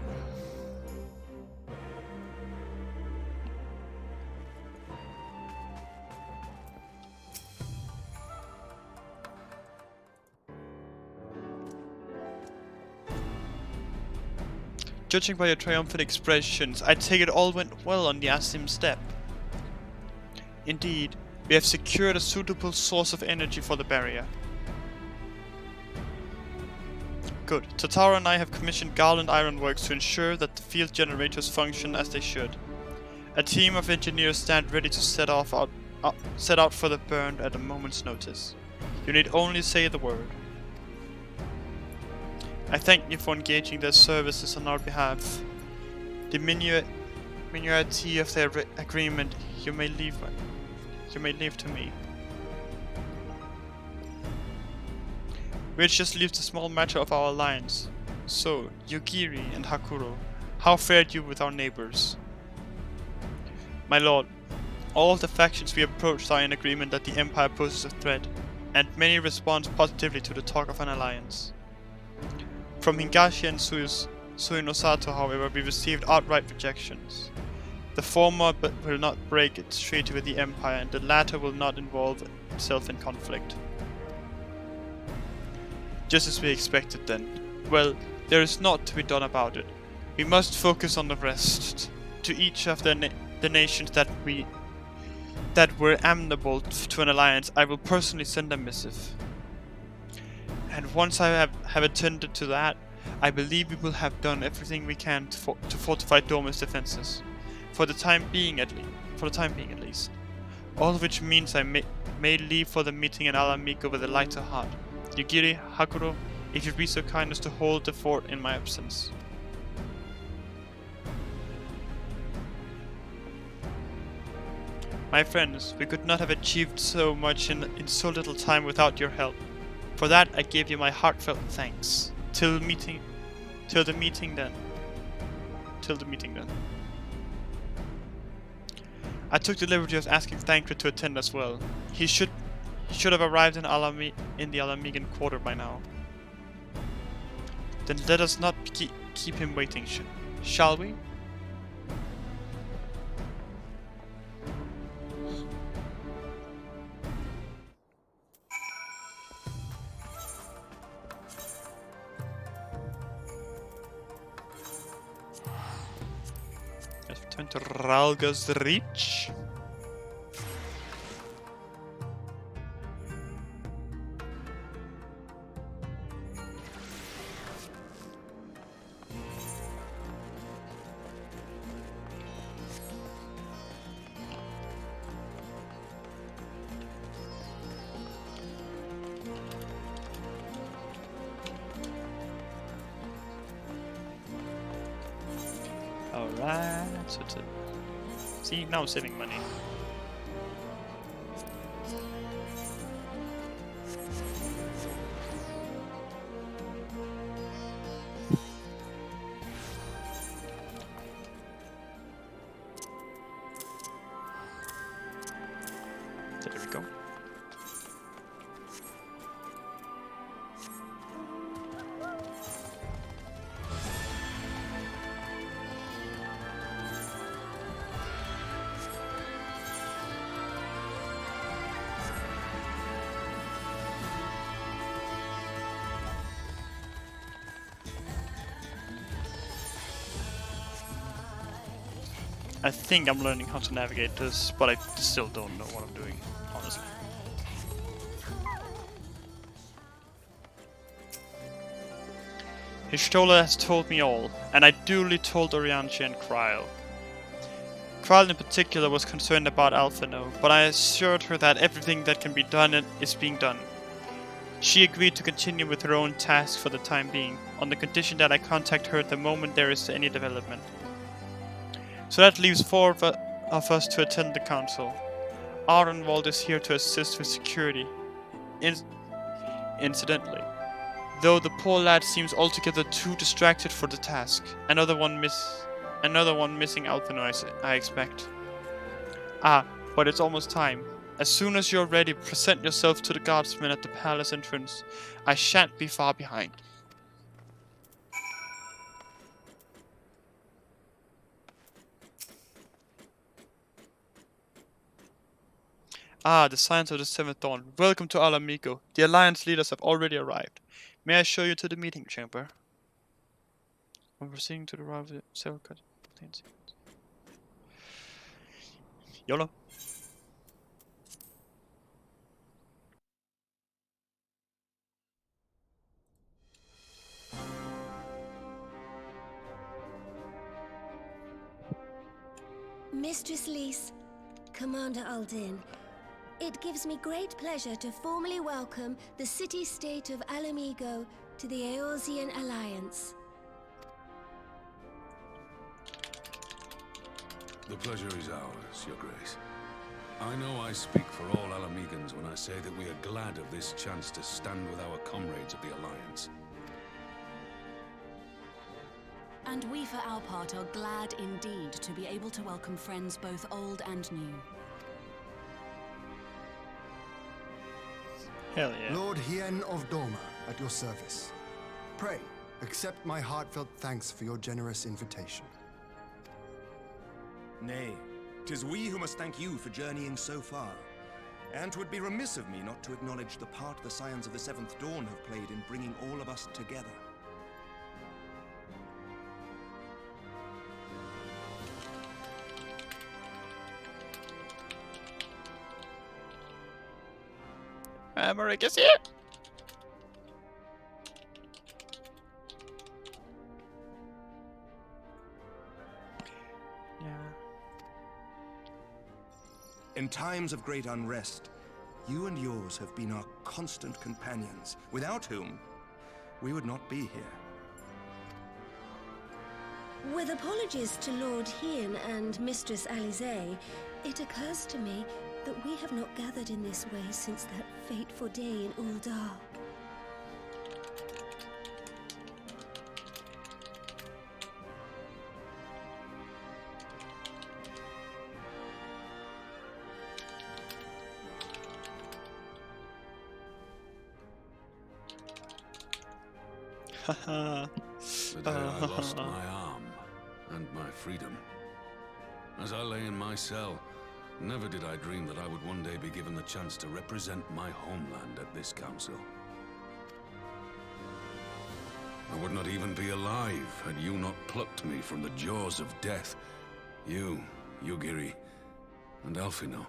A: Judging by your triumphant expressions, I take it all went well on the Asim step. Indeed, we have secured a suitable source of energy for the barrier. Good. Tatara and I have commissioned Garland Ironworks to ensure that the field generators function as they should. A team of engineers stand ready to set out for the burn at a moment's notice. You need only say the word. I thank you for engaging their services on our behalf. The minuity of their agreement you may leave to me. Which just leaves the small matter of our alliance. So, Yugiri and Hakuro, how fared you with our neighbors? My lord, all of the factions we approached are in agreement that the Empire poses a threat, and many respond positively to the talk of an alliance. From Higashi and Suinosato, however, we received outright rejections. The former will not break its treaty with the Empire, and the latter will not involve itself in conflict. Just as we expected then. Well, there is naught to be done about it. We must focus on the rest. To each of the nations that were amenable to an alliance, I will personally send a missive. And once I have attended to that, I believe we will have done everything we can to fortify Doma's defenses. For the time being at least. All of which means I may leave for the meeting in Alamiko with a lighter heart. Yugiri, Hakuro, if you'd be so kind as to hold the fort in my absence. My friends, we could not have achieved so much in so little time without your help. For that I give you my heartfelt thanks. Till the meeting then. I took the liberty of asking Thancred to attend as well. He should have arrived in the Alamigan quarter by now. Then let us not keep him waiting, shall we? Turn to Ralga's Reach. Alright, so it's see, now I'm saving money. So there we go. I think I'm learning how to navigate this, but I still don't know what I'm doing, honestly. Y'shtola has told me all, and I duly told Orianchi and Krile. Krile in particular was concerned about Alphinaud, but I assured her that everything that can be done is being done. She agreed to continue with her own task for the time being, on the condition that I contact her the moment there is any development. So that leaves 4 of us to attend the council. Arenwald is here to assist with security. Incidentally, though the poor lad seems altogether too distracted for the task. Another one missing Alphinaud, I expect. Ah, but it's almost time. As soon as you're ready, present yourself to the guardsmen at the palace entrance. I shan't be far behind. Ah, the Scions of the Seventh Dawn. Welcome to Ala Mhigo. The Alliance leaders have already arrived. May I show you to the meeting chamber? I'm proceeding to the arrival of several cutscenes. YOLO.
J: Mistress Lyse, Commander Aldin, it gives me great pleasure to formally welcome the city-state of Ala Mhigo to the Eorzean Alliance.
L: The pleasure is ours, Your Grace. I know I speak for all Ala Mhigans when I say that we are glad of this chance to stand with our comrades of the Alliance.
M: And we for our part are glad indeed to be able to welcome friends both old and new.
A: Hell yeah.
E: Lord Hien of Doma, at your service. Pray, accept my heartfelt thanks for your generous invitation.
N: Nay, 'tis we who must thank you for journeying so far. And 'twould be remiss of me not to acknowledge the part the Scions of the Seventh Dawn have played in bringing all of us together.
A: Aymeric is here! Yeah.
N: In times of great unrest, you and yours have been our constant companions, without whom we would not be here.
J: With apologies to Lord Hien and Mistress Alisaie, it occurs to me that we have not gathered in this way since that fateful day in Ul'dah.
L: The day I lost my arm and my freedom. As I lay in my cell, never did I dream that I would one day be given the chance to represent my homeland at this council. I would not even be alive had you not plucked me from the jaws of death You, Yugiri, and Alphino.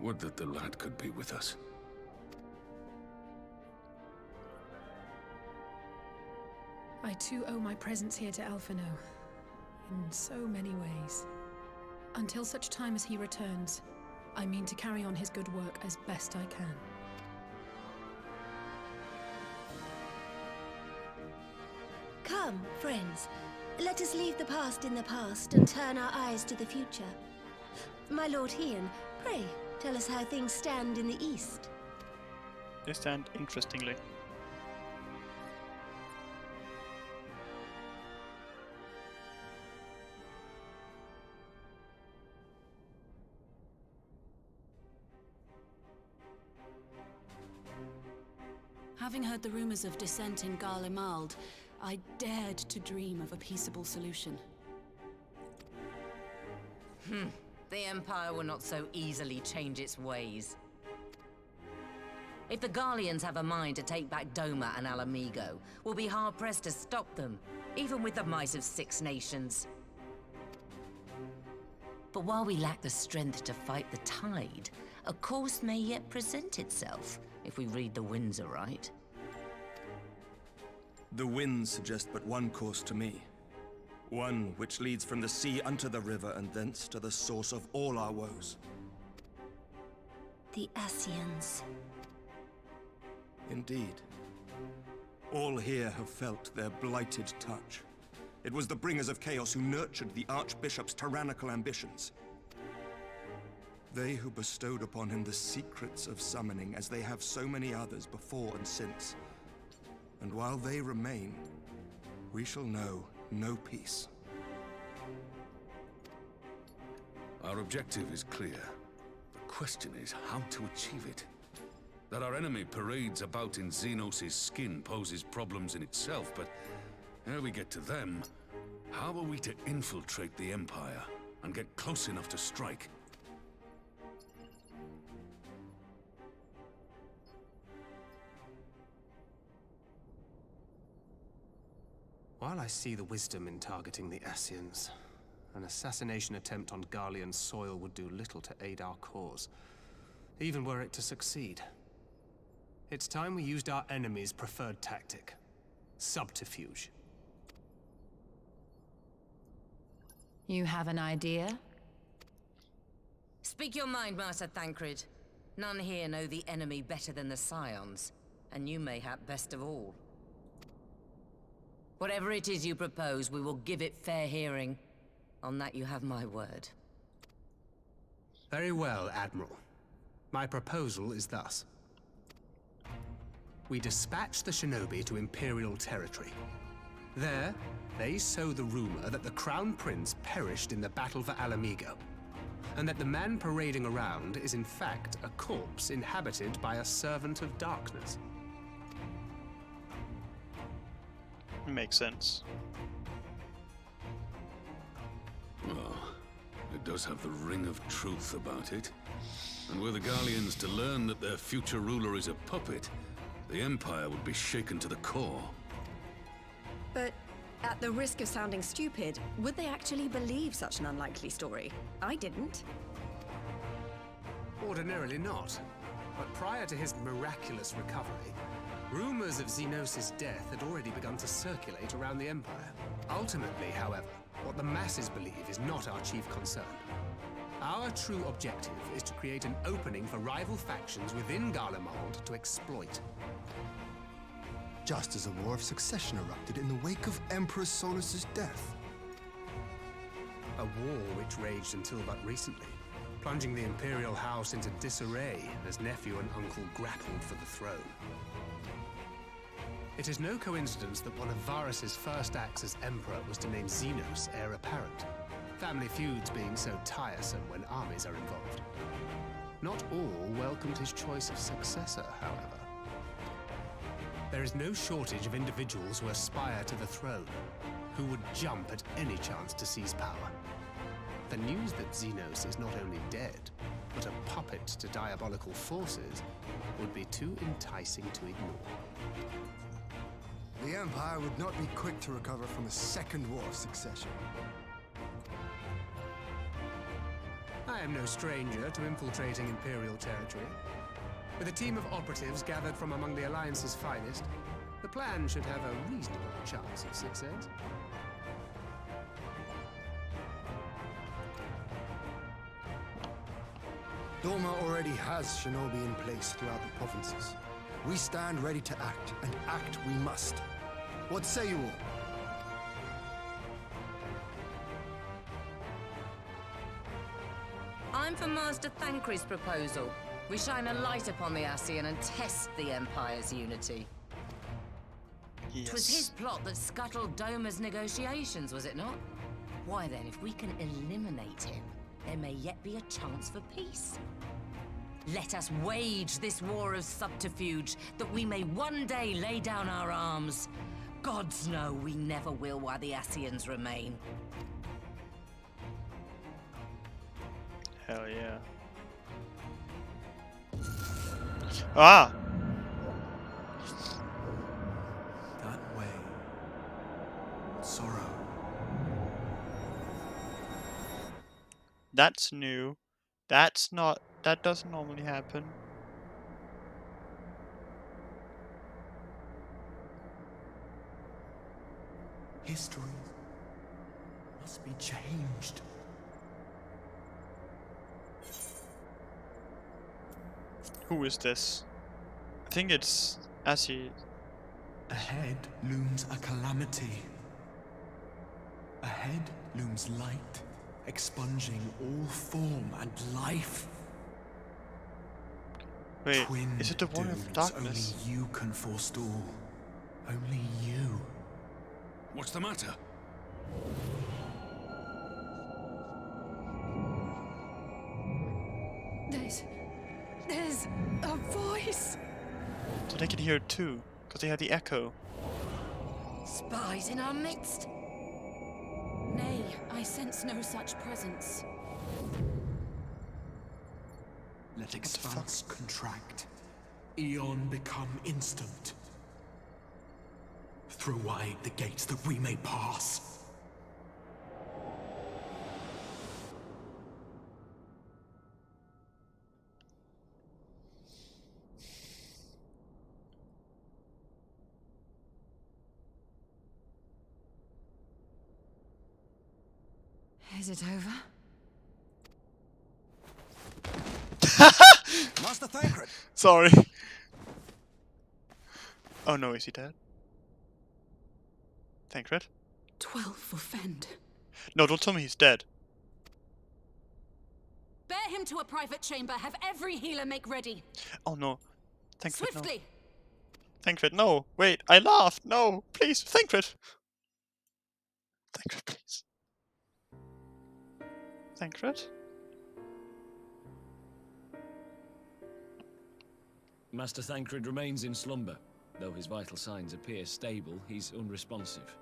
L: Would that the lad could be with us.
C: I too owe my presence here to Alphino, in so many ways. Until such time as he returns, I mean to carry on his good work as best I can.
J: Come, friends. Let us leave the past in the past and turn our eyes to the future. My Lord Hien, pray, tell us how things stand in the east.
A: They stand interestingly.
M: Having heard the rumors of dissent in Garlemald, I dared to dream of a peaceable solution.
F: The Empire will not so easily change its ways. If the Garleans have a mind to take back Doma and Alamigo, we'll be hard-pressed to stop them, even with the might of 6 nations. But while we lack the strength to fight the tide, a course may yet present itself, if we read the winds aright.
N: The winds suggest but one course to me. One which leads from the sea unto the river and thence to the source of all our woes.
J: The Ascians.
N: Indeed. All here have felt their blighted touch. It was the bringers of chaos who nurtured the Archbishop's tyrannical ambitions. They who bestowed upon him the secrets of summoning, as they have so many others before and since. And while they remain, we shall know no peace.
L: Our objective is clear. The question is how to achieve it. That our enemy parades about in Xenos' skin poses problems in itself, but ere we get to them, how are we to infiltrate the Empire and get close enough to strike?
B: While I see the wisdom in targeting the Ascians, an assassination attempt on Garlean soil would do little to aid our cause, even were it to succeed. It's time we used our enemy's preferred tactic: subterfuge.
F: You have an idea? Speak your mind, Master Thancred. None here know the enemy better than the Scions, and you mayhap best of all. Whatever it is you propose, we will give it fair hearing. On that you have my word.
B: Very well, Admiral. My proposal is thus. We dispatch the Shinobi to Imperial territory. There, they sow the rumor that the Crown Prince perished in the battle for Alamigo, and that the man parading around is in fact a corpse inhabited by a servant of darkness.
A: Makes sense.
L: Well, it does have the ring of truth about it. And were the Garleans to learn that their future ruler is a puppet, the Empire would be shaken to the core.
G: But at the risk of sounding stupid, would they actually believe such an unlikely story? I didn't.
B: Ordinarily not. But prior to his miraculous recovery, rumors of Xenos' death had already begun to circulate around the Empire. Ultimately, however, what the masses believe is not our chief concern. Our true objective is to create an opening for rival factions within Garlemald to exploit.
E: Just as a war of succession erupted in the wake of Emperor Solus's death.
B: A war which raged until but recently, plunging the Imperial House into disarray as nephew and uncle grappled for the throne. It is no coincidence that one of Varys' first acts as Emperor was to name Xenos heir apparent, family feuds being so tiresome when armies are involved. Not all welcomed his choice of successor, however. There is no shortage of individuals who aspire to the throne, who would jump at any chance to seize power. The news that Xenos is not only dead, but a puppet to diabolical forces would be too enticing to ignore.
E: The Empire would not be quick to recover from a second war of succession.
B: am no stranger to infiltrating Imperial territory. With a team of operatives gathered from among the Alliance's finest, the plan should have a reasonable chance of success.
E: Doma already has shinobi in place throughout the provinces. We stand ready to act, and act we must. What say you all?
F: I'm for Master Thancred's proposal. We shine a light upon the Ascian and test the Empire's unity.
A: Yes.
F: 'Twas his plot that scuttled Doma's negotiations, was it not? Why then, if we can eliminate him, there may yet be a chance for peace. Let us wage this war of subterfuge, that we may one day lay down our arms. Gods know we never will while the Ascians remain.
A: Hell yeah. Ah!
N: That way. Sorrow.
A: That's new. That doesn't normally happen.
N: History must be changed.
A: Who is this? I think it's Assi.
N: Ahead looms a calamity. Ahead looms light, expunging all form and life.
A: Wait,
N: Twin
A: is it the Warrior of
N: dooms
A: Darkness?
N: Only you can forestall. Only you.
L: What's the matter?
C: There's a voice.
A: So they can hear it too, because they had the echo.
F: Spies in our midst?
M: Nay, I sense no such presence.
N: Let expanse contract. Eon become instant. Throw wide the gates that we may pass.
F: Is it over?
N: Master Thancred!
A: Sorry. Oh no, is he dead? Thancred?
M: 12 for Fend.
A: No, don't tell me he's dead.
M: Bear him to a private chamber. Have every healer make ready.
A: Oh no. Thancred,
M: Swiftly!
A: no. Thancred, no. Wait, I laughed. No, please, Thancred. Thancred, please. Thancred?
O: Master Thancred remains in slumber. Though his vital signs appear stable, he's unresponsive.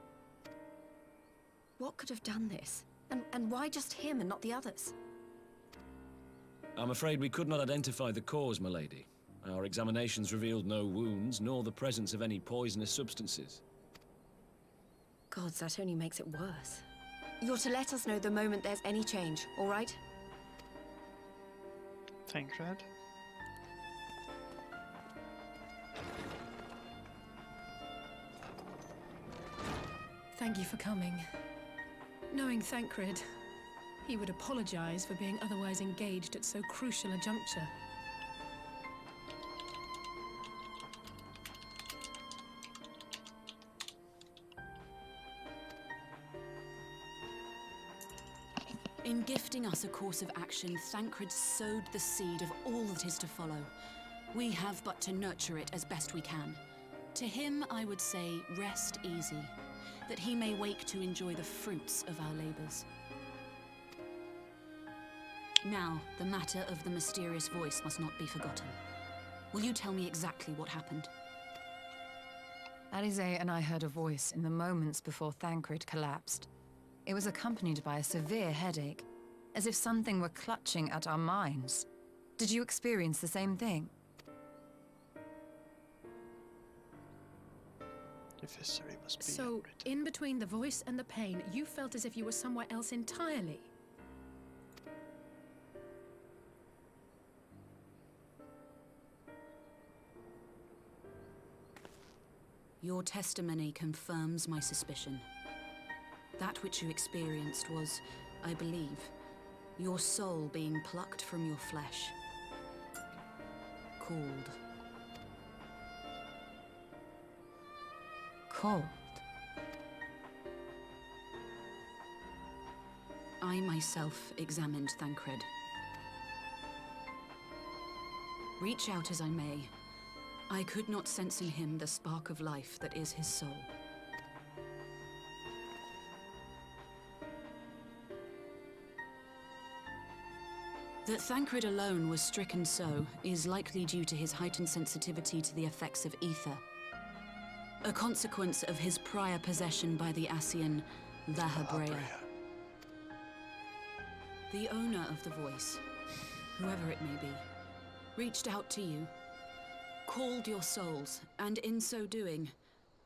G: What could have done this? And why just him and not the others?
O: I'm afraid we could not identify the cause, my lady. Our examinations revealed no wounds, nor the presence of any poisonous substances.
G: Gods, that only makes it worse. You're to let us know the moment there's any change, all right?
A: Thancred?
C: Thank you for coming. Knowing Thancred, he would apologize for being otherwise engaged at so crucial a juncture.
M: In gifting us a course of action, Thancred sowed the seed of all that is to follow. We have but to nurture it as best we can. To him, I would say, rest easy, that he may wake to enjoy the fruits of our labors. Now, the matter of the mysterious voice must not be forgotten. Will you tell me exactly what happened?
F: Alisaie and I heard a voice in the moments before Thancred collapsed. It was accompanied by a severe headache, as if something were clutching at our minds. Did you experience the same thing?
A: The history must be
C: So, in between the voice and the pain, you felt as if you were somewhere else entirely.
M: Your testimony confirms my suspicion. That which you experienced was, I believe, your soul being plucked from your flesh. Called.
F: Called?
M: I myself examined Thancred. Reach out as I may, I could not sense in him the spark of life that is his soul. That Thancred alone was stricken so is likely due to his heightened sensitivity to the effects of ether, a consequence of his prior possession by the Ascian Lahabrea. The owner of the voice, whoever it may be, reached out to you, called your souls, and in so doing,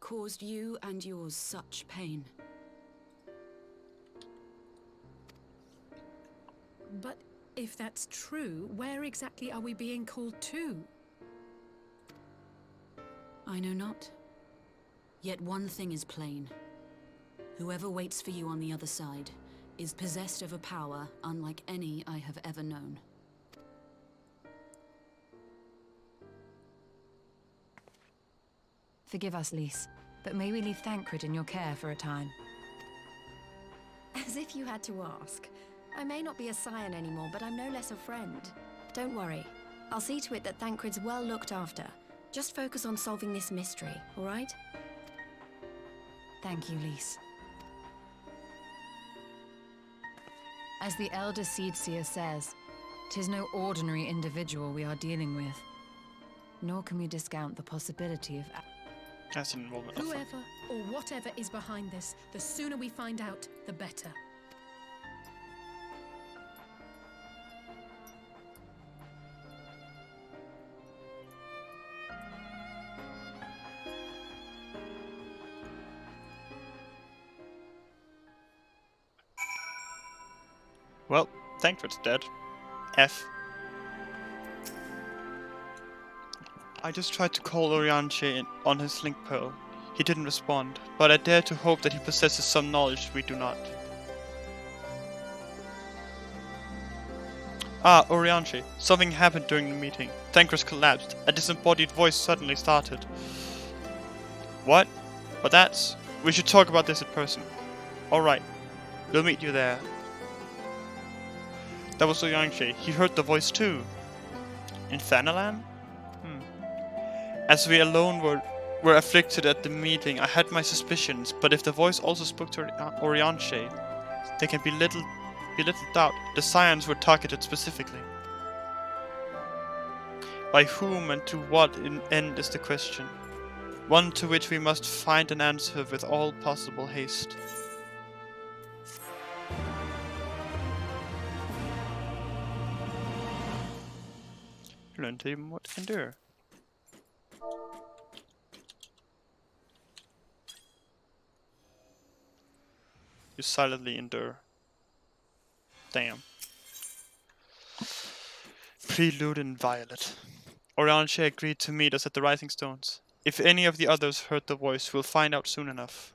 M: caused you and yours such pain.
C: But if that's true, where exactly are we being called to?
M: I know not. Yet one thing is plain. Whoever waits for you on the other side is possessed of a power unlike any I have ever known.
F: Forgive us, Lys, but may we leave Thancred in your care for a time?
G: As if you had to ask. I may not be a scion anymore, but I'm no less a friend. Don't worry. I'll see to it that Thancred's well looked after. Just focus on solving this mystery, all right?
F: Thank you, Lys. As the Elder Seedseer says, 'tis no ordinary individual we are dealing with. Nor can we discount the possibility of...
A: That's an involvement.
C: Whoever or whatever is behind this, the sooner we find out, the better.
A: Well, Thancred's dead. F. I just tried to call Orianche on his link pearl. He didn't respond, but I dare to hope that he possesses some knowledge we do not. Ah, Orianche. Something happened during the meeting. Thancred collapsed. A disembodied voice suddenly started. What? But that's... We should talk about this in person. Alright. We'll meet you there. That was Orianche. He heard the voice too. In Thanalan? As we alone were afflicted at the meeting, I had my suspicions, but if the voice also spoke to Orianche, there can be little doubt the scions were targeted specifically. By whom and to what end is the question, one to which we must find an answer with all possible haste. Learn to even what endure. You silently endure. Damn. Prelude in Violet. Orianche agreed to meet us at the Rising Stones. If any of the others heard the voice, we'll find out soon enough.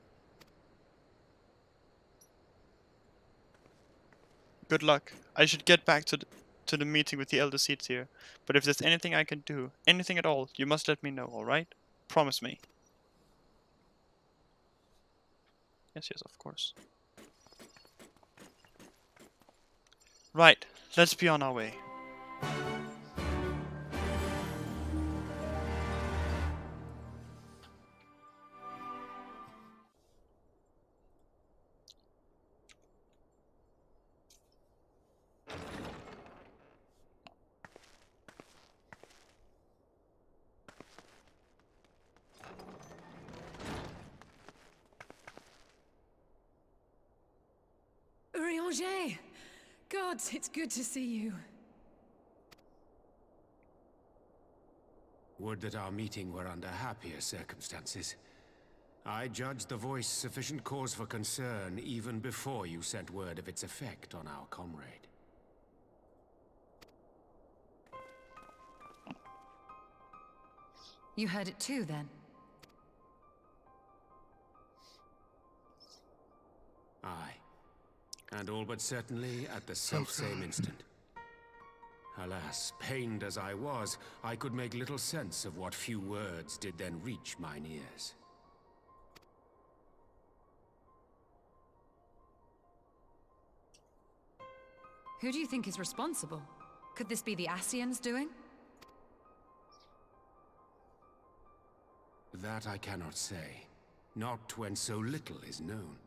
A: Good luck. I should get back to the meeting with the Elder Seedseer, but if there's anything I can do, anything at all, you must let me know, alright? Promise me. Yes, of course. Right, let's be on our way.
C: Orianche! Gods, it's good to see you.
B: Would that our meeting were under happier circumstances. I judged the voice sufficient cause for concern even before you sent word of its effect on our comrade.
F: You heard it too, then?
B: Aye. And all but certainly at the selfsame instant. Alas, pained as I was, I could make little sense of what few words did then reach mine ears.
F: Who do you think is responsible? Could this be the Ascians doing?
B: That I cannot say. Not when so little is known.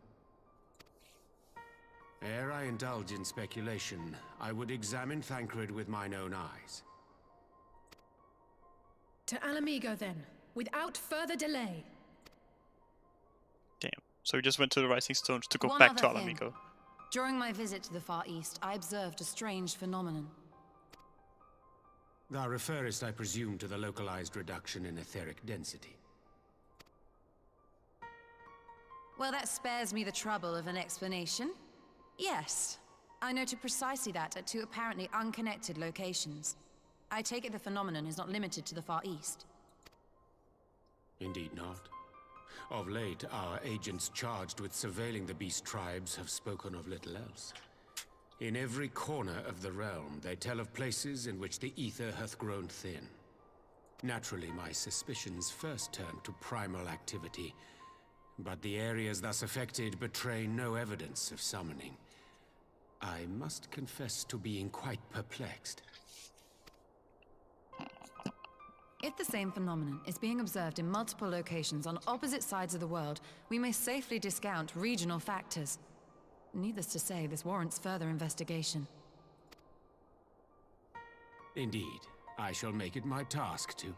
B: Ere I indulge in speculation, I would examine Thancred with mine own eyes.
C: To Alamigo, then, without further delay.
A: Damn. So we just went to the Rising Stones to go
F: One
A: back to
F: other thing.
A: Alamigo.
F: During my visit to the Far East, I observed a strange phenomenon.
B: Thou referrest, I presume, to the localized reduction in etheric density.
F: Well, that spares me the trouble of an explanation. Yes, I noted precisely that at two apparently unconnected locations. I take it the phenomenon is not limited to the Far East.
B: Indeed not. Of late, our agents charged with surveilling the beast tribes have spoken of little else. In every corner of the realm, they tell of places in which the ether hath grown thin. Naturally, my suspicions first turned to primal activity, but the areas thus affected betray no evidence of summoning. I must confess to being quite perplexed.
F: If the same phenomenon is being observed in multiple locations on opposite sides of the world, we may safely discount regional factors. Needless to say, this warrants further investigation.
B: Indeed, I shall make it my task to.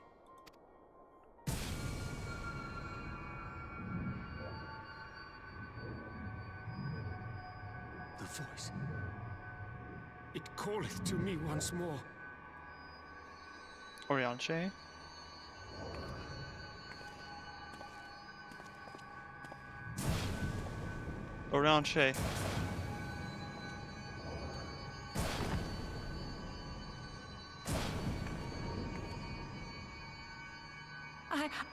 B: The voice. It calleth to me once more.
A: Orianche? Orianche.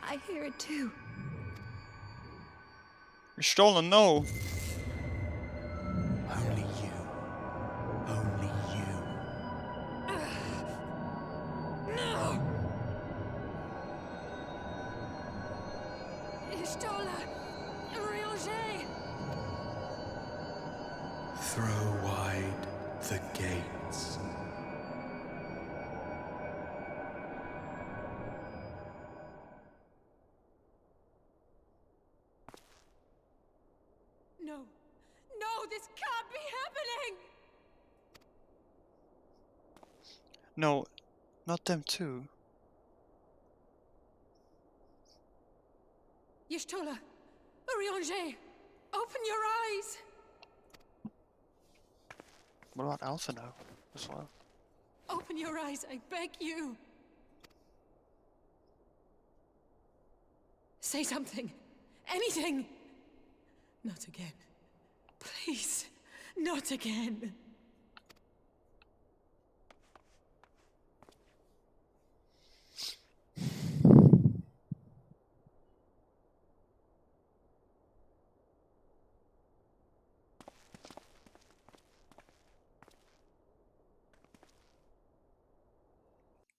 H: I hear it too.
A: Stolen, no!
I: Only you. Only you.
C: No! Ishtola! Oriange!
I: Throw wide the gates.
C: No! No, this can't be happening!
A: No, not them too.
C: Y'shtola! Oriange! Open your eyes!
A: What about Alphinaud as well?
C: Open your eyes, I beg you! Say something! Anything! Not again. Please, not again.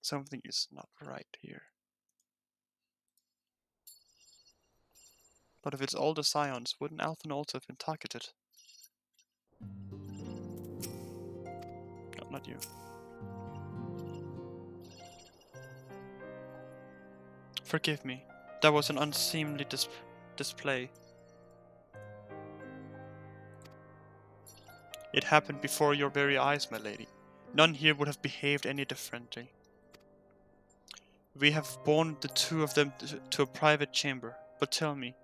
A: Something is not right here. But if it's all the Scions, wouldn't Alphinaud also have been targeted? No, not you. Forgive me. That was an unseemly display. It happened before your very eyes, my lady. None here would have behaved any differently. We have borne the two of them to a private chamber, but tell me,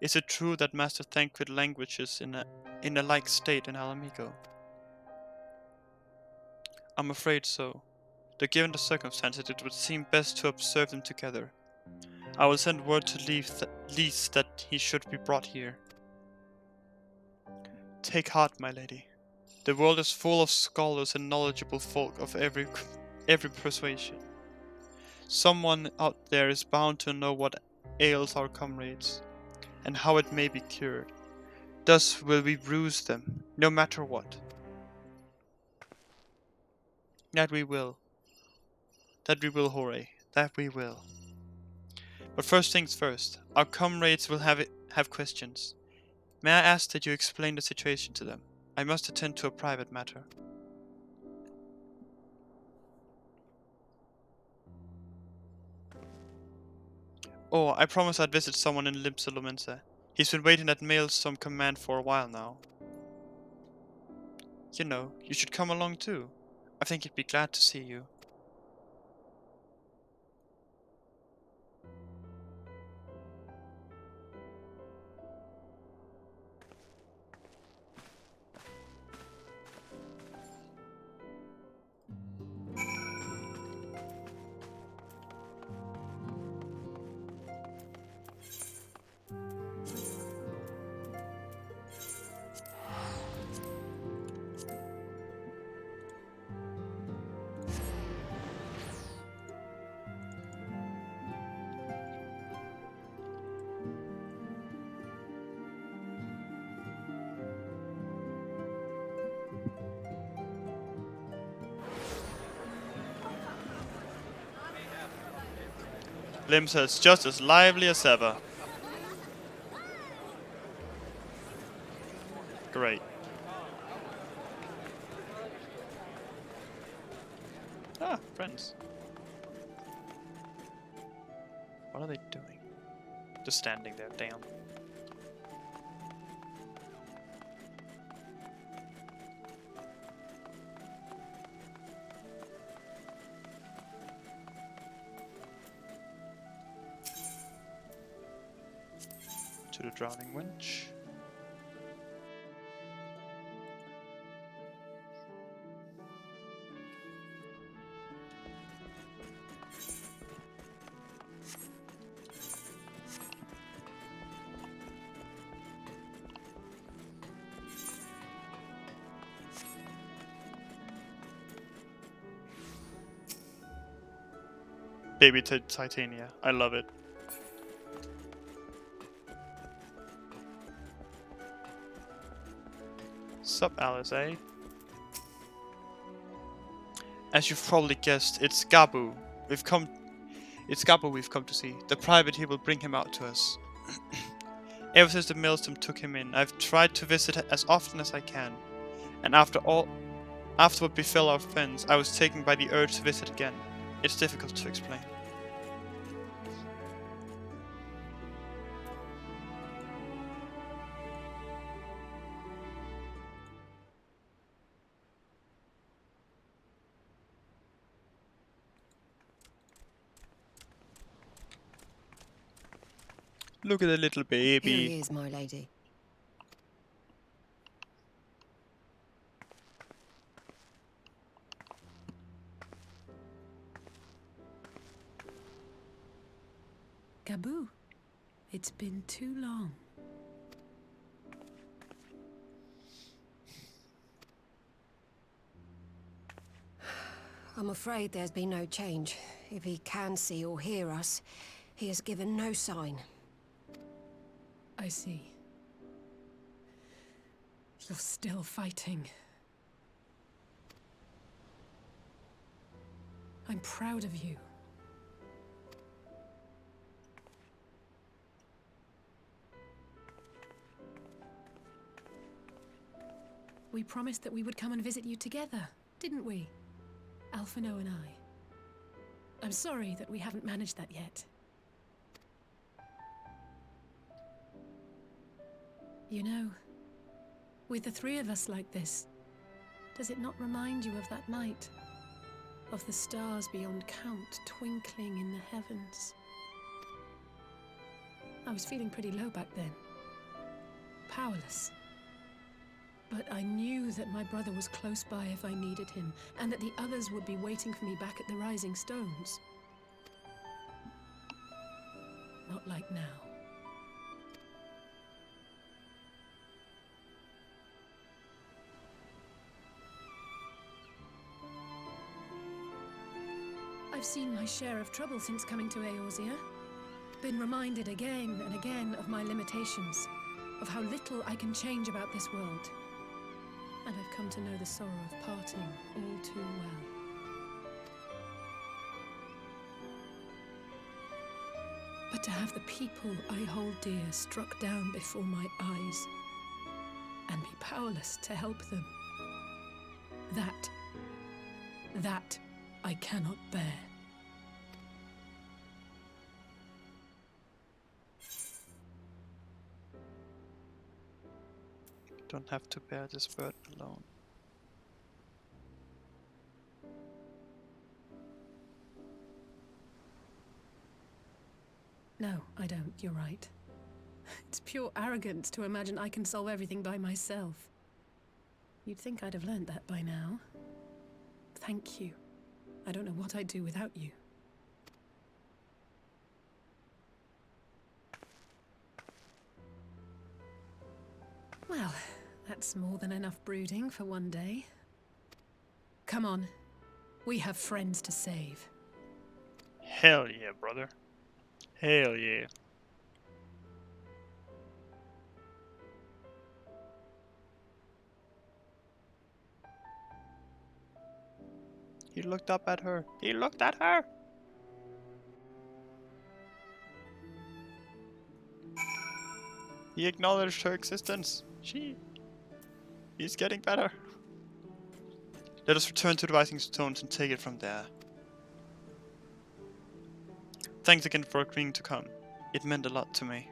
A: is it true that Master Thancred languishes in a like state in Alamigo? I'm afraid so. Though given the circumstances, it would seem best to observe them together. I will send word to Lys that he should be brought here. Take heart, my lady. The world is full of scholars and knowledgeable folk of every persuasion. Someone out there is bound to know what ails our comrades, and how it may be cured. Thus will we bruise them, no matter what. That we will. That we will, Horay. That we will. But first things first, our comrades will have questions. May I ask that you explain the situation to them? I must attend to a private matter. Oh, I promised I'd visit someone in Limsa Lominsa. He's been waiting at Maelstrom Command for a while now. You know, you should come along too. I think he'd be glad to see you. Limsa is just as lively as ever. Great. Ah, friends. What are they doing? Just standing there, damn. To the drowning wench. Baby Titania, I love it. Sup, Alice, eh? As you've probably guessed, it's Gabu. It's Gabu we've come to see. The private here will bring him out to us. Ever since the Maelstrom took him in, I've tried to visit as often as I can. And after what befell our friends, I was taken by the urge to visit again. It's difficult to explain. Look at the little baby.
G: Here he is, my lady.
C: Gabu, it's been too long.
J: I'm afraid there's been no change. If he can see or hear us, he has given no sign.
C: I see. You're still fighting. I'm proud of you. We promised that we would come and visit you together, didn't we? Alphinaud and I. I'm sorry that we haven't managed that yet. You know, with the three of us like this, does it not remind you of that night? Of the stars beyond count twinkling in the heavens? I was feeling pretty low back then. Powerless. But I knew that my brother was close by if I needed him, and that the others would be waiting for me back at the Rising Stones. Not like now. I've seen my share of trouble since coming to Eorzea. Been reminded again and again of my limitations. of how little I can change about this world. And I've come to know the sorrow of parting all too well. But to have the people I hold dear struck down before my eyes, and be powerless to help them, that I cannot bear.
A: Don't have to bear this burden alone.
C: No, I don't. You're right. It's pure arrogance to imagine I can solve everything by myself. You'd think I'd have learned that by now. Thank you. I don't know what I'd do without you. Well, that's more than enough brooding for one day. Come on. We have friends to save.
A: Hell yeah, brother. Hell yeah. He looked up at her. He looked at her! He acknowledged her existence. He's getting better. Let us return to the Rising Stones and take it from there. Thanks again for agreeing to come. It meant a lot to me.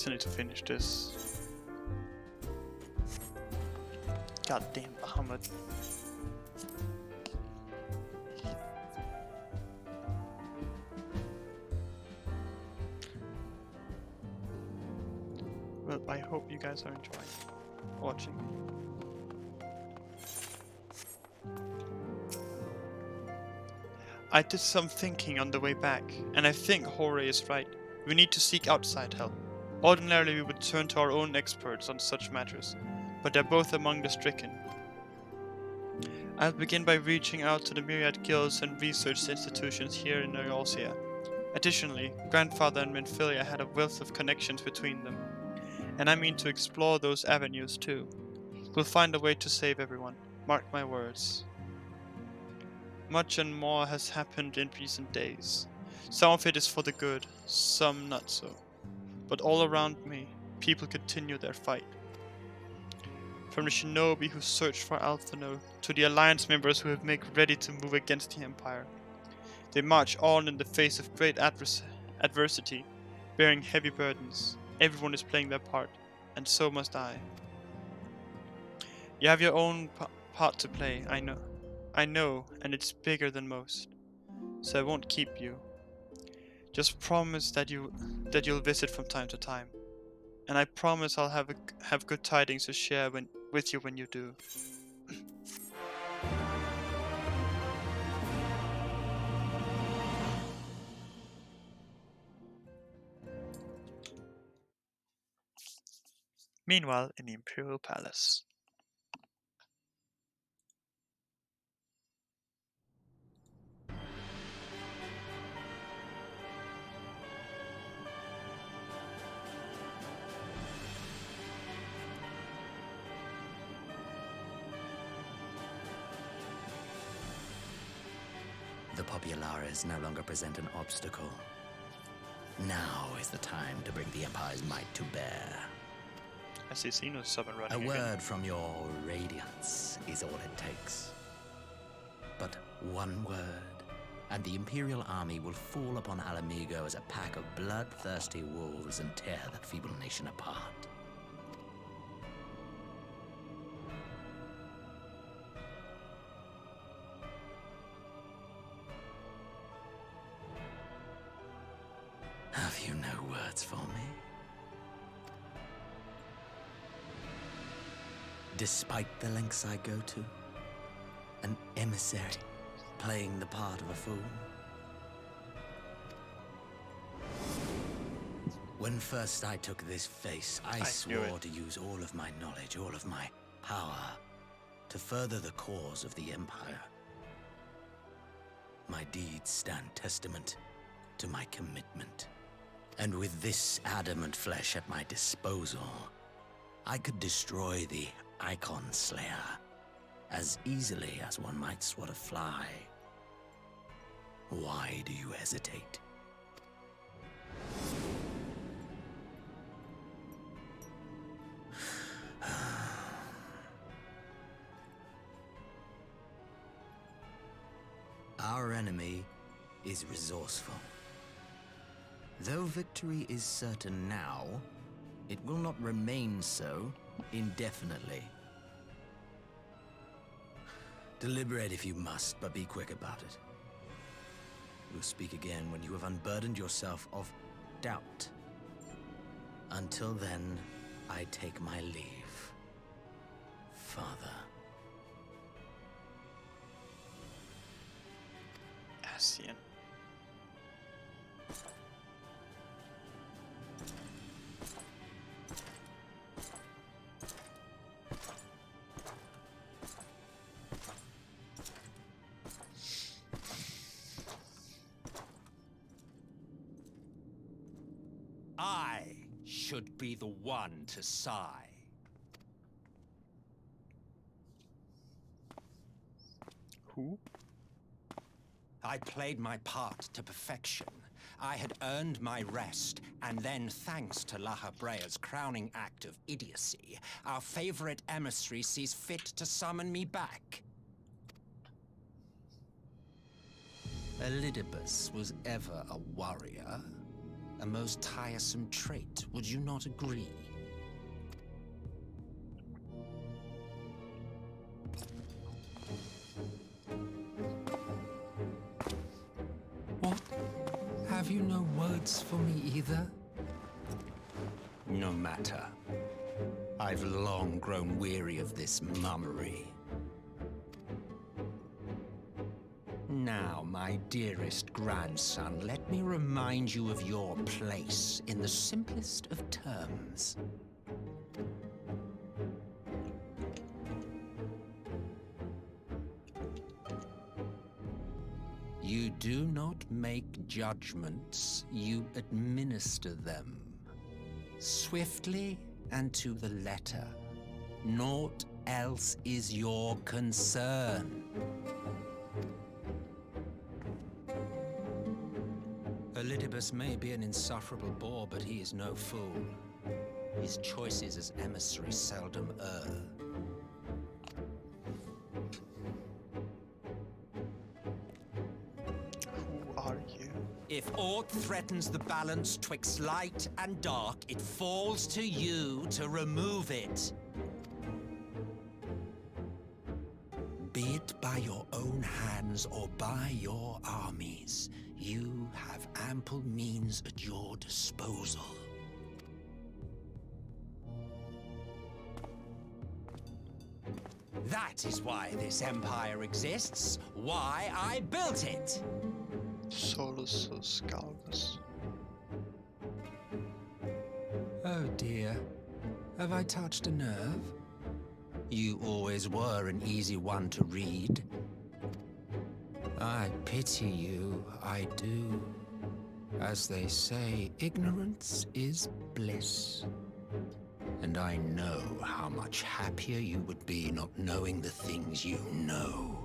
A: I need to finish this. Goddamn Bahamut. Well, I hope you guys are enjoying watching. I did some thinking on the way back, and I think Horae is right. We need to seek outside help. Ordinarily we would turn to our own experts on such matters, but they're both among the stricken. I'll begin by reaching out to the myriad guilds and research institutions here in Eorzea. Additionally, Grandfather and Minfilia had a wealth of connections between them, and I mean to explore those avenues too. We'll find a way to save everyone, mark my words. Much and more has happened in recent days. Some of it is for the good, some not so. But all around me, people continue their fight. From the shinobi who searched for Alphinaud, to the Alliance members who have made ready to move against the Empire. They march on in the face of great adversity, bearing heavy burdens. Everyone is playing their part, and so must I. You have your own part to play, I know, and it's bigger than most. So I won't keep you. Just promise that you'll visit from time to time, and I promise I'll have good tidings to share with you when you do. Meanwhile, in the Imperial Palace.
P: The Populares no longer present an obstacle. Now is the time to bring the Empire's might to bear.
A: I see Xenos up and running.
P: A word from your Radiance is all it takes. But one word, and the Imperial army will fall upon Ala Mhigo as a pack of bloodthirsty wolves and tear that feeble nation apart. words for me? Despite the lengths I go to, an emissary playing the part of a fool. When first I took this face, I swore to use all of my knowledge, all of my power, to further the cause of the Empire. My deeds stand testament to my commitment. And with this adamant flesh at my disposal, I could destroy the Icon Slayer as easily as one might swat a fly. Why do you hesitate? Our enemy is resourceful. Though victory is certain now, it will not remain so indefinitely. Deliberate if you must, but be quick about it. We'll speak again when you have unburdened yourself of doubt. Until then, I take my leave, Father.
A: Ascian.
I: I should be the one to sigh.
A: Who?
I: I played my part to perfection. I had earned my rest, and then, thanks to Lahabrea's crowning act of idiocy, our favorite emissary sees fit to summon me back. Elidibus was ever a warrior. A most tiresome trait, would you not agree? What? Have you no words for me either? No matter. I've long grown weary of this mummery. Now, my dearest grandson, let me remind you of your place in the simplest of terms. You do not make judgments, you administer them. Swiftly and to the letter. Naught else is your concern. Elidibus may be an insufferable bore, but he is no fool. His choices as emissary seldom err.
A: Who are you?
I: If aught threatens the balance twixt light and dark, it falls to you to remove it. Be it by your own hands or by your armies, you have ample means at your disposal. That is why this empire exists, why I built it.
A: Solus Scalvus.
I: Oh dear, have I touched a nerve? You always were an easy one to read. I pity you, I do. As they say, ignorance is bliss. And I know how much happier you would be not knowing the things you know.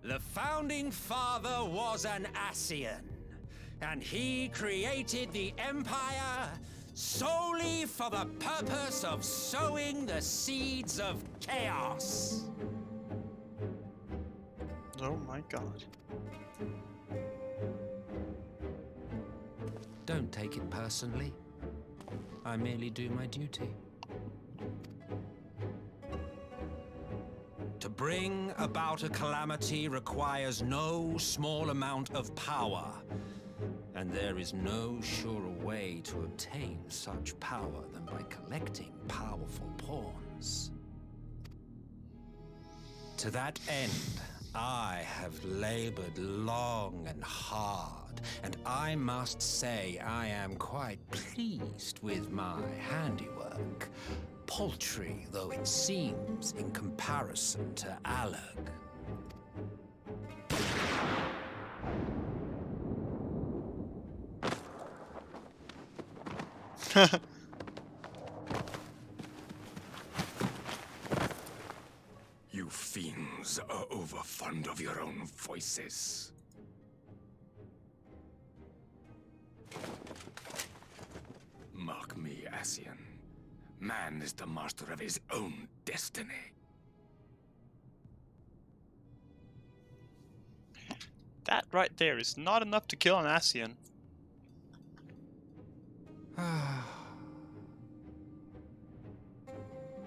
I: The Founding Father was an Ascian, and he created the Empire solely for the purpose of sowing the seeds of chaos.
A: Oh my god.
I: Don't take it personally. I merely do my duty. To bring about a calamity requires no small amount of power. And there is no surer way to obtain such power than by collecting powerful pawns. To that end, I have labored long and hard, and I must say I am quite pleased with my handiwork, paltry though it seems in comparison to Alec.
L: You fiends are overfond of your own voices. Mark me, Ascian. Man is the master of his own destiny.
A: That right there is not enough to kill an Ascian.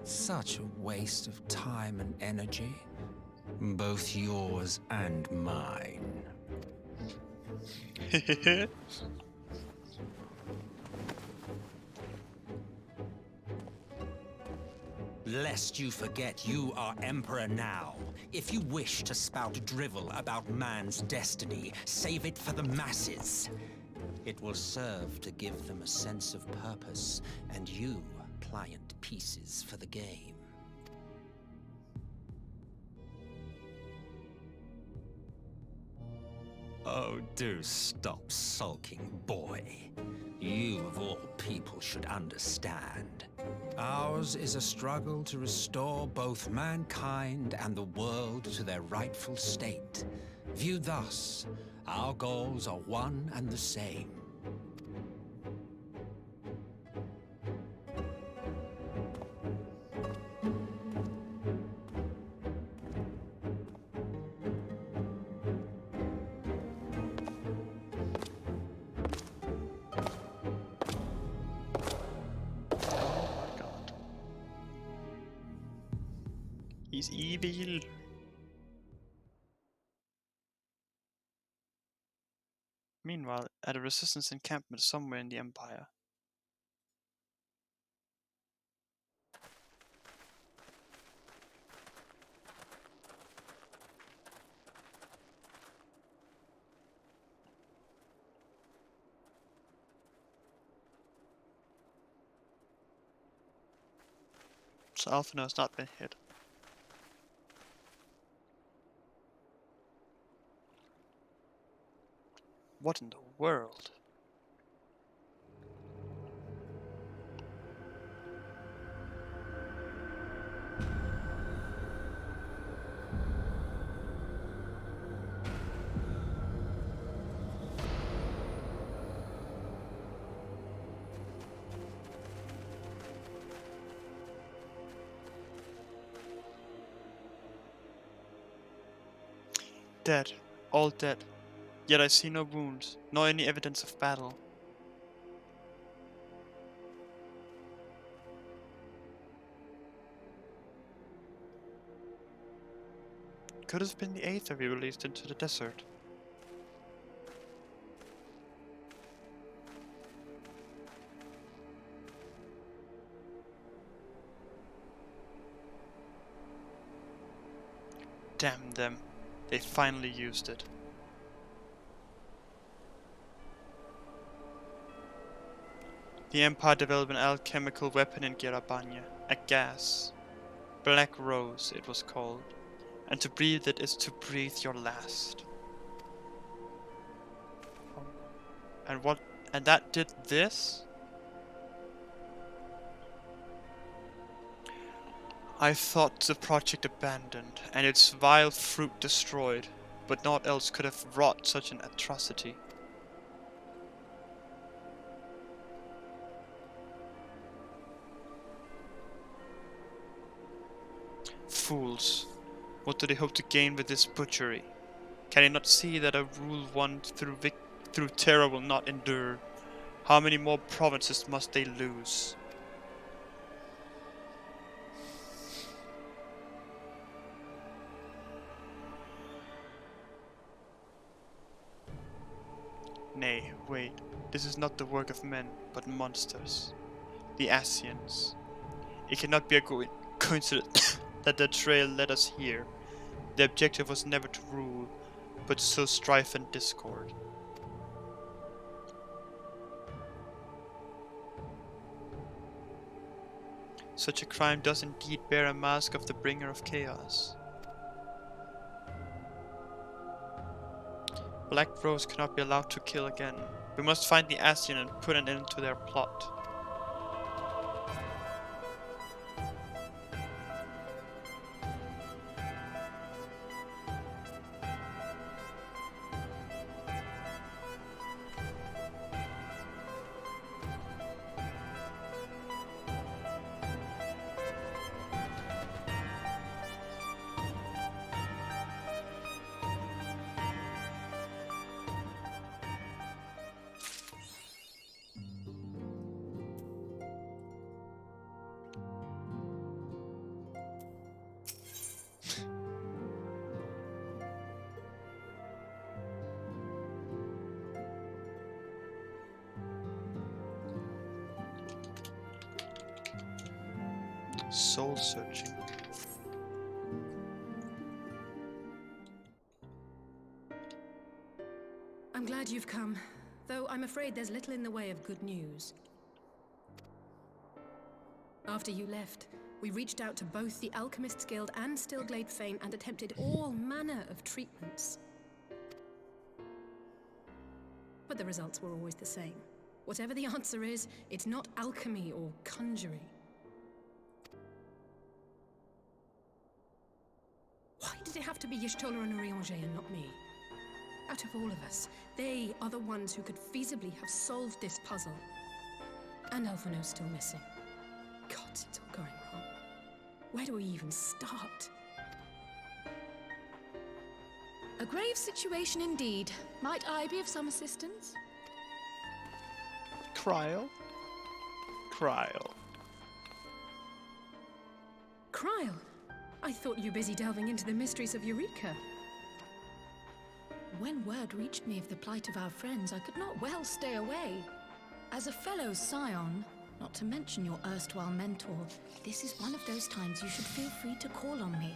I: Such a waste of time and energy. Both yours and mine. Lest you forget you are Emperor now. If you wish to spout drivel about man's destiny, save it for the masses. It will serve to give them a sense of purpose, and you pliant pieces for the game. Oh, do stop sulking, boy. You, of all people, should understand. Ours is a struggle to restore both mankind and the world to their rightful state. Viewed thus, our goals are one and the same.
A: He's evil. Meanwhile, at a resistance encampment somewhere in the Empire. So Alphinaud has not been hit. What in the world? Dead. All dead. Yet I see no wounds, nor any evidence of battle. Could have been the Aether we released into the desert. Damn them. They finally used it. The Empire developed an alchemical weapon in Garabanya, a gas. Black Rose, it was called. And to breathe it is to breathe your last. And that did this? I thought the project abandoned, and its vile fruit destroyed, but naught else could have wrought such an atrocity. Fools. What do they hope to gain with this butchery? Can they not see that a rule won through terror will not endure? How many more provinces must they lose? Nay, wait. This is not the work of men, but monsters. The Ascians. It cannot be a coincidence that the trail led us here. The objective was never to rule, but to sow strife and discord. Such a crime does indeed bear a mask of the bringer of chaos. Black Rose cannot be allowed to kill again. We must find the Ascian and put an end to their plot. Soul searching.
C: I'm glad you've come, though I'm afraid there's little in the way of good news. After you left, we reached out to both the Alchemists Guild and Stillglade Fane and attempted all manner of treatments. But the results were always the same. Whatever the answer is, it's not alchemy or conjuring. Why did it have to be Y'shtola and Urianger and not me? Out of all of us, they are the ones who could feasibly have solved this puzzle. And Alphino's still missing. God, it's all going wrong. Where do we even start?
H: A grave situation indeed. Might I be of some assistance?
A: Kryl? Kryl.
C: Kryl! I thought you were busy delving into the mysteries of Eureka.
H: When word reached me of the plight of our friends, I could not well stay away. As a fellow scion, not to mention your erstwhile mentor, this is one of those times you should feel free to call on me,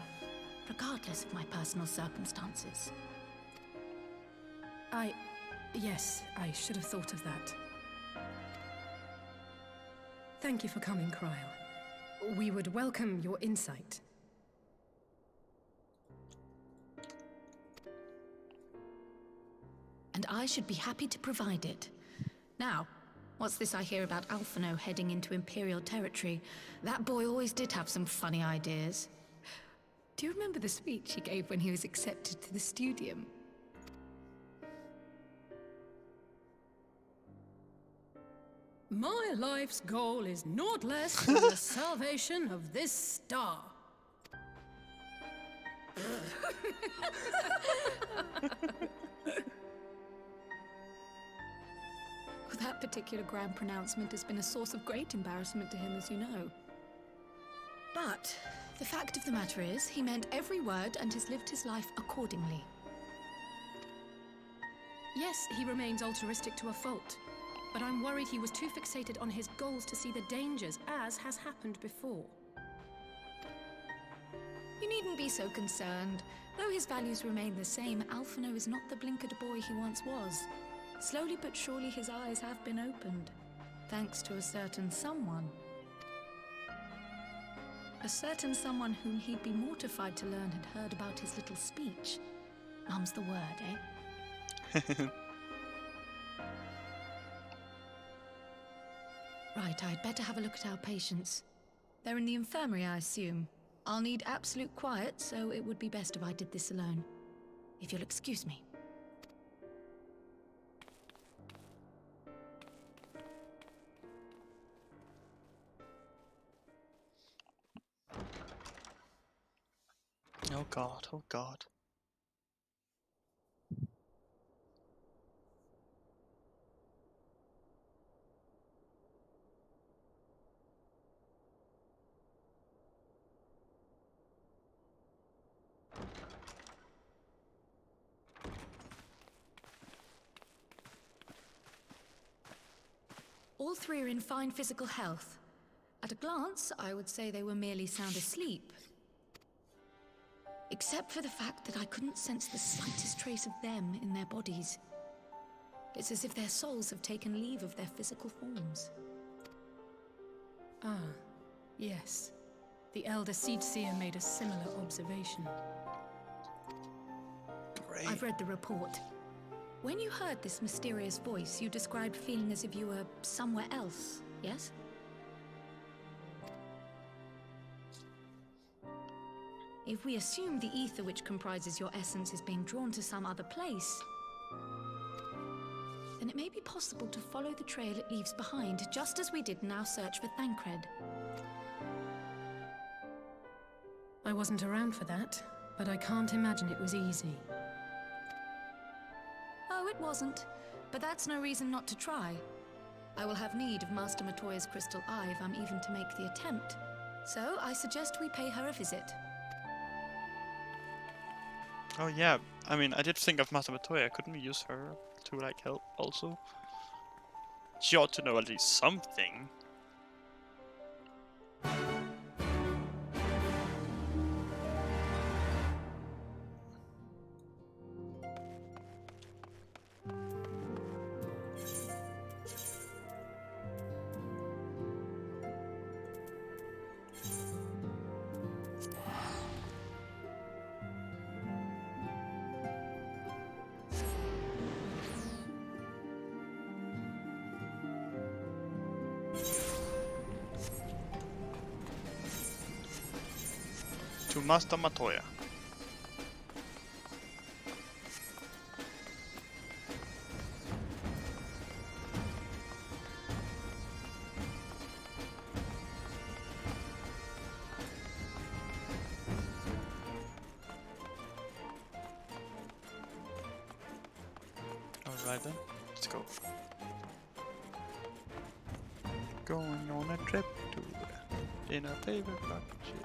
H: regardless of my personal circumstances.
C: Yes, I should have thought of that. Thank you for coming, Kryl. We would welcome your insight.
H: And I should be happy to provide it. Now, what's this I hear about Alphino heading into Imperial territory? That boy always did have some funny ideas. Do you remember the speech he gave when he was accepted to the Studium?
C: My life's goal is naught less than the salvation of this star.
H: That particular grand pronouncement has been a source of great embarrassment to him, as you know. But the fact of the matter is, he meant every word and has lived his life accordingly.
C: Yes, he remains altruistic to a fault, but I'm worried he was too fixated on his goals to see the dangers, as has happened before.
H: You needn't be so concerned. Though his values remain the same, Alphino is not the blinkered boy he once was. Slowly but surely his eyes have been opened, thanks to a certain someone. A certain someone whom he'd be mortified to learn had heard about his little speech. Mum's the word, eh? Right, I'd better have a look at our patients. They're in the infirmary, I assume. I'll need absolute quiet, so it would be best if I did this alone. If you'll excuse me.
A: Oh god, oh god.
H: All three are in fine physical health. At a glance, I would say they were merely sound asleep. Except for the fact that I couldn't sense the slightest trace of them in their bodies. It's as if their souls have taken leave of their physical forms.
C: Ah, yes. The Elder Seedseer made a similar observation.
A: Great.
H: I've read the report. When you heard this mysterious voice, you described feeling as if you were somewhere else, yes? If we assume the ether which comprises your essence is being drawn to some other place, then it may be possible to follow the trail it leaves behind, just as we did in our search for Thancred.
C: I wasn't around for that, but I can't imagine it was easy.
H: Oh, it wasn't. But that's no reason not to try. I will have need of Master Matoya's crystal eye if I'm even to make the attempt. So I suggest we pay her a visit.
A: Oh yeah, I mean, I did think of Master Matoya. Couldn't we use her to, like, help also? She ought to know at least something. To Master Matoya. Alright then, let's go. Going on a trip to in a favorite rocket ship.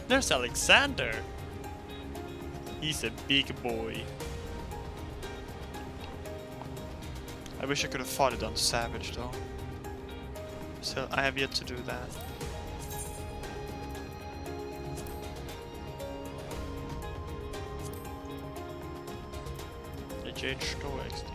A: There's Alexander. He's a big boy. I wish I could have fought it on Savage though. So I have yet to do that. The Jade Stoics team.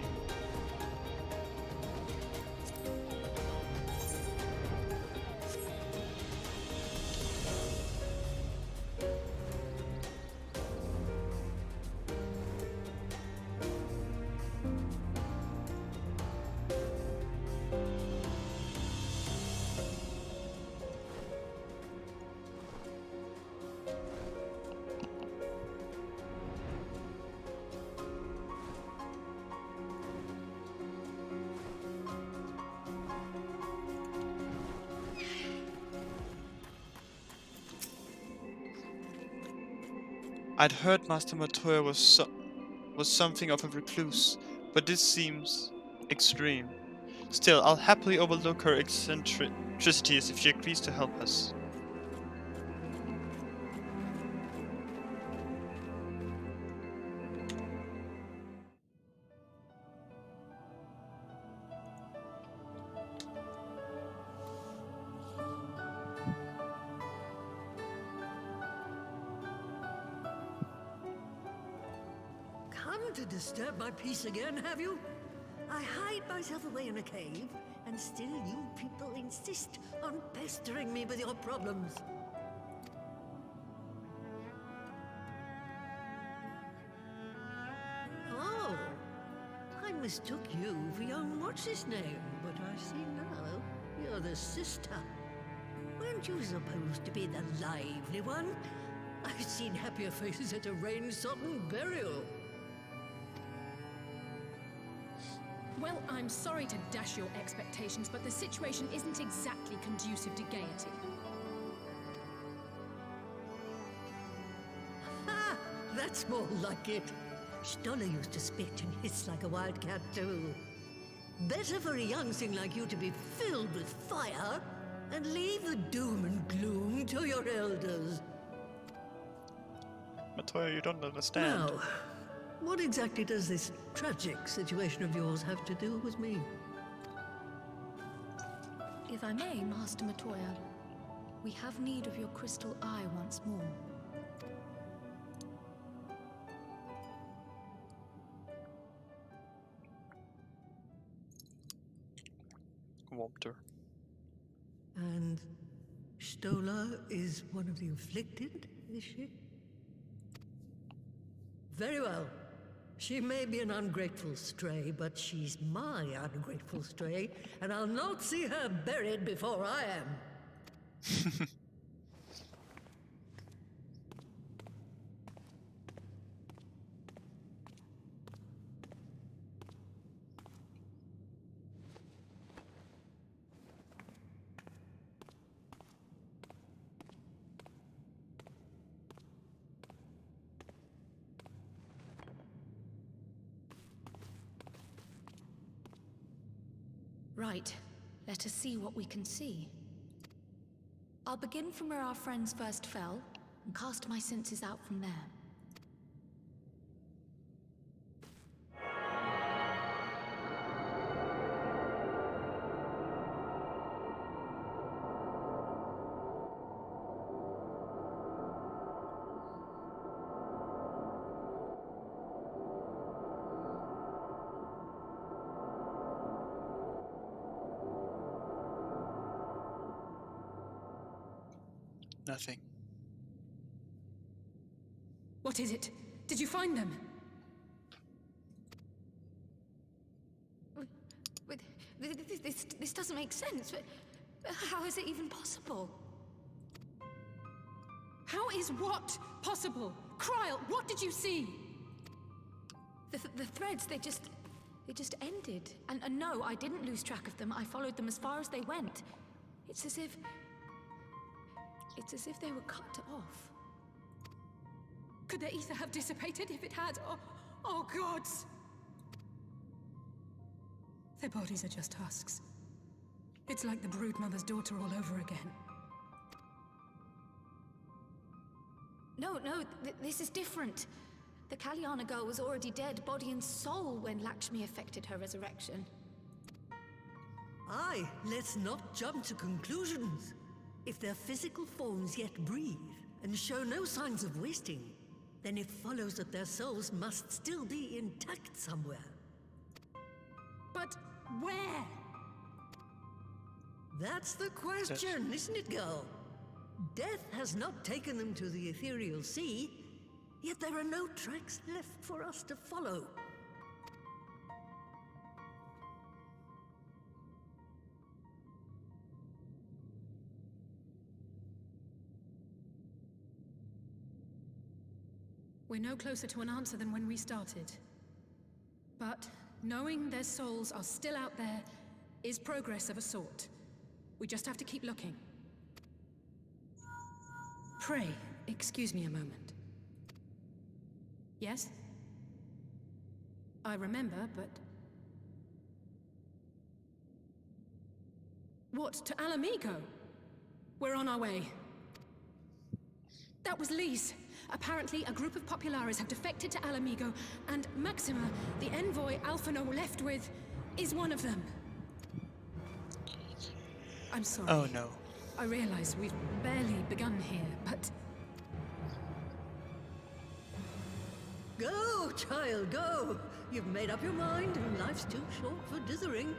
A: I'd heard Master Matoya was something of a recluse, but this seems extreme. Still, I'll happily overlook her eccentricities if she agrees to help us.
Q: Come to disturb my peace again, have you? I hide myself away in a cave, and still you people insist on pestering me with your problems. Oh, I mistook you for young what's-his-name, but I see now you're the sister. Weren't you supposed to be the lively one? I've seen happier faces at a rain-sodden burial.
C: Well, I'm sorry to dash your expectations, but the situation isn't exactly conducive to gaiety.
Q: Ha! That's more like it. Stoller used to spit and hiss like a wildcat too. Better for a young thing like you to be filled with fire and leave the doom and gloom to your elders.
A: Matoya, you don't understand.
Q: Now, what exactly does this tragic situation of yours have to do with me?
H: If I may, Master Matoya, we have need of your crystal eye once more.
A: Wampter.
Q: And Stoller is one of the afflicted, is she? Very well. She may be an ungrateful stray, but she's my ungrateful stray, and I'll not see her buried before I am.
H: Right. Let us see what we can see. I'll begin from where our friends first fell, and cast my senses out from there.
A: Nothing.
C: What is it? Did you find them?
H: This doesn't make sense. How is it even possible?
C: How is what possible? Kryl, what did you see?
H: The threads, they just ended. And no, I didn't lose track of them. I followed them as far as they went. It's as if they were cut off.
C: Could their ether have dissipated? If it had, oh gods! Their bodies are just husks. It's like the Broodmother's daughter all over again.
H: No, this is different. The Kalyana girl was already dead, body and soul, when Lakshmi effected her resurrection.
Q: Aye, let's not jump to conclusions. If their physical forms yet breathe and show no signs of wasting, then it follows that their souls must still be intact somewhere.
C: But where?
Q: That's the question, isn't it, girl? Death has not taken them to the ethereal sea, yet there are no tracks left for us to follow.
C: We're no closer to an answer than when we started. But knowing their souls are still out there is progress of a sort. We just have to keep looking. Pray, excuse me a moment. Yes? I remember, but... What, to Alamigo? We're on our way. That was Lise. Apparently, a group of Populares have defected to Alamigo, and Maxima, the envoy Alphinaud left with, is one of them. I'm sorry.
A: Oh no.
C: I realize we've barely begun here, but...
Q: Go, child, go! You've made up your mind, and life's too short for dithering.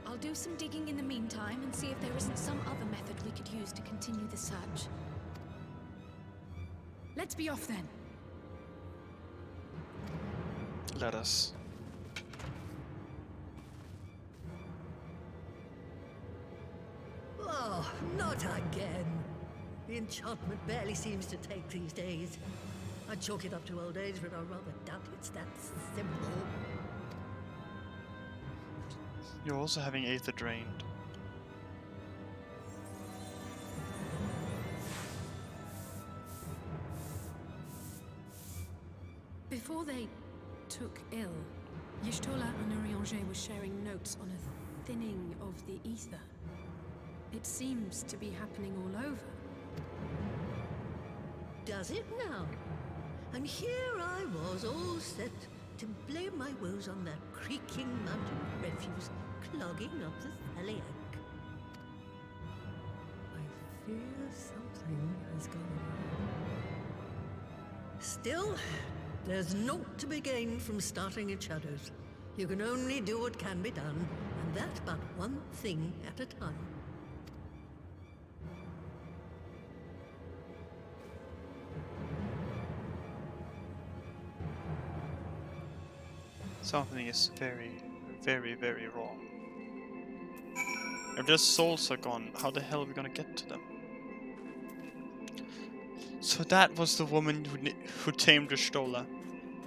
H: I'll do some digging in the meantime and see if there isn't some other method we could use to continue the search.
C: Let's be off then.
A: Let us.
Q: Oh, not again. The enchantment barely seems to take these days. I'd chalk it up to old age, but I rather doubt it's that simple.
A: You're also having Aether drained.
C: Before they took ill, Y'shtola and Urianger were sharing notes on a thinning of the ether. It seems to be happening all over.
Q: Does it now? And here I was, all set to blame my woes on that creaking mountain refuse clogging up the Thaliac. I fear something has gone wrong. Still, there's naught to be gained from starting in shadows. You can only do what can be done, and that but one thing at a time.
A: Something is very, very, very wrong. If their souls are gone, how the hell are we gonna get to them? So that was the woman who tamed Y'shtola.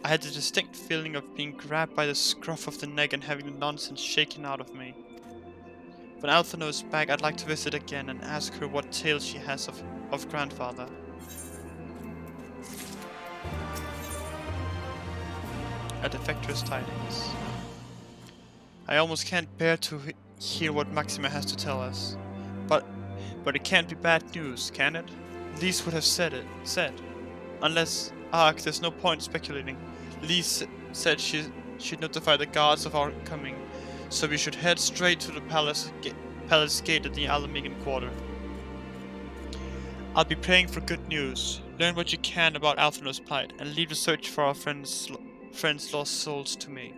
A: I had the distinct feeling of being grabbed by the scruff of the neck and having the nonsense shaken out of me. When Alphinaud is back, I'd like to visit again and ask her what tale she has of grandfather. A defector's tidings. I almost can't bear to hear what Maxima has to tell us. But it can't be bad news, can it? Lise would have said. Unless, there's no point speculating. Lise said she'd notify the guards of our coming, so we should head straight to the palace gate at the Alamegan quarter. I'll be praying for good news. Learn what you can about Alphinaud's plight, and leave the search for our friends' lost souls to me.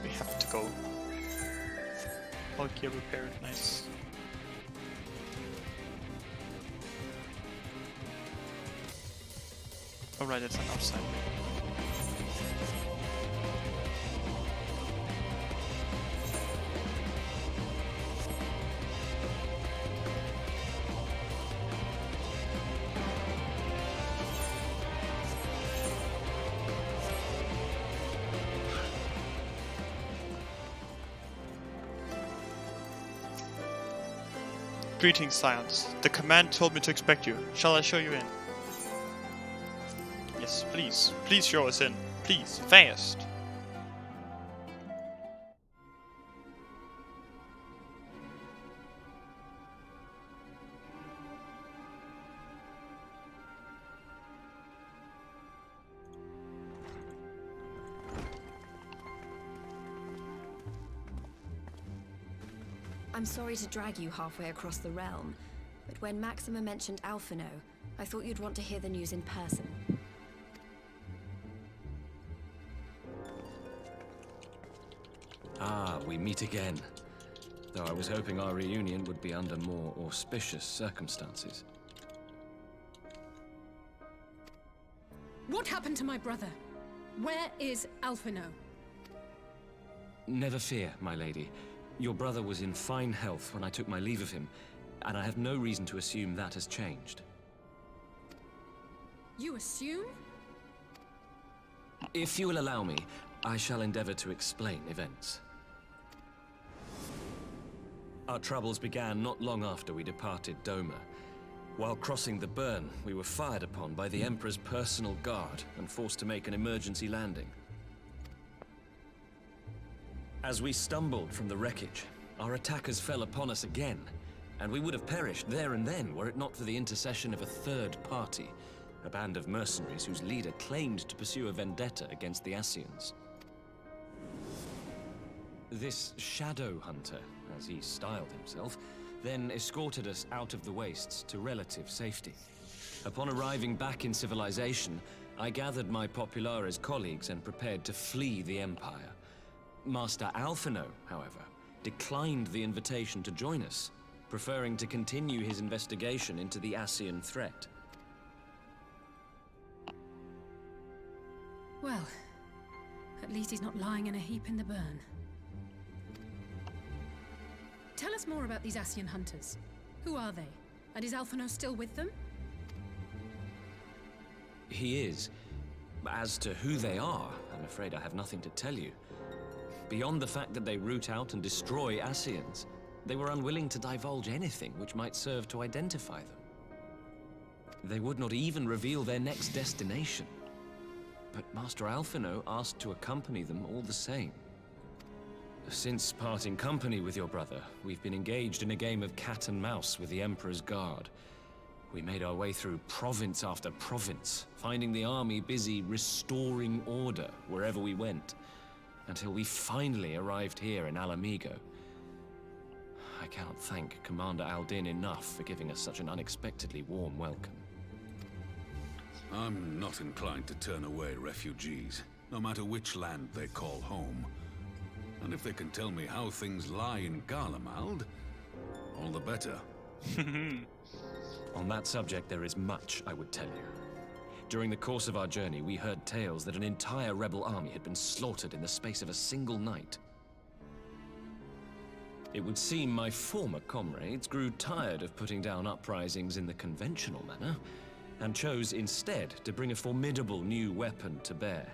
A: We have to go. All gear repaired, nice. Oh right, it's an outside. Greetings, Scions. The command told me to expect you. Shall I show you in? Yes, please. Please show us in. Please, fast.
G: I'm sorry to drag you halfway across the realm, but when Maxima mentioned Alphinaud, I thought you'd want to hear the news in person.
O: Ah, we meet again. Though I was hoping our reunion would be under more auspicious circumstances.
C: What happened to my brother? Where is Alphinaud?
O: Never fear, my lady. Your brother was in fine health when I took my leave of him, and I have no reason to assume that has changed.
C: You assume?
O: If you will allow me, I shall endeavor to explain events. Our troubles began not long after we departed Doma. While crossing the Burn, we were fired upon by the Emperor's personal guard and forced to make an emergency landing. As we stumbled from the wreckage, our attackers fell upon us again, and we would have perished there and then were it not for the intercession of a third party, a band of mercenaries whose leader claimed to pursue a vendetta against the Ascians. This Shadow Hunter, as he styled himself, then escorted us out of the wastes to relative safety. Upon arriving back in civilization, I gathered my Populares colleagues and prepared to flee the Empire. Master Alphino, however, declined the invitation to join us, preferring to continue his investigation into the Ascian threat.
C: Well, at least he's not lying in a heap in the burn. Tell us more about these Ascian hunters. Who are they? And is Alphino still with them?
O: He is. As to who they are, I'm afraid I have nothing to tell you. Beyond the fact that they root out and destroy Ascians, they were unwilling to divulge anything which might serve to identify them. They would not even reveal their next destination. But Master Alphino asked to accompany them all the same. Since parting company with your brother, we've been engaged in a game of cat and mouse with the Emperor's Guard. We made our way through province after province, finding the army busy restoring order wherever we went, until we finally arrived here in Alamigo. I cannot thank Commander Aldin enough for giving us such an unexpectedly warm welcome.
L: I'm not inclined to turn away refugees, no matter which land they call home. And if they can tell me how things lie in Garlemald, all the better.
O: On that subject, there is much I would tell you. During the course of our journey, we heard tales that an entire rebel army had been slaughtered in the space of a single night. It would seem my former comrades grew tired of putting down uprisings in the conventional manner, and chose instead to bring a formidable new weapon to bear.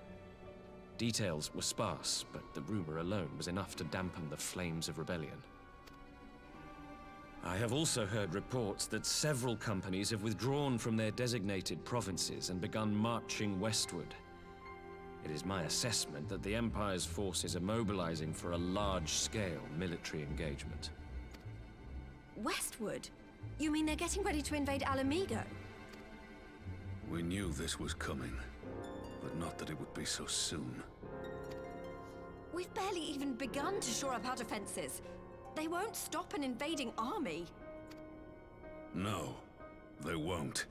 O: Details were sparse, but the rumor alone was enough to dampen the flames of rebellion. I have also heard reports that several companies have withdrawn from their designated provinces and begun marching westward. It is my assessment that the Empire's forces are mobilizing for a large-scale military engagement.
G: Westward? You mean they're getting ready to invade Alamigo?
L: We knew this was coming, but not that it would be so soon.
G: We've barely even begun to shore up our defenses. They won't stop an invading army.
L: No, they won't.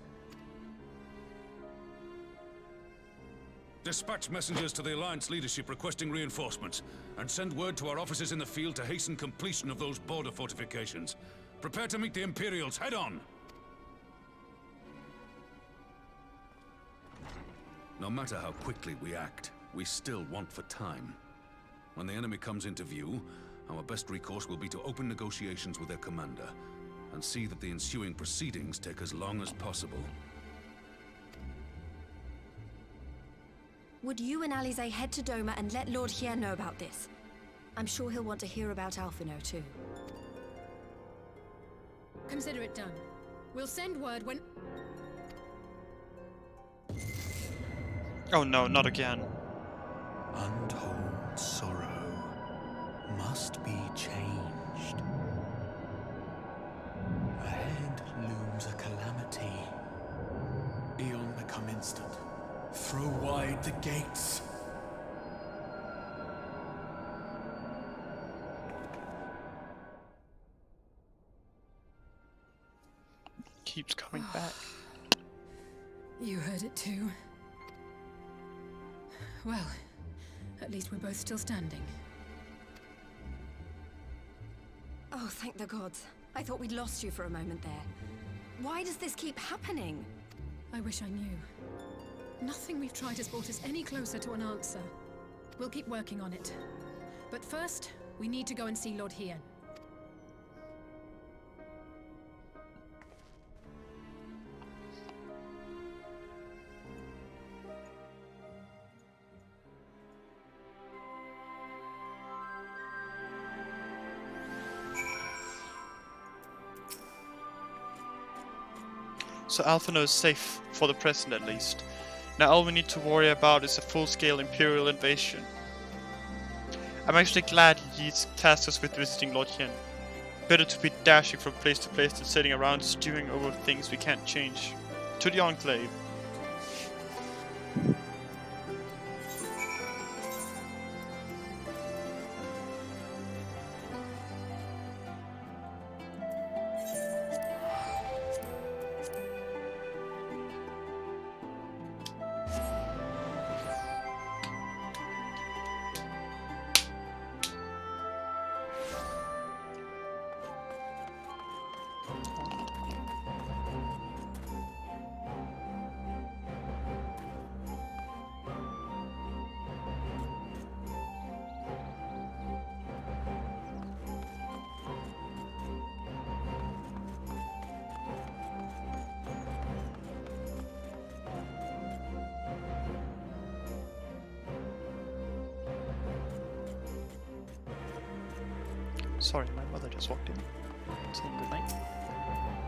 L: Dispatch messengers to the Alliance leadership requesting reinforcements, and send word to our officers in the field to hasten completion of those border fortifications. Prepare to meet the Imperials head on! No matter how quickly we act, we still want for time. When the enemy comes into view, our best recourse will be to open negotiations with their commander, and see that the ensuing proceedings take as long as possible.
G: Would you and Alisaie head to Doma and let Lord Hien know about this? I'm sure he'll want to hear about Alphino too.
C: Consider it done. We'll send word when...
A: Oh no, not again.
R: Untold sorrow must be changed. Ahead looms a calamity. Eon become instant. Throw wide the gates.
A: Keeps coming back.
C: You heard it too. Well, at least we're both still standing.
G: Oh, thank the gods. I thought we'd lost you for a moment there. Why does this keep happening?
C: I wish I knew. Nothing we've tried has brought us any closer to an answer. We'll keep working on it. But first, we need to go and see Lord Hien.
A: So Alphino is safe, for the present at least. Now all we need to worry about is a full-scale Imperial invasion. I'm actually glad he's tasked us with visiting Lord Yen. Better to be dashing from place to place than sitting around stewing over things we can't change. To the Enclave. Sorry, my mother just walked in, saying good night.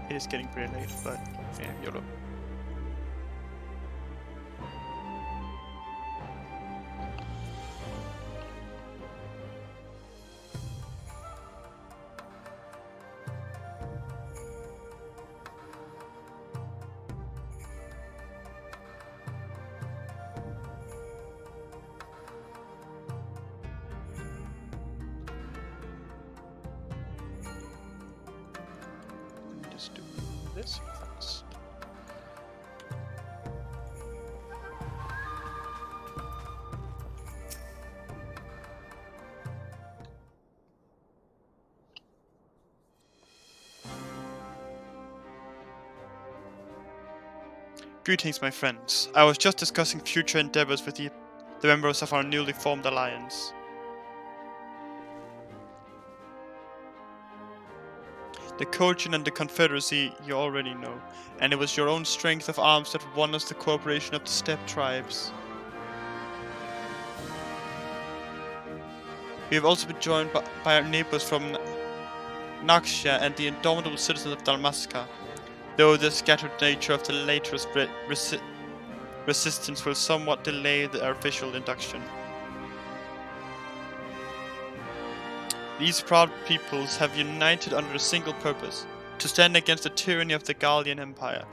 A: It is getting pretty late, but yeah, YOLO. Just do this first. Greetings, my friends. I was just discussing future endeavors with the members of our newly formed alliance. The Kojin and the Confederacy you already know, and it was your own strength of arms that won us the cooperation of the Steppe tribes. We have also been joined by our neighbors from Naxia and the indomitable citizens of Dalmasca, though the scattered nature of the latter's resistance will somewhat delay their official induction. These proud peoples have united under a single purpose, to stand against the tyranny of the Gallian Empire.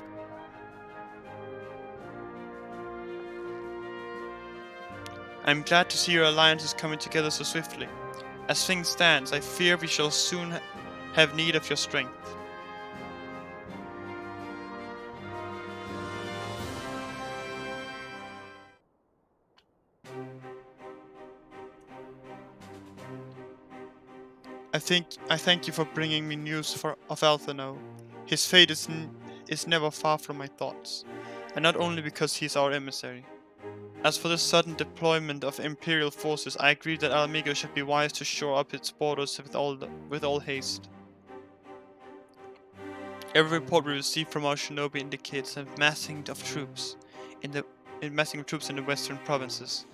A: I am glad to see your alliance is coming together so swiftly. As things stand, I fear we shall soon have need of your strength. I thank you for bringing me news of Alphinaud. His fate is never far from my thoughts, and not only because he is our emissary. As for the sudden deployment of Imperial forces, I agree that Ala Mhigo should be wise to shore up its borders with all haste. Every report we receive from our shinobi indicates a massing of troops in the western provinces.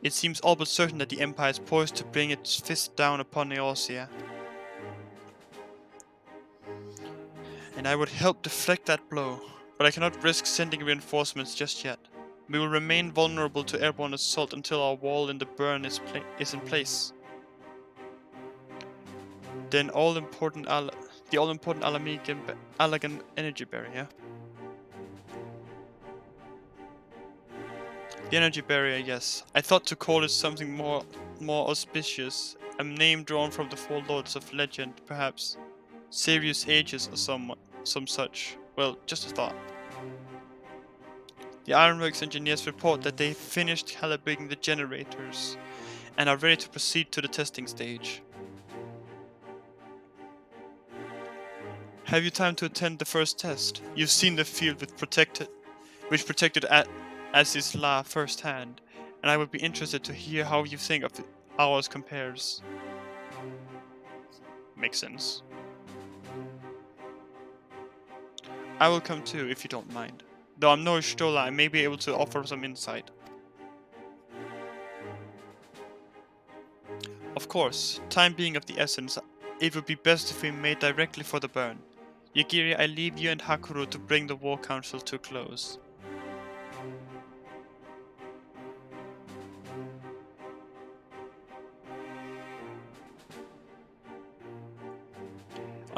A: It seems all but certain that the Empire is poised to bring its fist down upon Eorzea. And I would help deflect that blow, but I cannot risk sending reinforcements just yet. We will remain vulnerable to airborne assault until our wall in the burn is in place. Then the all-important Allagan energy barrier. The energy barrier, yes. I thought to call it something more auspicious, a name drawn from the four lords of legend, perhaps. Serious Aegis or some such. Well, just a thought. The Ironworks engineers report that they finished calibrating the generators and are ready to proceed to the testing stage. Have you time to attend the first test? You've seen the field which protected Azizla firsthand, and I would be interested to hear how you think of ours compares. Makes sense. I will come too, if you don't mind. Though I'm no Stola, I may be able to offer some insight. Of course, time being of the essence, it would be best if we made directly for the burn. Yagiri, I leave you and Hakuru to bring the War Council to a close.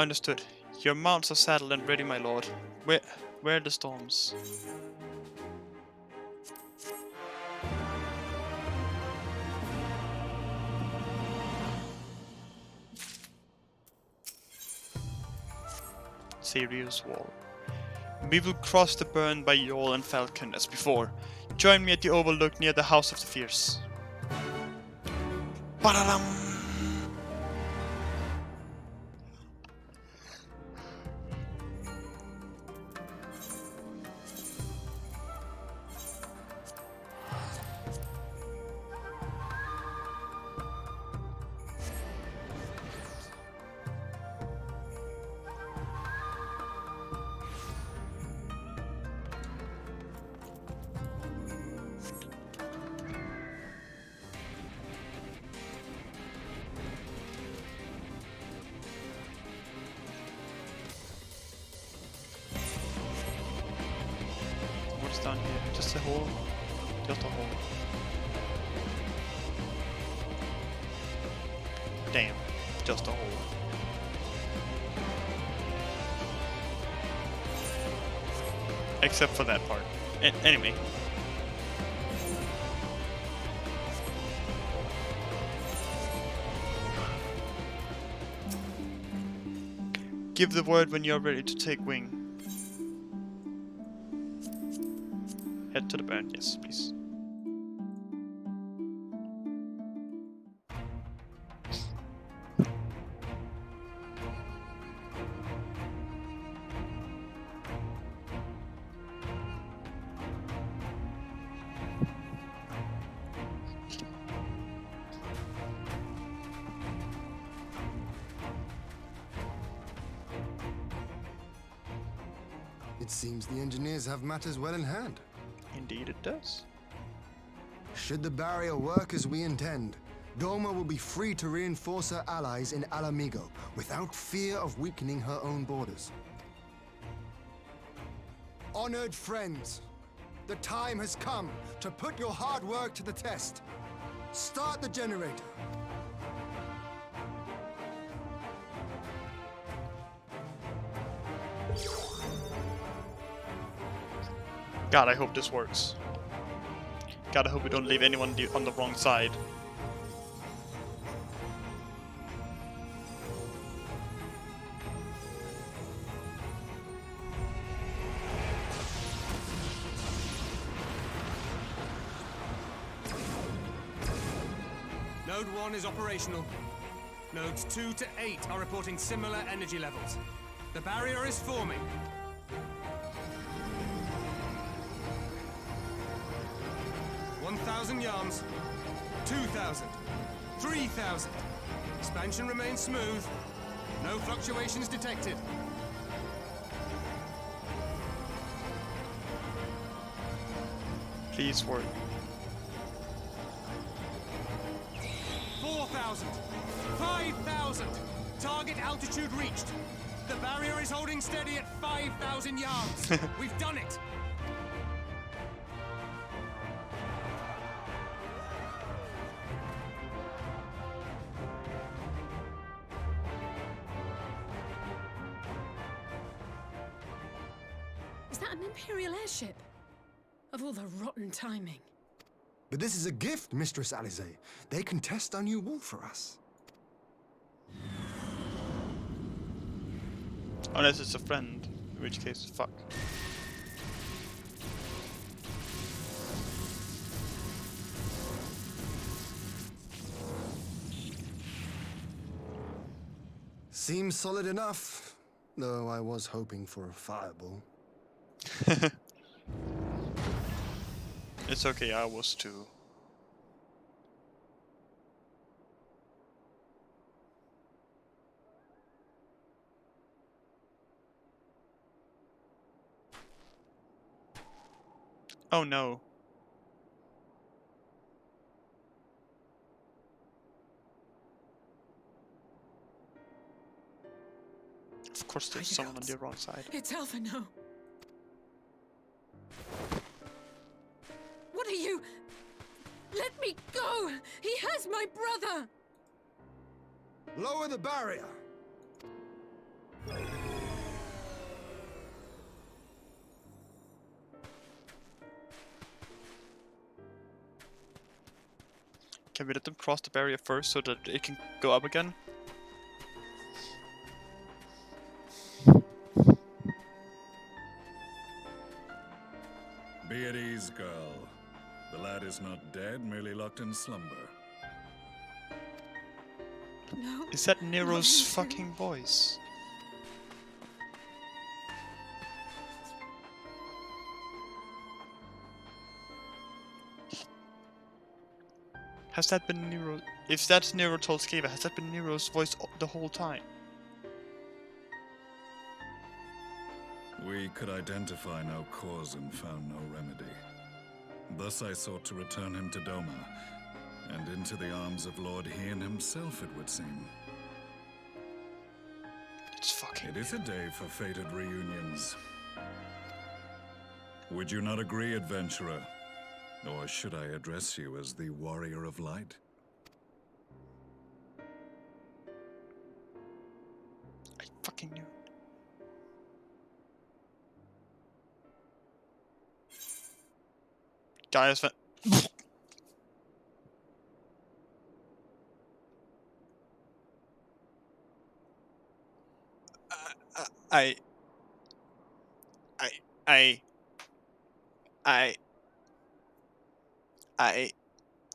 A: Understood. Your mounts are saddled and ready, my lord. Where are the storms? Serious war. We will cross the burn by Yol and Falcon as before. Join me at the overlook near the House of the Fierce. Ba-da-dum! Down here, just a hole, just a hole. Damn, just a hole. Except for that part. Anyway. Give the word when you're ready to take wing. Head to the burn, yes, please.
E: It seems the engineers have matters well in hand.
A: Indeed it does.
E: Should the barrier work as we intend, Doma will be free to reinforce her allies in Alamigo without fear of weakening her own borders. Honored friends, the time has come to put your hard work to the test. Start the generator.
A: God, I hope this works. God, I hope we don't leave anyone on the wrong side.
S: Node 1 is operational. Nodes 2 to 8 are reporting similar energy levels. The barrier is forming. 1,000 yards, 2,000, 3,000. Expansion remains smooth. No fluctuations detected.
A: Please work.
S: 4,000, 5,000. Target altitude reached. The barrier is holding steady at 5,000 yards. We've done it.
C: Is that an Imperial airship? Of all the rotten timing.
E: But this is a gift, Mistress Alisaie. They can test our new wall for us.
A: Unless it's a friend, in which case, fuck.
E: Seems solid enough, though I was hoping for a fireball.
A: It's okay, I was too. Oh no. Of course there's someone on the wrong side.
C: It's Alphino. What are you? Let me go! He has my brother!
E: Lower the barrier!
A: Can we let them cross the barrier first so that it can go up again?
T: Be at ease, girl. The lad is not dead, merely locked in slumber.
C: No.
A: Is that Nero's fucking voice? Has that been Nero? If that's Nero Tolskeva, has that been Nero's voice the whole time?
T: We could identify no cause and found no remedy. Thus I sought to return him to Doma, and into the arms of Lord Hien himself, it would seem.
A: It's fucking...
T: It is a day for fated reunions. Would you not agree, adventurer? Or should I address you as the Warrior of Light?
A: I fucking knew. Gaius Van...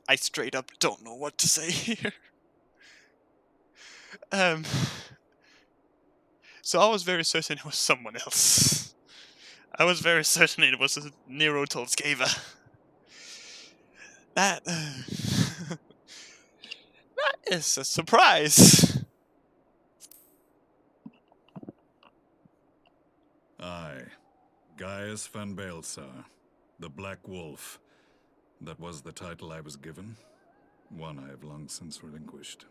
A: I straight up don't know what to say here. So I was very certain it was someone else. I was very certain it was Nero Tolskeva. That is a surprise.
T: Aye, Gaius van Baelsar, the Black Wolf. That was the title I was given, one I have long since relinquished.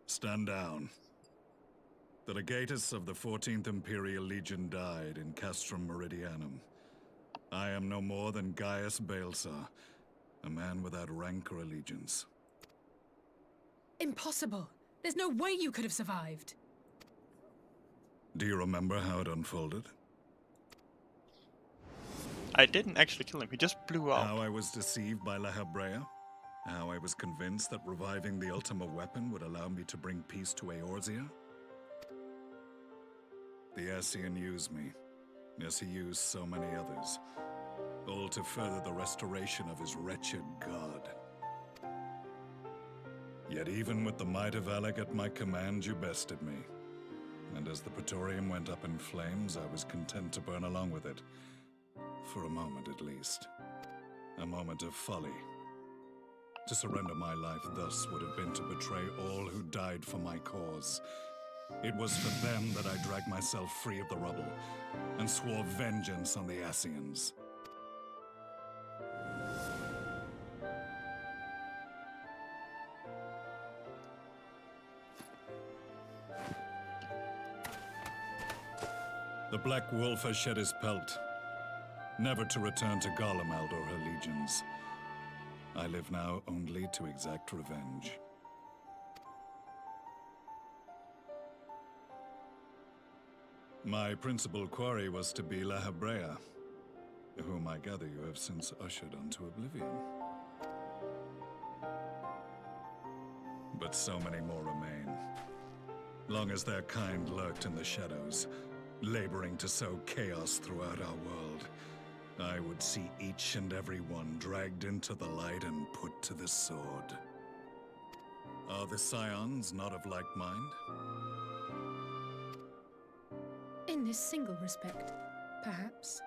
T: Stand down. The legatus of the 14th Imperial Legion died in Castrum Meridianum. I am no more than Gaius Baelsar, a man without rank or allegiance.
C: Impossible! There's no way you could have survived!
T: Do you remember how it unfolded?
A: I didn't actually kill him, he just blew up.
T: How I was deceived by Lahabrea? How I was convinced that reviving the Ultima weapon would allow me to bring peace to Eorzea? The Ascian used me, as he used so many others, all to further the restoration of his wretched god. Yet even with the might of Alec at my command, you bested me. And as the Praetorium went up in flames, I was content to burn along with it. For a moment at least. A moment of folly. To surrender my life thus would have been to betray all who died for my cause. It was for them that I dragged myself free of the rubble, and swore vengeance on the Ascians. The Black Wolf has shed his pelt, never to return to Garlemald or her legions. I live now only to exact revenge. My principal quarry was to be Lahabrea, whom I gather you have since ushered onto oblivion. But so many more remain. Long as their kind lurked in the shadows, laboring to sow chaos throughout our world, I would see each and every one dragged into the light and put to the sword. Are the Scions not of like mind?
C: In this single respect, perhaps.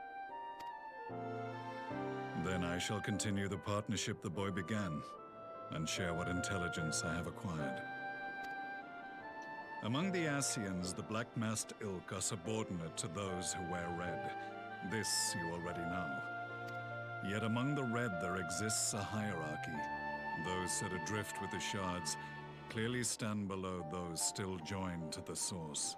T: Then I shall continue the partnership the boy began, and share what intelligence I have acquired. Among the Ascians, the Black-Masked Ilk are subordinate to those who wear red. This you already know. Yet among the red there exists a hierarchy. Those set adrift with the shards clearly stand below those still joined to the source.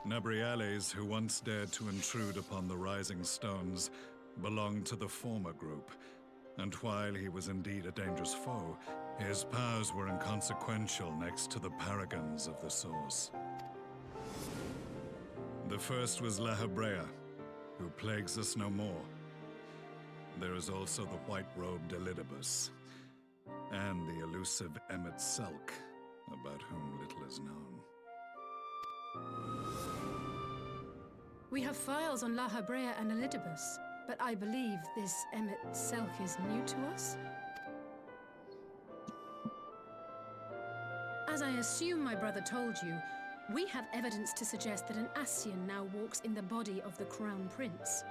T: Nabriales, who once dared to intrude upon the Rising Stones, belonged to the former group, and while he was indeed a dangerous foe, his powers were inconsequential next to the paragons of the Source. The first was Lahabrea, who plagues us no more. There is also the white-robed Elidibus, and the elusive Emmet Selk, about whom little is known.
C: We have files on La Habrea and Elidibus, but I believe this Emmet Selk is new to us? As I assume my brother told you, we have evidence to suggest that an Ascian now walks in the body of the Crown Prince.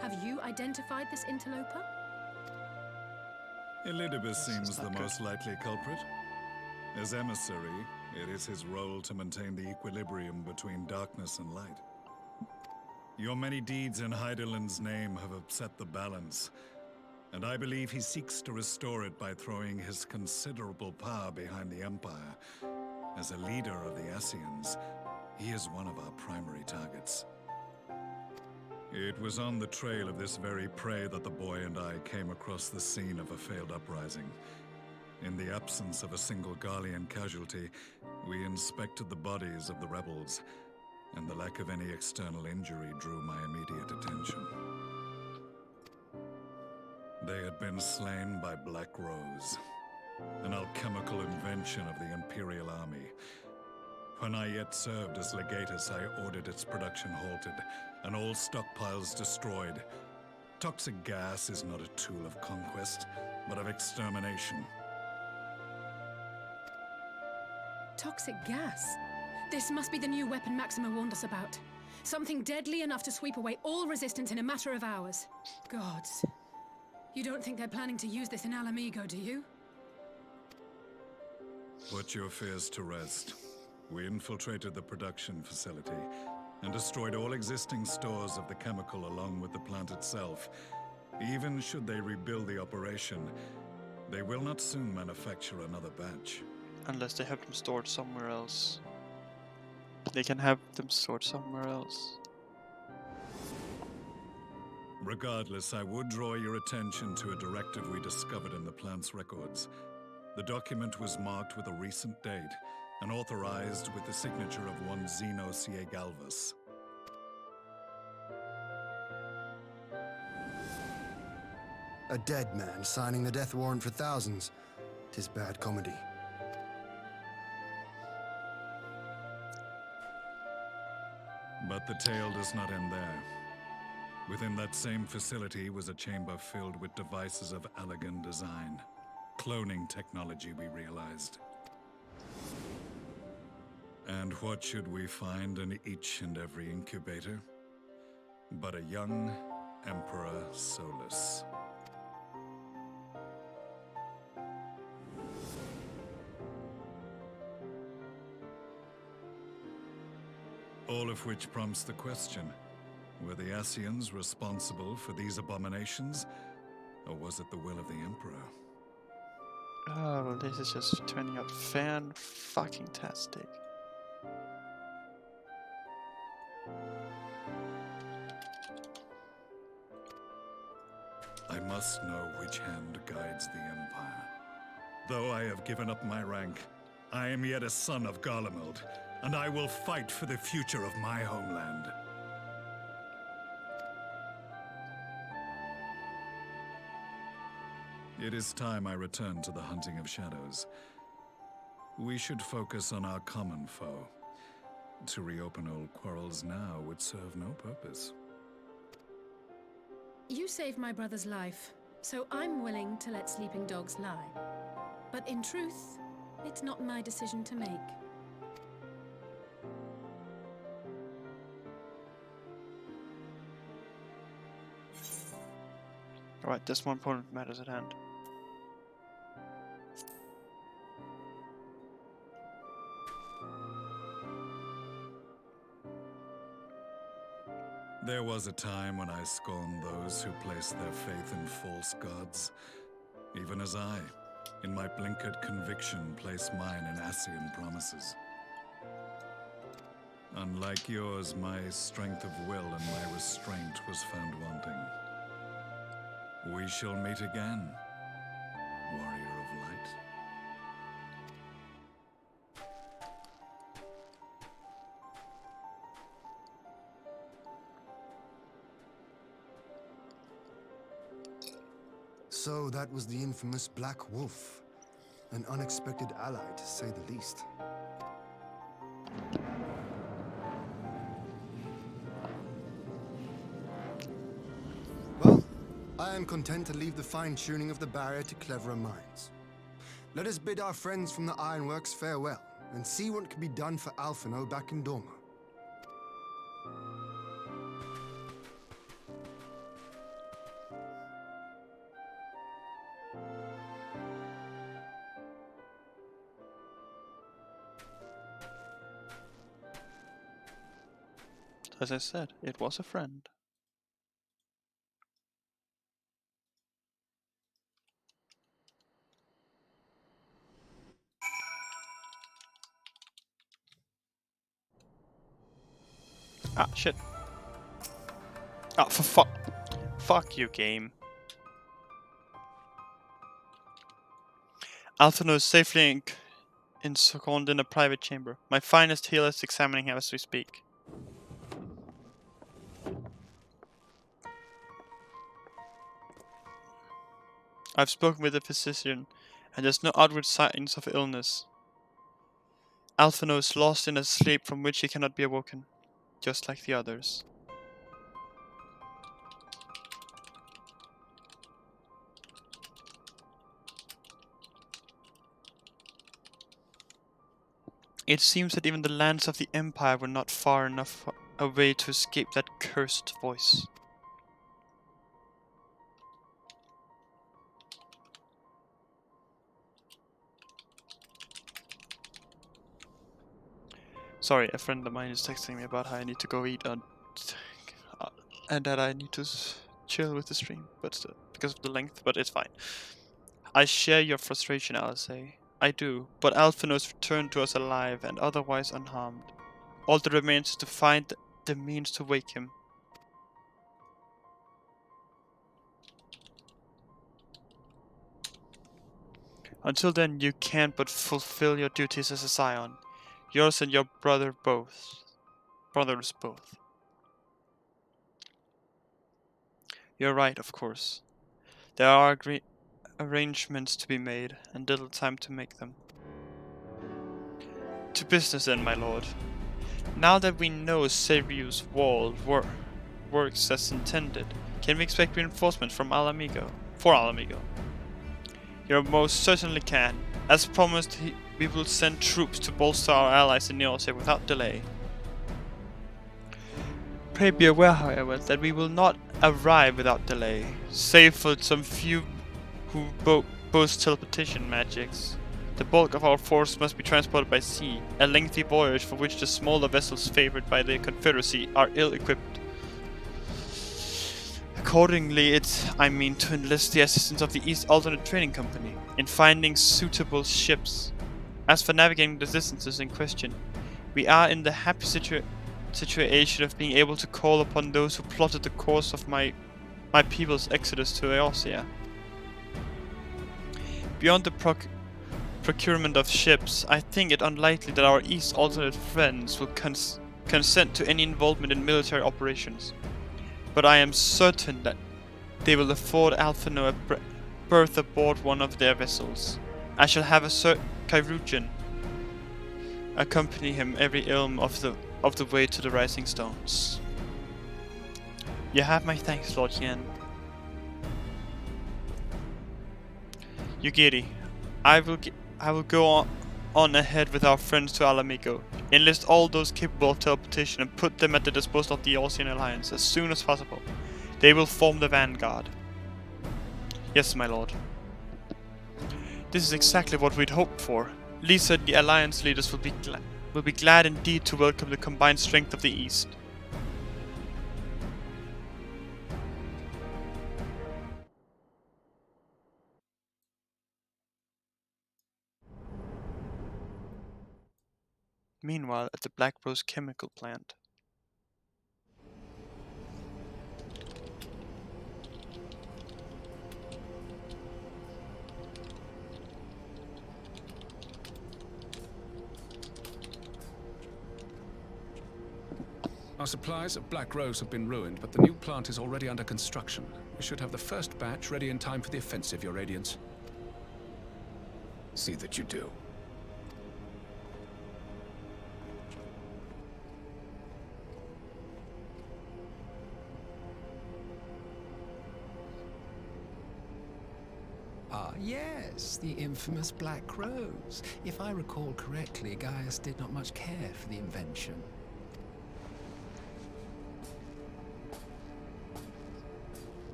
C: Have you identified this interloper?
T: Elidibus seems the most likely culprit. As emissary, it is his role to maintain the equilibrium between darkness and light. Your many deeds in Hydaelyn's name have upset the balance, and I believe he seeks to restore it by throwing his considerable power behind the Empire. As a leader of the Ascians, he is one of our primary targets. It was on the trail of this very prey that the boy and I came across the scene of a failed uprising. In the absence of a single Garlean casualty, we inspected the bodies of the rebels, and the lack of any external injury drew my immediate attention. They had been slain by Black Rose, an alchemical invention of the Imperial Army. When I yet served as legatus, I ordered its production halted and all stockpiles destroyed. Toxic gas is not a tool of conquest, but of extermination.
C: Toxic gas? This must be the new weapon Maxima warned us about. Something deadly enough to sweep away all resistance in a matter of hours. Gods. You don't think they're planning to use this in Alamigo, do you?
T: Put your fears to rest. We infiltrated the production facility and destroyed all existing stores of the chemical along with the plant itself. Even should they rebuild the operation, they will not soon manufacture another batch.
A: Unless they have them stored somewhere else. They can have them stored somewhere else.
T: Regardless, I would draw your attention to a directive we discovered in the plant's records. The document was marked with a recent date and authorized with the signature of one Zeno Ciegalvus.
E: A dead man signing the death warrant for thousands. 'Tis bad comedy.
T: But the tale does not end there. Within that same facility was a chamber filled with devices of elegant design. Cloning technology, we realized. And what should we find in each and every incubator? But a young Emperor Solus. All of which prompts the question, were the Ascians responsible for these abominations, or was it the will of the Emperor?
A: Oh, well, this is just turning out fan-fucking-tastic.
T: I must know which hand guides the Empire. Though I have given up my rank, I am yet a son of Garlemald, and I will fight for the future of my homeland. It is time I return to the hunting of shadows. We should focus on our common foe. To reopen old quarrels now would serve no purpose.
C: You saved my brother's life, so I'm willing to let sleeping dogs lie. But in truth, it's not my decision to make.
A: Alright, there's more important matters at hand.
T: There was a time when I scorned those who placed their faith in false gods, even as I, in my blinkered conviction, place mine in Ascian promises. Unlike yours, my strength of will and my restraint was found wanting. We shall meet again, warrior of light.
E: So that was the infamous Black Wolf. An unexpected ally, to say the least. Well, I am content to leave the fine-tuning of the barrier to cleverer minds. Let us bid our friends from the Ironworks farewell, and see what can be done for Alphinaud back in Dorma.
A: As I said, it was a friend. Ah, shit. Ah, for fuck you, game. Alphinaud is safely ensconced in a private chamber. My finest healer is examining him as we speak. I've spoken with the physician, and there's no outward signs of illness. Alphinaud is lost in a sleep from which he cannot be awoken, just like the others. It seems that even the lands of the Empire were not far enough away to escape that cursed voice. Sorry, a friend of mine is texting me about how I need to go eat and that I need to chill with the stream, but because of the length, but it's fine. I share your frustration, Alice. I do, but Alphinaud's returned to us alive and otherwise unharmed. All that remains is to find the means to wake him. Until then, you can't but fulfill your duties as a scion. Yours and your brothers both. You're right, of course. There are arrangements to be made, and little time to make them. To business then, my lord. Now that we know Seiriu's wall works as intended, can we expect reinforcements from Ala-Mhigo? For Ala-Mhigo? You most certainly can. As promised, we will send troops to bolster our allies in Neosia without delay. Pray be aware, however, that we will not arrive without delay, save for some few who boast teleportation magics. The bulk of our force must be transported by sea, a lengthy voyage for which the smaller vessels favored by the Confederacy are ill-equipped. Accordingly, I mean to enlist the assistance of the East Alternate Trading Company in finding suitable ships. As for navigating the distances in question, we are in the happy situation of being able to call upon those who plotted the course of my people's exodus to Eosia. Beyond the procurement of ships, I think it unlikely that our East Alternate friends will consent to any involvement in military operations. But I am certain that they will afford Alphinaud a berth aboard one of their vessels. I shall have a Chirurgeon accompany him every ilm of the way to the Rising Stones. You have my thanks, Lord Yen. Yugiri, I will go on ahead with our friends to Ala-Mhigo, enlist all those capable of teleportation and put them at the disposal of the Eosian Alliance as soon as possible. They will form the vanguard. Yes, my lord. This is exactly what we'd hoped for. Lisa and the Alliance leaders will be glad indeed to welcome the combined strength of the East. Meanwhile, at the Black Rose chemical plant.
B: Our supplies at Black Rose have been ruined, but the new plant is already under construction. We should have the first batch ready in time for the offensive, Your Radiance. See that you do.
U: Ah, yes, the infamous Black Rose. If I recall correctly, Gaius did not much care for the invention.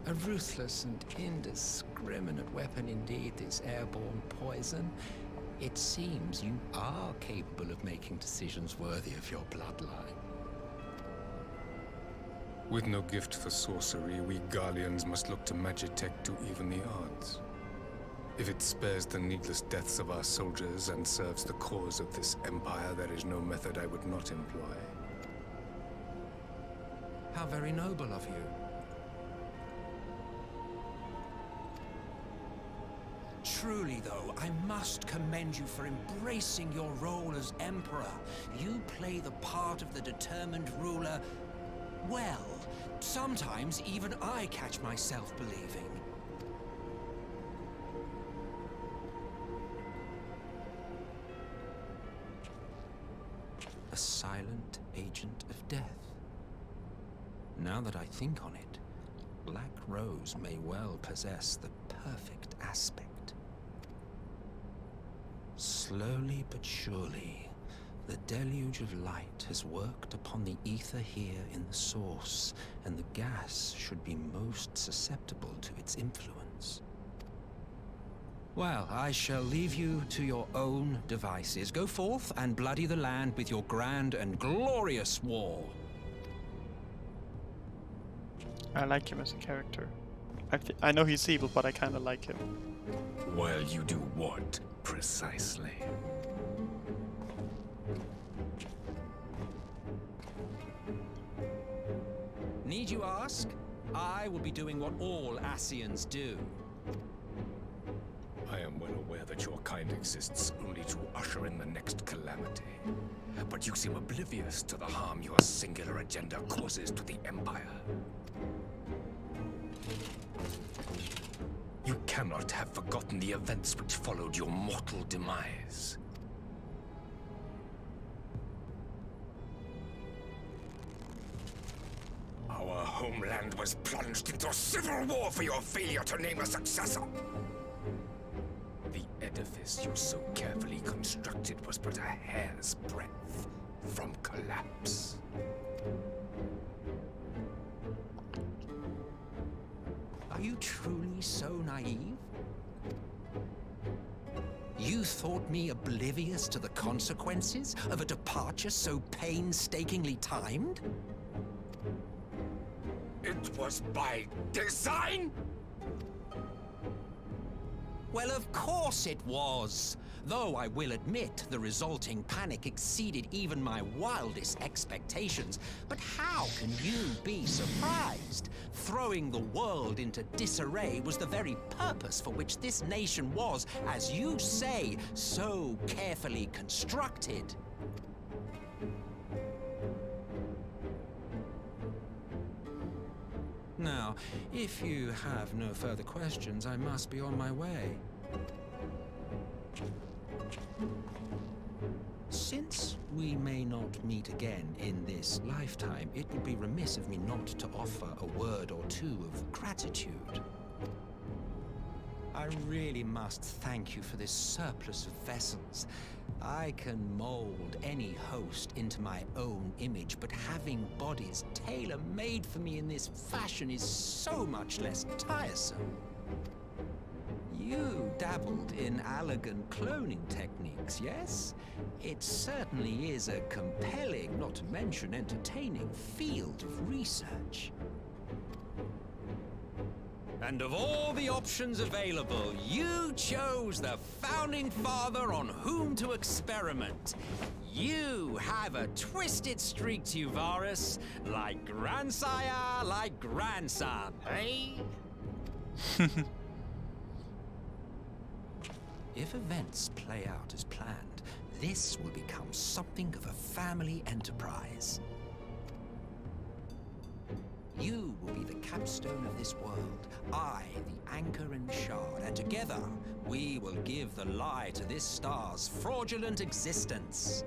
U: A ruthless and indiscriminate weapon indeed, this airborne poison. It seems you are capable of making decisions worthy of your bloodline.
B: With no gift for sorcery, we Garleans must look to Magitech to even the odds. If it spares the needless deaths of our soldiers and serves the cause of this empire, there is no method I would not employ.
U: How very noble of you.
I: Truly, though, I must commend you for embracing your role as Emperor. You play the part of the determined ruler well. Sometimes even I catch myself believing. A silent agent of death. Now that I think on it, Black Rose may well possess the perfect aspect. Slowly but surely, the deluge of light has worked upon the ether here in the source, and the gas should be most susceptible to its influence. Well, I shall leave you to your own devices. Go forth and bloody the land with your grand and glorious war.
A: I like him as a character. I know he's evil, but I kind of like him.
B: While you do what, precisely?
I: Need you ask? I will be doing what all Ascians do.
B: I am well aware that your kind exists only to usher in the next calamity. But you seem oblivious to the harm your singular agenda causes to the Empire. You cannot have forgotten the events which followed your mortal demise. Our homeland was plunged into civil war for your failure to name a successor. The edifice you so carefully constructed was but a hair's breadth from collapse.
I: Are you truly so naive? You thought me oblivious to the consequences of a departure so painstakingly timed?
B: It was by design?
I: Well, of course it was. Though I will admit the resulting panic exceeded even my wildest expectations. But how can you be surprised? Throwing the world into disarray was the very purpose for which this nation was, as you say, so carefully constructed. Now, if you have no further questions, I must be on my way. Since we may not meet again in this lifetime, it would be remiss of me not to offer a word or two of gratitude. I really must thank you for this surplus of vessels. I can mold any host into my own image, but having bodies tailor-made for me in this fashion is so much less tiresome. You dabbled in Allagan cloning techniques, yes? It certainly is a compelling, not to mention entertaining, field of research. And of all the options available, you chose the Founding Father on whom to experiment. You have a twisted streak to you, Varus. Like grandsire, like grandson, hey? If events play out as planned, this will become something of a family enterprise. You will be the capstone of this world, I the anchor in the shard, and together we will give the lie to this star's fraudulent existence.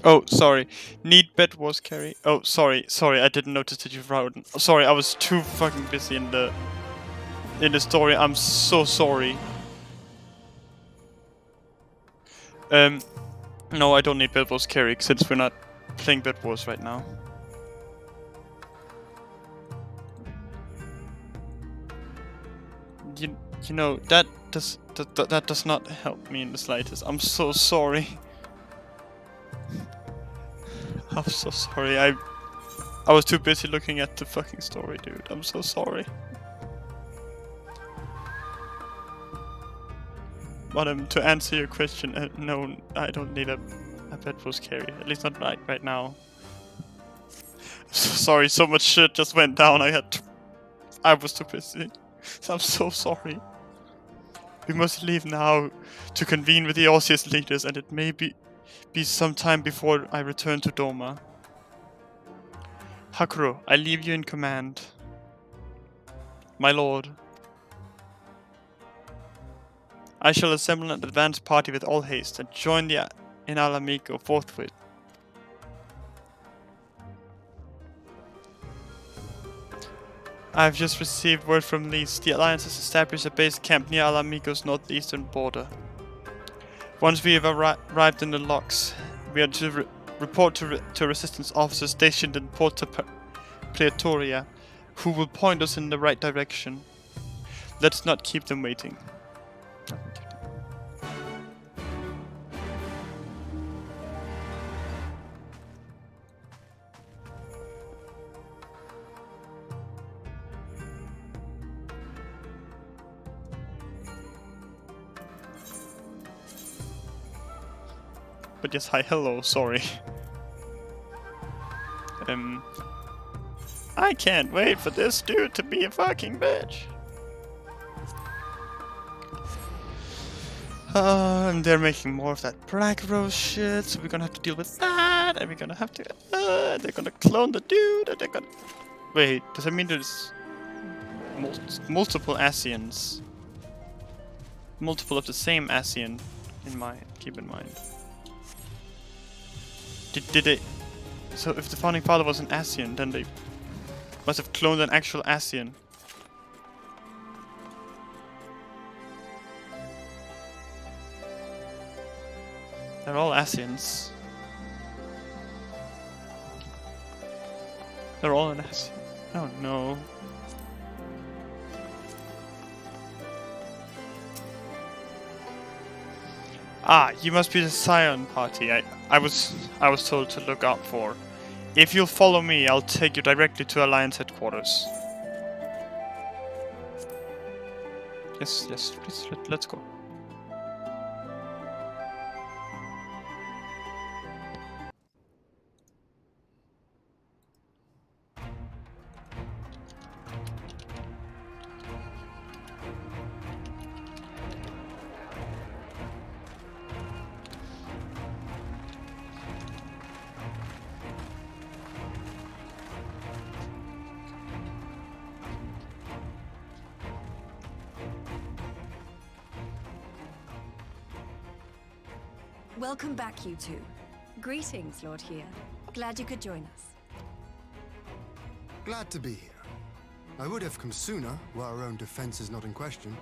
A: Oh, sorry. Need Bed Wars carry. Oh, sorry, I didn't notice that you've routed. Sorry, I was too fucking busy in the story. I'm so sorry. No, I don't need Bed Wars carry since we're not playing Bed Wars right now. You know that does not help me in the slightest. I'm so sorry. I'm so sorry. I was too busy looking at the fucking story, dude. I'm so sorry. But to answer your question, no, I don't need a Bed Wars carry. At least not right now. I'm so sorry. So much shit just went down. I was too busy. I'm so sorry. We must leave now to convene with the Arceus leaders, and it may be some time before I return to Doma. Hakuro, I leave you in command. My lord. I shall assemble an advance party with all haste and join in Ala Mhigo forthwith. I have just received word from Lys. The Alliance has established a base camp near Ala Mhigo's northeastern border. Once we have arrived in the locks, we are to report to resistance officers stationed in Porta Praetoria, who will point us in the right direction. Let's not keep them waiting. But yes, hi, hello, sorry. I can't wait for this dude to be a fucking bitch. And they're making more of that Black Rose shit, so we're gonna have to deal with that, and we're gonna have to, they're gonna clone the dude, and they're gonna... Wait, does that mean there's multiple Ascians? Multiple of the same Ascian keep in mind. Did they... So if the founding father was an Ascian, then they must have cloned an actual Ascian. They're all Ascians. They're all an Ascian. Oh no. Ah, you must be the Scion party I was told to look out for. If you'll follow me, I'll take you directly to Alliance headquarters. Yes, please, let's go.
G: Welcome back, you two. Greetings, Lord Hir. Glad you could join us.
E: Glad to be here. I would have come sooner, were our own defense is not in question,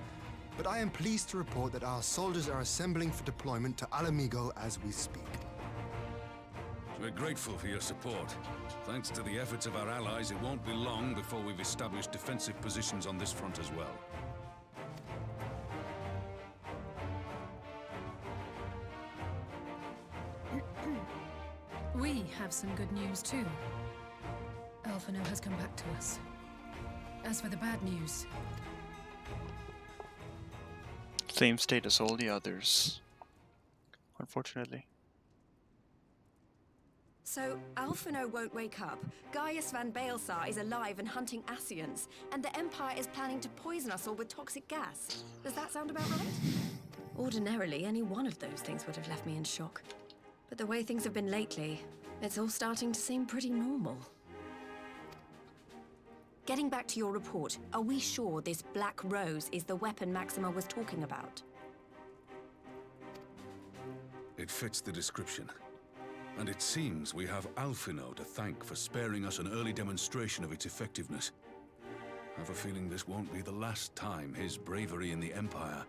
E: but I am pleased to report that our soldiers are assembling for deployment to Ala Mhigo as we speak.
L: We're grateful for your support. Thanks to the efforts of our allies, it won't be long before we've established defensive positions on this front as well.
C: We have some good news too. Alphinaud has come back to us. As for the bad news...
A: Same state as all the others. Unfortunately.
G: So, Alphino won't wake up, Gaius van Baelsar is alive and hunting Ascians, and the Empire is planning to poison us all with toxic gas. Does that sound about right? Ordinarily, any one of those things would have left me in shock. But the way things have been lately, it's all starting to seem pretty normal. Getting back to your report, are we sure this Black Rose is the weapon Maxima was talking about?
L: It fits the description. And it seems we have Alphino to thank for sparing us an early demonstration of its effectiveness. I have a feeling this won't be the last time his bravery in the Empire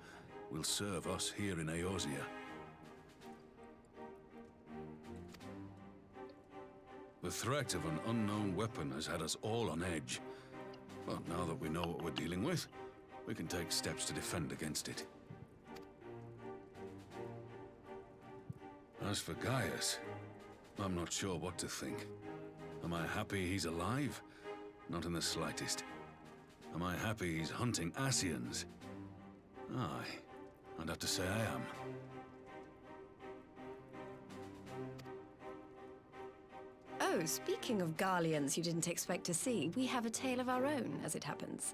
L: will serve us here in Eorzea. The threat of an unknown weapon has had us all on edge. But now that we know what we're dealing with, we can take steps to defend against it. As for Gaius, I'm not sure what to think. Am I happy he's alive? Not in the slightest. Am I happy he's hunting Ascians? Aye, I'd have to say I am.
G: Oh, speaking of Garleans you didn't expect to see, we have a tale of our own, as it happens.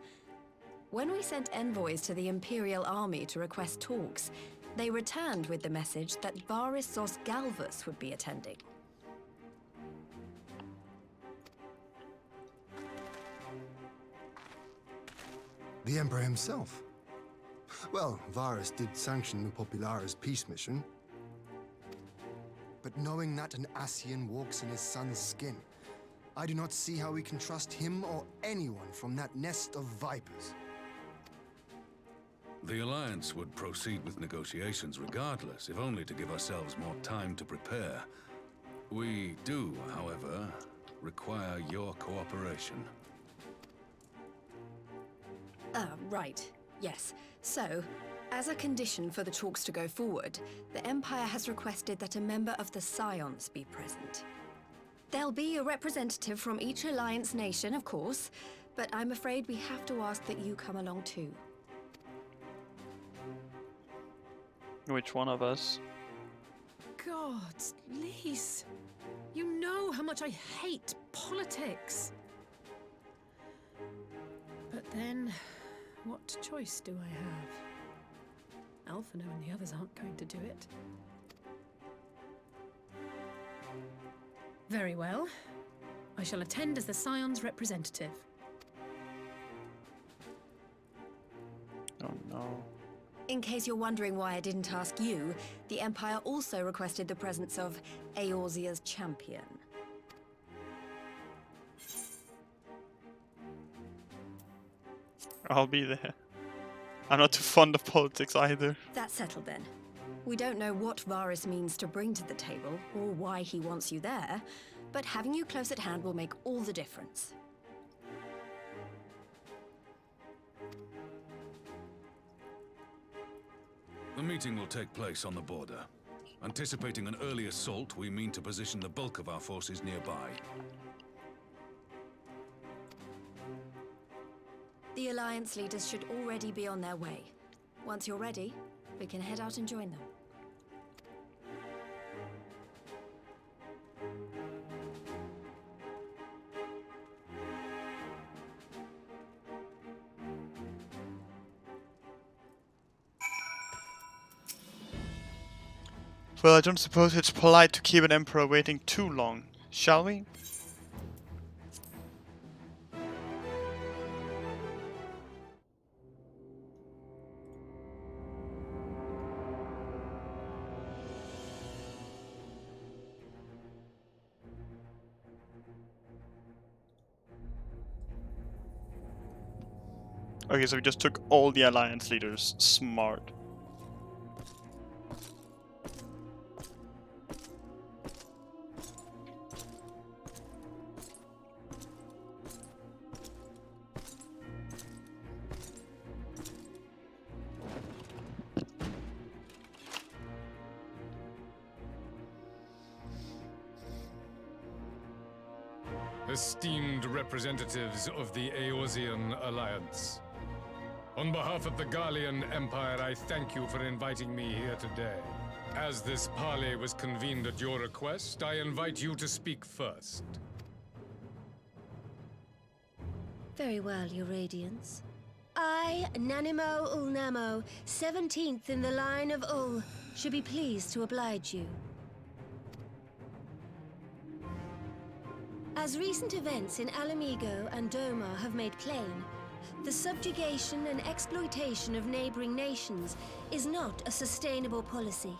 G: When we sent envoys to the Imperial Army to request talks, they returned with the message that Varys Zos Galvus would be attending.
E: The Emperor himself. Well, Varys did sanction the Popularis peace mission. But knowing that an Ascian walks in his son's skin, I do not see how we can trust him or anyone from that nest of vipers.
L: The Alliance would proceed with negotiations regardless, if only to give ourselves more time to prepare. We do, however, require your cooperation.
G: Right. Yes. So, as a condition for the talks to go forward, the Empire has requested that a member of the Scions be present. There'll be a representative from each Alliance nation, of course, but I'm afraid we have to ask that you come along too.
A: Which one of us?
C: God, Lise, you know how much I hate politics. But then, what choice do I have? Alphino and the others aren't going to do it. Very well. I shall attend as the Scion's representative.
A: Oh no.
G: In case you're wondering why I didn't ask you, the Empire also requested the presence of Eorzea's champion.
A: I'll be there. I'm not too fond of politics either.
G: That's settled then. We don't know what Varys means to bring to the table, or why he wants you there, but having you close at hand will make all the difference.
L: The meeting will take place on the border. Anticipating an early assault, we mean to position the bulk of our forces nearby.
G: The Alliance leaders should already be on their way. Once you're ready, we can head out and join them.
A: Well, I don't suppose it's polite to keep an emperor waiting too long, shall we? Okay, so we just took all the Alliance leaders. Smart.
D: Esteemed representatives of the Eorzean Alliance, On behalf of the Gallian Empire, I thank you for inviting me here today. As this parley was convened at your request, I invite you to speak first.
J: Very well, Your Radiance. I, Nanimo Ulnamo, 17th in the line of Ul, should be pleased to oblige you. As recent events in Alamigo and Doma have made plain, the subjugation and exploitation of neighboring nations is not a sustainable policy.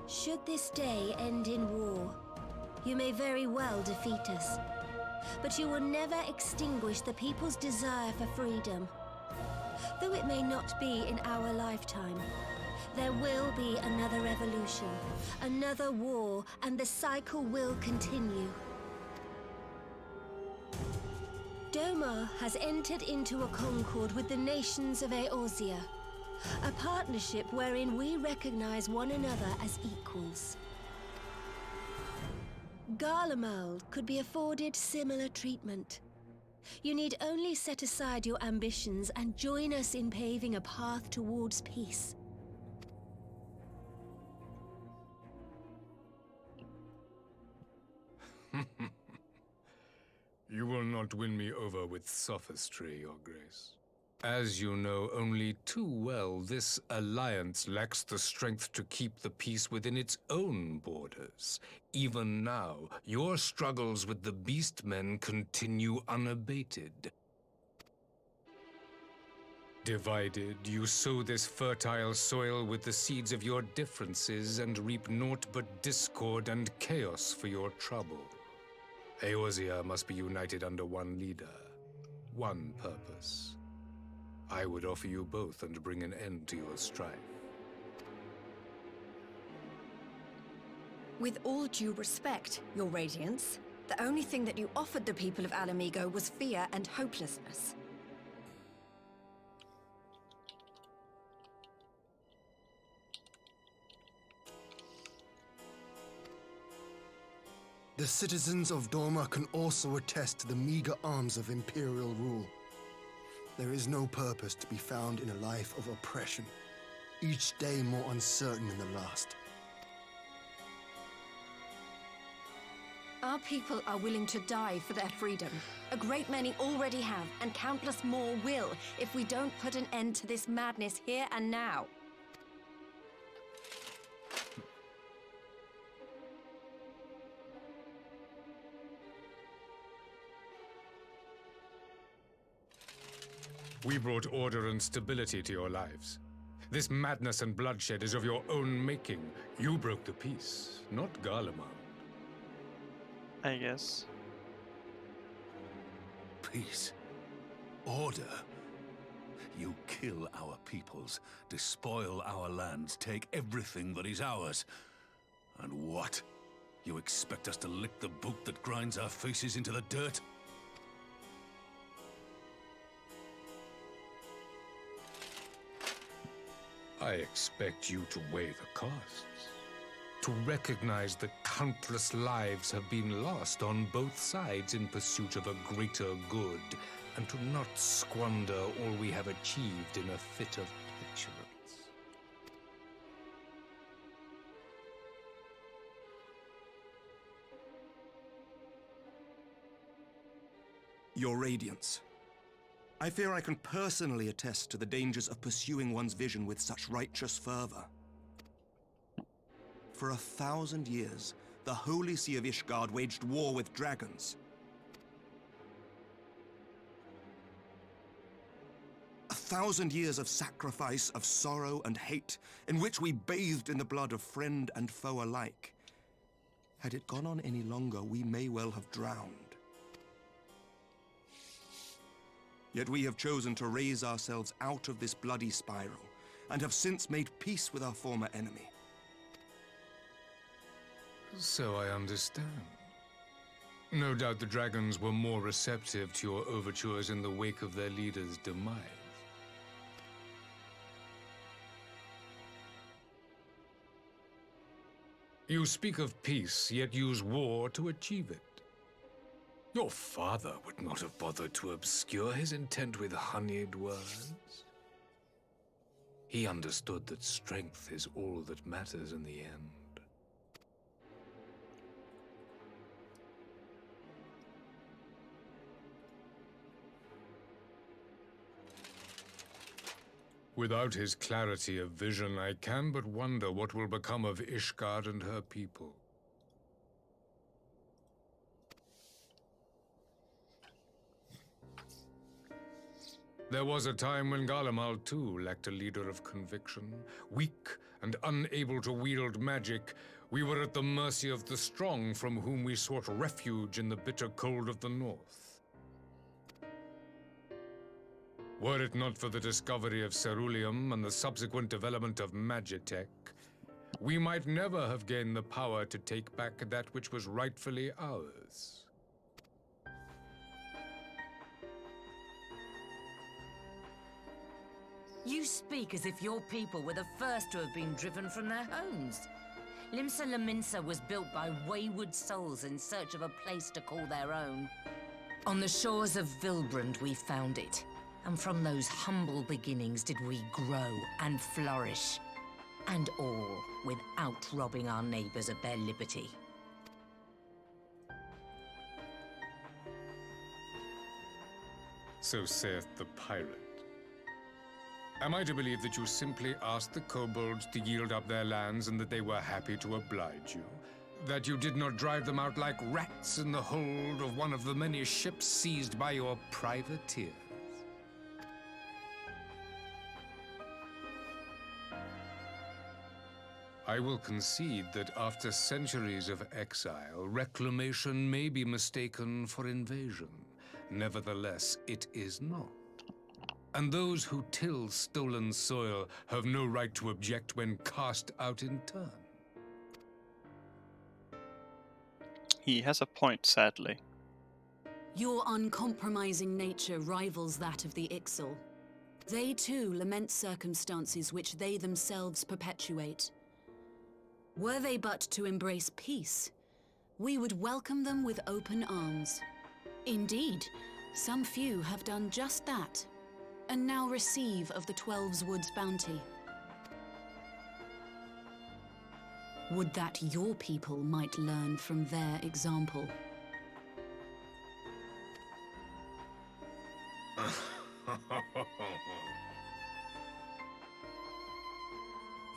J: Should this day end in war, you may very well defeat us, but you will never extinguish the people's desire for freedom. Though it may not be in our lifetime, there will be another revolution, another war, and the cycle will continue. Doma has entered into a concord with the nations of Eorzea, a partnership wherein we recognize one another as equals. Garlemald could be afforded similar treatment. You need only set aside your ambitions and join us in paving a path towards peace.
D: You will not win me over with sophistry, Your Grace. As you know only too well, this alliance lacks the strength to keep the peace within its own borders. Even now, your struggles with the Beastmen continue unabated. Divided, you sow this fertile soil with the seeds of your differences and reap naught but discord and chaos for your trouble. Eorzea must be united under one leader, one purpose. I would offer you both and bring an end to your strife.
G: With all due respect, Your Radiance, the only thing that you offered the people of Alamigo was fear and hopelessness.
E: The citizens of Doma can also attest to the meager arms of Imperial rule. There is no purpose to be found in a life of oppression, each day more uncertain than the last.
G: Our people are willing to die for their freedom. A great many already have, and countless more will, if we don't put an end to this madness here and now.
D: We brought order and stability to your lives. This madness and bloodshed is of your own making. You broke the peace, not Garlemald.
A: I guess.
L: Peace. Order. You kill our peoples, despoil our lands, take everything that is ours. And what? You expect us to lick the boot that grinds our faces into the dirt?
D: I expect you to weigh the costs. To recognize that countless lives have been lost on both sides in pursuit of a greater good, and to not squander all we have achieved in a fit of petulance.
N: Your Radiance. I fear I can personally attest to the dangers of pursuing one's vision with such righteous fervor. For 1,000 years, the Holy See of Ishgard waged war with dragons. 1,000 years of sacrifice, of sorrow and hate, in which we bathed in the blood of friend and foe alike. Had it gone on any longer, we may well have drowned. Yet we have chosen to raise ourselves out of this bloody spiral, and have since made peace with our former enemy.
D: So I understand. No doubt the dragons were more receptive to your overtures in the wake of their leader's demise. You speak of peace, yet use war to achieve it. Your father would not have bothered to obscure his intent with honeyed words. He understood that strength is all that matters in the end. Without his clarity of vision, I can but wonder what will become of Ishgard and her people. There was a time when Garlemald too lacked a leader of conviction. Weak and unable to wield magic, we were at the mercy of the strong from whom we sought refuge in the bitter cold of the north. Were it not for the discovery of Ceruleum and the subsequent development of Magitech, we might never have gained the power to take back that which was rightfully ours.
K: You speak as if your people were the first to have been driven from their homes. Limsa Lominsa was built by wayward souls in search of a place to call their own. On the shores of Vilbrand we found it, and from those humble beginnings did we grow and flourish. And all without robbing our neighbors of their liberty.
D: So saith the pirate. Am I to believe that you simply asked the kobolds to yield up their lands and that they were happy to oblige you? That you did not drive them out like rats in the hold of one of the many ships seized by your privateers? I will concede that after centuries of exile, reclamation may be mistaken for invasion. Nevertheless, it is not. And those who till stolen soil have no right to object when cast out in turn.
A: He has a point, sadly.
M: Your uncompromising nature rivals that of the Ixal. They too lament circumstances which they themselves perpetuate. Were they but to embrace peace, we would welcome them with open arms. Indeed, some few have done just that, and now receive of the Twelves Woods bounty. Would that your people might learn from their example.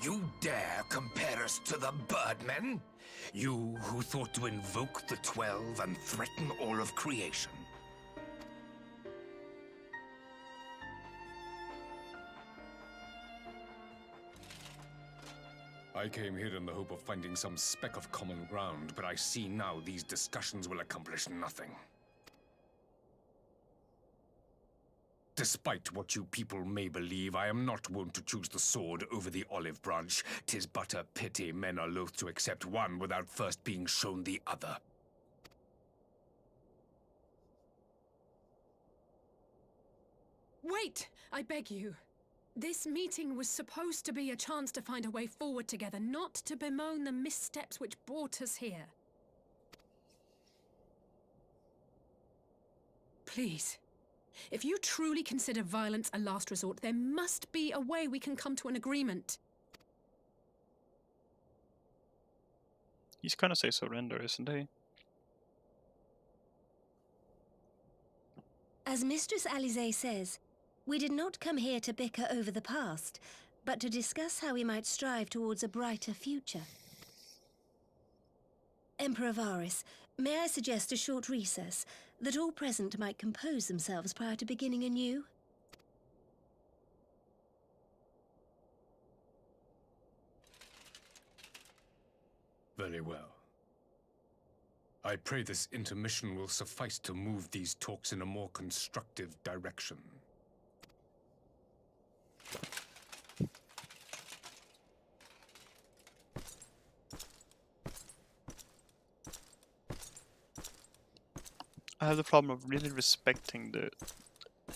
B: You dare compare us to the Birdmen? You who thought to invoke the 12 and threaten all of creation?
D: I came here in the hope of finding some speck of common ground, but I see now these discussions will accomplish nothing. Despite what you people may believe, I am not wont to choose the sword over the olive branch. 'Tis but a pity men are loath to accept one without first being shown the other.
C: Wait! I beg you. This meeting was supposed to be a chance to find a way forward together, not to bemoan the missteps which brought us here. Please. If you truly consider violence a last resort, there must be a way we can come to an agreement.
A: He's gonna say surrender, isn't he?
J: As Mistress Alisaie says, we did not come here to bicker over the past, but to discuss how we might strive towards a brighter future. Emperor Varys, may I suggest a short recess, that all present might compose themselves prior to beginning anew?
D: Very well. I pray this intermission will suffice to move these talks in a more constructive direction.
A: I have the problem of really respecting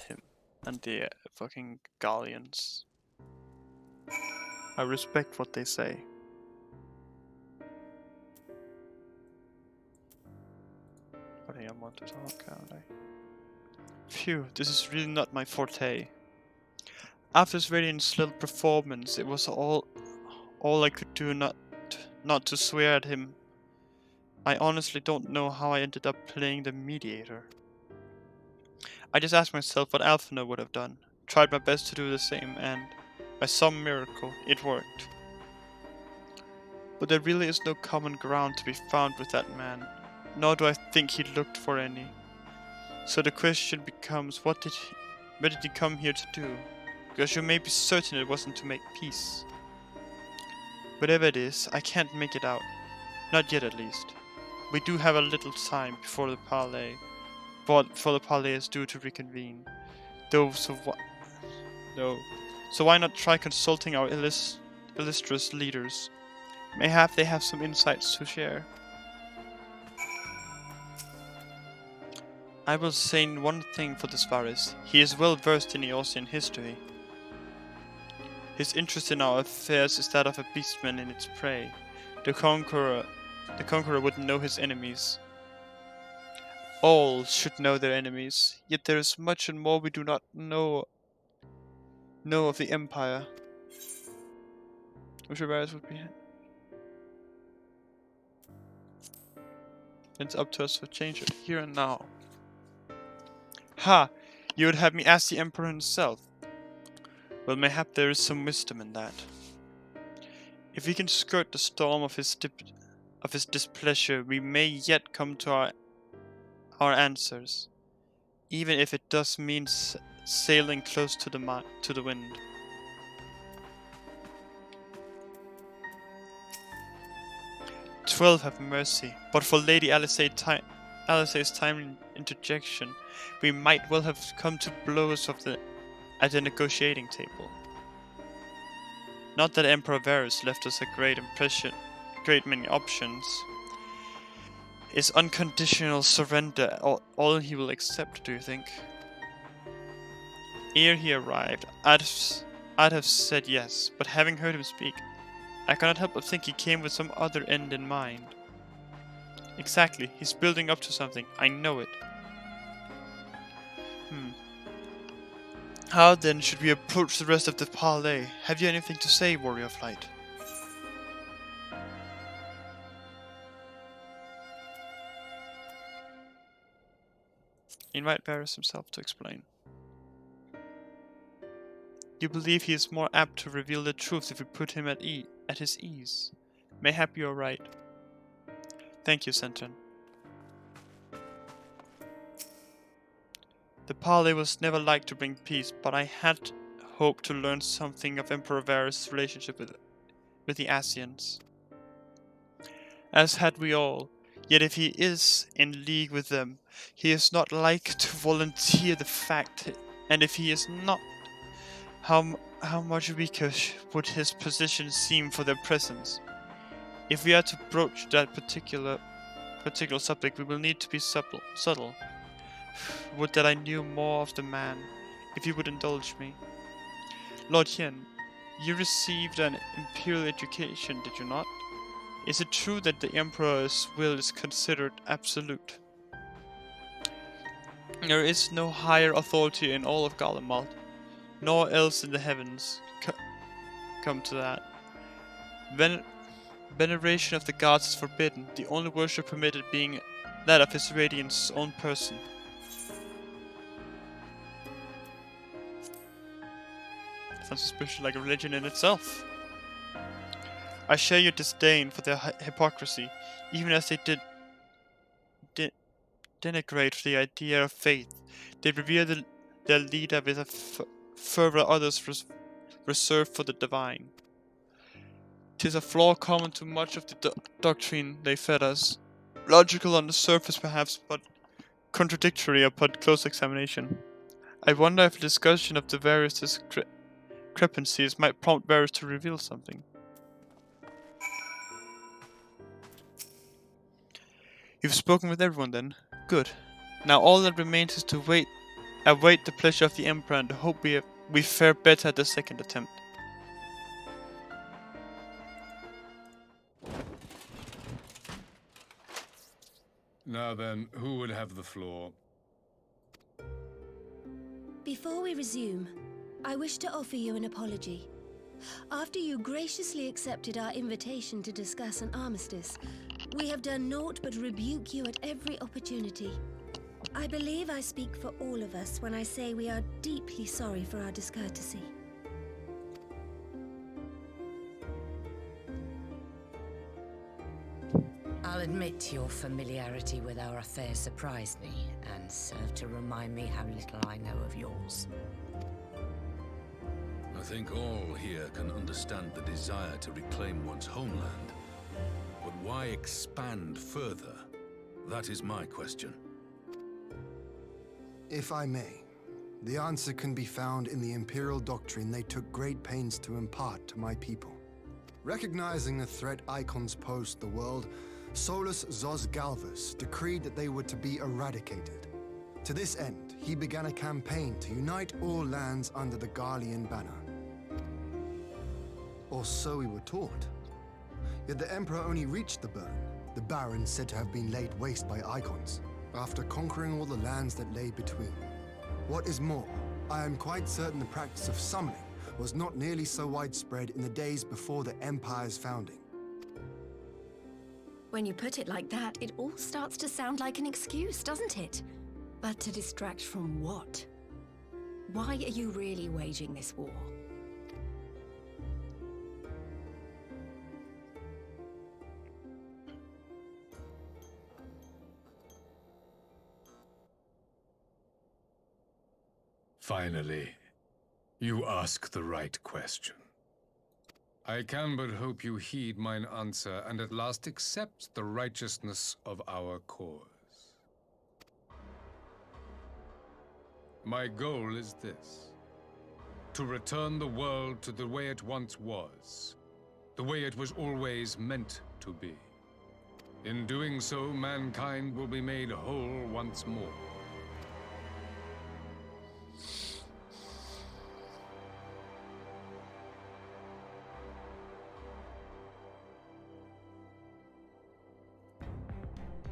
A: him and the fucking Gallians. I respect what they say. But I am want to talk, can't I? Phew, this is really not my forte. After Radiant's little performance, it was all I could do not to swear at him. I honestly don't know how I ended up playing the mediator. I just asked myself what Alphinaud would have done, tried my best to do the same, and by some miracle, it worked. But there really is no common ground to be found with that man, nor do I think he looked for any. So the question becomes, what did he come here to do? Because you may be certain it wasn't to make peace. Whatever it is, I can't make it out. Not yet, at least. We do have a little time before the parley, for the parley is due to reconvene. So why not try consulting our illustrious leaders? Mayhap they have some insights to share. I will say one thing for this Varys. He is well versed in Eosian history. His interest in our affairs is that of a beastman in its prey. The conqueror would know his enemies. All should know their enemies, yet there is much and more we do not know of the Empire. Which Varys would be. It's up to us to change it here and now. Ha! You would have me ask the Emperor himself. Well, mayhap there is some wisdom in that. If we can skirt the storm of his displeasure, we may yet come to our answers, even if it does mean sailing close to the wind. "12 have mercy, but for Lady Alysae's timely interjection, we might well have come to blows at the negotiating table. Not that Emperor Varys left us a great many options. Is unconditional surrender all he will accept, do you think? Ere he arrived, I'd have said yes, but having heard him speak, I cannot help but think he came with some other end in mind. Exactly, he's building up to something, I know it. How then should we approach the rest of the parley? Have you anything to say, Warrior of Light? Invite Varys himself to explain. You believe he is more apt to reveal the truth if we put him at his ease. Mayhap you are right. Thank you, Centon. The parley was never like to bring peace, but I had hoped to learn something of Emperor Varys' relationship with the Ascians. As had we all, yet if he is in league with them, he is not like to volunteer the fact, and if he is not, how much weaker would his position seem for their presence? If we are to broach that particular subject, we will need to be subtle. Would that I knew more of the man, if you would indulge me. Lord Yen, you received an imperial education, did you not? Is it true that the Emperor's will is considered absolute? There is no higher authority in all of Garlemald, nor else in the heavens. Come to that. Veneration of the gods is forbidden, the only worship permitted being that of His Radiance's own person. Sounds suspicious like a religion in itself. I share your disdain for their hypocrisy, even as they denigrate the idea of faith. They revere their leader with a fervor others reserve for the divine. 'Tis a flaw common to much of the doctrine they fed us. Logical on the surface perhaps, but contradictory upon close examination. I wonder if a discussion of the various discrepancies might prompt Varys to reveal something. You've spoken with everyone then? Good. Now all that remains is to await the pleasure of the Emperor and hope we fare better at the second attempt.
D: Now then, who would have the floor?
F: Before we resume, I wish to offer you an apology. After you graciously accepted our invitation to discuss an armistice, we have done naught but rebuke you at every opportunity. I believe I speak for all of us when I say we are deeply sorry for our discourtesy.
K: I'll admit your familiarity with our affair surprised me, and served to remind me how little I know of yours.
L: I think all here can understand the desire to reclaim one's homeland. But why expand further? That is my question.
E: If I may, the answer can be found in the Imperial doctrine they took great pains to impart to my people. Recognizing the threat Icons posed to the world, Solus Zos Galvus decreed that they were to be eradicated. To this end, he began a campaign to unite all lands under the Garlean banner. Or so we were taught. Yet the Emperor only reached the burn, the Baron said to have been laid waste by Icons, after conquering all the lands that lay between. What is more, I am quite certain the practice of summoning was not nearly so widespread in the days before the Empire's founding.
G: When you put it like that, it all starts to sound like an excuse, doesn't it? But to distract from what? Why are you really waging this war?
D: Finally, you ask the right question. I can but hope you heed mine answer and at last accept the righteousness of our cause. My goal is this: to return the world to the way it once was, the way it was always meant to be. In doing so, mankind will be made whole once more.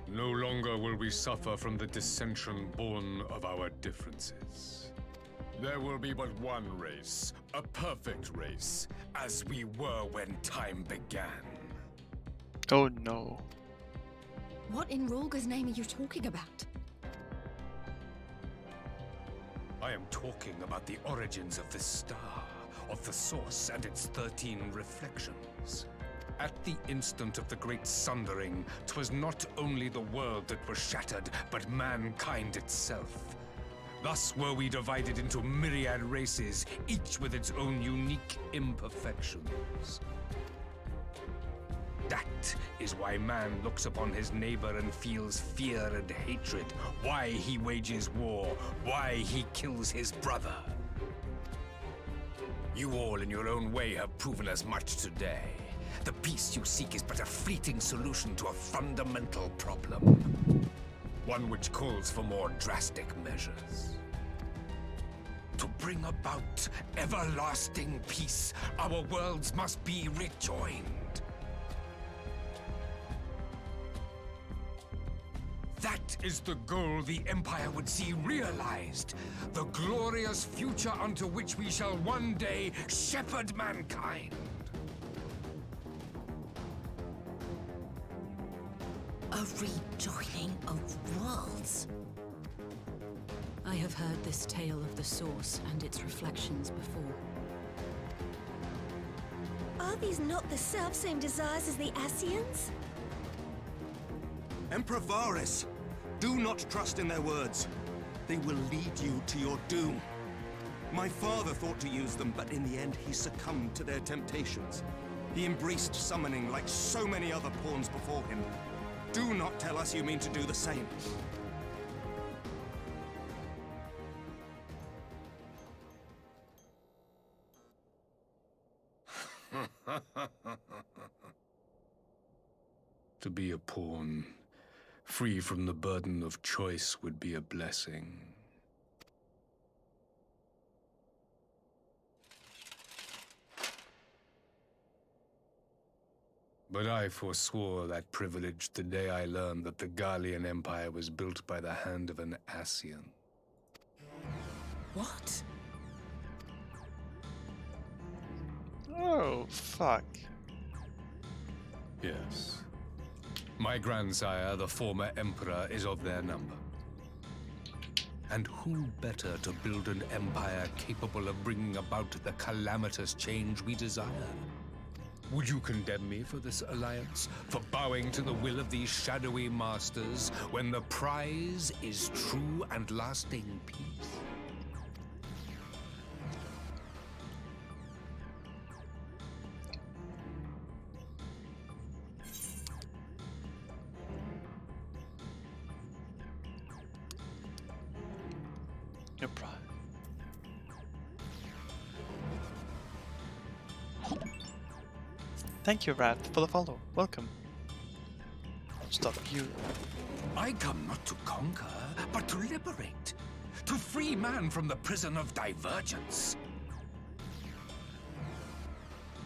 D: No longer will we suffer from the dissension born of our differences. There will be but one race, a perfect race, as we were when time began.
A: Oh no.
G: What in Rhalgr's name are you talking about?
D: I am talking about the origins of the star, of the source and its 13 reflections. At the instant of the great sundering, 'twas not only the world that was shattered, but mankind itself. Thus were we divided into myriad races, each with its own unique imperfections. That is why man looks upon his neighbor and feels fear and hatred, why he wages war, why he kills his brother. You all in your own way have proven as much today. The peace you seek is but a fleeting solution to a fundamental problem. One which calls for more drastic measures. To bring about everlasting peace, our worlds must be rejoined. That is the goal the Empire would see realized. The glorious future unto which we shall one day shepherd mankind.
H: A rejoining of worlds.
M: I have heard this tale of the Source and its reflections before.
F: Are these not the self-same desires as the Ascians?
N: Emperor Varys, do not trust in their words. They will lead you to your doom. My father thought to use them, but in the end he succumbed to their temptations. He embraced summoning like so many other pawns before him. Do not tell us you mean to do the same.
D: To be a pawn, free from the burden of choice, would be a blessing. But I forswore that privilege the day I learned that the Garlean Empire was built by the hand of an Ascian.
H: What?
A: Oh, fuck.
D: Yes. My grandsire, the former Emperor, is of their number. And who better to build an empire capable of bringing about the calamitous change we desire? Would you condemn me for this alliance? For bowing to the will of these shadowy masters, when the prize is true and lasting peace?
A: No problem. Thank you, Wrath, for the follow. Welcome. I'll stop you.
B: I come not to conquer, but to liberate. To free man from the prison of divergence.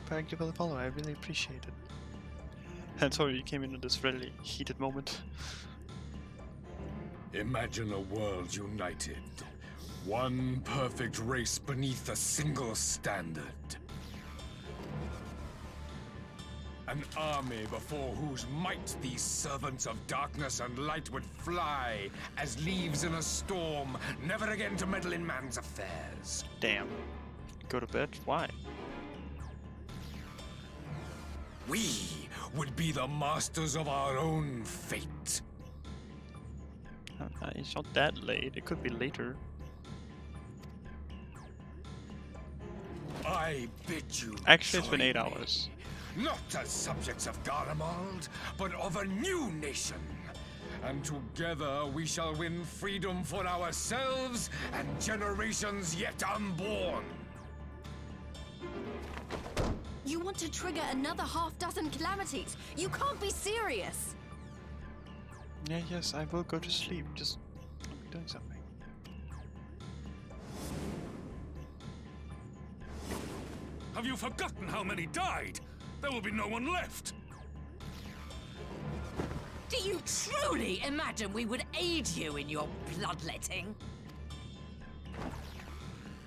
A: Thank you for the follow, I really appreciate it. And sorry you came into this really heated moment.
D: Imagine a world united. One perfect race beneath a single standard. An army before whose might these servants of darkness and light would fly as leaves in a storm, never again to meddle in man's affairs.
A: Damn. Go to bed? Why?
D: We would be the masters of our own fate.
A: It's not that late. It could be later.
D: I bid you
A: Actually, it's been
D: join
A: 8
D: me.
A: hours.
D: Not as subjects of Garlemald, but of a new nation. And together we shall win freedom for ourselves and generations yet unborn.
J: You want to trigger another half-dozen calamities? You can't be serious!
A: Yeah, yes, I will go to sleep. Just I'm doing something.
L: Have you forgotten how many died? There will be no one left.
K: Do you truly imagine we would aid you in your bloodletting?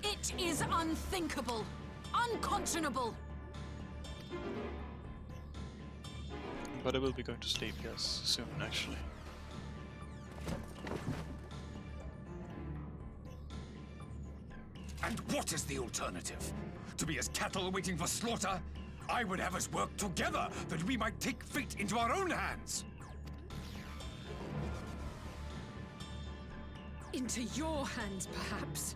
M: It is unthinkable! Unconscionable!
A: But I will be going to sleep, yes, soon actually.
B: And what is the alternative? To be as cattle waiting for slaughter? I would have us work together that we might take fate into our own hands.
C: Into your hands, perhaps.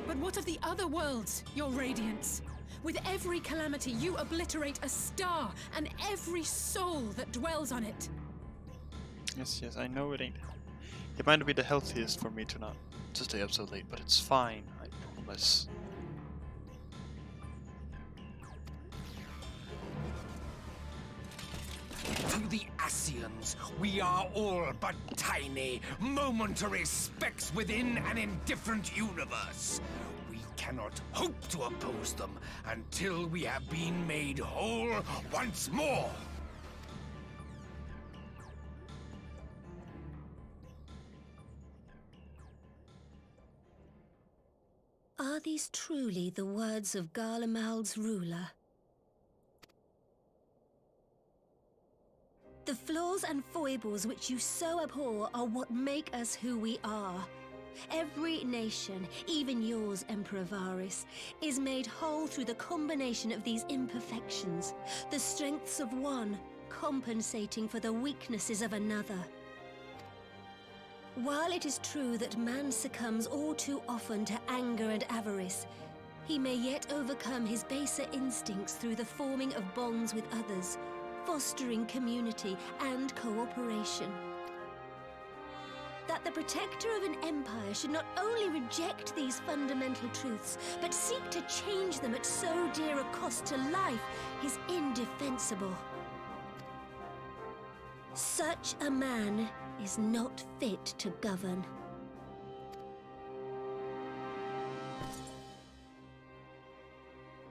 C: But what of the other worlds, your radiance? With every calamity, you obliterate a star and every soul that dwells on it.
A: Yes, yes, I know it ain't. It might not be the healthiest for me to stay up so late, but it's fine, I promise.
B: To the Ascians, we are all but tiny, momentary specks within an indifferent universe. We cannot hope to oppose them until we have been made whole once more.
F: Are these truly the words of Garlemald's ruler? The flaws and foibles which you so abhor are what make us who we are. Every nation, even yours, Emperor Varys, is made whole through the combination of these imperfections, the strengths of one compensating for the weaknesses of another. While it is true that man succumbs all too often to anger and avarice, he may yet overcome his baser instincts through the forming of bonds with others, fostering community and cooperation. That the protector of an empire should not only reject these fundamental truths, but seek to change them at so dear a cost to life is indefensible. Such a man is not fit to govern.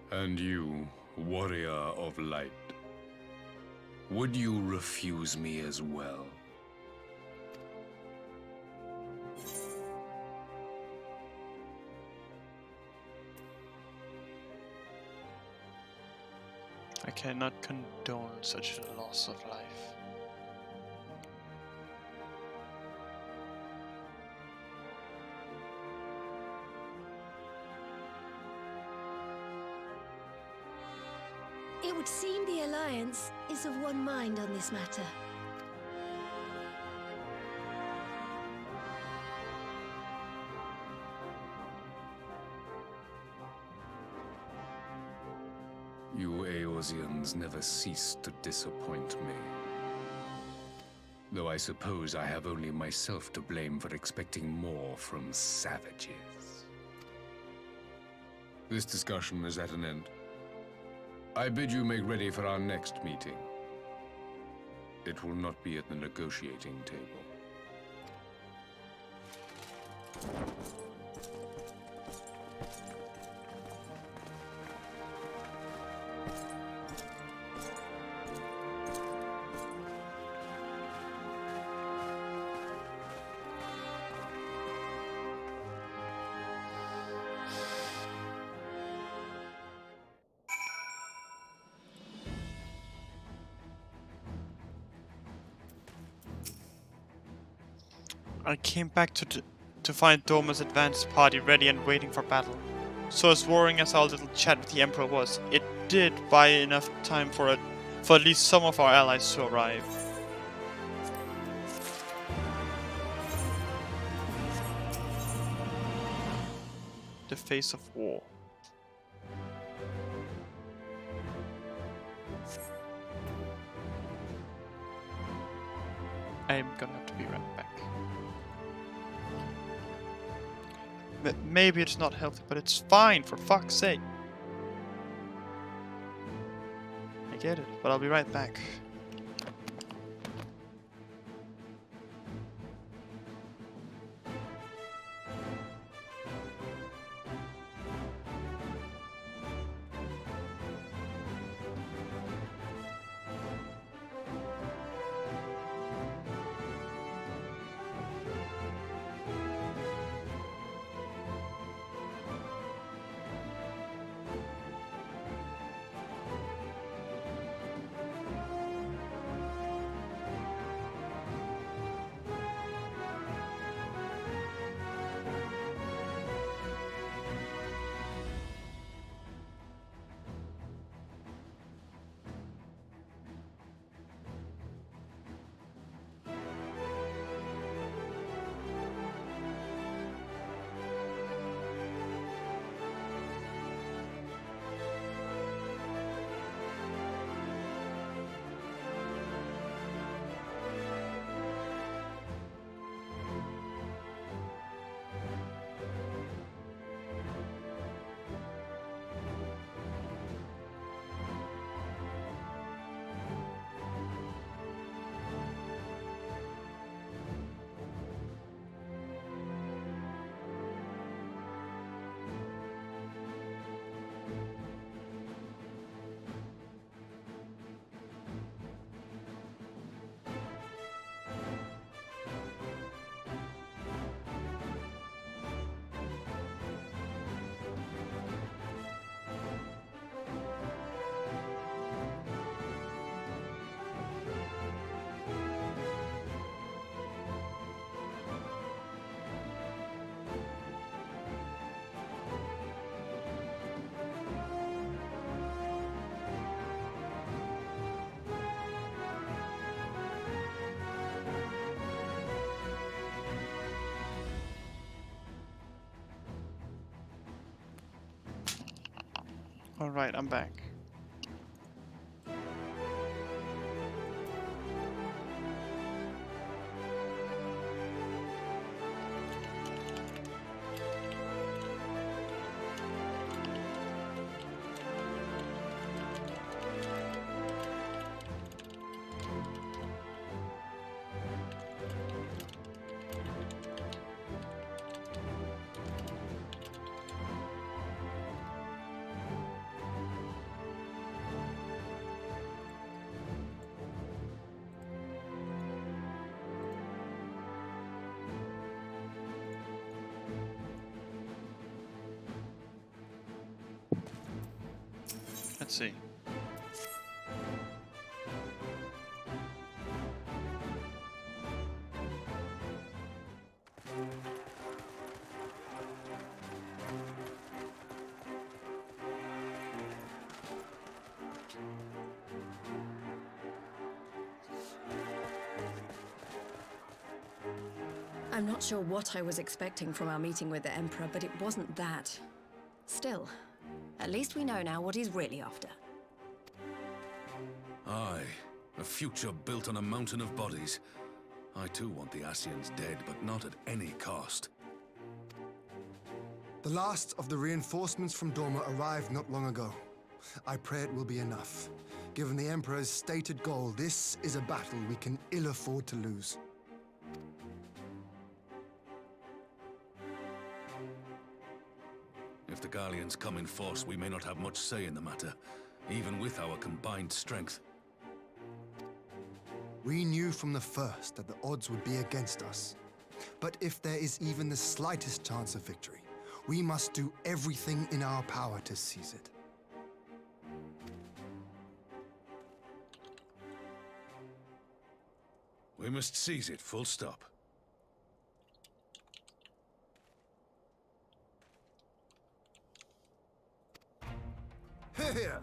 D: And you, warrior of light, would you refuse me as well?
A: I cannot condone such a loss of life.
F: It would seem the Alliance is of one mind on this matter.
D: You Eorzeans never cease to disappoint me. Though I suppose I have only myself to blame for expecting more from savages. This discussion is at an end. I bid you make ready for our next meeting. It will not be at the negotiating table.
A: I came back to find Dorma's advance party ready and waiting for battle. So as roaring as our little chat with the Emperor was, it did buy enough time for at least some of our allies to arrive. The face of war. I'm gonna have to be right back. Maybe it's not healthy, but it's fine, for fuck's sake. I get it, but I'll be right back. Alright, I'm back. Let's see.
G: I'm not sure what I was expecting from our meeting with the Emperor, but it wasn't that. Still, at least we know now what he's really after.
L: Aye, a future built on a mountain of bodies. I too want the Ascians dead, but not at any cost.
E: The last of the reinforcements from Dorma arrived not long ago. I pray it will be enough. Given the Emperor's stated goal, this is a battle we can ill afford to lose.
L: If the Garleans come in force, we may not have much say in the matter, even with our combined strength.
E: We knew from the first that the odds would be against us. But if there is even the slightest chance of victory, we must do everything in our power to seize it.
L: We must seize it, full stop.
E: Here!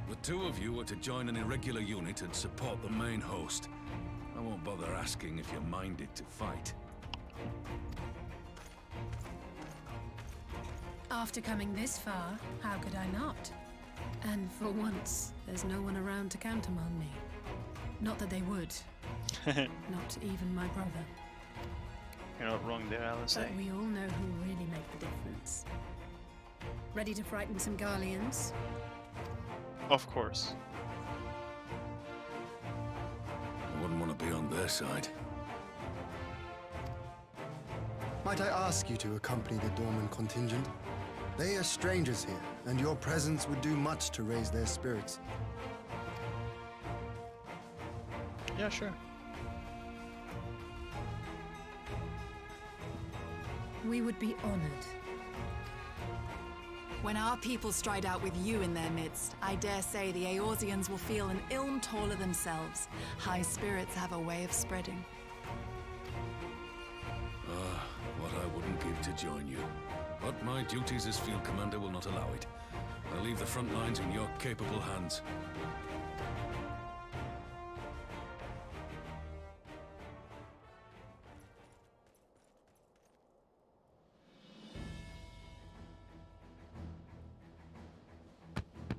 L: The two of you are to join an irregular unit and support the main host. I won't bother asking if you're minded to fight.
C: After coming this far, how could I not? And for once, there's no one around to countermand me. Not that they would. Not even my brother.
A: You're not wrong there, Alice.
C: But we all know who really make the difference. Ready to frighten some Garleans?
A: Of course.
L: I wouldn't want to be on their side.
E: Might I ask you to accompany the Dorman contingent? They are strangers here, and your presence would do much to raise their spirits.
A: Yeah, sure.
C: We would be honored.
M: When our people stride out with you in their midst, I dare say the Eorzeans will feel an ilm taller themselves. High spirits have a way of spreading.
L: What I wouldn't give to join you. But my duties as field commander will not allow it. I'll leave the front lines in your capable hands.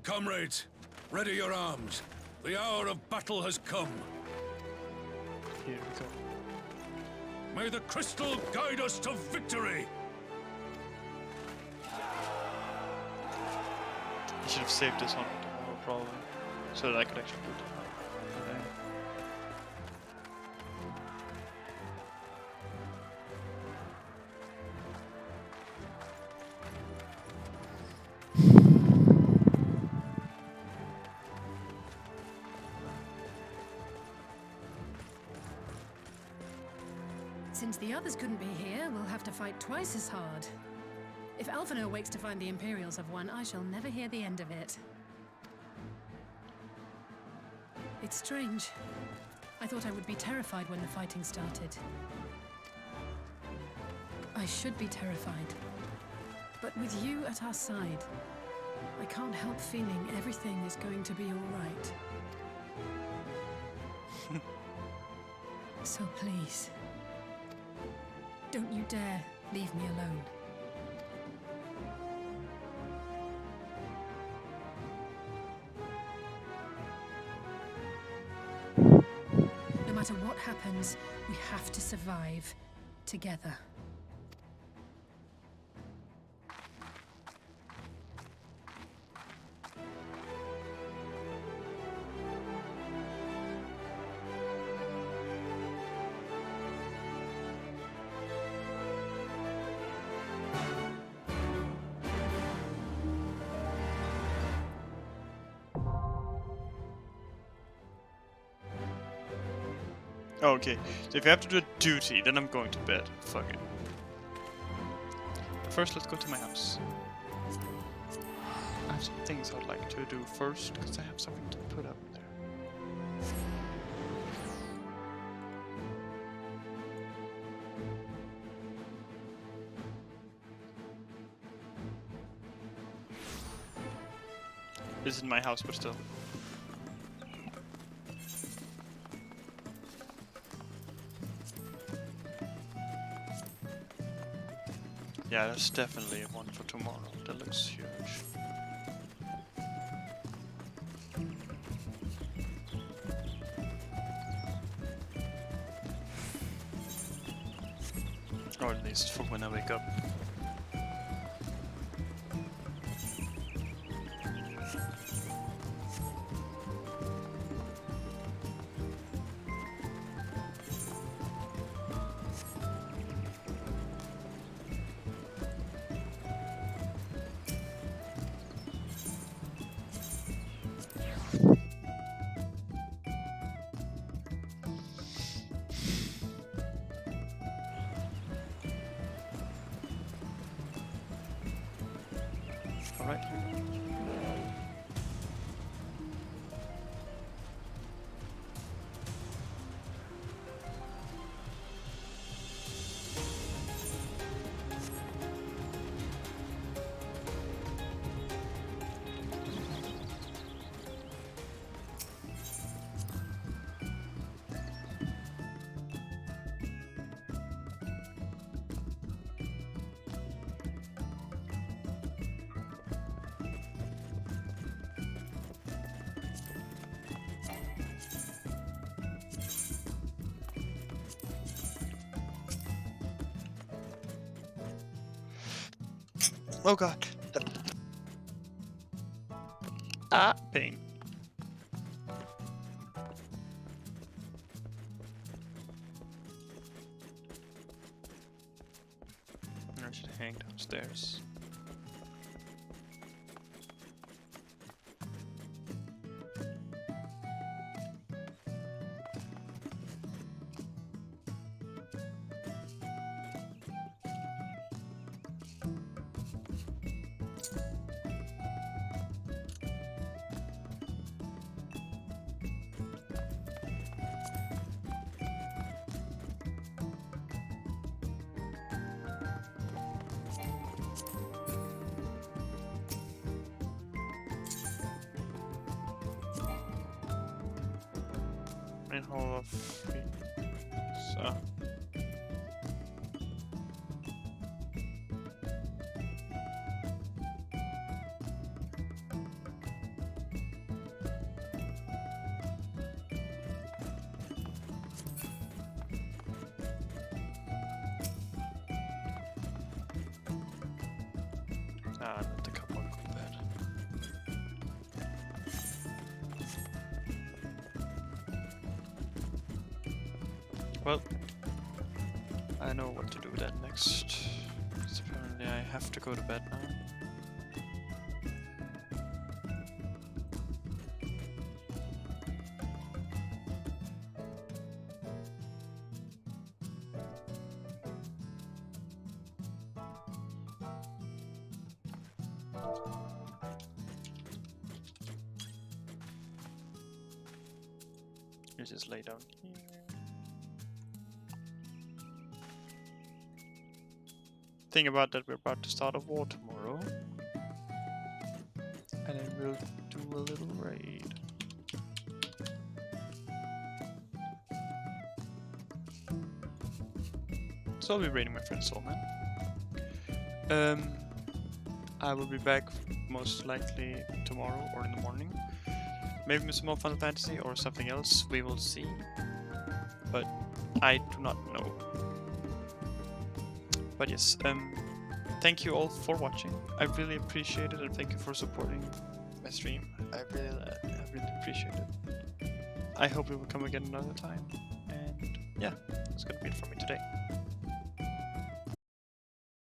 L: Comrades, ready your arms. The hour of battle has come.
A: Here we go.
L: May the crystal guide us to victory!
A: I should have saved this one for tomorrow, probably. So that I could actually do it today.
C: Since the others couldn't be here, we'll have to fight twice as hard. If Alphinaud wakes to find the Imperials have won, I shall never hear the end of it. It's strange. I thought I would be terrified when the fighting started. I should be terrified. But with you at our side, I can't help feeling everything is going to be all right. So please, don't you dare leave me alone. No matter what happens, we have to survive together.
A: Okay, so if you have to do a duty, then I'm going to bed. Fuck it. But first, let's go to my house. I have some things I'd like to do first, because I have something to put up there. This is my house, but still. Yeah, that's definitely one for tomorrow. That looks huge. Or at least for when I wake up. Alright. Oh god. Ah, pain. I should hang downstairs. Main hall of so. Not the couple of bed. Well, I know what to do then next. So apparently I have to go to bed now. You just lay down here. Thing about that, we're about to start a war tomorrow, and then we'll do a little raid. So I'll be raiding my friend Soulman. I will be back most likely tomorrow or in the morning. Maybe some more Final Fantasy or something else, we will see. But I do not know. But yes, thank you all for watching. I really appreciate it, and thank you for supporting my stream. I really appreciate it. I hope we will come again another time. And yeah, that's gonna be it for me today.